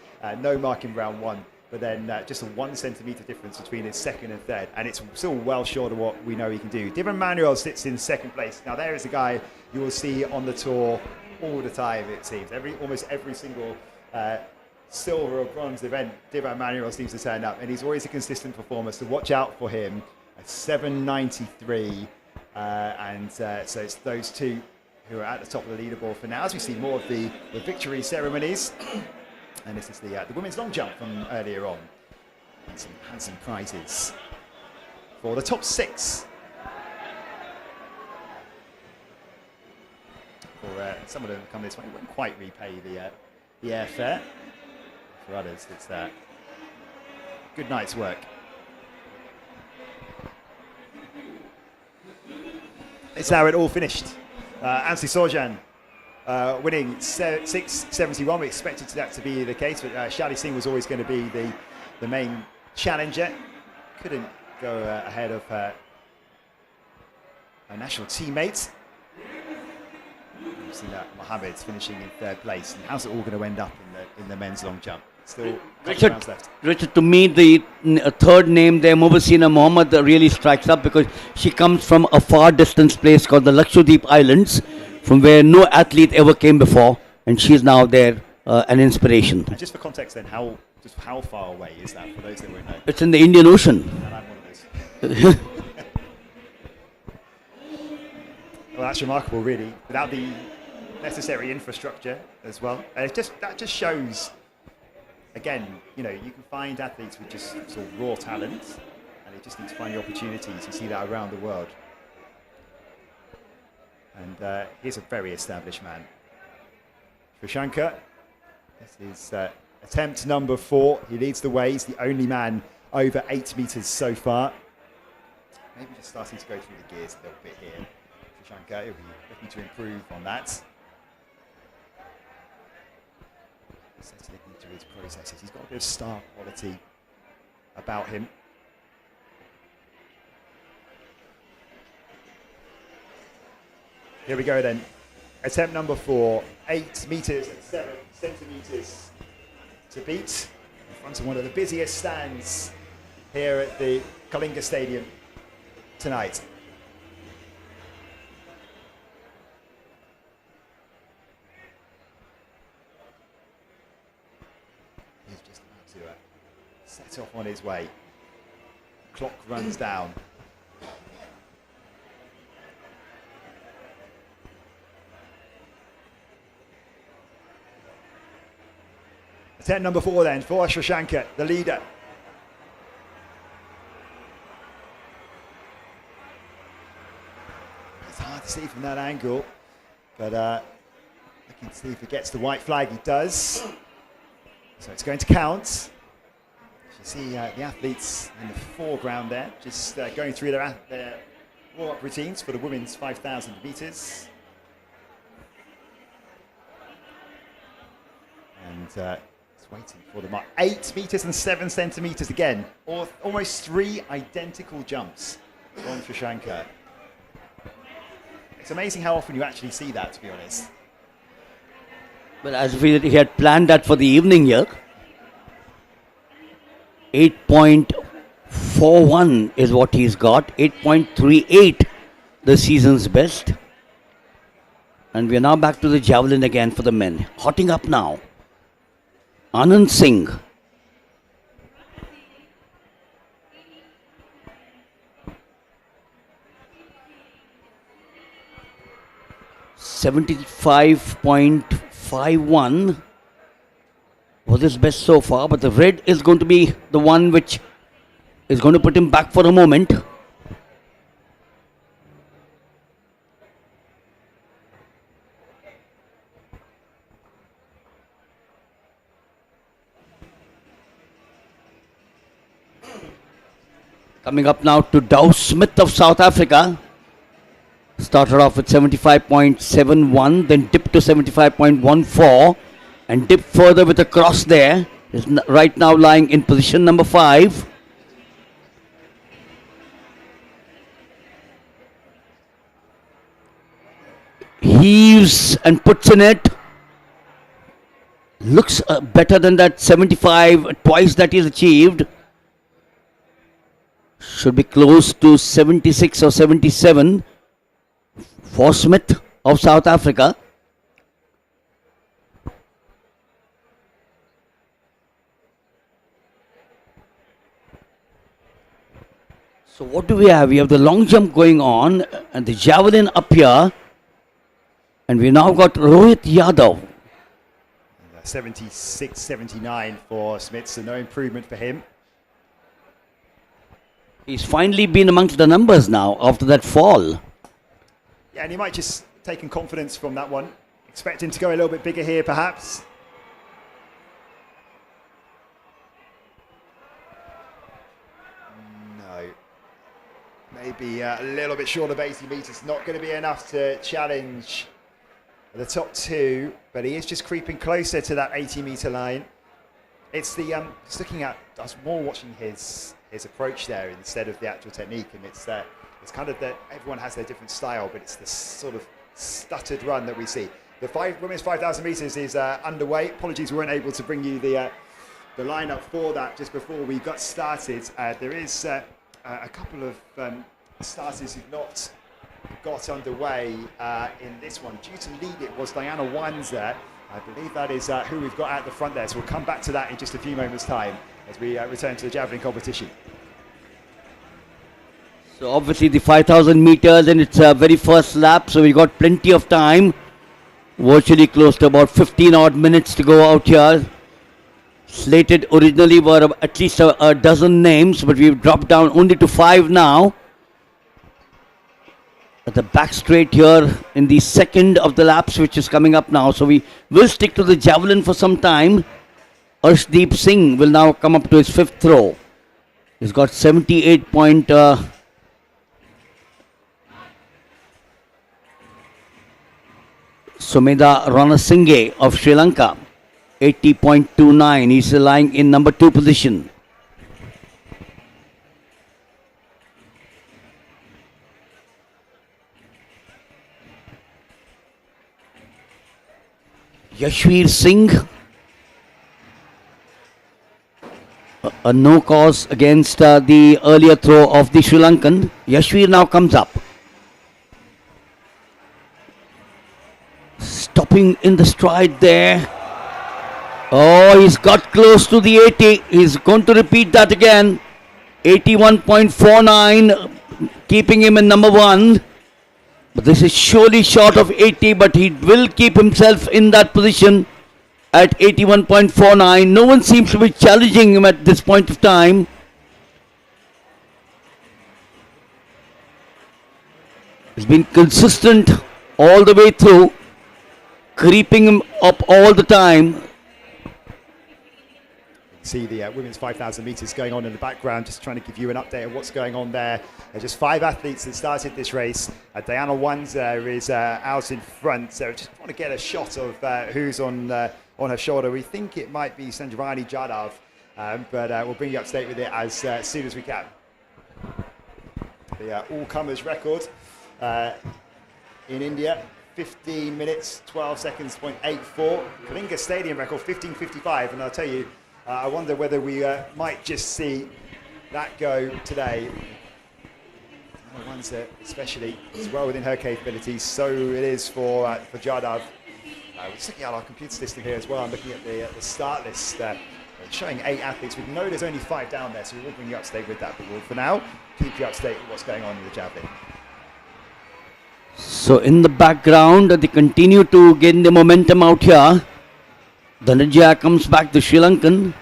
No mark in round 1, but then just a 1 centimetre difference between his second and third, and it's still well short of what we know he can do. Divan Manuel sits in second place. Now there is a guy you will see on the tour all the time, it seems. Almost every single silver or bronze event, Divan Manuel seems to turn up, and he's always a consistent performer, so watch out for him. At 7.93, so it's those 2 who are at the top of the leaderboard for now, as we see more of the victory ceremonies. And this is the women's long jump from earlier on. And some handsome prizes for the top 6. For some of them come this way, won't quite repay the airfare. For others, it's a good night's work. It's now all finished. Ansi Sorjan winning 6.71. We expected that to be the case, but Shali Singh was always going to be the main challenger. Couldn't go ahead of her national teammate. You've seen that Mohammed's finishing in 3rd place. And how's it all going to end up in the men's long jump? Still rounds left. Richard, to me, the third name there, Mubasina Mohammed, really strikes up because she comes from a far distance place called the Lakshadweep Islands, from where no athlete ever came before, and she's now there, an inspiration. And just for context then, how far away is that for those that won't know? It's in the Indian Ocean. And I'm one of those. Well, that's remarkable, really, without the necessary infrastructure as well. And that just shows, again, you can find athletes with just sort of raw talent, and they just need to find the opportunities. You see that around the world. And here's a very established man. Shashanka, this is attempt number 4. He leads the way. He's the only man over 8 meters so far. Maybe just starting to go through the gears a little bit here. Shashanka, he'll be looking to improve on that. Settling into his processes. He's got a bit of star quality about him. Here we go then. Attempt number 4, 8 meters and 7 centimeters to beat in front of one of the busiest stands here at the Kalinga Stadium tonight. He's just about to set off on his way. Clock runs down. Attempt number 4 then for Shashanka, the leader. It's hard to see from that angle, but looking to see if he gets the white flag. He does. So it's going to count. You see the athletes in the foreground there, just going through their warm-up routines for the women's 5,000 meters. And waiting for the mark. 8 meters and 7 centimeters again, or almost 3 identical jumps from Shashanka. It's amazing how often you actually see that, to be honest. Well, as if he had planned that for the evening here. 8.41 is what he's got. 8.38, the season's best. And we are now back to the javelin again for the men. Hotting up now. Anand Singh. .51 was his best so far, but the red is going to be the one which is going to put him back for a moment. Coming up now to Dow Smith of South Africa. Started off with 75.71, then dipped to 75.14 and dipped further with a cross there. Is right now lying in position number 5. Heaves and puts in it. Looks better than that 75 twice that he's achieved. Should be close to 76 or 77 for Smith of South Africa. So what do we have? We have the long jump going on and the javelin up here. And we now got Rohit Yadav. 76-79 for Smith, so no improvement for him. He's finally been amongst the numbers now after that fall. Yeah, and he might just taken confidence from that one. Expect him to go a little bit bigger here, perhaps. No. Maybe a little bit short of 80 metres. Not going to be enough to challenge the top 2, but he is just creeping closer to that 80-metre line. It's the just looking at, I was more watching his approach there instead of the actual technique, and it's kind of that everyone has their different style, but it's this sort of stuttered run that we see. The women's 5,000 metres is underway. Apologies, we weren't able to bring you the lineup for that just before we got started. There is a couple of starters who've not got underway in this one. Due to lead it was Diana Wanzer. I believe that is who we've got at the front there. So we'll come back to that in just a few moments' time as we return to the javelin competition. So obviously the 5,000 meters and it's a very first lap, so we got plenty of time. Virtually close to about 15 odd minutes to go out here. Slated originally were at least a dozen names, but we've dropped down only to 5 now. At the back straight here in the second of the laps, which is coming up now. So we will stick to the javelin for some time. Arshdeep Singh will now come up to his 5th throw. He's got 78 point... Sumedha Ranasinghe of Sri Lanka, 80.29. He's lying in number 2 position. Yashveer Singh, a no cause against the earlier throw of the Sri Lankan. Yashveer now comes up. Stopping in the stride there. Oh, he's got close to the 80. He's going to repeat that again. 81.49, keeping him in number 1. But this is surely short of 80, but he will keep himself in that position at 81.49. No one seems to be challenging him at this point of time. He's been consistent all the way through, creeping him up all the time. See the women's 5,000 metres going on in the background, just trying to give you an update of what's going on there. There's just 5 athletes that started this race. Diana Wanza is out in front, so just want to get a shot of who's on her shoulder. We think it might be Sanjivani Jadhav, but we'll bring you up to date with it as soon as we can. The all-comers record in India, 15 minutes, 12 seconds, 0.84. Kalinga Stadium record, 15.55, and I'll tell you, I wonder whether we might just see that go today. One's especially is well within her capabilities, so it is for Jadhav. We're just looking at our computer system here as well. I'm looking at the start list, showing 8 athletes. We know there's only 5 down there, so we will bring you up to date with that. But we'll, for now, keep you up to date with what's going on in the javelin. So in the background, they continue to gain the momentum out here. Dhananjaya comes back, the Sri Lankan.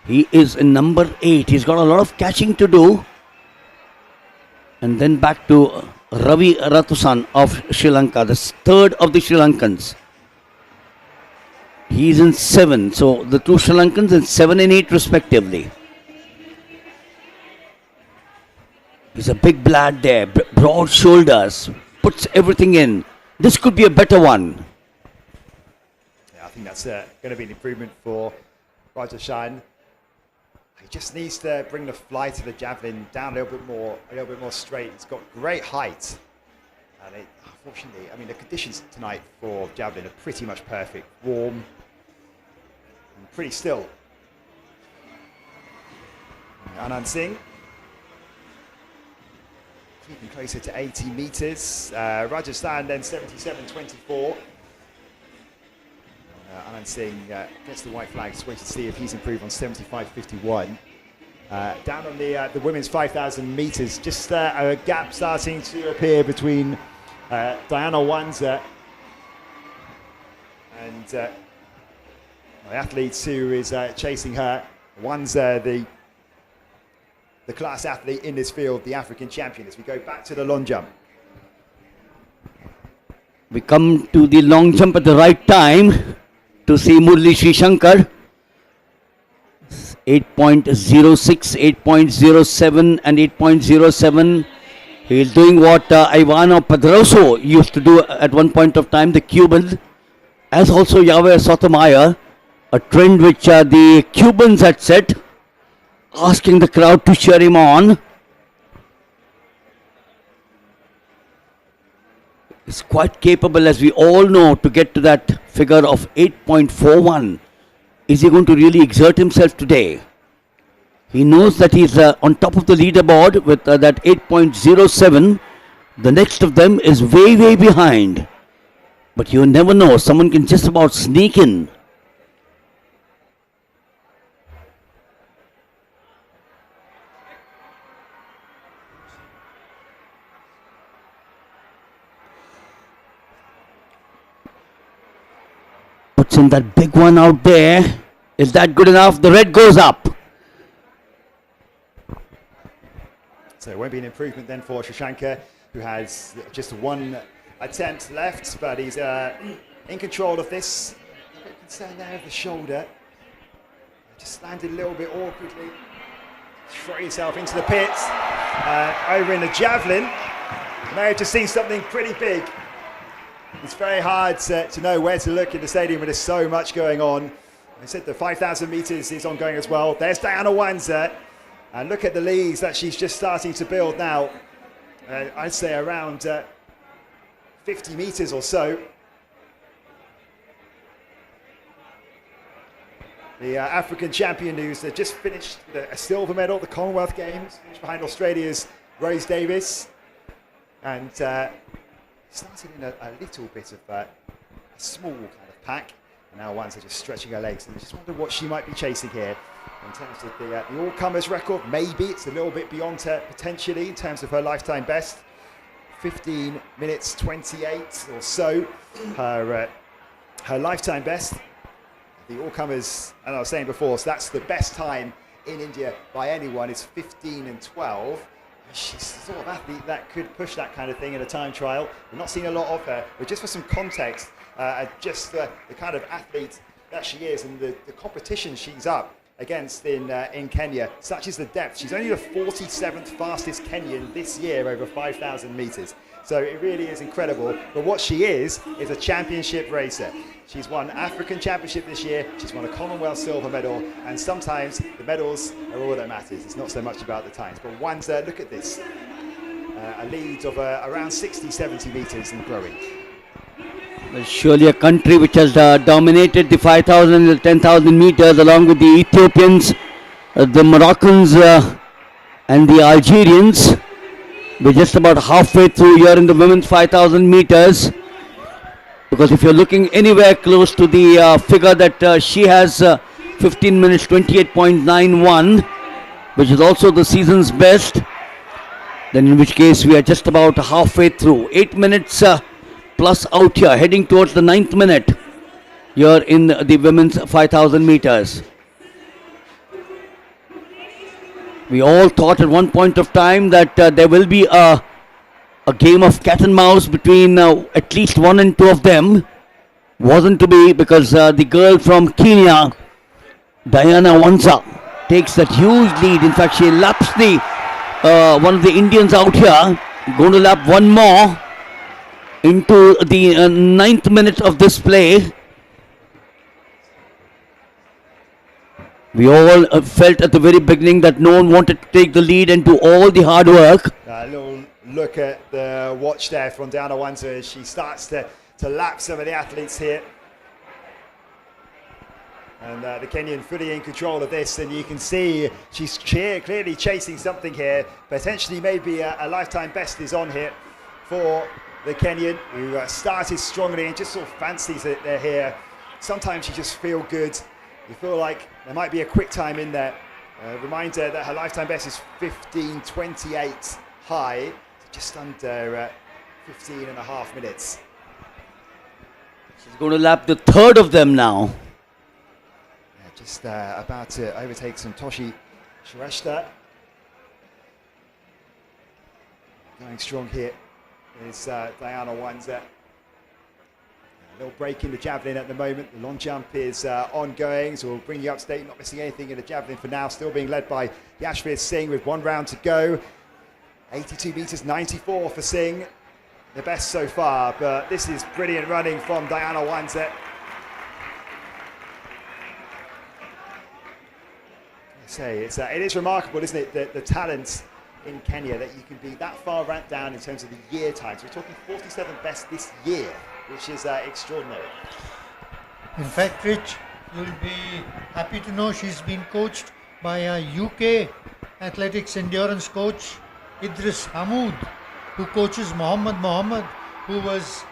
He is in number 8. He's got a lot of catching to do. And then back to Ravi Ratusan of Sri Lanka, the 3rd of the Sri Lankans. He's in 7. So the 2 Sri Lankans in 7 and 8 respectively. He's a big lad there, broad shoulders, puts everything in. This could be a better one. I think that's going to be an improvement for Rajashan. He just needs to bring the flight of the javelin down a little bit more straight. It's got great height, and unfortunately, I mean, the conditions tonight for javelin are pretty much perfect, warm and pretty still. Anand Singh keeping closer to 80 meters. Rajasthan then 77.24. Anand Singh gets the white flag, just wait to see if he's improved on 75.51. Down on the women's 5,000 meters, just a gap starting to appear between Diana Wanza and the athlete who is chasing her. Wanza, the class athlete in this field, the African champion. As we go back to the long jump. We come to the long jump at the right time to see Murli Sri Shankar. 8.06, 8.07 and 8.07. He is doing what Ivano Pedroso used to do at one point of time, the Cuban, as also Yahweh Sotomayor, a trend which the Cubans had set, asking the crowd to cheer him on. Is quite capable, as we all know, to get to that figure of 8.41. Is he going to really exert himself today? He knows that he's on top of the leaderboard with that 8.07. The next of them is way, way behind. But you never know. Someone can just about sneak in. in that big one out there. Is that good enough? The red goes up. So it won't be an improvement then for Shashanka, who has just one attempt left, but he's in control of this. A bit concerned there of the shoulder. Just landed a little bit awkwardly. Throw yourself into the pits. Over in the javelin, you may have just seen something pretty big. It's very hard to know where to look in the stadium when there's so much going on. I said the 5,000 meters is ongoing as well. There's Diana Wanza. And look at the leads that she's just starting to build now. I'd say around 50 meters or so. The African champion who's just finished a silver medal at the Commonwealth Games, finished behind Australia's Rose Davis. And started in a little bit of a small kind of pack. And now Wanza just stretching her legs. And I just wonder what she might be chasing here. In terms of the all-comers record, maybe it's a little bit beyond her potentially in terms of her lifetime best. 15 minutes 28 or so, her lifetime best. The all-comers, and I was saying before, so that's the best time in India by anyone. It's 15 and 12. She's the sort of athlete that could push that kind of thing in a time trial. We've not seen a lot of her, but just for some context, just the kind of athlete that she is and the competition she's up against in Kenya. Such is the depth. She's only the 47th fastest Kenyan this year over 5,000 meters. So it really is incredible. But what she is a championship racer. She's won African Championship this year. She's won a Commonwealth silver medal. And sometimes the medals are all that matters. It's not so much about the times. But Wanza, look at this. A lead of around 60, 70 meters and growing. Well, surely a country which has dominated the 5,000 and the 10,000 meters along with the Ethiopians, the Moroccans and the Algerians. We're just about halfway through here in the women's 5,000 meters. Because if you're looking anywhere close to the figure that she has 15 minutes 28.91, which is also the season's best, then in which case we are just about halfway through. 8 minutes plus out here, heading towards the 9th minute here in the women's 5,000 meters. We all thought at one point of time that there will be a game of cat and mouse between at least one and two of them. Wasn't to be, because the girl from Kenya, Diana Wanza, takes that huge lead. In fact, she laps the one of the Indians out here, going to lap one more into the 9th minute of this play. We all felt at the very beginning that no one wanted to take the lead and do all the hard work. A little look at the watch there from Diana Wanza as she starts to lap some of the athletes here. And the Kenyan fully in control of this, and you can see she's clearly chasing something here. Potentially maybe a lifetime best is on here for the Kenyan, who started strongly and just sort of fancies it there here. Sometimes you just feel good. You feel like there might be a quick time in there. Reminder that her lifetime best is 15:28 high, just under 15 and a half minutes. She's going to lap the third of them now. Just about to overtake Santoshi Shrestha. Going strong here is Diana Wanza. A little break in the javelin at the moment. The long jump is ongoing, so we'll bring you up to date. Not missing anything in the javelin for now. Still being led by Yashvir Singh with 1 round to go. 82 meters, 94 for Singh. The best so far, but this is brilliant running from Diana Wanza. It is remarkable, isn't it, the talent in Kenya, that you can be that far ranked down in terms of the year times. We're talking 47th best this year, which is extraordinary. In fact, Rich, you'll be happy to know she's been coached by a UK athletics endurance coach, Idris Hamoud, who coaches Mohammed, who was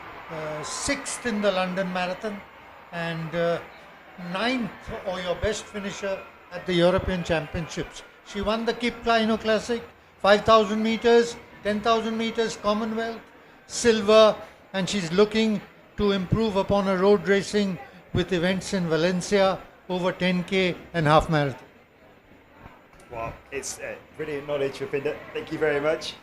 6th in the London Marathon and 9th or your best finisher at the European Championships. She won the Kip Kleino Classic, 5,000 meters, 10,000 meters, Commonwealth, silver, and she's looking to improve upon her road racing with events in Valencia, over 10K and half marathon. Well, it's brilliant knowledge, Rapinda. Thank you very much.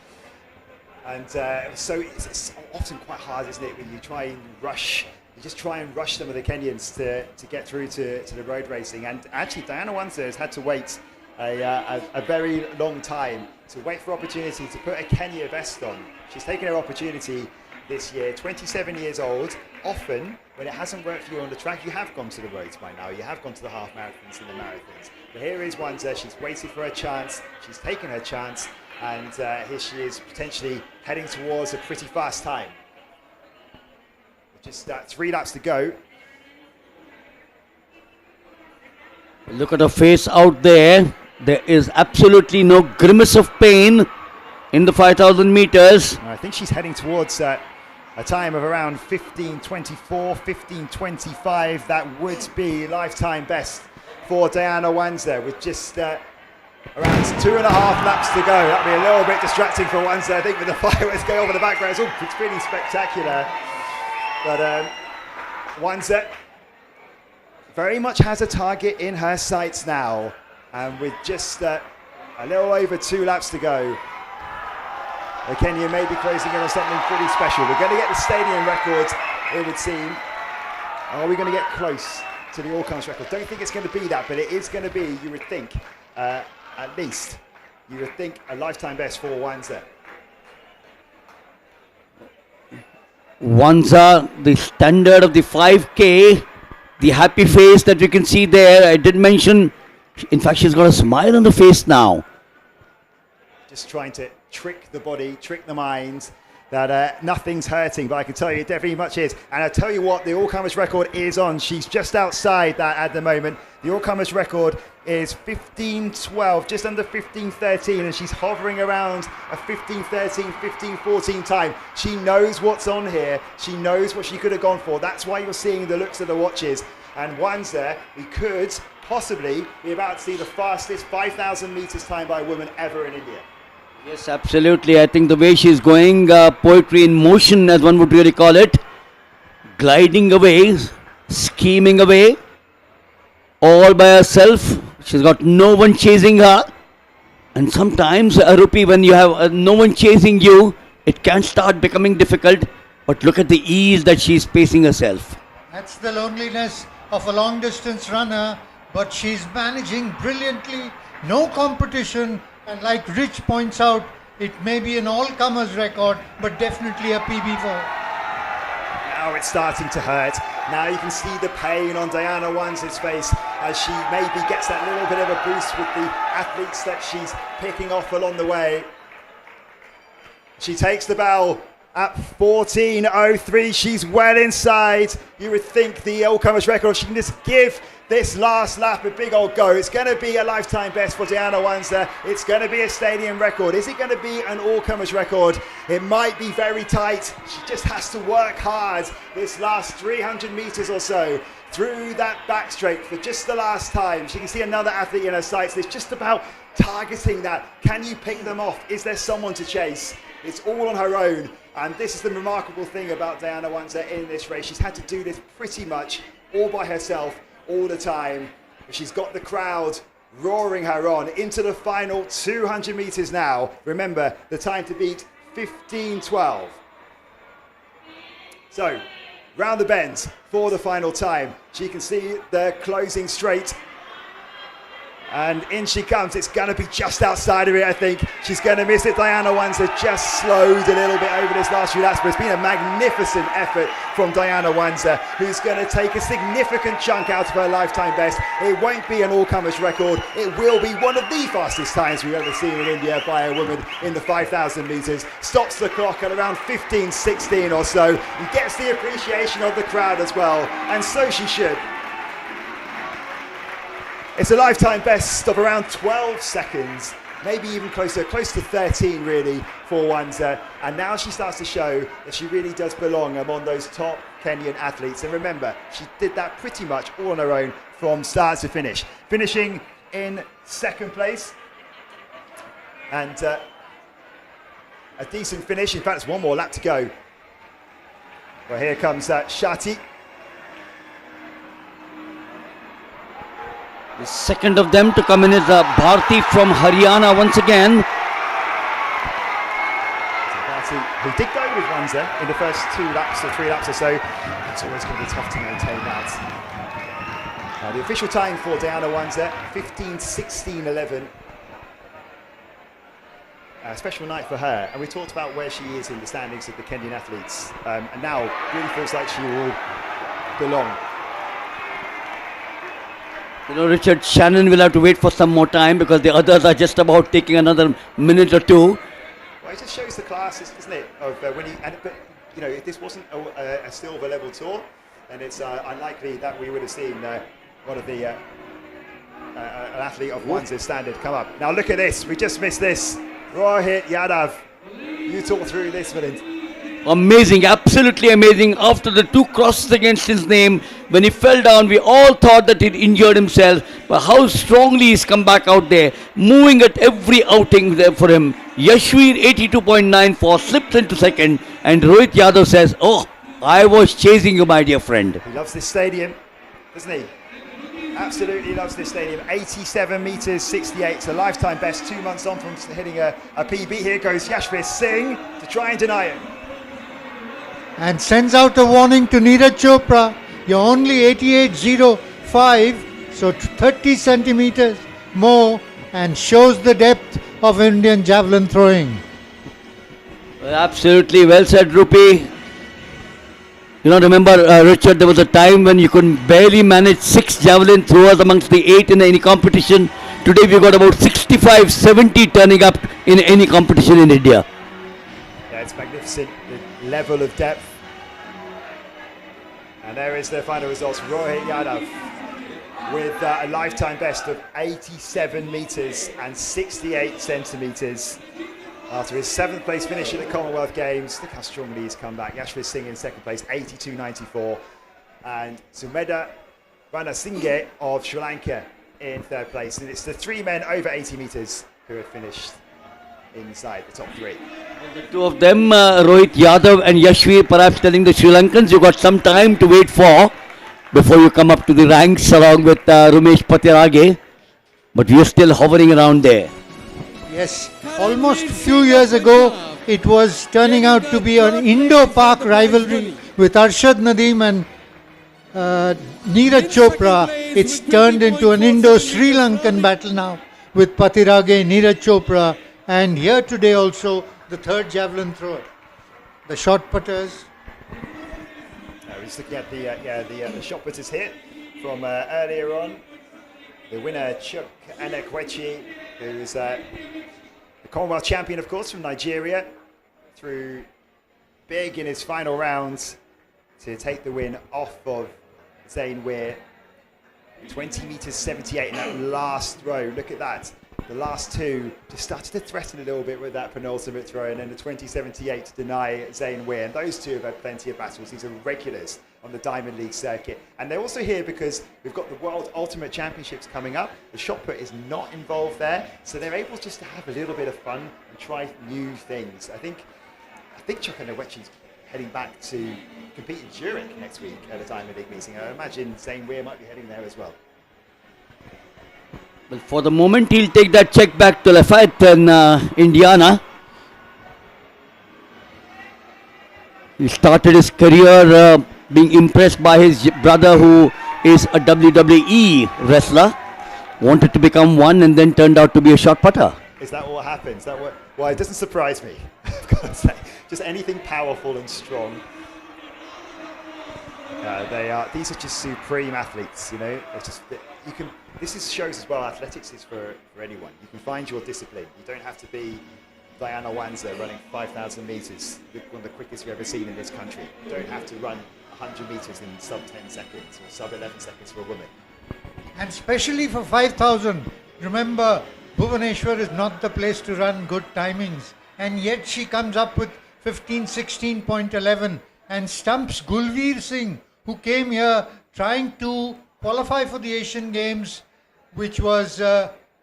And so it's often quite hard, isn't it, when you try and rush. You just try and rush some of the Kenyans to get through to the road racing. And actually, Diana Wanza has had to wait a very long time to wait for opportunity to put a Kenya vest on. She's taken her opportunity this year, 27 years old. Often, when it hasn't worked for you on the track, you have gone to the roads by now. You have gone to the half marathons and the marathons. But here is Wanza. She's waited for her chance. She's taken her chance. And here she is potentially heading towards a pretty fast time. Just 3 laps to go. Look at her face out there. There is absolutely no grimace of pain in the 5,000 meters. I think she's heading towards a time of around 15:24, 15:25. That would be lifetime best for Diana Wanza with just around 2.5 laps to go. That'd be a little bit distracting for Wanza, I think, with the fireworks going over the background. It's really spectacular. But Wanza very much has a target in her sights now. And with just a little over 2 laps to go, the Kenya may be closing in on something pretty special. We're going to get the stadium record, it would seem. Are we going to get close to the all-comers record? Don't think it's going to be that, but it is going to be, you would think, at least, you would think a lifetime best for Wanza. Wanza, the standard of the 5K, the happy face that we can see there. I did mention, in fact, she's got a smile on the face now. Just trying to trick the body, trick the mind, that nothing's hurting, but I can tell you it definitely much is. And I tell you what, the all-comers record is on. She's just outside that at the moment. The all-comers record is 15:12, just under 15:13, and she's hovering around a 15:13, 15:14 time. She knows what's on here. She knows what she could have gone for. That's why you're seeing the looks of the watches. And Wanza, we could possibly be about to see the fastest 5,000 meters time by a woman ever in India. Yes, absolutely. I think the way she's going, poetry in motion, as one would really call it, gliding away, scheming away, all by herself. She's got no one chasing her. And sometimes, Rupi, when you have no one chasing you, it can start becoming difficult. But look at the ease that she's pacing herself. That's the loneliness of a long distance runner, but she's managing brilliantly. No competition. And like Rich points out, it may be an all-comers record, but definitely a PB4. Now it's starting to hurt. Now you can see the pain on Diana Wanza's face as she maybe gets that little bit of a boost with the athletes that she's picking off along the way. She takes the bell at 14:03. She's well inside. You would think the all-comers record, she can just give this last lap a big old go. It's going to be a lifetime best for Diana Wanza. It's going to be a stadium record. Is it going to be an all-comers record? It might be very tight. She just has to work hard this last 300 meters or so through that back straight for just the last time. She can see another athlete in her sights. It's just about targeting that. Can you pick them off? Is there someone to chase? It's all on her own. And this is the remarkable thing about Diana Wanza in this race. She's had to do this pretty much all by herself, all the time. She's got the crowd roaring her on into the final 200 meters now. Remember, the time to beat, 15:12. So, round the bend for the final time. She can see the closing straight. And in she comes. It's going to be just outside of it, I think. She's going to miss it. Diana Wanza just slowed a little bit over this last few laps, but it's been a magnificent effort from Diana Wanza, who's going to take a significant chunk out of her lifetime best. It won't be an all-comers record. It will be one of the fastest times we've ever seen in India by a woman in the 5,000 meters. Stops the clock at around 15:16 or so and gets the appreciation of the crowd as well. And so she should. It's a lifetime best of around 12 seconds, maybe even close to 13 really for Wanza. And now she starts to show that she really does belong among those top Kenyan athletes. And remember, she did that pretty much all on her own from start to finish. Finishing in second place. And a decent finish. In fact, it's one more lap to go. Well, here comes Shati. The second of them to come in is Bharti from Haryana once again. So who did go with Wanza in the first 2 laps or 3 laps or so. It's always going to be tough to maintain that. The official time for Diana Wanza, 15:16.11. A special night for her, and we talked about where she is in the standings of the Kenyan athletes, and now really feels like she will belong. You know, Richard, Shannon will have to wait for some more time because the others are just about taking another minute or two. Well, it just shows the class, doesn't it? Of when but you know, if this wasn't a silver level tour, then it's unlikely that we would have seen one of the an athlete of Wanza's standard come up. Now look at this. We just missed this. Rohit Yadav. You talk through this, Milind. Amazing, absolutely amazing. After the 2 crosses against his name, when he fell down, we all thought that he'd injured himself. But how strongly he's come back out there, moving at every outing there for him. Yashveer 82.94 slips into second, and Rohit Yadav says, "Oh, I was chasing you, my dear friend." He loves this stadium, doesn't he? Absolutely loves this stadium. 87 metres 68. It's a lifetime best. 2 months on from hitting a PB. Here goes Yashveer Singh to try and deny it. And sends out a warning to Neeraj Chopra. You're only 88.05, so 30 centimeters more, and shows the depth of Indian javelin throwing. Absolutely well said, Rupi. You know, remember, Richard, there was a time when you could barely manage 6 javelin throwers amongst the 8 in any competition. Today we've got about 65, 70 turning up in any competition in India. Yeah, it's magnificent, the level of depth. And there is their final results. Rohit Yadav with a lifetime best of 87 metres and 68 centimetres. After his 7th place finish at the Commonwealth Games, look how strongly he's come back. Yashveer Singh in 2nd place, 82.94. And Sumedha Ranasinghe of Sri Lanka in 3rd place. And it's the 3 men over 80 metres who have finished inside the top 3. The 2 of them, Rohit Yadav and Yashveer, perhaps telling the Sri Lankans, you've got some time to wait for before you come up to the ranks along with Rumesh Patirage. But we're still hovering around there. Yes, almost a few years ago, it was turning out to be an Indo-Pak rivalry with Arshad Nadeem and Neeraj Chopra. It's turned into an Indo-Sri Lankan battle now with Patirage, Neeraj Chopra, and here today also the 3rd javelin thrower. The shot putters. We're just looking at the shot putters here from earlier on. The winner, Chukwuebuka Enekwechi, who's the Commonwealth champion, of course, from Nigeria, threw big in his final round to take the win off of Zain Weir. 20 metres 78 in that last throw. Look at that. The last 2 just started to threaten a little bit with that penultimate throw, and then the 20.78 to deny Zain Weir. And those 2 have had plenty of battles. These are regulars on the Diamond League circuit. And they're also here because we've got the World Ultimate Championships coming up. The shot put is not involved there, so they're able just to have a little bit of fun and try new things. I think Chukwuebuka Enekwechi's heading back to compete in Zurich next week at a Diamond League meeting. I imagine Zain Weir might be heading there as well. Well, for the moment, he'll take that check back to Lafayette in Indiana. He started his career being impressed by his brother, who is a WWE wrestler. Wanted to become one and then turned out to be a shot putter. Is that what happens? Well, it doesn't surprise me. I've got to say, just anything powerful and strong. These are just supreme athletes. You know, it's just you can. Shows as well. Athletics is for anyone. You can find your discipline. You don't have to be Diana Wanza running 5,000 metres, one of the quickest we've ever seen in this country. You don't have to run 100 metres in sub 10 seconds or sub 11 seconds for a woman. And especially for 5,000. Remember, Bhubaneswar is not the place to run good timings. And yet she comes up with 15:16.11 and stumps Gulveer Singh, who came here trying to qualify for the Asian Games, which was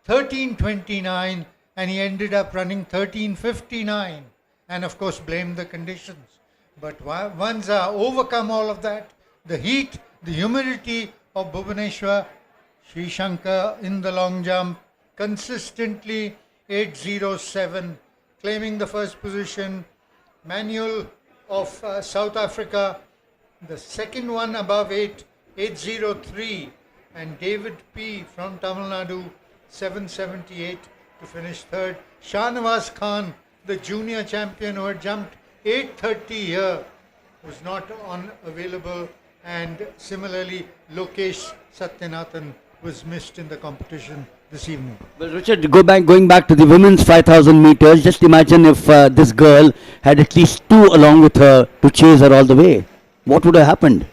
13:29, and he ended up running 13:59, and of course blamed the conditions. But once overcome all of that, the heat, the humidity of Bhubaneswar, Sri Shankar in the long jump, consistently 807, claiming the first position. Manuel of South Africa, the second one above 803, and David P. from Tamil Nadu, 778 to finish third. Shahnawaz Khan, the junior champion who had jumped 830 here, was not available, and similarly Lokesh Satyanathan was missed in the competition this evening. Well, Richard, going back to the women's 5,000 meters, just imagine if this girl had at least two along with her to chase her all the way. What would have happened?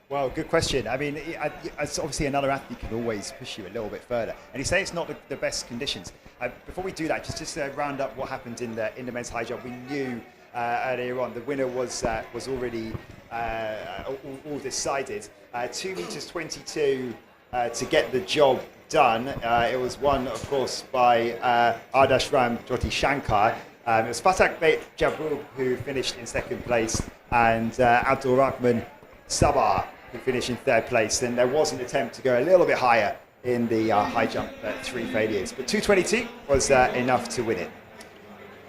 Well, good question. I mean, it's obviously another athlete can always push you a little bit further. And you say it's not the best conditions. Before we do that, just to round up what happened in the men's high jump, we knew earlier on the winner was already all decided. 2 meters 22 to get the job done. It was won, of course, by Ardash Ram Jyothi Shankar. It was Fatak Beit Jabru who finished in second place, and Abdul Rahman Sabah who finished in third place. And there was an attempt to go a little bit higher in the high jump, 3 failures. But 222 was enough to win it.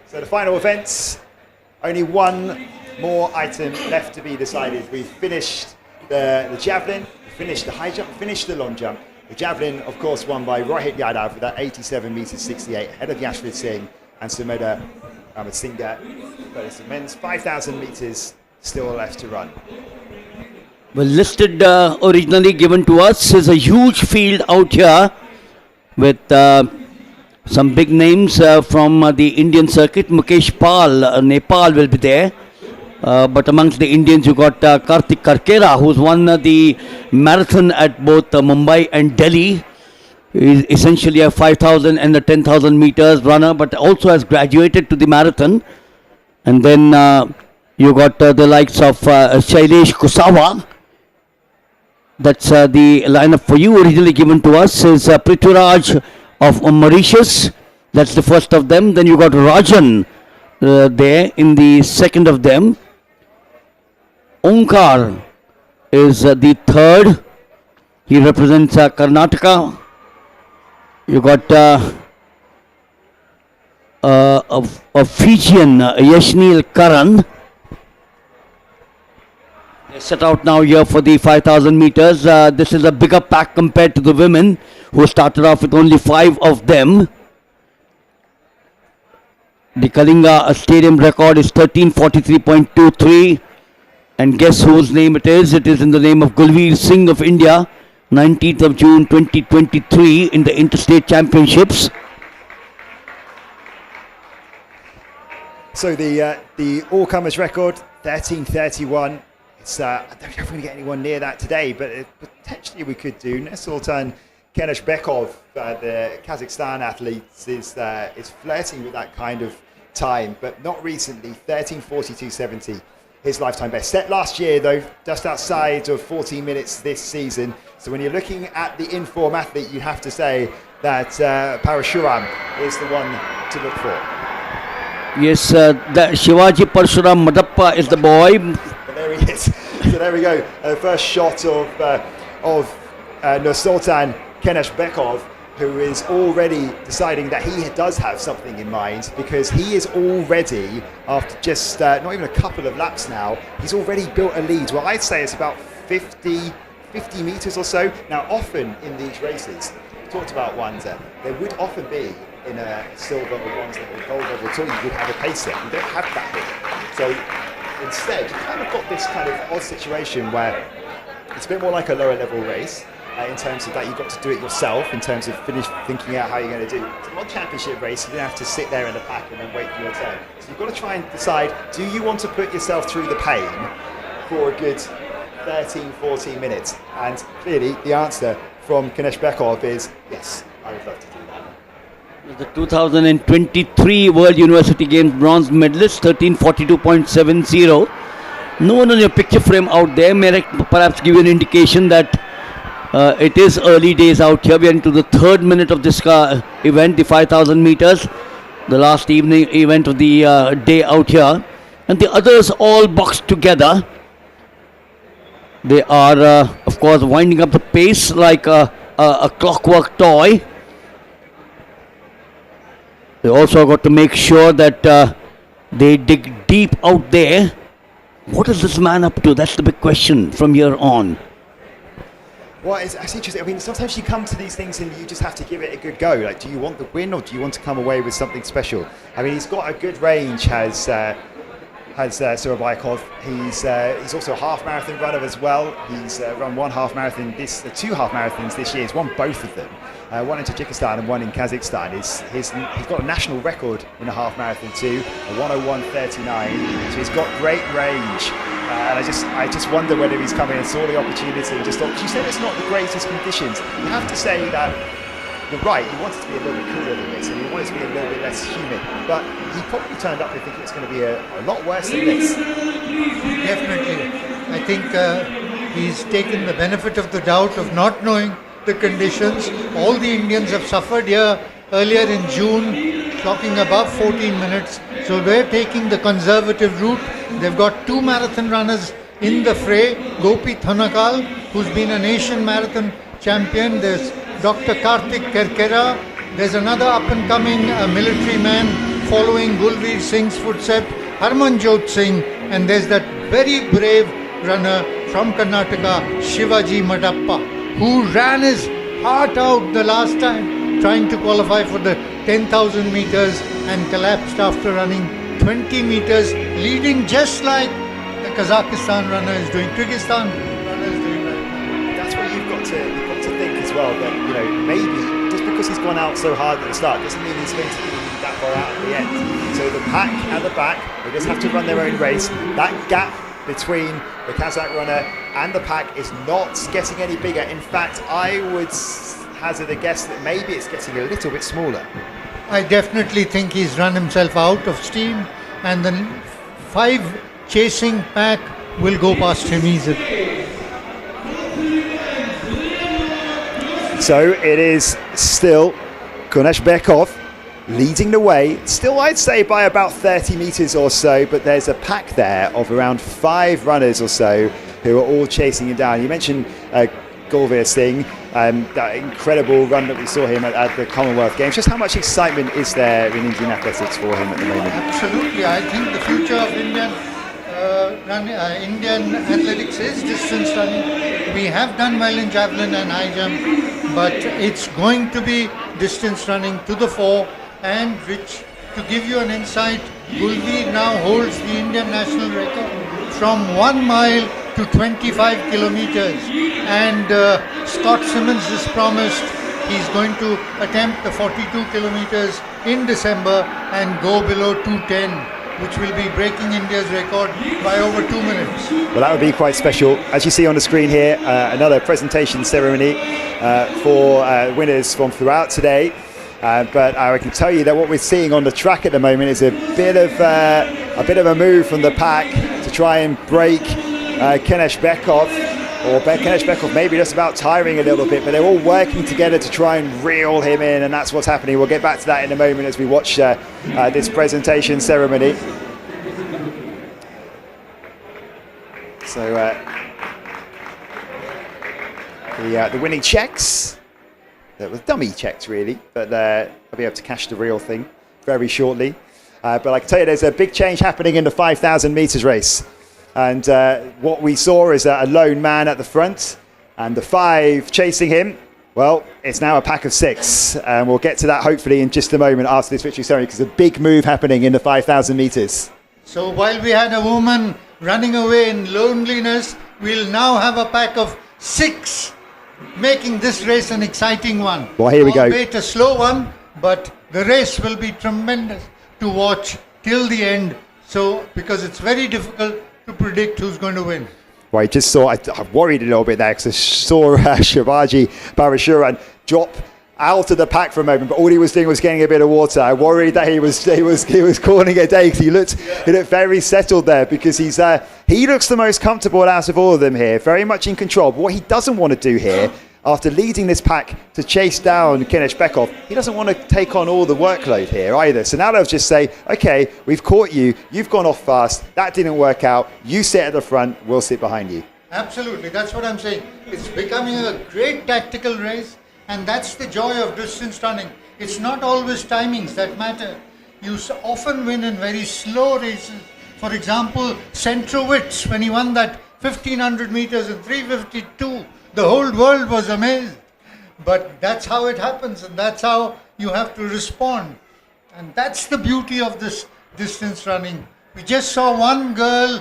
So the final events, only one more item left to be decided. We've finished the javelin, finished the high jump, finished the long jump. The javelin, of course, won by Rohit Yadav with that 87 meters 68, ahead of Yashvir Singh and Sumedha Ahmed Singh. But it's the men's 5,000 meters still left to run. Well, listed originally given to us is a huge field out here with some big names from the Indian circuit. Mukesh Pal, Nepal will be there. But amongst the Indians, you got Kartik Karkera, who's won the marathon at both Mumbai and Delhi. He's essentially a 5,000 and the 10,000 meters runner, but also has graduated to the marathon. And then you got the likes of Shailesh Kusawa. That's the lineup for you. Originally given to us is Prithviraj of Mauritius. That's the first of them. Then you got Rajan there in the second of them. Onkar is the third. He represents Karnataka. You got a Fijian, Yashnil Karan. They set out now here for the 5,000 meters. This is a bigger pack compared to the women, who started off with only 5 of them. The Kalinga Stadium record is 13:43.23. And guess whose name it is? It is in the name of Gulveer Singh of India, 19th of June 2023 in the Interstate Championships. So the all-comers record, 13:31. It's I don't know if we're going to get anyone near that today, but potentially we could do. Nursultan Keneshbekov, the Kazakhstan athlete, is flirting with that kind of time, but not recently. 13:42.70. His lifetime best. Set last year, though, just outside of 14 minutes this season. So when you're looking at the inform athlete, you have to say that Parashuram is the one to look for. Yes, that Shivaji Parshuram Madappa is the boy. But there he is. So there we go. First shot of Nursultan Keneshbekov, who is already deciding that he does have something in mind, because he is already, after just not even a couple of laps now, he's already built a lead. Well, I'd say it's about 50 meters or so. Now, often in these races, we talked about Wanda, there would often be in a silver or bronze level, gold level tour, you would have a pacer. You don't have that here. So instead, you kind of got this kind of odd situation where it's a bit more like a lower level race. In terms of that, you've got to do it yourself, in terms of thinking out how you're going to do it. It's a World Championship race, you don't have to sit there in the pack and then wait for your turn. So you've got to try and decide, do you want to put yourself through the pain for a good 13, 14 minutes? And clearly the answer from Keneshbekov is, yes, I would love to do that. The 2023 World University Games bronze medalist, 13:42.70. No one on your picture frame out there may perhaps give you an indication that it is early days out here. We are into the 3rd minute of this event, the 5,000 meters, the last evening event of the day out here. And the others all boxed together. They are, of course, winding up the pace like a clockwork toy. They also got to make sure that they dig deep out there. What is this man up to? That's the big question from here on. Well, it's interesting. I mean, sometimes you come to these things and you just have to give it a good go. Like, do you want the win or do you want to come away with something special? I mean, he's got a good range, has Chukwuebuka. He's also a half marathon runner as well. He's run one half marathon, two half marathons this year. He's won both of them. One in Tajikistan and one in Kazakhstan. He's got a national record in a half marathon too, a 1:01:39. So he's got great range. And I just wonder whether he's come in and saw the opportunity and just thought, you said it's not the greatest conditions. You have to say that you're right, you want it to be a little bit cooler than this and you want it to be a little bit less humid. But he probably turned up thinking it's going to be a lot worse than this. Definitely. I think he's taken the benefit of the doubt of not knowing the conditions. All the Indians have suffered here earlier in June, clocking above 14 minutes. So they're taking the conservative route. They've got two marathon runners in the fray. Gopi Thanakal, who's been a Asian marathon champion. There's Dr. Karthik Kerkera. There's another up-and-coming military man following Gulveer Singh's footsteps, Harmanjot Singh. And there's that very brave runner from Karnataka, Shivaji Madappa, who ran his heart out the last time, trying to qualify for the 10,000 meters and collapsed after running 20 meters, leading just like the Kazakhstan runner is doing, Kyrgyzstan runner is doing right now. That's what you've got to think as well, that, you know, maybe just because he's gone out so hard at the start doesn't mean he's going to be that far out at the end. So the pack at the back, they just have to run their own race. That gap between the Kazakh runner and the pack is not getting any bigger. In fact, I would hazard a guess that maybe it's getting a little bit smaller. I definitely think he's run himself out of steam, and the 5 chasing pack will go past him easily. So it is still Koneshbekov leading the way, still I'd say by about 30 metres or so, but there's a pack there of around 5 runners or so who are all chasing him down. You mentioned Gulveer Singh, that incredible run that we saw him at the Commonwealth Games. Just how much excitement is there in Indian athletics for him at the moment? Absolutely. I think the future of Indian athletics is distance running. We have done well in javelin and high jump, but it's going to be distance running to the fore, and which, to give you an insight, Gulveer now holds the Indian national record from 1 mile to 25 kilometers, and Scott Simmons has promised he's going to attempt the 42 kilometers in December and go below 210, which will be breaking India's record by over 2 minutes. Well, that would be quite special. As you see on the screen here, another presentation ceremony for winners from throughout today. But I can tell you that what we're seeing on the track at the moment is a bit of a move from the pack to try and break Koneshbekov, or Koneshbekov maybe just about tiring a little bit, but they're all working together to try and reel him in, and that's what's happening. We'll get back to that in a moment as we watch this presentation ceremony. So the winning checks, that was dummy checks really, but I'll be able to cash the real thing very shortly. But I can tell you there's a big change happening in the 5,000 metres race. And what we saw is a lone man at the front and the 5 chasing him. Well, it's now a pack of 6. And we'll get to that hopefully in just a moment after this victory ceremony, because there's a big move happening in the 5,000 metres. So while we had a woman running away in loneliness, we'll now have a pack of 6, making this race an exciting one. Well, here we go. Albeit a slow one, but the race will be tremendous to watch till the end. So, because it's very difficult to predict who's going to win. Well, I just saw, I worried a little bit there because I saw Shivaji Parashuran drop out of the pack for a moment, but all he was doing was getting a bit of water. I worried that he was calling it a day, because he looked very settled there, because he looks the most comfortable out of all of them here, very much in control. But what he doesn't want to do here, after leading this pack to chase down Koneshbekov, he doesn't want to take on all the workload here either. So now they'll just say, okay, we've caught you, you've gone off fast, that didn't work out, you sit at the front, we'll sit behind you. Absolutely, that's what I'm saying. It's becoming a great tactical race, and that's the joy of distance running. It's not always timings that matter. You often win in very slow races. For example, Centrowitz, when he won that 1500 meters in 3:52, the whole world was amazed. But that's how it happens, and that's how you have to respond. And that's the beauty of this distance running. We just saw one girl,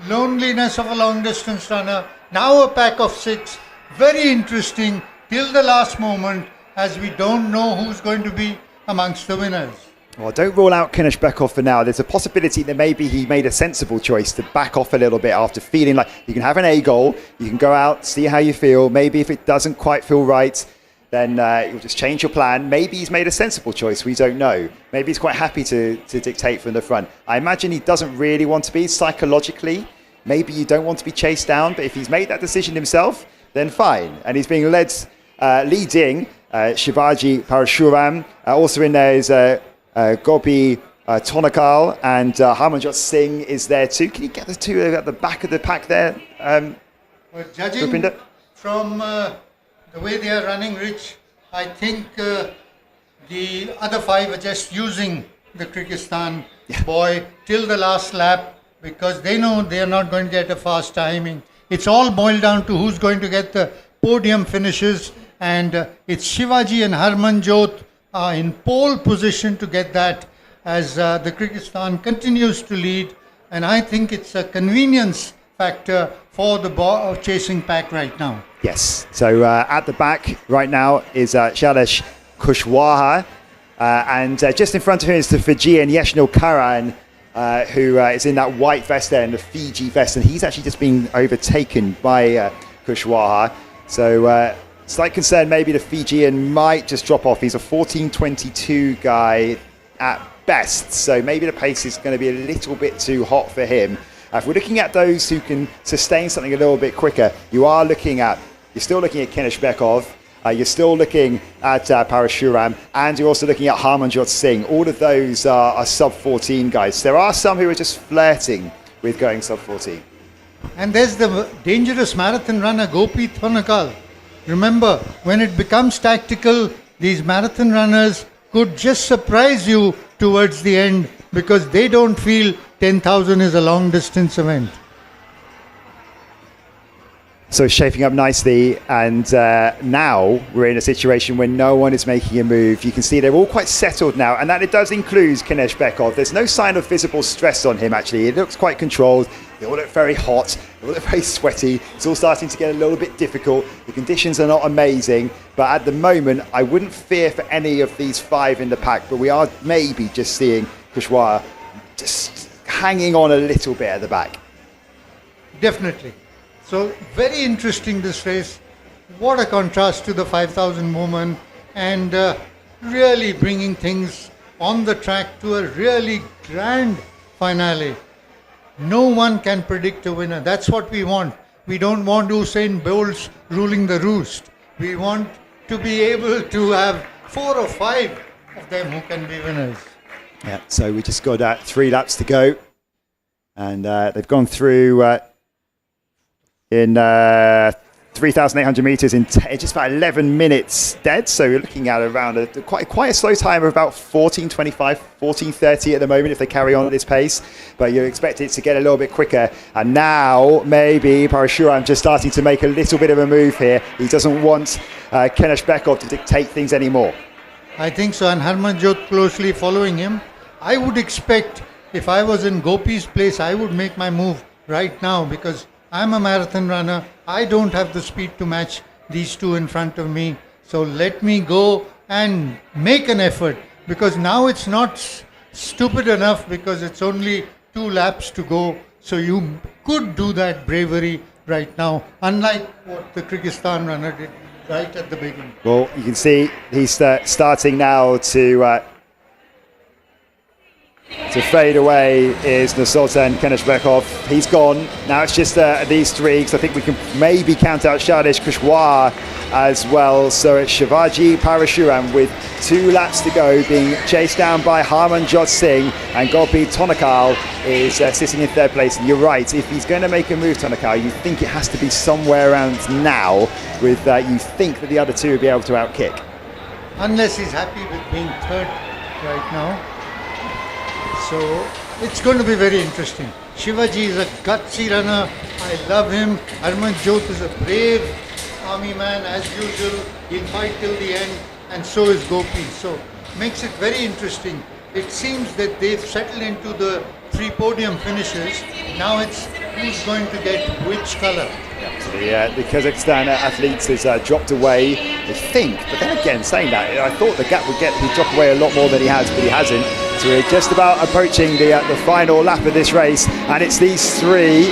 loneliness of a long distance runner, now a pack of 6. Very interesting till the last moment, as we don't know who's going to be amongst the winners. Well, don't rule out Kishore for now. There's a possibility that maybe he made a sensible choice to back off a little bit after feeling like you can have an A goal, you can go out, see how you feel. Maybe if it doesn't quite feel right, then you'll just change your plan. Maybe he's made a sensible choice. We don't know. Maybe he's quite happy to dictate from the front. I imagine he doesn't really want to be psychologically. Maybe you don't want to be chased down, but if he's made that decision himself, then fine. And he's being leading Shivaji Parashuram. Also in there is Gopi Tonakal, and Harmanjot Singh is there too. Can you get the two at the back of the pack there? Well, judging from the way they are running, Rich, I think the other 5 are just using the Kyrgyzstan boy till the last lap, because they know they are not going to get a fast timing. It's all boiled down to who's going to get the podium finishes, and it's Shivaji and Harmanjot are in pole position to get that, as the Kyrgyzstan continues to lead, and I think it's a convenience factor for the chasing pack right now. Yes, so at the back right now is Shailesh Kushwaha, and just in front of him is the Fijian Yeshnil Karan, who is in that white vest there, in the Fiji vest, and he's actually just been overtaken by Kushwaha. So slight concern, maybe the Fijian might just drop off. He's a 14:22 guy at best, so maybe the pace is going to be a little bit too hot for him. If we're looking at those who can sustain something a little bit quicker, you're still looking at Kishore, you're still looking at Parashuram, and you're also looking at Harmanjot Singh. All of those are sub-14 guys. There are some who are just flirting with going sub-14. And there's the dangerous marathon runner, Gopi Thonakal. Remember, when it becomes tactical, these marathon runners could just surprise you towards the end, because they don't feel 10,000 is a long distance event. So it's shaping up nicely, and now we're in a situation where no one is making a move. You can see they're all quite settled now, and that it does include Kishore. There's no sign of visible stress on him, actually. It looks quite controlled. They all look very hot. They all look very sweaty. It's all starting to get a little bit difficult. The conditions are not amazing, but at the moment, I wouldn't fear for any of these 5 in the pack, but we are maybe just seeing Kushwaha just hanging on a little bit at the back. Definitely. So very interesting, this race. What a contrast to the 5,000 women, and really bringing things on the track to a really grand finale. No one can predict a winner. That's what we want. We don't want Usain Bolt ruling the roost. We want to be able to have 4 or 5 of them who can be winners. Yeah, so we just got 3 laps to go, and they've gone through in 3,800 meters in just about 11 minutes dead. So we're looking at around quite a slow time of about 14:25, 14:30 at the moment if they carry on at this pace. But you expect it to get a little bit quicker. And now maybe Parashuram just starting to make a little bit of a move here. He doesn't want Kishore to dictate things anymore. I think so, and Harmanjot closely following him. I would expect, if I was in Gopi's place, I would make my move right now, because I'm a marathon runner. I don't have the speed to match these 2 in front of me. So let me go and make an effort, because now it's not stupid enough, because it's only 2 laps to go. So you could do that bravery right now, unlike what the Kyrgyzstan runner did right at the beginning. Well, you can see he's starting now to to fade away is Nursultan Keneshbekov. He's gone. Now it's just these three, because I think we can maybe count out Shadesh Kushwaha as well. So it's Shivaji Parashuram with 2 laps to go, being chased down by Harmanjot Singh, and Gopi Tonakal is sitting in 3rd place. And you're right, if he's going to make a move, Tonakal, you think it has to be somewhere around now, with you think that the other two will be able to outkick. Unless he's happy with being 3rd right now. So it's going to be very interesting. Shivaji is a gutsy runner. I love him. Harmanjot is a brave army man as usual. He'll fight till the end, and so is Gopi. So makes it very interesting. It seems that they've settled into the 3 podium finishes. Now it's who's going to get which colour. So the Kazakhstan athletes has dropped away, I think. But then again, saying that, I thought the gap he'd drop away a lot more than he has, but he hasn't. So we're just about approaching the final lap of this race, and it's these 3,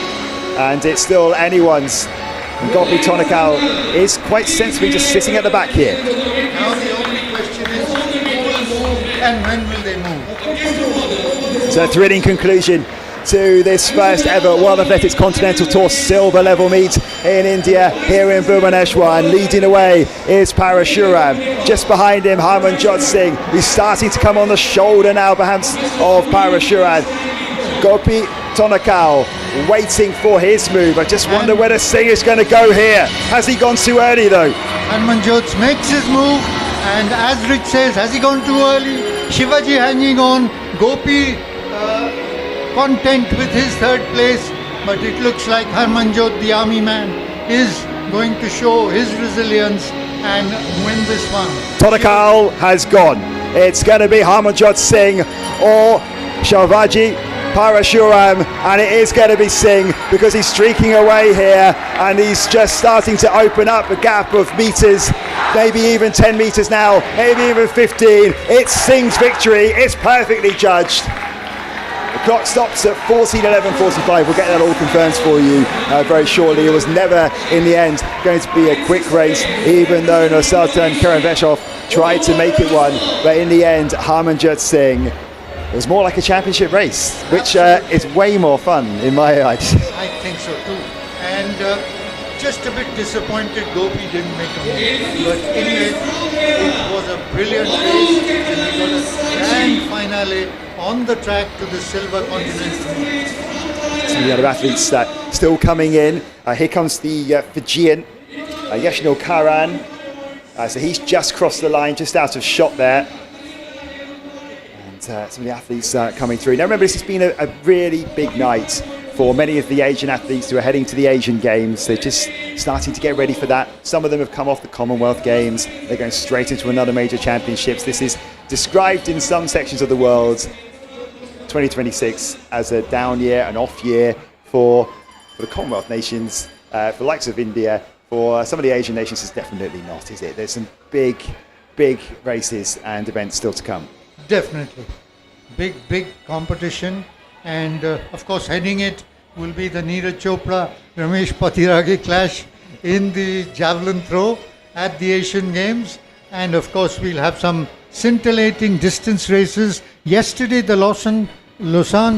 and it's still anyone's. And Gopi Tonakal is quite sensibly just sitting at the back here. Now the only question is who will move and when will they move? So a thrilling conclusion to this first ever World Athletics Continental Tour silver level meet in India, here in Bhubaneswar. And leading away is Parashuram. Just behind him, Harmanjot Singh. He's starting to come on the shoulder now, perhaps, of Parashuram. Gopi Tonakal waiting for his move. I just wonder whether Singh is going to go here. Has he gone too early though? Harmanjot makes his move, and as Rich says, has he gone too early? Shivaji hanging on, Gopi content with his 3rd place, but it looks like Harmanjot, the army man, is going to show his resilience and win this one. Tonakal has gone. It's going to be Harmanjot Singh or Shivaji Parashuram, and it is going to be Singh, because he's streaking away here, and he's just starting to open up a gap of meters, maybe even 10 meters now, maybe even 15. It's Singh's victory. It's perfectly judged. The clock stops at 14:11:45. We'll get that all confirmed for you very shortly. It was never, in the end, going to be a quick race, even though Nursultan Keneshbekov tried to make it one. But in the end, Harmanjot Singh, it was more like a championship race, which is way more fun in my eyes. I think so too. And just a bit disappointed Gopi didn't make a move. But anyway, it was a brilliant race, and we got a grand finale on the track to the Silver Continental. Some of the other athletes still coming in. Here comes the Fijian, Yashnil Karan. So he's just crossed the line, just out of shot there. And some of the athletes coming through. Now remember, this has been a really big night for many of the Asian athletes who are heading to the Asian Games. They're just starting to get ready for that. Some of them have come off the Commonwealth Games. They're going straight into another major championships. This is described in some sections of the world, 2026, as a down year, an off year for the Commonwealth nations, for the likes of India. For some of the Asian nations, it's definitely not, is it? There's some big races and events still to come. Definitely. Big competition. And of course, heading it will be the Neeraj Chopra, Ramesh Patirage clash in the javelin throw at the Asian Games. And of course, we'll have some scintillating distance races. Yesterday, the Lausanne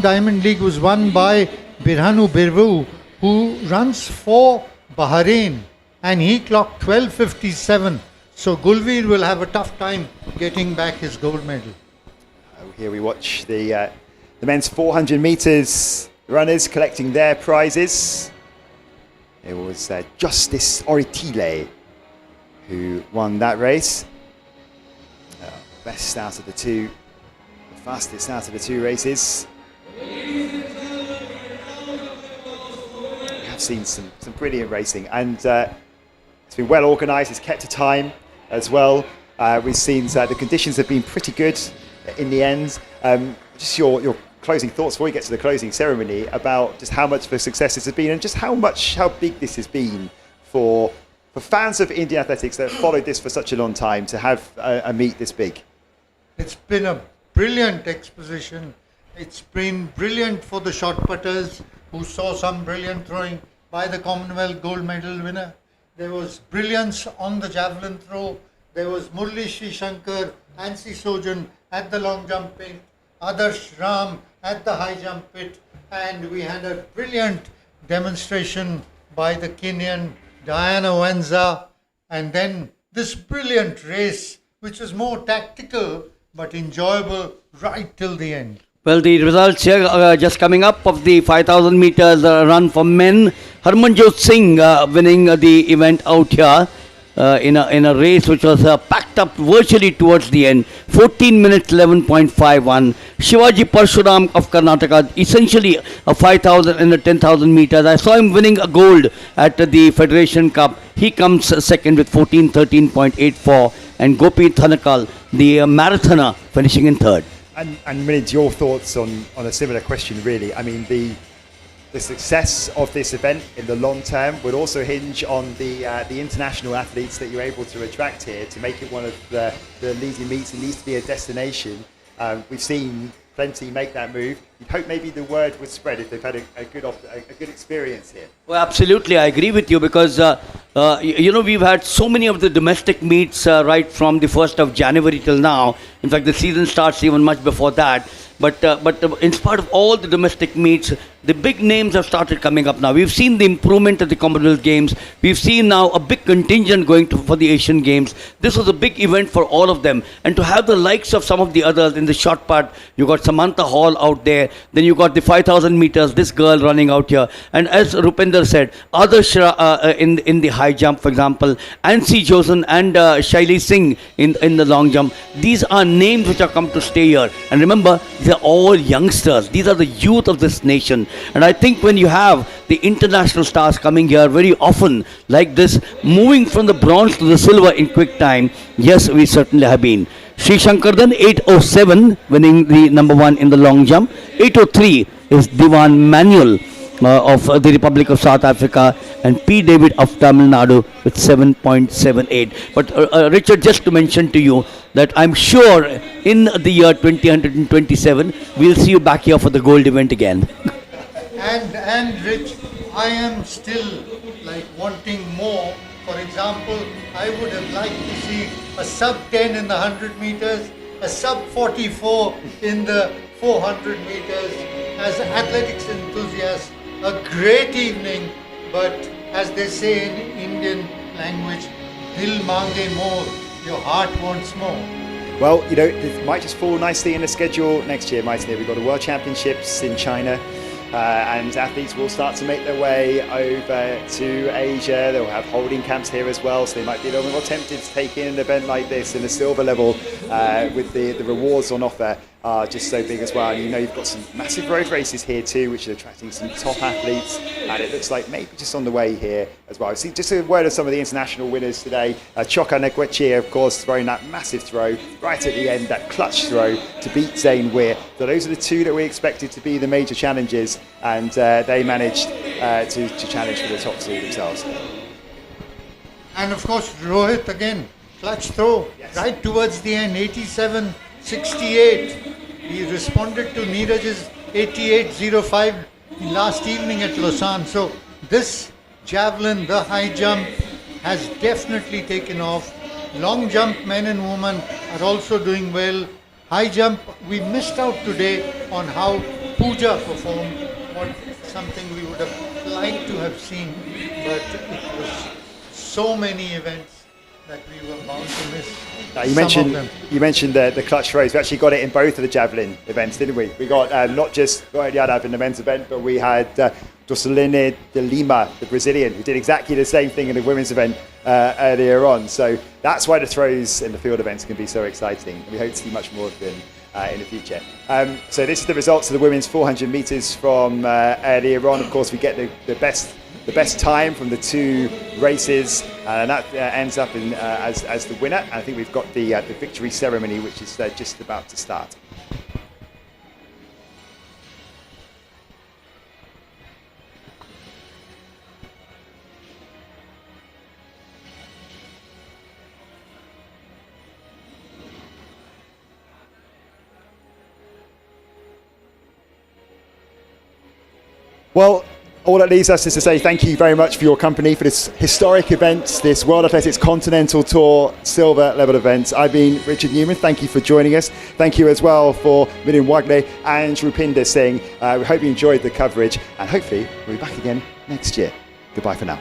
Diamond League was won by Birhanu Birvu, who runs for Bahrain, and he clocked 12:57. So Gulveer will have a tough time getting back his gold medal. Here we watch the men's 400 meters runners collecting their prizes. It was Justice Oritile who won that race. Best out of the two, the fastest out of the two races. We have seen some brilliant racing, and it's been well organised. It's kept to time as well. We've seen the conditions have been pretty good in the end. Just your closing thoughts before we get to the closing ceremony about just how much of a success this has been, and just how big this has been for fans of Indian athletics that have followed this for such a long time, to have a meet this big. It's been a brilliant exposition. It's been brilliant for the shot putters, who saw some brilliant throwing by the Commonwealth gold medal winner. There was brilliance on the javelin throw. There was Murli Sri Shankar, Ansi Sojan at the long jumping. Adarsh Ram at the high jump pit, and we had a brilliant demonstration by the Kenyan Diana Wenza, and then this brilliant race, which was more tactical but enjoyable right till the end. Well, the results here just coming up of the 5,000 meters run for men. Harmanjot Singh winning the event out here in a race which was packed up virtually towards the end. 14 minutes 11.51. Shivaji Parshuram of Karnataka, essentially a 5,000 and a 10,000 meters. I saw him winning a gold at the Federation Cup. He comes second with 14:13.84, and Gopi Thanakal, the marathoner, finishing in third. And Milind, your thoughts on a similar question, really? I mean, the success of this event in the long term would also hinge on the international athletes that you're able to attract here to make it one of the leading meets. It needs to be a destination. We've seen plenty make that move. You'd hope maybe the word would spread if they've had a good experience here. Well, absolutely, I agree with you, because we've had so many of the domestic meets right from the 1st of January till now. In fact, the season starts even much before that. But in spite of all the domestic meets, the big names have started coming up now. We've seen the improvement at the Commonwealth Games. We've seen now a big contingent going for the Asian Games. This was a big event for all of them. And to have the likes of some of the others in the short put, you got Samantha Hall out there. Then you got the 5,000 meters, this girl running out here. And as Rupinder said, others in the high jump, for example, Ansi Josen and Shaili Singh in the long jump. These are names which have come to stay here. And remember, these are all youngsters. These are the youth of this nation. And I think when you have the international stars coming here very often like this, moving from the bronze to the silver in quick time, yes, we certainly have been. Sri Shankardan 807 winning the number one in the long jump. 803 is Diwan Manuel of the Republic of South Africa, and P. David of Tamil Nadu with 7.78. But Richard, just to mention to you that I'm sure in the year 2027 we'll see you back here for the gold event again. And Rich, I am still wanting more. For example, I would have liked to see a sub 10 in the 100 meters, a sub 44 in the 400 meters. As athletics enthusiasts, a great evening, but as they say in Indian language, dil mange more, your heart wants more. Well, it might just fall nicely in the schedule next year, mightn't it? We've got the World Championships in China. And athletes will start to make their way over to Asia. They'll have holding camps here as well, so they might be a little bit more tempted to take in an event like this in the silver level with the rewards on offer are just so big as well. And you've got some massive road races here too, which are attracting some top athletes, and it looks like maybe just on the way here as well. See, just a word of some of the international winners today. Chukwuebuka Enekwechi, of course, throwing that massive throw right at the end, that clutch throw to beat Zane Weir. So those are the two that we expected to be the major challenges, and they managed to challenge for the top two themselves. And of course, Rohit again, clutch throw right towards the end, 87.68. He responded to Neeraj's 88.05 last evening at Lausanne. So this javelin, the high jump, has definitely taken off. Long jump, men and women are also doing well. High jump, we missed out today on how Pooja performed. Something we would have liked to have seen, but it was so many events that we were bound to miss. You mentioned the clutch throws. We actually got it in both of the javelin events, didn't we? We got not just Yadav in the men's event, but we had Jocelyn de Lima, the Brazilian, who did exactly the same thing in the women's event earlier on. So that's why the throws in the field events can be so exciting. We hope to see much more of them in the future. So this is the results of the women's 400 metres from earlier on. Of course, we get the best time from the two races, and that ends up as the winner. And I think we've got the victory ceremony, which is just about to start. Well, all that leaves us is to say thank you very much for your company for this historic event, this World Athletics Continental Tour silver level event. I've been Richard Newman. Thank you for joining us. Thank you as well for Milind Wagle and Rupinder Singh. We hope you enjoyed the coverage, and hopefully we'll be back again next year. Goodbye for now.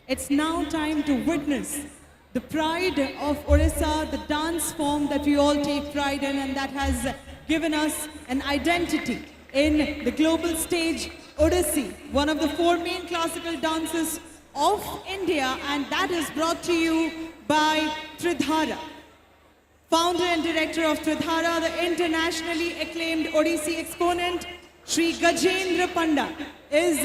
It's now time to witness the pride of Odisha, the dance form that we all take pride in and that has given us an identity in the global stage. Odissi, one of the 4 main classical dances of India, and that is brought to you by Tridhara. Founder and director of Tridhara, the internationally acclaimed Odissi exponent, Sri Gajendra Panda, is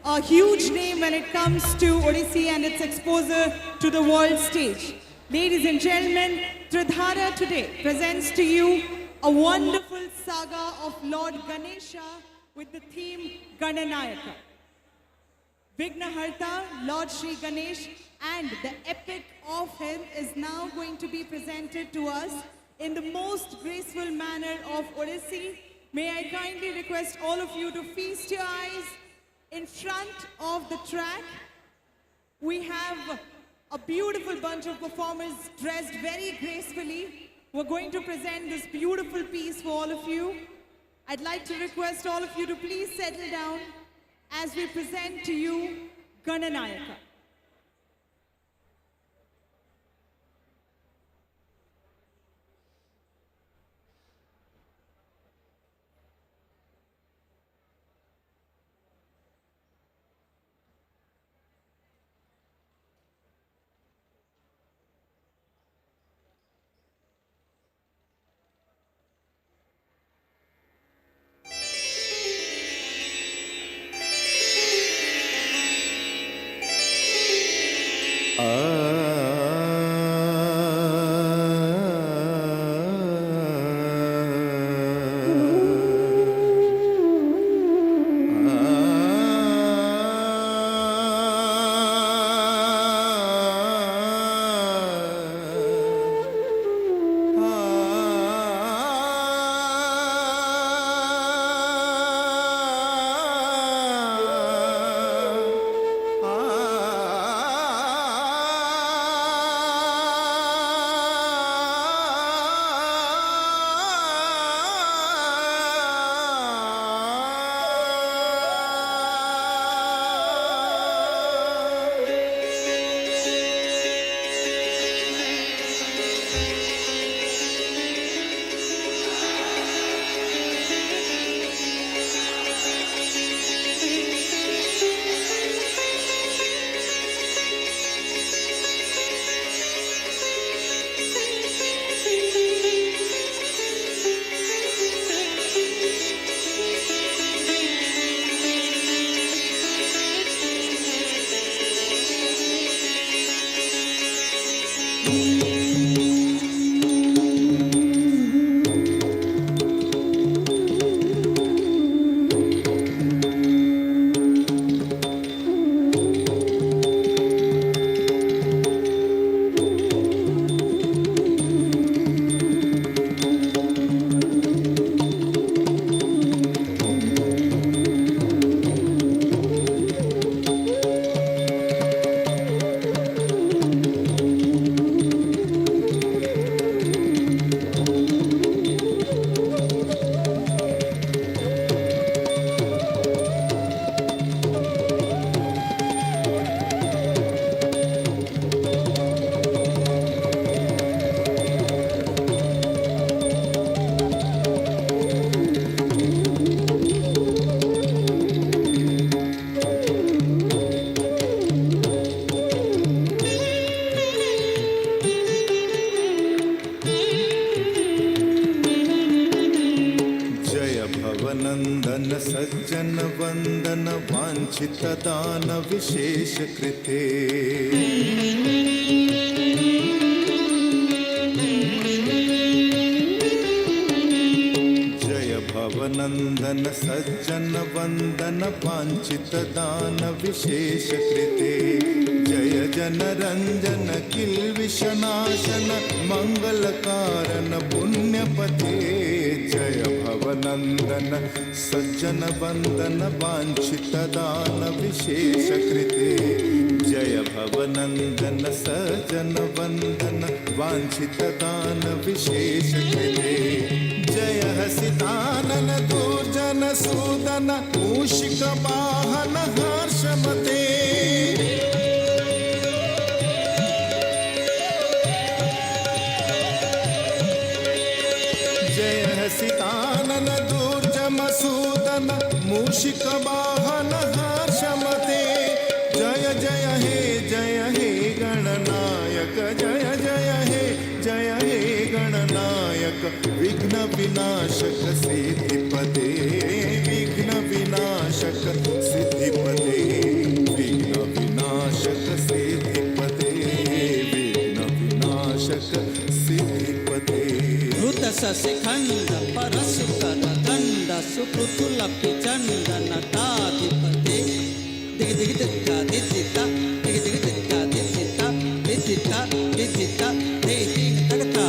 a huge name when it comes to Odissi and its exposure to the world stage. Ladies and gentlemen, Tridhara today presents to you a wonderful saga of Lord Ganesha with the theme Gananayaka. Vignaharta, Lord Sri Ganesh, and the epic of him is now going to be presented to us in the most graceful manner of Odissi. May I kindly request all of you to feast your eyes. In front of the track, we have a beautiful bunch of performers dressed very gracefully. We're going to present this beautiful piece for all of you. I'd like to request all of you to please settle down as we present to you Gananayaka. सज्जन वंदन वांछित दान विशेष कृते जय भवनंदन सज्जन वंदन वांछित दान विशेष कृते जय जन रंजन किल विषनाशन मंगल कारण पुण्यपते जय भवनंदन सज्जन वंदन वांछित दान विशेष कृते जय भवनंदन सज्जन वंदन वांछित दान विशेष कृते जय हसितानन दुर्जन सूदन मूषिक वाहन हर्षमते मूषिकवाहन हर्षमते जय जय हे गणनायक जय जय हे गणनायक विघ्न विनाशक सिद्धिपते विघ्न विनाशक सिद्धिपते विघ्न विनाशक सिद्धिपते विघ्न विनाशक सिद्धिपते ऋत शशिखंड परशुकर दंड सुकृतुल चंदन ताधिपते दिग दिग दिग्गा दिजिता दिग दिग दिग्गा दिजिता दिजिता दिजिता हे दीन तगता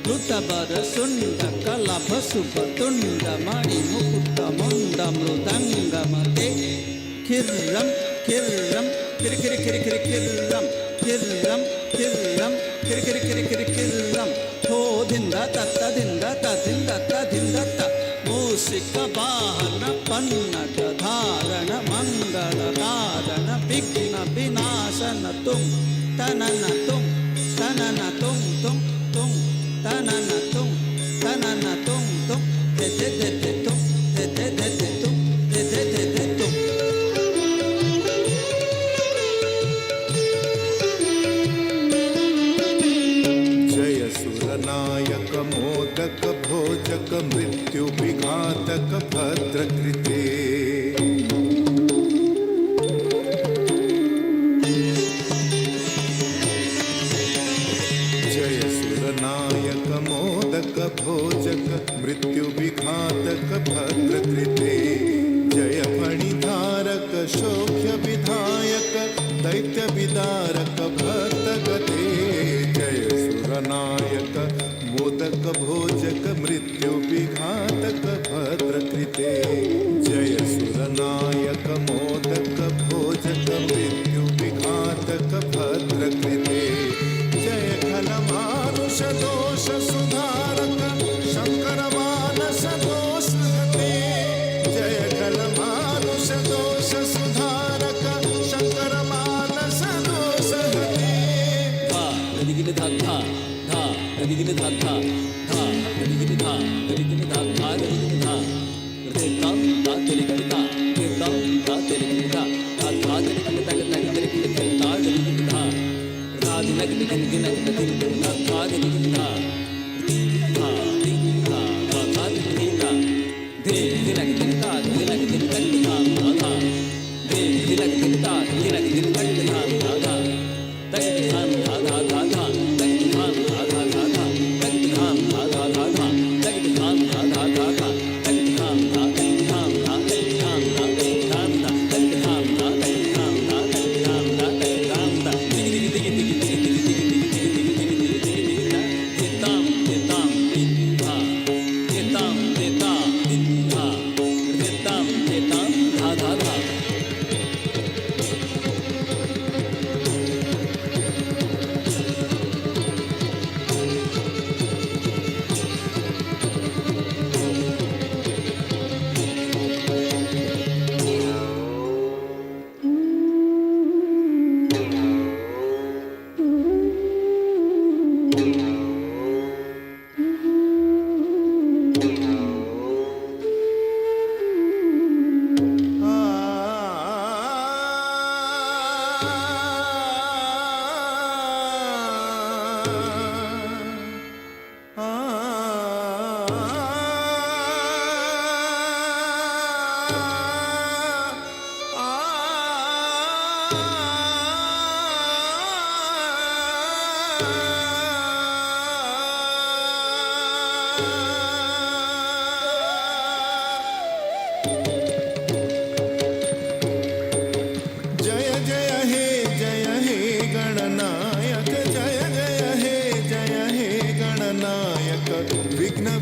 ऋत बर सुंड कलभ शुभ तुंड मणि मुकुट मुंड मृदंग मते किर्रम किर्रम किर किर किर किर किर्रम किर्रम किर्रम किर किर किर किर किर्रम थो धिंदा तत्ता धिंदा तधिंदा तधिंदा त मूषिक वाहन पन्नग धारण मंगल कारण विघ्न विनाशन तुम तनन तुम तुम तनन तुम दे दे दे दे तुम दे दे दे दे तुम दे दे दे दे तुम जय सुरनायक मोदक भोजक मृत्यु विघातक भद्रकृते जय सुरनायक मोदक भोजक मृत्यु विघातक भद्रकृते जय फणिधारक शोभ्य विधायक दैत्य विदारक भक्तगते जय सुरनायक मोदक भोजक मृत्यु विघातक भद्रकृते जय सुरनायक मोदक भोजक मृत्यु विघातक भद्रकृते जय खल मानुष दोष सुधारक शंकर मानस दोष हते जय खल मानुष दोष सुधारक शंकर मानस दोष हते गदिगिन धा धा धा गदिगिन धा धा धा गदिगिन धा गदिगिन धा धा गदिगिन धा हृदय काम धा तेरे कविता हृदय काम धा तेरे कविता धा धा तेरे कविता तेरे कविता गदिगिन धा धा दिन दिन दिन दिन दिन धा धा गदिगिन धा धा दिन धा धा धा दिन धा दे दिन दिन धा दिन दिन धा धा दे दिन दिन धा दिन दिन धा धा तक धाम धा धा धा धा तक धाम धा धा धा धा तक धाम धा धा धा धा तक धाम धा धा धा धा तक धाम धा तक धाम धा तक धाम धा तक धाम धा तक धाम धा तक धाम धा तक धाम धा तक धाम धा दिग दिग दिग दिग दिग दिग दिग दिग दिग दिग दिग दिग दिग ताम दिन धा ताम दिन धा ताम धा धा धा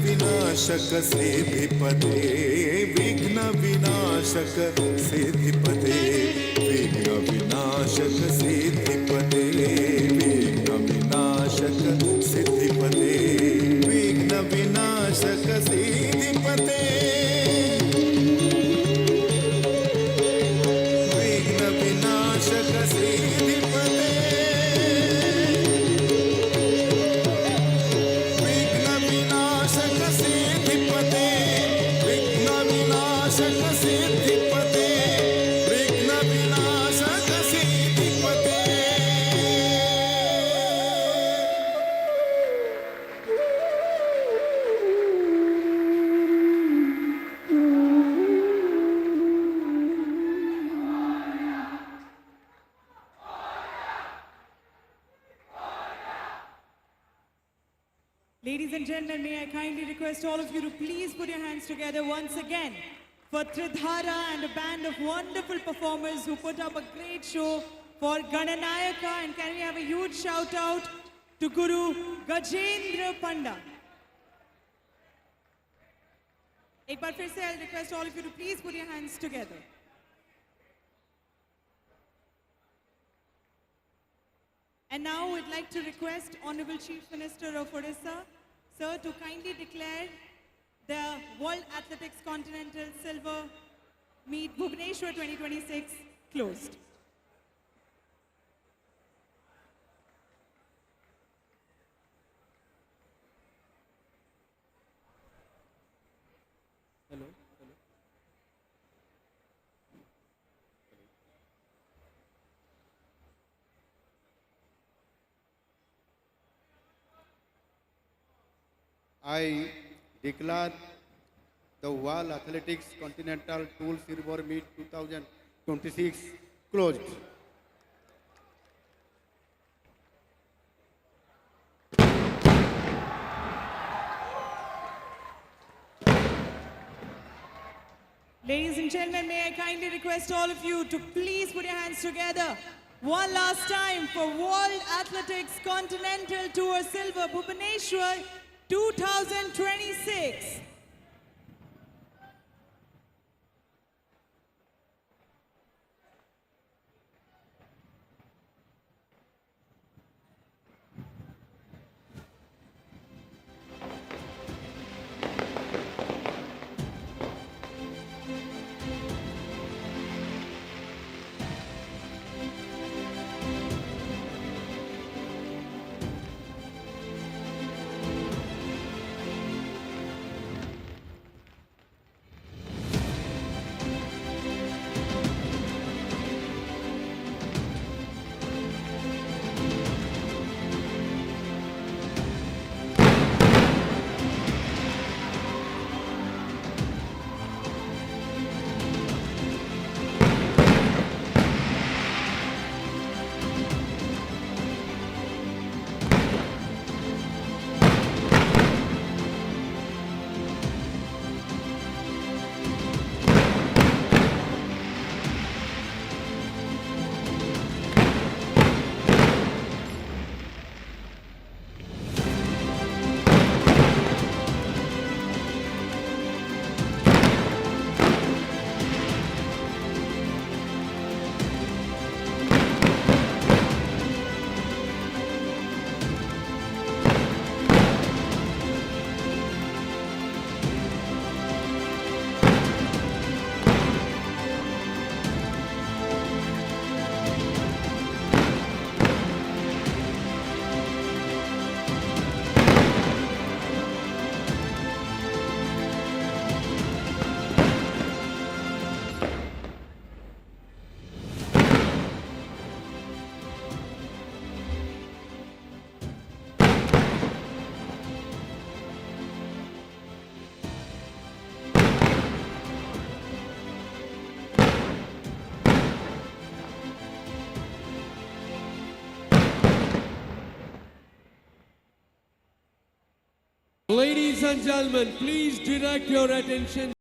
विनाशक सिद्धिपते विघ्न विनाशक सिद्धिपते विघ्न विनाशक सिद्धिपते विघ्न विनाशक सिद्धिपते विघ्न विनाशक सिद्धिपते विघ्न विनाशक सिद्धिपते विघ्न विनाशक सिद्धिपते विघ्न विनाशक सिद्धि Ladies and gentlemen, may I kindly request all of you to please put your hands together once again for Tridhara and a band of wonderful performers who put up a great show for Gananayaka. And can we have a huge shout out to Guru Gajendra Panda. एक बार फिर से I'll request all of you to please put your hands together. And now we'd like to request Honorable Chief Minister of Odisha, sir, to kindly declare the World Athletics Continental Silver Meet Bhubaneswar 2026 closed. Hello. I declare the World Athletics Continental Tour Silver Meet 2026 closed. Ladies and gentlemen, may I kindly request all of you to please put your hands together one last time for World Athletics Continental Tour Silver Bhubaneswar 2026. Ladies and gentlemen, please direct your attention